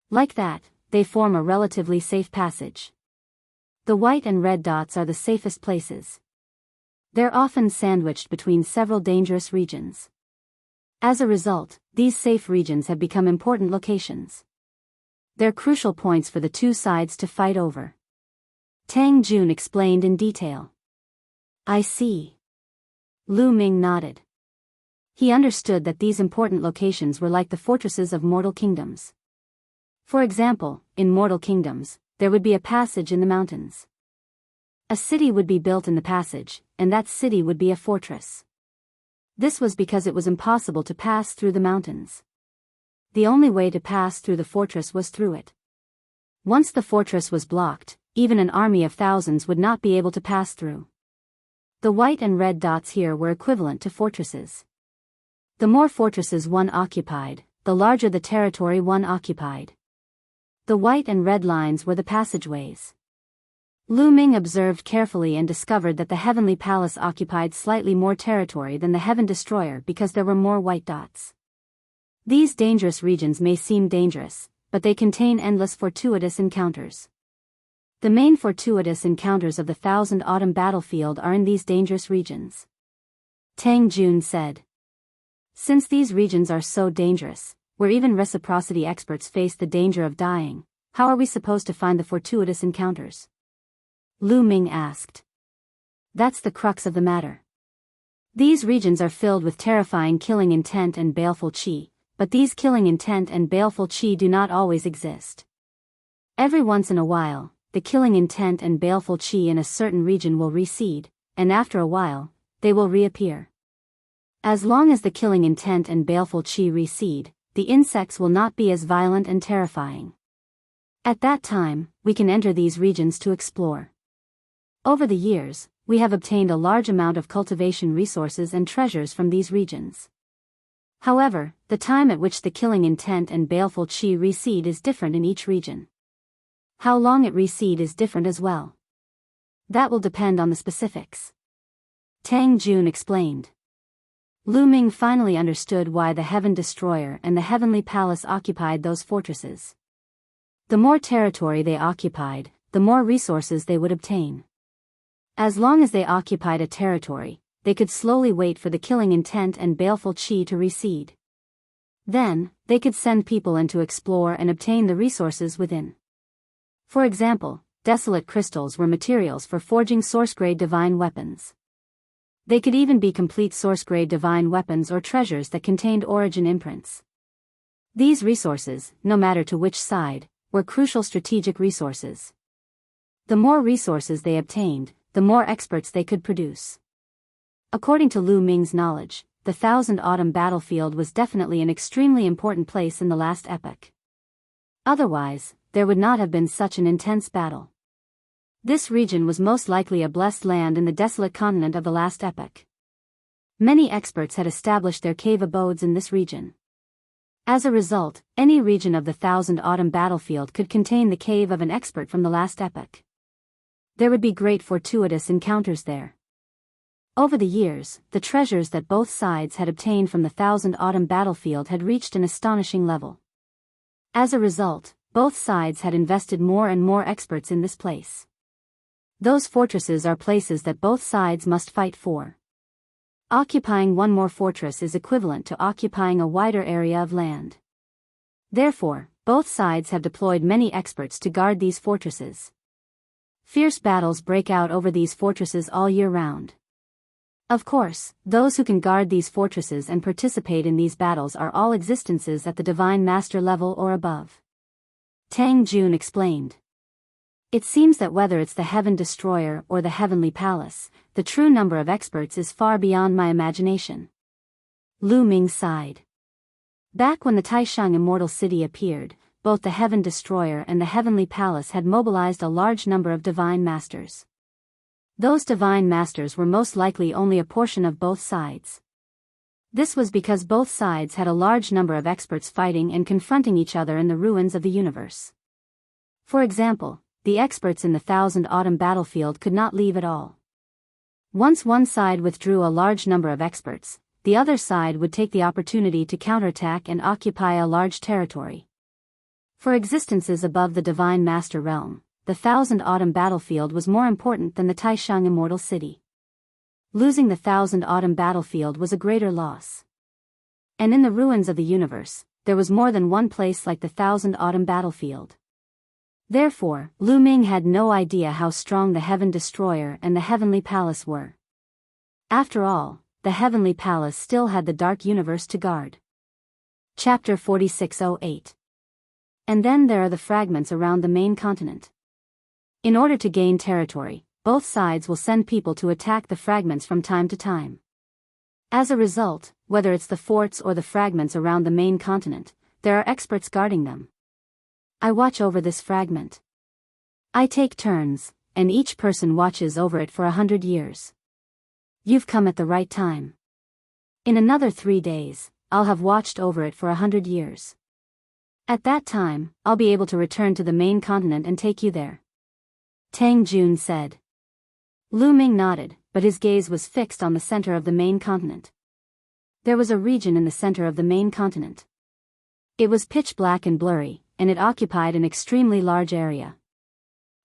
Like that, they form a relatively safe passage. The white and red dots are the safest places. They're often sandwiched between several dangerous regions. As a result, these safe regions have become important locations. They're crucial points for the two sides to fight over. Tang Jun explained in detail. I see. Lu Ming nodded. He understood that these important locations were like the fortresses of mortal kingdoms. For example, in mortal kingdoms, there would be a passage in the mountains. A city would be built in the passage, and that city would be a fortress. This was because it was impossible to pass through the mountains. The only way to pass through the fortress was through it. Once the fortress was blocked, even an army of thousands would not be able to pass through. The white and red dots here were equivalent to fortresses. The more fortresses one occupied, the larger the territory one occupied. The white and red lines were the passageways. Lu Ming observed carefully and discovered that the Heavenly Palace occupied slightly more territory than the Heaven Destroyer because there were more white dots. These dangerous regions may seem dangerous, but they contain endless fortuitous encounters. The main fortuitous encounters of the Thousand Autumn battlefield are in these dangerous regions. Tang Jun said. Since these regions are so dangerous, where even reciprocity experts face the danger of dying, how are we supposed to find the fortuitous encounters? Lu Ming asked. That's the crux of the matter. These regions are filled with terrifying killing intent and baleful qi, but these killing intent and baleful qi do not always exist. Every once in a while, the killing intent and baleful qi in a certain region will recede, and after a while, they will reappear. As long as the killing intent and baleful qi recede, the insects will not be as violent and terrifying. At that time, we can enter these regions to explore. Over the years, we have obtained a large amount of cultivation resources and treasures from these regions. However, the time at which the killing intent and baleful qi recede is different in each region. How long it recede is different as well. That will depend on the specifics. Tang Jun explained. Lu Ming finally understood why the Heaven Destroyer and the Heavenly Palace occupied those fortresses. The more territory they occupied, the more resources they would obtain. As long as they occupied a territory, they could slowly wait for the killing intent and baleful qi to recede. Then, they could send people in to explore and obtain the resources within. For example, desolate crystals were materials for forging source-grade divine weapons. They could even be complete source-grade divine weapons or treasures that contained origin imprints. These resources, no matter to which side, were crucial strategic resources. The more resources they obtained, the more experts they could produce. According to Lu Ming's knowledge, the Thousand Autumn battlefield was definitely an extremely important place in the last epoch. Otherwise, there would not have been such an intense battle. This region was most likely a blessed land in the desolate continent of the last epoch. Many experts had established their cave abodes in this region. As a result, any region of the Thousand Autumn battlefield could contain the cave of an expert from the last epoch. There would be great fortuitous encounters there. Over the years, the treasures that both sides had obtained from the Thousand Autumn battlefield had reached an astonishing level. As a result, both sides had invested more and more experts in this place. Those fortresses are places that both sides must fight for. Occupying one more fortress is equivalent to occupying a wider area of land. Therefore, both sides have deployed many experts to guard these fortresses. Fierce battles break out over these fortresses all year round. Of course, those who can guard these fortresses and participate in these battles are all existences at the Divine Master level or above. Tang Jun explained. It seems that whether it's the Heaven Destroyer or the Heavenly Palace, the true number of experts is far beyond my imagination. Lu Ming sighed. Back when the Taishang Immortal City appeared, both the Heaven Destroyer and the Heavenly Palace had mobilized a large number of Divine Masters. Those Divine Masters were most likely only a portion of both sides. This was because both sides had a large number of experts fighting and confronting each other in the ruins of the universe. For example, the experts in the Thousand Autumn battlefield could not leave at all. Once one side withdrew a large number of experts, the other side would take the opportunity to counterattack and occupy a large territory. For existences above the Divine Master realm, the Thousand Autumn battlefield was more important than the Taishang Immortal City. Losing the Thousand Autumn battlefield was a greater loss. And in the ruins of the universe, there was more than one place like the Thousand Autumn battlefield. Therefore, Lu Ming had no idea how strong the Heaven Destroyer and the Heavenly Palace were. After all, the Heavenly Palace still had the Dark Universe to guard. Chapter 4608. And then there are the fragments around the main continent. In order to gain territory, both sides will send people to attack the fragments from time to time. As a result, whether it's the forts or the fragments around the main continent, there are experts guarding them. I watch over this fragment. I take turns, and each person watches over it for 100 years. You've come at the right time. In another 3 days, I'll have watched over it for 100 years. At that time, I'll be able to return to the main continent and take you there. Tang Jun said. Lu Ming nodded, but his gaze was fixed on the center of the main continent. There was a region in the center of the main continent. It was pitch black and blurry, and it occupied an extremely large area.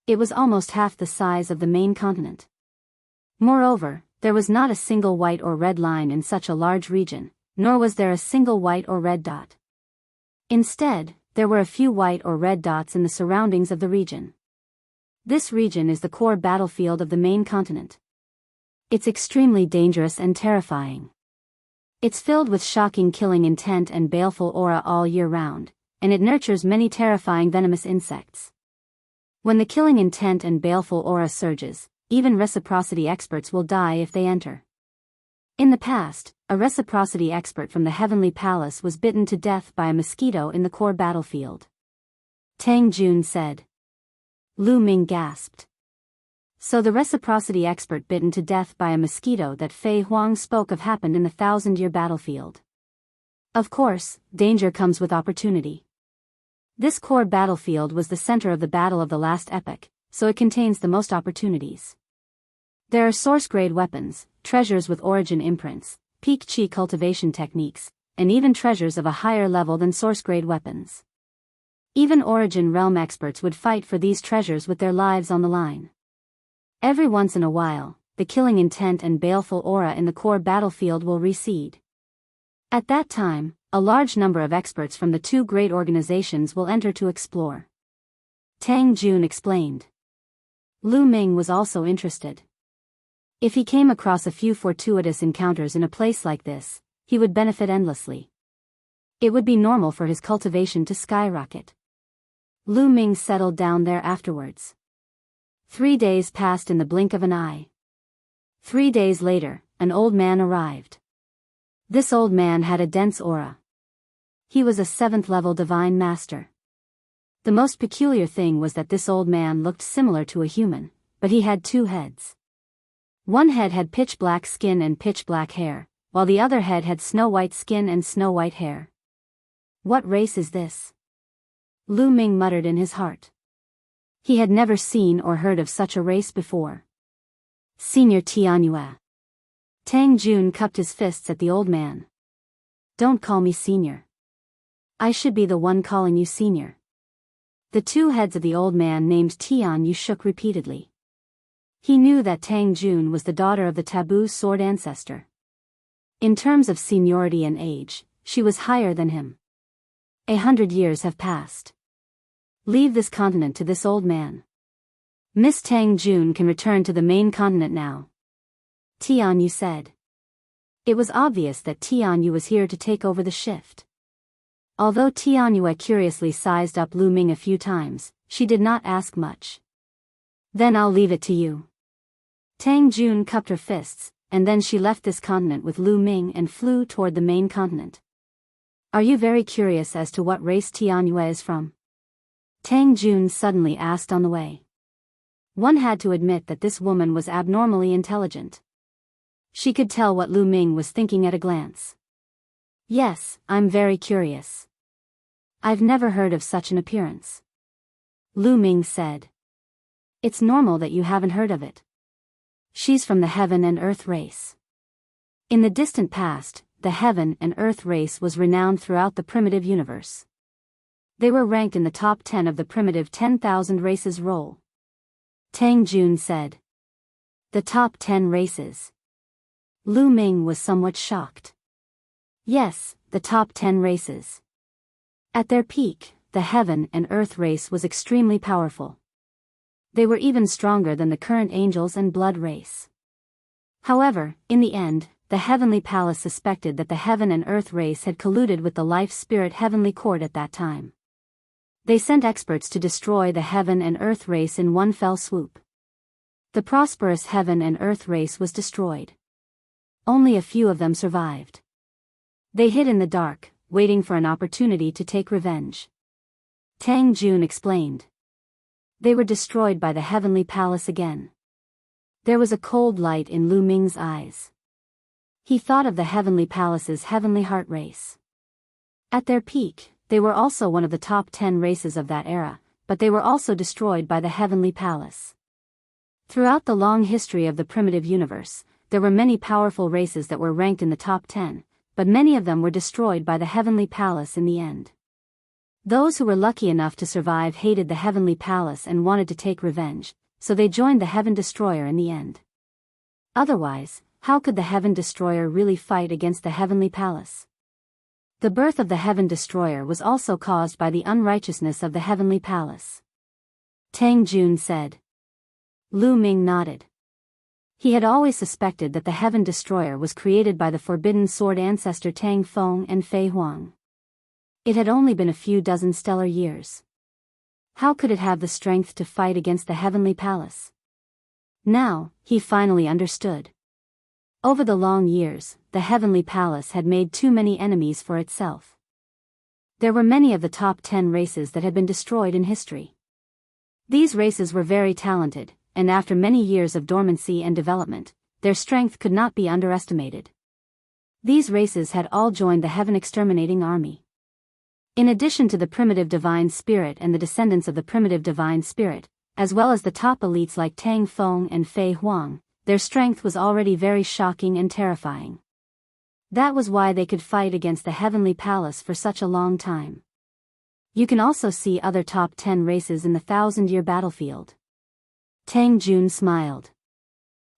It was almost half the size of the main continent. Moreover, there was not a single white or red line in such a large region, nor was there a single white or red dot. Instead, there were a few white or red dots in the surroundings of the region. This region is the core battlefield of the main continent. It's extremely dangerous and terrifying. It's filled with shocking killing intent and baleful aura all year round, and it nurtures many terrifying venomous insects. When the killing intent and baleful aura surges, even reciprocity experts will die if they enter. In the past, a reciprocity expert from the Heavenly Palace was bitten to death by a mosquito in the core battlefield. Tang Jun said. Lu Ming gasped. So the reciprocity expert bitten to death by a mosquito that Fei Huang spoke of happened in the 1,000-year battlefield. Of course, danger comes with opportunity. This core battlefield was the center of the battle of the last epoch, so it contains the most opportunities. There are source-grade weapons, treasures with origin imprints, peak chi cultivation techniques, and even treasures of a higher level than source-grade weapons. Even origin realm experts would fight for these treasures with their lives on the line. Every once in a while, the killing intent and baleful aura in the core battlefield will recede. At that time, a large number of experts from the two great organizations will enter to explore. Tang Jun explained. Lu Ming was also interested. If he came across a few fortuitous encounters in a place like this, he would benefit endlessly. It would be normal for his cultivation to skyrocket. Lu Ming settled down there afterwards. 3 days passed in the blink of an eye. 3 days later, an old man arrived. This old man had a dense aura. He was a 7th-level divine master. The most peculiar thing was that this old man looked similar to a human, but he had 2 heads. One head had pitch black skin and pitch black hair, while the other head had snow white skin and snow white hair. What race is this? Lu Ming muttered in his heart. He had never seen or heard of such a race before. Senior Tianyue. Tang Jun cupped his fists at the old man. Don't call me senior. I should be the one calling you senior. The 2 heads of the old man named Tianyue shook repeatedly. He knew that Tang Jun was the daughter of the taboo sword ancestor. In terms of seniority and age, she was higher than him. 100 years have passed. Leave this continent to this old man. Miss Tang Jun can return to the main continent now. Tianyue said. It was obvious that Tianyue was here to take over the shift. Although Tianyue curiously sized up Lu Ming a few times, she did not ask much. Then I'll leave it to you. Tang Jun cupped her fists, and then she left this continent with Lu Ming and flew toward the main continent. Are you very curious as to what race Tianyue is from? Tang Jun suddenly asked on the way. One had to admit that this woman was abnormally intelligent. She could tell what Lu Ming was thinking at a glance. Yes, I'm very curious. I've never heard of such an appearance. Lu Ming said. It's normal that you haven't heard of it. She's from the Heaven and Earth race. In the distant past, the Heaven and Earth race was renowned throughout the primitive universe. They were ranked in the top 10 of the primitive 10,000 races roll. Tang Jun said. The top 10 races. Lu Ming was somewhat shocked. Yes, the top 10 races. At their peak, the Heaven and Earth race was extremely powerful. They were even stronger than the current Angels and Blood race. However, in the end, the Heavenly Palace suspected that the Heaven and Earth race had colluded with the Life Spirit Heavenly Court at that time. They sent experts to destroy the Heaven and Earth race in one fell swoop. The prosperous heaven and earth race was destroyed. Only a few of them survived. They hid in the dark, waiting for an opportunity to take revenge. Tang Jun explained. They were destroyed by the heavenly palace again. There was a cold light in Lu Ming's eyes. He thought of the heavenly palace's heavenly heart race. At their peak, they were also one of the top 10 races of that era, but they were also destroyed by the heavenly palace. Throughout the long history of the primitive universe, there were many powerful races that were ranked in the top 10, but many of them were destroyed by the heavenly palace in the end. Those who were lucky enough to survive hated the heavenly palace and wanted to take revenge, so they joined the Heaven Destroyer in the end. Otherwise, how could the Heaven Destroyer really fight against the heavenly palace? The birth of the Heaven Destroyer was also caused by the unrighteousness of the heavenly palace. Tang Jun said. Lu Ming nodded. He had always suspected that the Heaven Destroyer was created by the Forbidden Sword ancestor Tang Feng and Fei Huang. It had only been a few dozen stellar years. How could it have the strength to fight against the heavenly palace? Now, he finally understood. Over the long years, the heavenly palace had made too many enemies for itself. There were many of the top 10 races that had been destroyed in history. These races were very talented, and after many years of dormancy and development, their strength could not be underestimated. These races had all joined the Heaven Exterminating Army. In addition to the primitive divine spirit and the descendants of the primitive divine spirit, as well as the top elites like Tang Feng and Fei Huang, their strength was already very shocking and terrifying. That was why they could fight against the heavenly palace for such a long time. You can also see other top 10 races in the 1,000-year battlefield. Tang Jun smiled.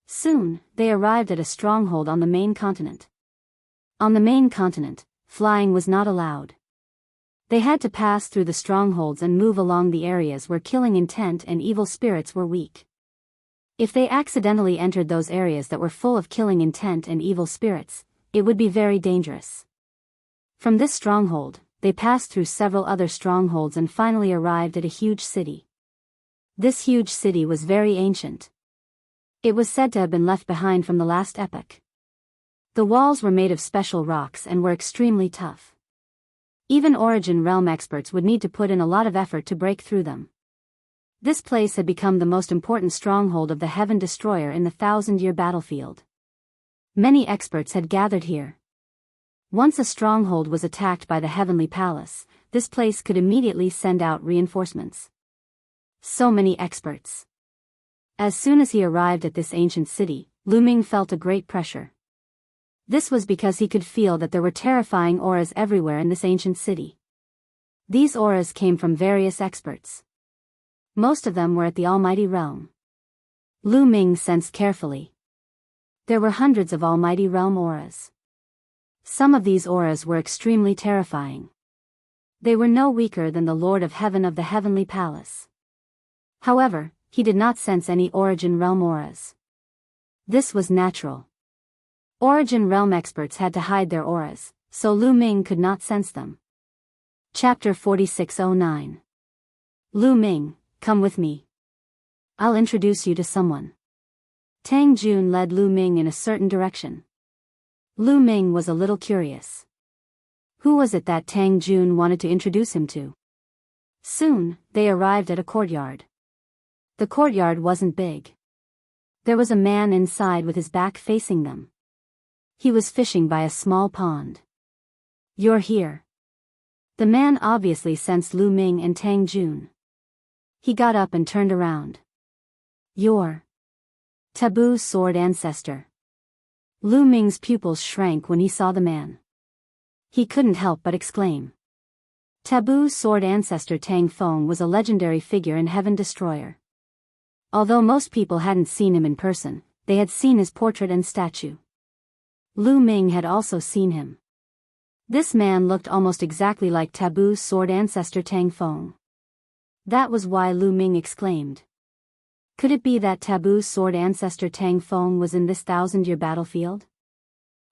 Soon, they arrived at a stronghold on the main continent. On the main continent, flying was not allowed. They had to pass through the strongholds and move along the areas where killing intent and evil spirits were weak. If they accidentally entered those areas that were full of killing intent and evil spirits, it would be very dangerous. From this stronghold, they passed through several other strongholds and finally arrived at a huge city. This huge city was very ancient. It was said to have been left behind from the last epoch. The walls were made of special rocks and were extremely tough. Even Origin Realm experts would need to put in a lot of effort to break through them. This place had become the most important stronghold of the Heaven Destroyer in the 1,000-year battlefield. Many experts had gathered here. Once a stronghold was attacked by the Heavenly Palace, this place could immediately send out reinforcements. So many experts. As soon as he arrived at this ancient city, Lu Ming felt a great pressure. This was because he could feel that there were terrifying auras everywhere in this ancient city. These auras came from various experts. Most of them were at the Almighty Realm. Lu Ming sensed carefully. There were hundreds of Almighty Realm auras. Some of these auras were extremely terrifying. They were no weaker than the Lord of Heaven of the Heavenly Palace. However, he did not sense any Origin Realm auras. This was natural. Origin Realm experts had to hide their auras, so Lu Ming could not sense them. Chapter 4609. Lu Ming, come with me. I'll introduce you to someone. Tang Jun led Lu Ming in a certain direction. Lu Ming was a little curious. Who was it that Tang Jun wanted to introduce him to? Soon, they arrived at a courtyard. The courtyard wasn't big. There was a man inside with his back facing them. He was fishing by a small pond. You're here. The man obviously sensed Lu Ming and Tang Jun. He got up and turned around. You're Taboo Sword Ancestor. Lu Ming's pupils shrank when he saw the man. He couldn't help but exclaim. Taboo Sword Ancestor Tang Feng was a legendary figure in Heaven Destroyer. Although most people hadn't seen him in person, they had seen his portrait and statue. Lu Ming had also seen him. This man looked almost exactly like Taboo Sword Ancestor Tang Feng. That was why Lu Ming exclaimed. Could it be that Taboo Sword Ancestor Tang Feng was in this 1,000-year battlefield?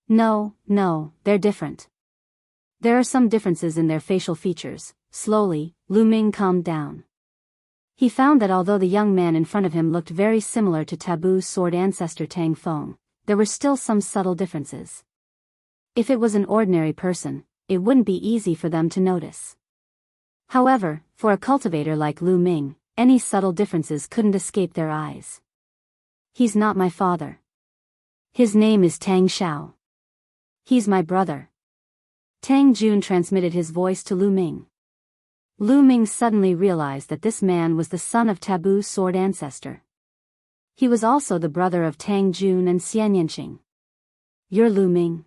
No, they're different. There are some differences in their facial features. Slowly, Lu Ming calmed down. He found that although the young man in front of him looked very similar to Taboo's sword ancestor Tang Feng, there were still some subtle differences. If it was an ordinary person, it wouldn't be easy for them to notice. However, for a cultivator like Lu Ming, any subtle differences couldn't escape their eyes. He's not my father. His name is Tang Xiao. He's my brother. Tang Jun transmitted his voice to Lu Ming. Lu Ming suddenly realized that this man was the son of Taboo's sword ancestor. He was also the brother of Tang Jun and Xian Yanqing. You're Lu Ming?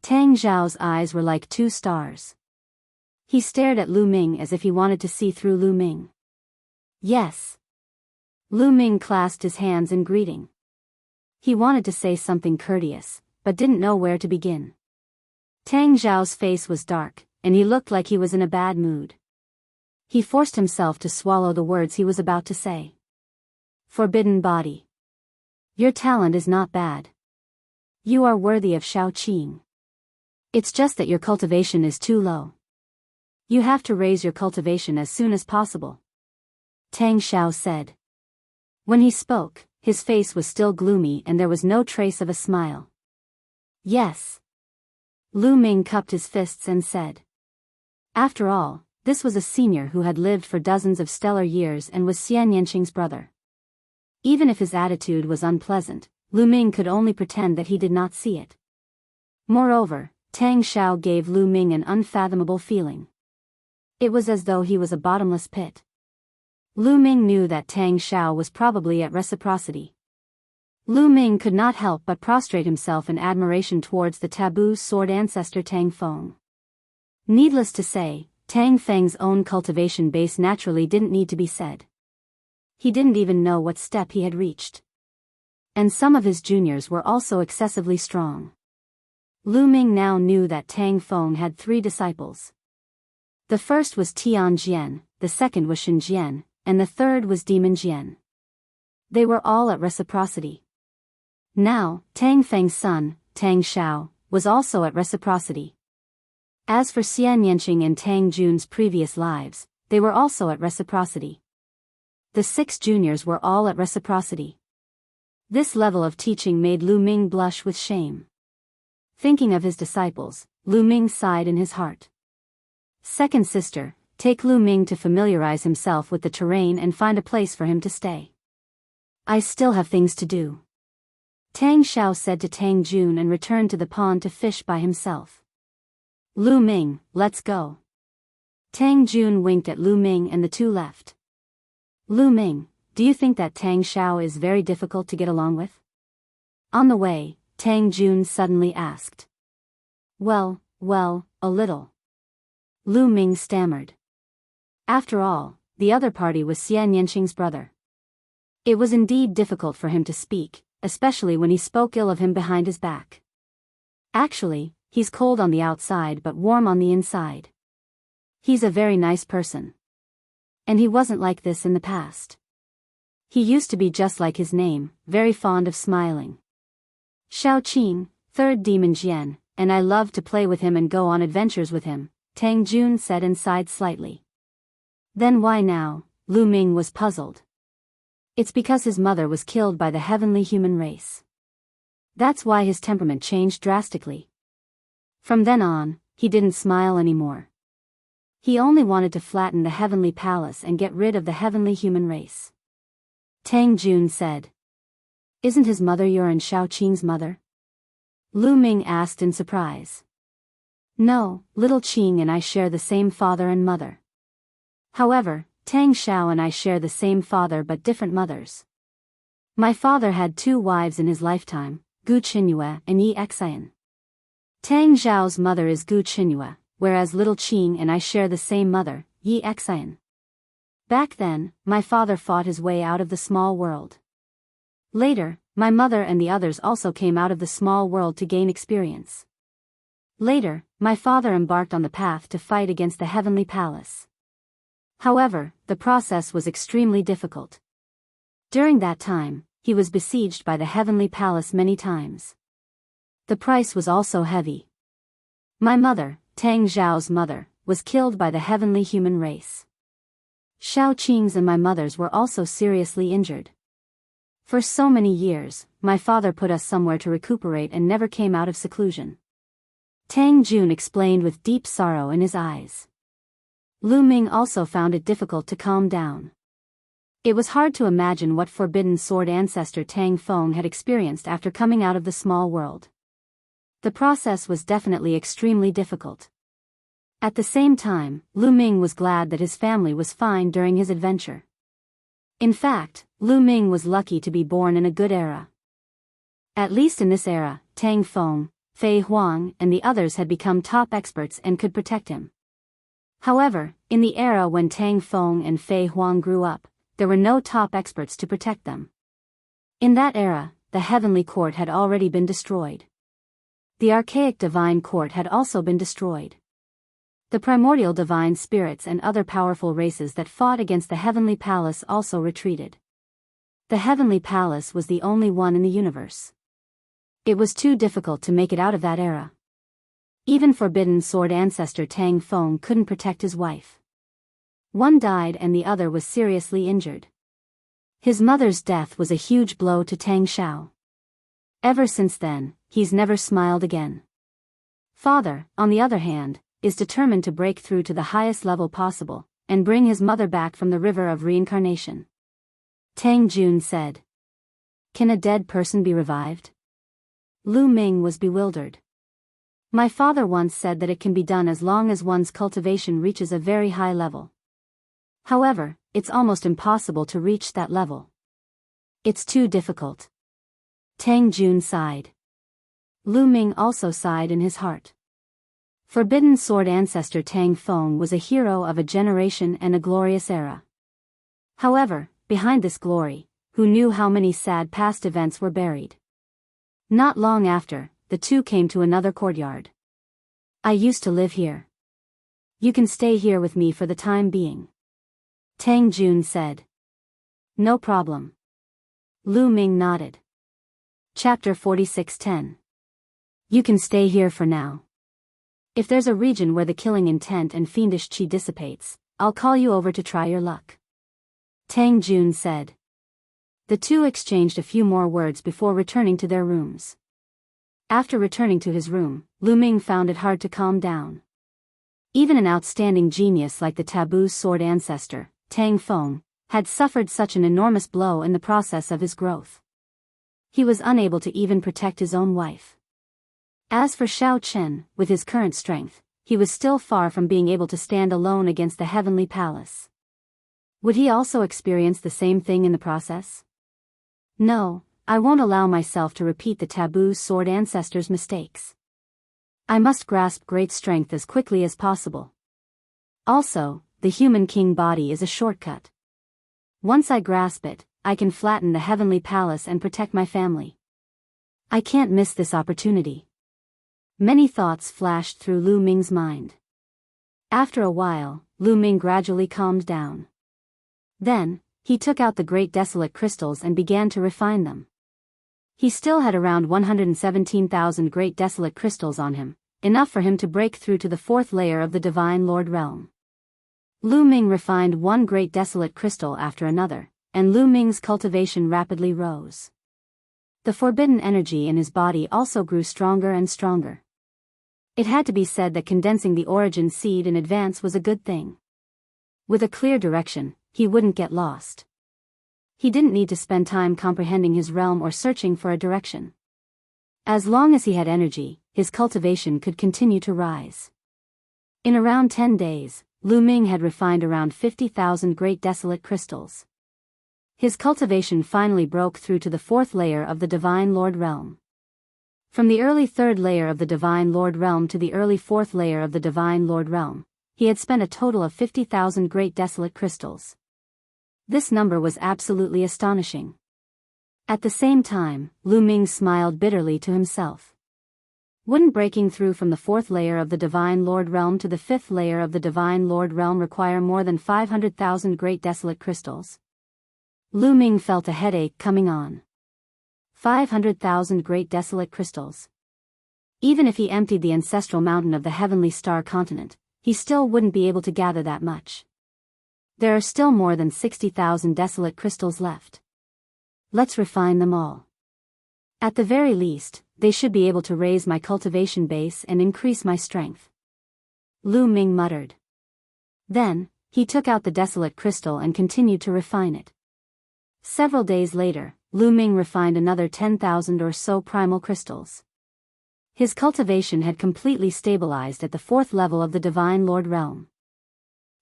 Tang Xiao's eyes were like two stars. He stared at Lu Ming as if he wanted to see through Lu Ming. Yes. Lu Ming clasped his hands in greeting. He wanted to say something courteous, but didn't know where to begin. Tang Xiao's face was dark, and he looked like he was in a bad mood. He forced himself to swallow the words he was about to say. Forbidden body. Your talent is not bad. You are worthy of Shaoqing. It's just that your cultivation is too low. You have to raise your cultivation as soon as possible. Tang Xiao said. When he spoke, his face was still gloomy and there was no trace of a smile. Yes. Lu Ming cupped his fists and said. After all, this was a senior who had lived for dozens of stellar years and was Xian Yanqing's brother. Even if his attitude was unpleasant, Lu Ming could only pretend that he did not see it. Moreover, Tang Xiao gave Lu Ming an unfathomable feeling. It was as though he was a bottomless pit. Lu Ming knew that Tang Xiao was probably at reciprocity. Lu Ming could not help but prostrate himself in admiration towards the Taboo's sword ancestor Tang Feng. Needless to say, Tang Feng's own cultivation base naturally didn't need to be said. He didn't even know what step he had reached. And some of his juniors were also excessively strong. Lu Ming now knew that Tang Feng had 3 disciples. The first was Tian Jian, the second was Shen Jian, and the third was Demon Jian. They were all at reciprocity. Now, Tang Feng's son, Tang Xiao, was also at reciprocity. As for Xian Yanqing and Tang Jun's previous lives, they were also at reciprocity. The 6 juniors were all at reciprocity. This level of teaching made Lu Ming blush with shame. Thinking of his disciples, Lu Ming sighed in his heart. Second sister, take Lu Ming to familiarize himself with the terrain and find a place for him to stay. I still have things to do. Tang Xiao said to Tang Jun and returned to the pond to fish by himself. Lu Ming, let's go. Tang Jun winked at Lu Ming and the two left. Lu Ming, do you think that Tang Xiao is very difficult to get along with? On the way, Tang Jun suddenly asked. Well, a little. Lu Ming stammered. After all, the other party was Xian Yanqing's brother. It was indeed difficult for him to speak, especially when he spoke ill of him behind his back. Actually, he's cold on the outside but warm on the inside. He's a very nice person. And he wasn't like this in the past. He used to be just like his name, very fond of smiling. Shaoqing, third demon Jian, and I love to play with him and go on adventures with him, Tang Jun said and sighed slightly. Then why now? Lu Ming was puzzled. It's because his mother was killed by the heavenly human race. That's why his temperament changed drastically. From then on, he didn't smile anymore. He only wanted to flatten the heavenly palace and get rid of the heavenly human race. Tang Jun said. Isn't his mother your and Shaoqing's mother? Lu Ming asked in surprise. No, little Qing and I share the same father and mother. However, Tang Xiao and I share the same father but different mothers. My father had 2 wives in his lifetime, Gu Qinyue and Yi Xian. Tang Xiao's mother is Gu Qinyue, whereas little Qing and I share the same mother, Yi Xian. Back then, my father fought his way out of the small world. Later, my mother and the others also came out of the small world to gain experience. Later, my father embarked on the path to fight against the heavenly palace. However, the process was extremely difficult. During that time, he was besieged by the heavenly palace many times. The price was also heavy. My mother, Tang Xiao's mother, was killed by the heavenly human race. Xiaoqing's and my mother's were also seriously injured. For so many years, my father put us somewhere to recuperate and never came out of seclusion. Tang Jun explained with deep sorrow in his eyes. Lu Ming also found it difficult to calm down. It was hard to imagine what Forbidden Sword ancestor Tang Feng had experienced after coming out of the small world. The process was definitely extremely difficult. At the same time, Lu Ming was glad that his family was fine during his adventure. In fact, Lu Ming was lucky to be born in a good era. At least in this era, Tang Feng, Fei Huang, and the others had become top experts and could protect him. However, in the era when Tang Feng and Fei Huang grew up, there were no top experts to protect them. In that era, the Heavenly Court had already been destroyed. The archaic Divine Court had also been destroyed. The primordial divine spirits and other powerful races that fought against the Heavenly Palace also retreated. The Heavenly Palace was the only one in the universe. It was too difficult to make it out of that era. Even Forbidden Sword ancestor Tang Feng couldn't protect his wife. One died and the other was seriously injured. His mother's death was a huge blow to Tang Xiao. Ever since then, he's never smiled again. Father, on the other hand, is determined to break through to the highest level possible, and bring his mother back from the river of reincarnation. Tang Jun said. Can a dead person be revived? Lu Ming was bewildered. My father once said that it can be done as long as one's cultivation reaches a very high level. However, it's almost impossible to reach that level. It's too difficult. Tang Jun sighed. Lu Ming also sighed in his heart. Forbidden Sword ancestor Tang Feng was a hero of a generation and a glorious era. However, behind this glory, who knew how many sad past events were buried? Not long after, the two came to another courtyard. I used to live here. You can stay here with me for the time being. Tang Jun said. No problem. Lu Ming nodded. Chapter 46:10. You can stay here for now. If there's a region where the killing intent and fiendish qi dissipates, I'll call you over to try your luck. Tang Jun said. The two exchanged a few more words before returning to their rooms. After returning to his room, Lu Ming found it hard to calm down. Even an outstanding genius like the taboo sword ancestor, Tang Feng, had suffered such an enormous blow in the process of his growth. He was unable to even protect his own wife. As for Xiao Chen, with his current strength, he was still far from being able to stand alone against the Heavenly Palace. Would he also experience the same thing in the process? No, I won't allow myself to repeat the taboo sword ancestor's mistakes. I must grasp great strength as quickly as possible. Also, the human king body is a shortcut. Once I grasp it, I can flatten the Heavenly Palace and protect my family. I can't miss this opportunity. Many thoughts flashed through Lu Ming's mind. After a while, Lu Ming gradually calmed down. Then, he took out the great desolate crystals and began to refine them. He still had around 117,000 great desolate crystals on him, enough for him to break through to the fourth layer of the Divine Lord Realm. Lu Ming refined one great desolate crystal after another, and Lu Ming's cultivation rapidly rose. The forbidden energy in his body also grew stronger and stronger. It had to be said that condensing the origin seed in advance was a good thing. With a clear direction, he wouldn't get lost. He didn't need to spend time comprehending his realm or searching for a direction. As long as he had energy, his cultivation could continue to rise. In around 10 days, Lu Ming had refined around 50,000 great desolate crystals. His cultivation finally broke through to the fourth layer of the Divine Lord Realm. From the early third layer of the Divine Lord Realm to the early fourth layer of the Divine Lord Realm, he had spent a total of 50,000 great desolate crystals. This number was absolutely astonishing. At the same time, Lu Ming smiled bitterly to himself. Wouldn't breaking through from the fourth layer of the Divine Lord Realm to the fifth layer of the Divine Lord Realm require more than 500,000 great desolate crystals? Lu Ming felt a headache coming on. 500,000 great desolate crystals. Even if he emptied the ancestral mountain of the heavenly star continent, he still wouldn't be able to gather that much. There are still more than 60,000 desolate crystals left. Let's refine them all. At the very least, they should be able to raise my cultivation base and increase my strength. Lu Ming muttered. Then, he took out the desolate crystal and continued to refine it. Several days later, Lu Ming refined another 10,000 or so primal crystals. His cultivation had completely stabilized at the 4th level of the Divine Lord realm.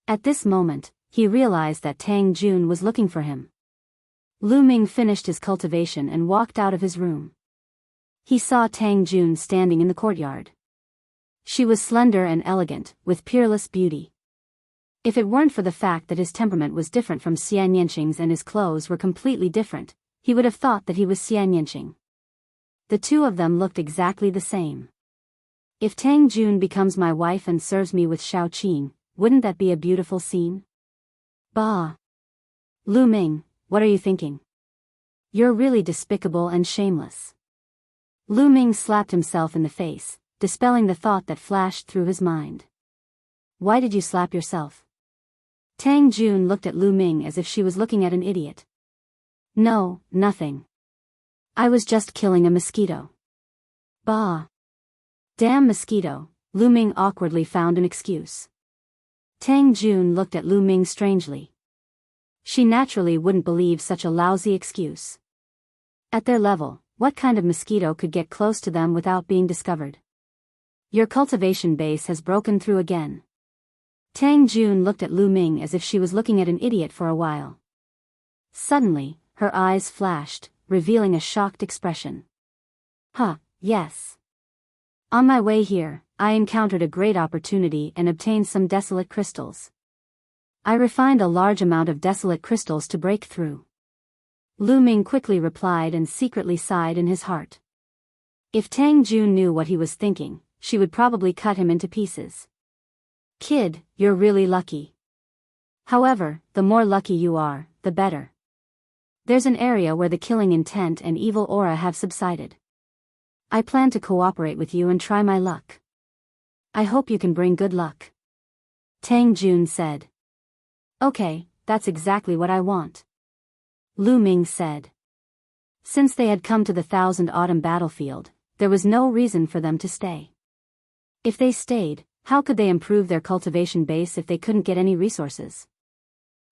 At this moment, he realized that Tang Jun was looking for him. Lu Ming finished his cultivation and walked out of his room. He saw Tang Jun standing in the courtyard. She was slender and elegant, with peerless beauty. If it weren't for the fact that his temperament was different from Xian Yanqing's and his clothes were completely different, he would have thought that he was Xian Yanqing. The two of them looked exactly the same. If Tang Jun becomes my wife and serves me with Shao Qing, wouldn't that be a beautiful scene? Bah! Lu Ming, what are you thinking? You're really despicable and shameless. Lu Ming slapped himself in the face, dispelling the thought that flashed through his mind. Why did you slap yourself? Tang Jun looked at Lu Ming as if she was looking at an idiot. No, nothing. I was just killing a mosquito. Bah! Damn mosquito, Lu Ming awkwardly found an excuse. Tang Jun looked at Lu Ming strangely. She naturally wouldn't believe such a lousy excuse. At their level, what kind of mosquito could get close to them without being discovered? Your cultivation base has broken through again. Tang Jun looked at Lu Ming as if she was looking at an idiot for a while. Suddenly, her eyes flashed, revealing a shocked expression. Huh, yes. On my way here, I encountered a great opportunity and obtained some desolate crystals. I refined a large amount of desolate crystals to break through. Lu Ming quickly replied and secretly sighed in his heart. If Tang Jun knew what he was thinking, she would probably cut him into pieces. Kid, you're really lucky. However, the more lucky you are, the better. There's an area where the killing intent and evil aura have subsided. I plan to cooperate with you and try my luck. I hope you can bring good luck. Tang Jun said. Okay, that's exactly what I want. Lu Ming said. Since they had come to the Thousand Autumn battlefield, there was no reason for them to stay. If they stayed, how could they improve their cultivation base if they couldn't get any resources?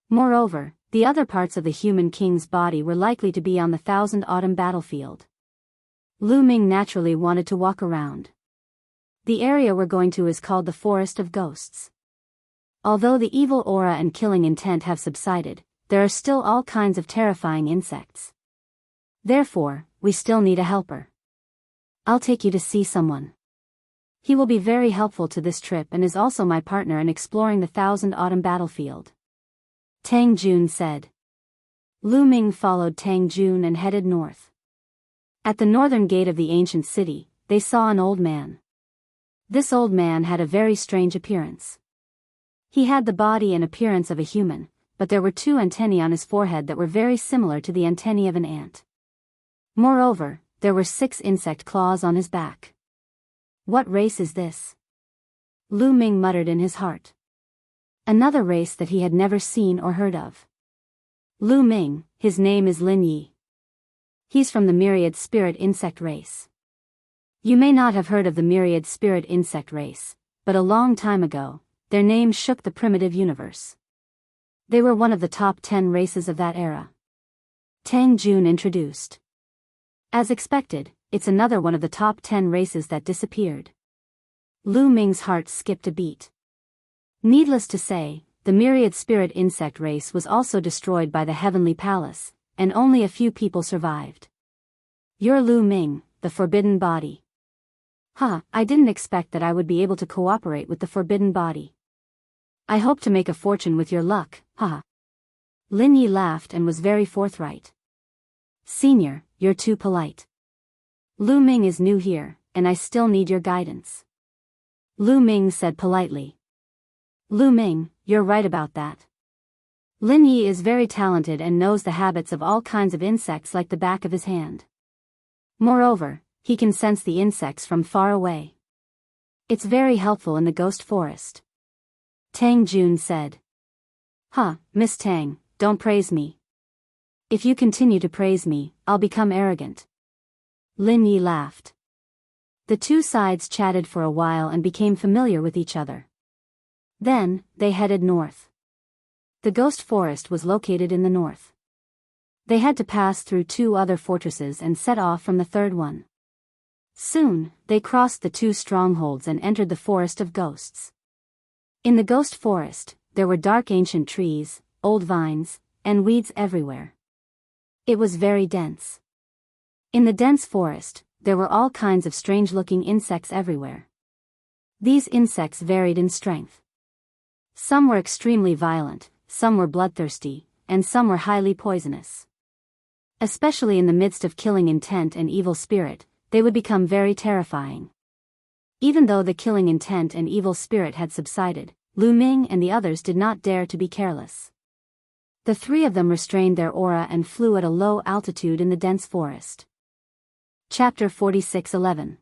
Moreover, the other parts of the human king's body were likely to be on the Thousand Autumn battlefield. Lu Ming naturally wanted to walk around. The area we're going to is called the Forest of Ghosts. Although the evil aura and killing intent have subsided, there are still all kinds of terrifying insects. Therefore, we still need a helper. I'll take you to see someone. He will be very helpful to this trip and is also my partner in exploring the Thousand Autumn battlefield. Tang Jun said. Lu Ming followed Tang Jun and headed north. At the northern gate of the ancient city, they saw an old man. This old man had a very strange appearance. He had the body and appearance of a human, but there were 2 antennae on his forehead that were very similar to the antennae of an ant. Moreover, there were 6 insect claws on his back. What race is this? Lu Ming muttered in his heart. Another race that he had never seen or heard of. Lu Ming, his name is Lin Yi. He's from the myriad spirit insect race. You may not have heard of the myriad spirit insect race, but a long time ago, their names shook the primitive universe. They were one of the top 10 races of that era. Tang Jun introduced. As expected, it's another one of the top 10 races that disappeared. Lu Ming's heart skipped a beat. Needless to say, the myriad spirit insect race was also destroyed by the Heavenly Palace, and only a few people survived. You're Lu Ming, the Forbidden Body. I didn't expect that I would be able to cooperate with the Forbidden Body. I hope to make a fortune with your luck, Lin Yi laughed and was very forthright. Senior, you're too polite. Lu Ming is new here, and I still need your guidance. Lu Ming said politely. Lu Ming, you're right about that. Lin Yi is very talented and knows the habits of all kinds of insects like the back of his hand. Moreover, he can sense the insects from far away. It's very helpful in the ghost forest. Tang Jun said. Miss Tang, don't praise me. If you continue to praise me, I'll become arrogant. Lin Yi laughed. The two sides chatted for a while and became familiar with each other. Then, they headed north. The ghost forest was located in the north. They had to pass through two other fortresses and set off from the third one. Soon, they crossed the two strongholds and entered the forest of ghosts. In the ghost forest, there were dark ancient trees, old vines, and weeds everywhere. It was very dense. In the dense forest, there were all kinds of strange-looking insects everywhere. These insects varied in strength. Some were extremely violent, some were bloodthirsty, and some were highly poisonous. Especially in the midst of killing intent and evil spirit, they would become very terrifying. Even though the killing intent and evil spirit had subsided, Lu Ming and the others did not dare to be careless. The three of them restrained their aura and flew at a low altitude in the dense forest. Chapter 46:11.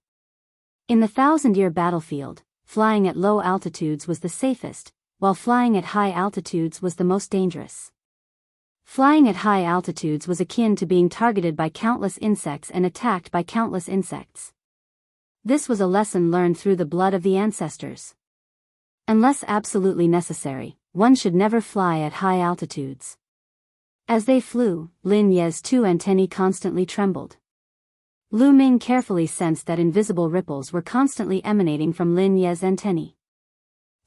In the 1,000-year battlefield, flying at low altitudes was the safest, while flying at high altitudes was the most dangerous. Flying at high altitudes was akin to being targeted by countless insects and attacked by countless insects. This was a lesson learned through the blood of the ancestors. Unless absolutely necessary, one should never fly at high altitudes. As they flew, Lin Ye's two antennae constantly trembled. Lu Ming carefully sensed that invisible ripples were constantly emanating from Lin Ye's antennae.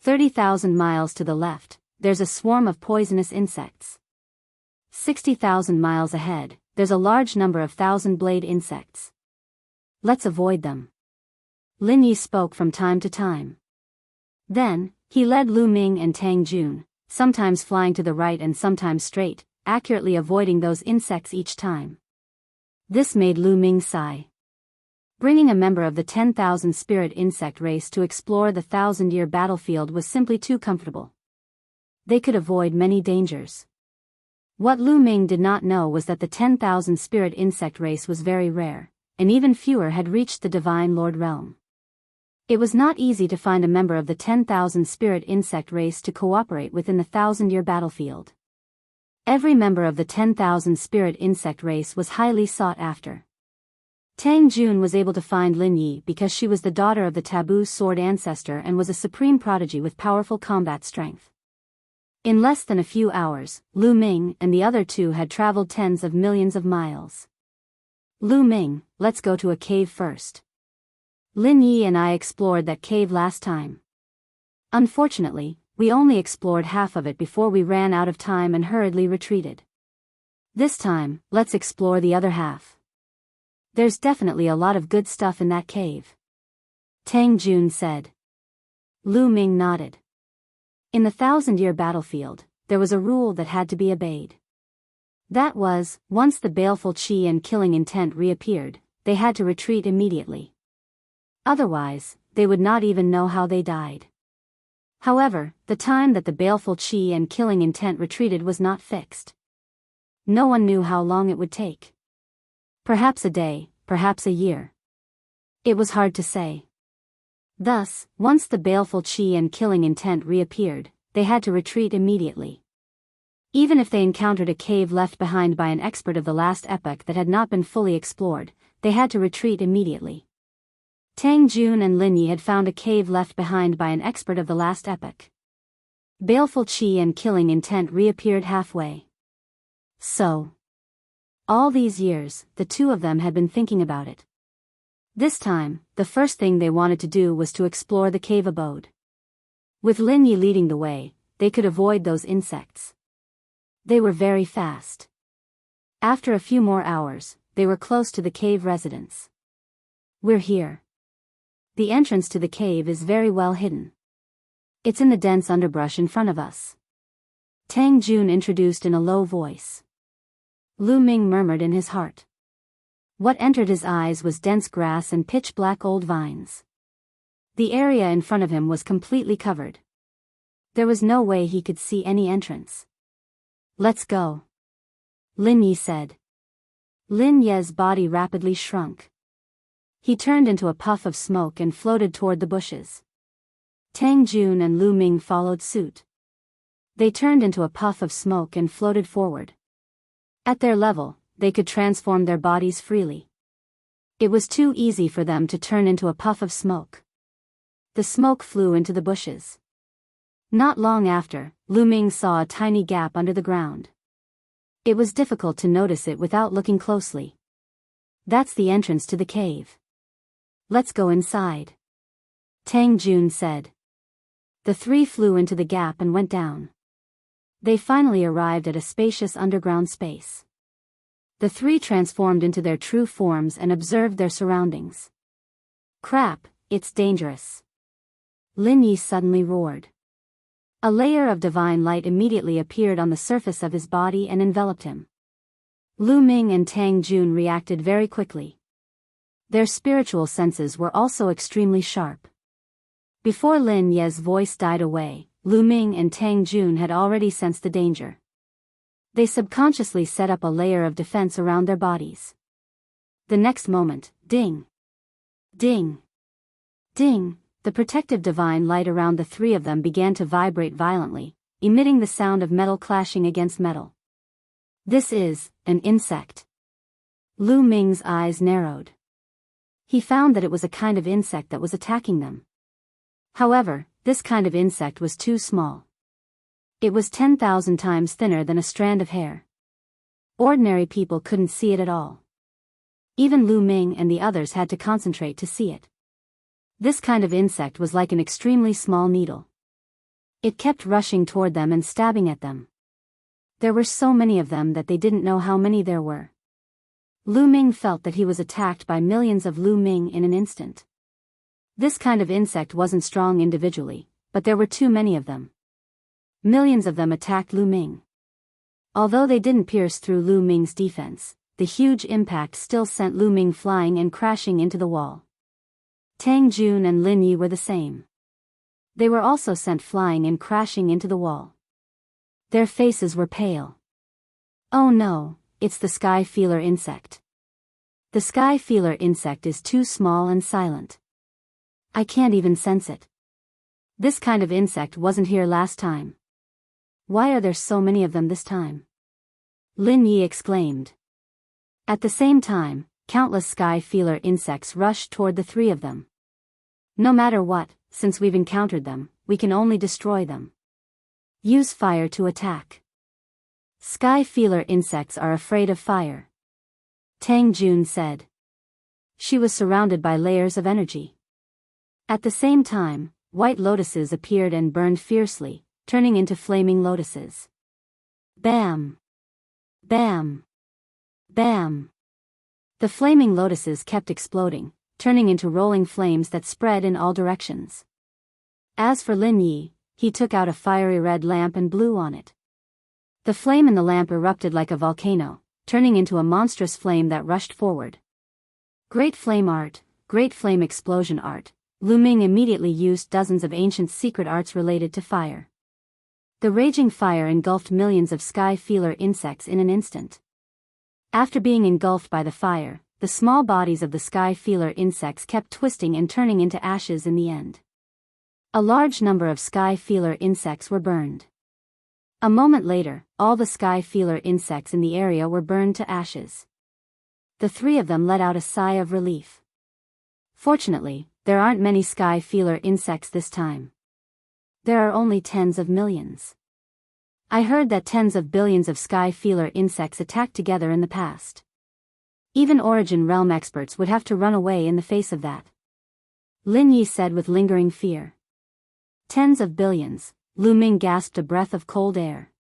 30,000 miles to the left, there's a swarm of poisonous insects. 60,000 miles ahead, there's a large number of thousand-blade insects. Let's avoid them. Lin Yi spoke from time to time. Then, he led Lu Ming and Tang Jun, sometimes flying to the right and sometimes straight, accurately avoiding those insects each time. This made Lu Ming sigh. Bringing a member of the 10,000 spirit insect race to explore the 1,000-year battlefield was simply too comfortable. They could avoid many dangers. What Lu Ming did not know was that the 10,000 spirit insect race was very rare, and even fewer had reached the Divine Lord realm. It was not easy to find a member of the 10,000 spirit insect race to cooperate within the 1,000-year battlefield. Every member of the 10,000 spirit insect race was highly sought after. Tang Jun was able to find Lin Yi because she was the daughter of the taboo sword ancestor and was a supreme prodigy with powerful combat strength. In less than a few hours, Lu Ming and the other two had traveled tens of millions of miles. Lu Ming, let's go to a cave first. Lin Yi and I explored that cave last time. Unfortunately, we only explored half of it before we ran out of time and hurriedly retreated. This time, let's explore the other half. There's definitely a lot of good stuff in that cave. Tang Jun said. Lu Ming nodded. In the 1,000-year battlefield, there was a rule that had to be obeyed. That was, once the baleful qi and killing intent reappeared, they had to retreat immediately. Otherwise, they would not even know how they died. However, the time that the baleful qi and killing intent retreated was not fixed. No one knew how long it would take. Perhaps a day, perhaps a year. It was hard to say. Thus, once the baleful qi and killing intent reappeared, they had to retreat immediately. Even if they encountered a cave left behind by an expert of the last epoch that had not been fully explored, they had to retreat immediately. Tang Jun and Lin Yi had found a cave left behind by an expert of the last epoch. Baleful qi and killing intent reappeared halfway. So, all these years, the two of them had been thinking about it. This time, the first thing they wanted to do was to explore the cave abode. With Lin Yi leading the way, they could avoid those insects. They were very fast. After a few more hours, they were close to the cave residence. We're here. The entrance to the cave is very well hidden. It's in the dense underbrush in front of us. Tang Jun introduced in a low voice. Lu Ming murmured in his heart. What entered his eyes was dense grass and pitch-black old vines. The area in front of him was completely covered. There was no way he could see any entrance. Let's go. Lin Yi said. Lin Ye's body rapidly shrunk. He turned into a puff of smoke and floated toward the bushes. Tang Jun and Lu Ming followed suit. They turned into a puff of smoke and floated forward. At their level, they could transform their bodies freely. It was too easy for them to turn into a puff of smoke. The smoke flew into the bushes. Not long after, Lu Ming saw a tiny gap under the ground. It was difficult to notice it without looking closely. That's the entrance to the cave. Let's go inside, Tang Jun said. The three flew into the gap and went down. They finally arrived at a spacious underground space. The three transformed into their true forms and observed their surroundings. Crap, it's dangerous, Lin Yi suddenly roared. A layer of divine light immediately appeared on the surface of his body and enveloped him. Lu Ming and Tang Jun reacted very quickly. Their spiritual senses were also extremely sharp. Before Lin Ye's voice died away, Lu Ming and Tang Jun had already sensed the danger. They subconsciously set up a layer of defense around their bodies. The next moment, ding! Ding! Ding! The protective divine light around the three of them began to vibrate violently, emitting the sound of metal clashing against metal. This is an insect. Lu Ming's eyes narrowed. He found that it was a kind of insect that was attacking them. However, this kind of insect was too small. It was 10,000 times thinner than a strand of hair. Ordinary people couldn't see it at all. Even Lu Ming and the others had to concentrate to see it. This kind of insect was like an extremely small needle. It kept rushing toward them and stabbing at them. There were so many of them that they didn't know how many there were. Lu Ming felt that he was attacked by millions of Lu Ming in an instant. This kind of insect wasn't strong individually, but there were too many of them. Millions of them attacked Lu Ming. Although they didn't pierce through Lu Ming's defense, the huge impact still sent Lu Ming flying and crashing into the wall. Tang Jun and Lin Yi were the same. They were also sent flying and crashing into the wall. Their faces were pale. Oh no, it's the sky feeler insect. The sky feeler insect is too small and silent. I can't even sense it. This kind of insect wasn't here last time. Why are there so many of them this time? Lin Yi exclaimed. At the same time, countless sky feeler insects rushed toward the three of them. No matter what, since we've encountered them, we can only destroy them. Use fire to attack. Sky feeler insects are afraid of fire, Tang Jun said. She was surrounded by layers of energy. At the same time, white lotuses appeared and burned fiercely, turning into flaming lotuses. Bam! Bam! Bam! The flaming lotuses kept exploding, turning into rolling flames that spread in all directions. As for Lin Yi, he took out a fiery red lamp and blew on it. The flame in the lamp erupted like a volcano, turning into a monstrous flame that rushed forward. Great flame art, great flame explosion art. Lu Ming immediately used dozens of ancient secret arts related to fire. The raging fire engulfed millions of sky feeler insects in an instant. After being engulfed by the fire, the small bodies of the sky feeler insects kept twisting and turning into ashes in the end. A large number of sky feeler insects were burned. A moment later, all the sky feeler insects in the area were burned to ashes. The three of them let out a sigh of relief. Fortunately, there aren't many sky feeler insects this time. There are only tens of millions. I heard that tens of billions of sky feeler insects attacked together in the past. Even Origin Realm experts would have to run away in the face of that, Lin Yi said with lingering fear. Tens of billions, Lu Ming gasped a breath of cold air.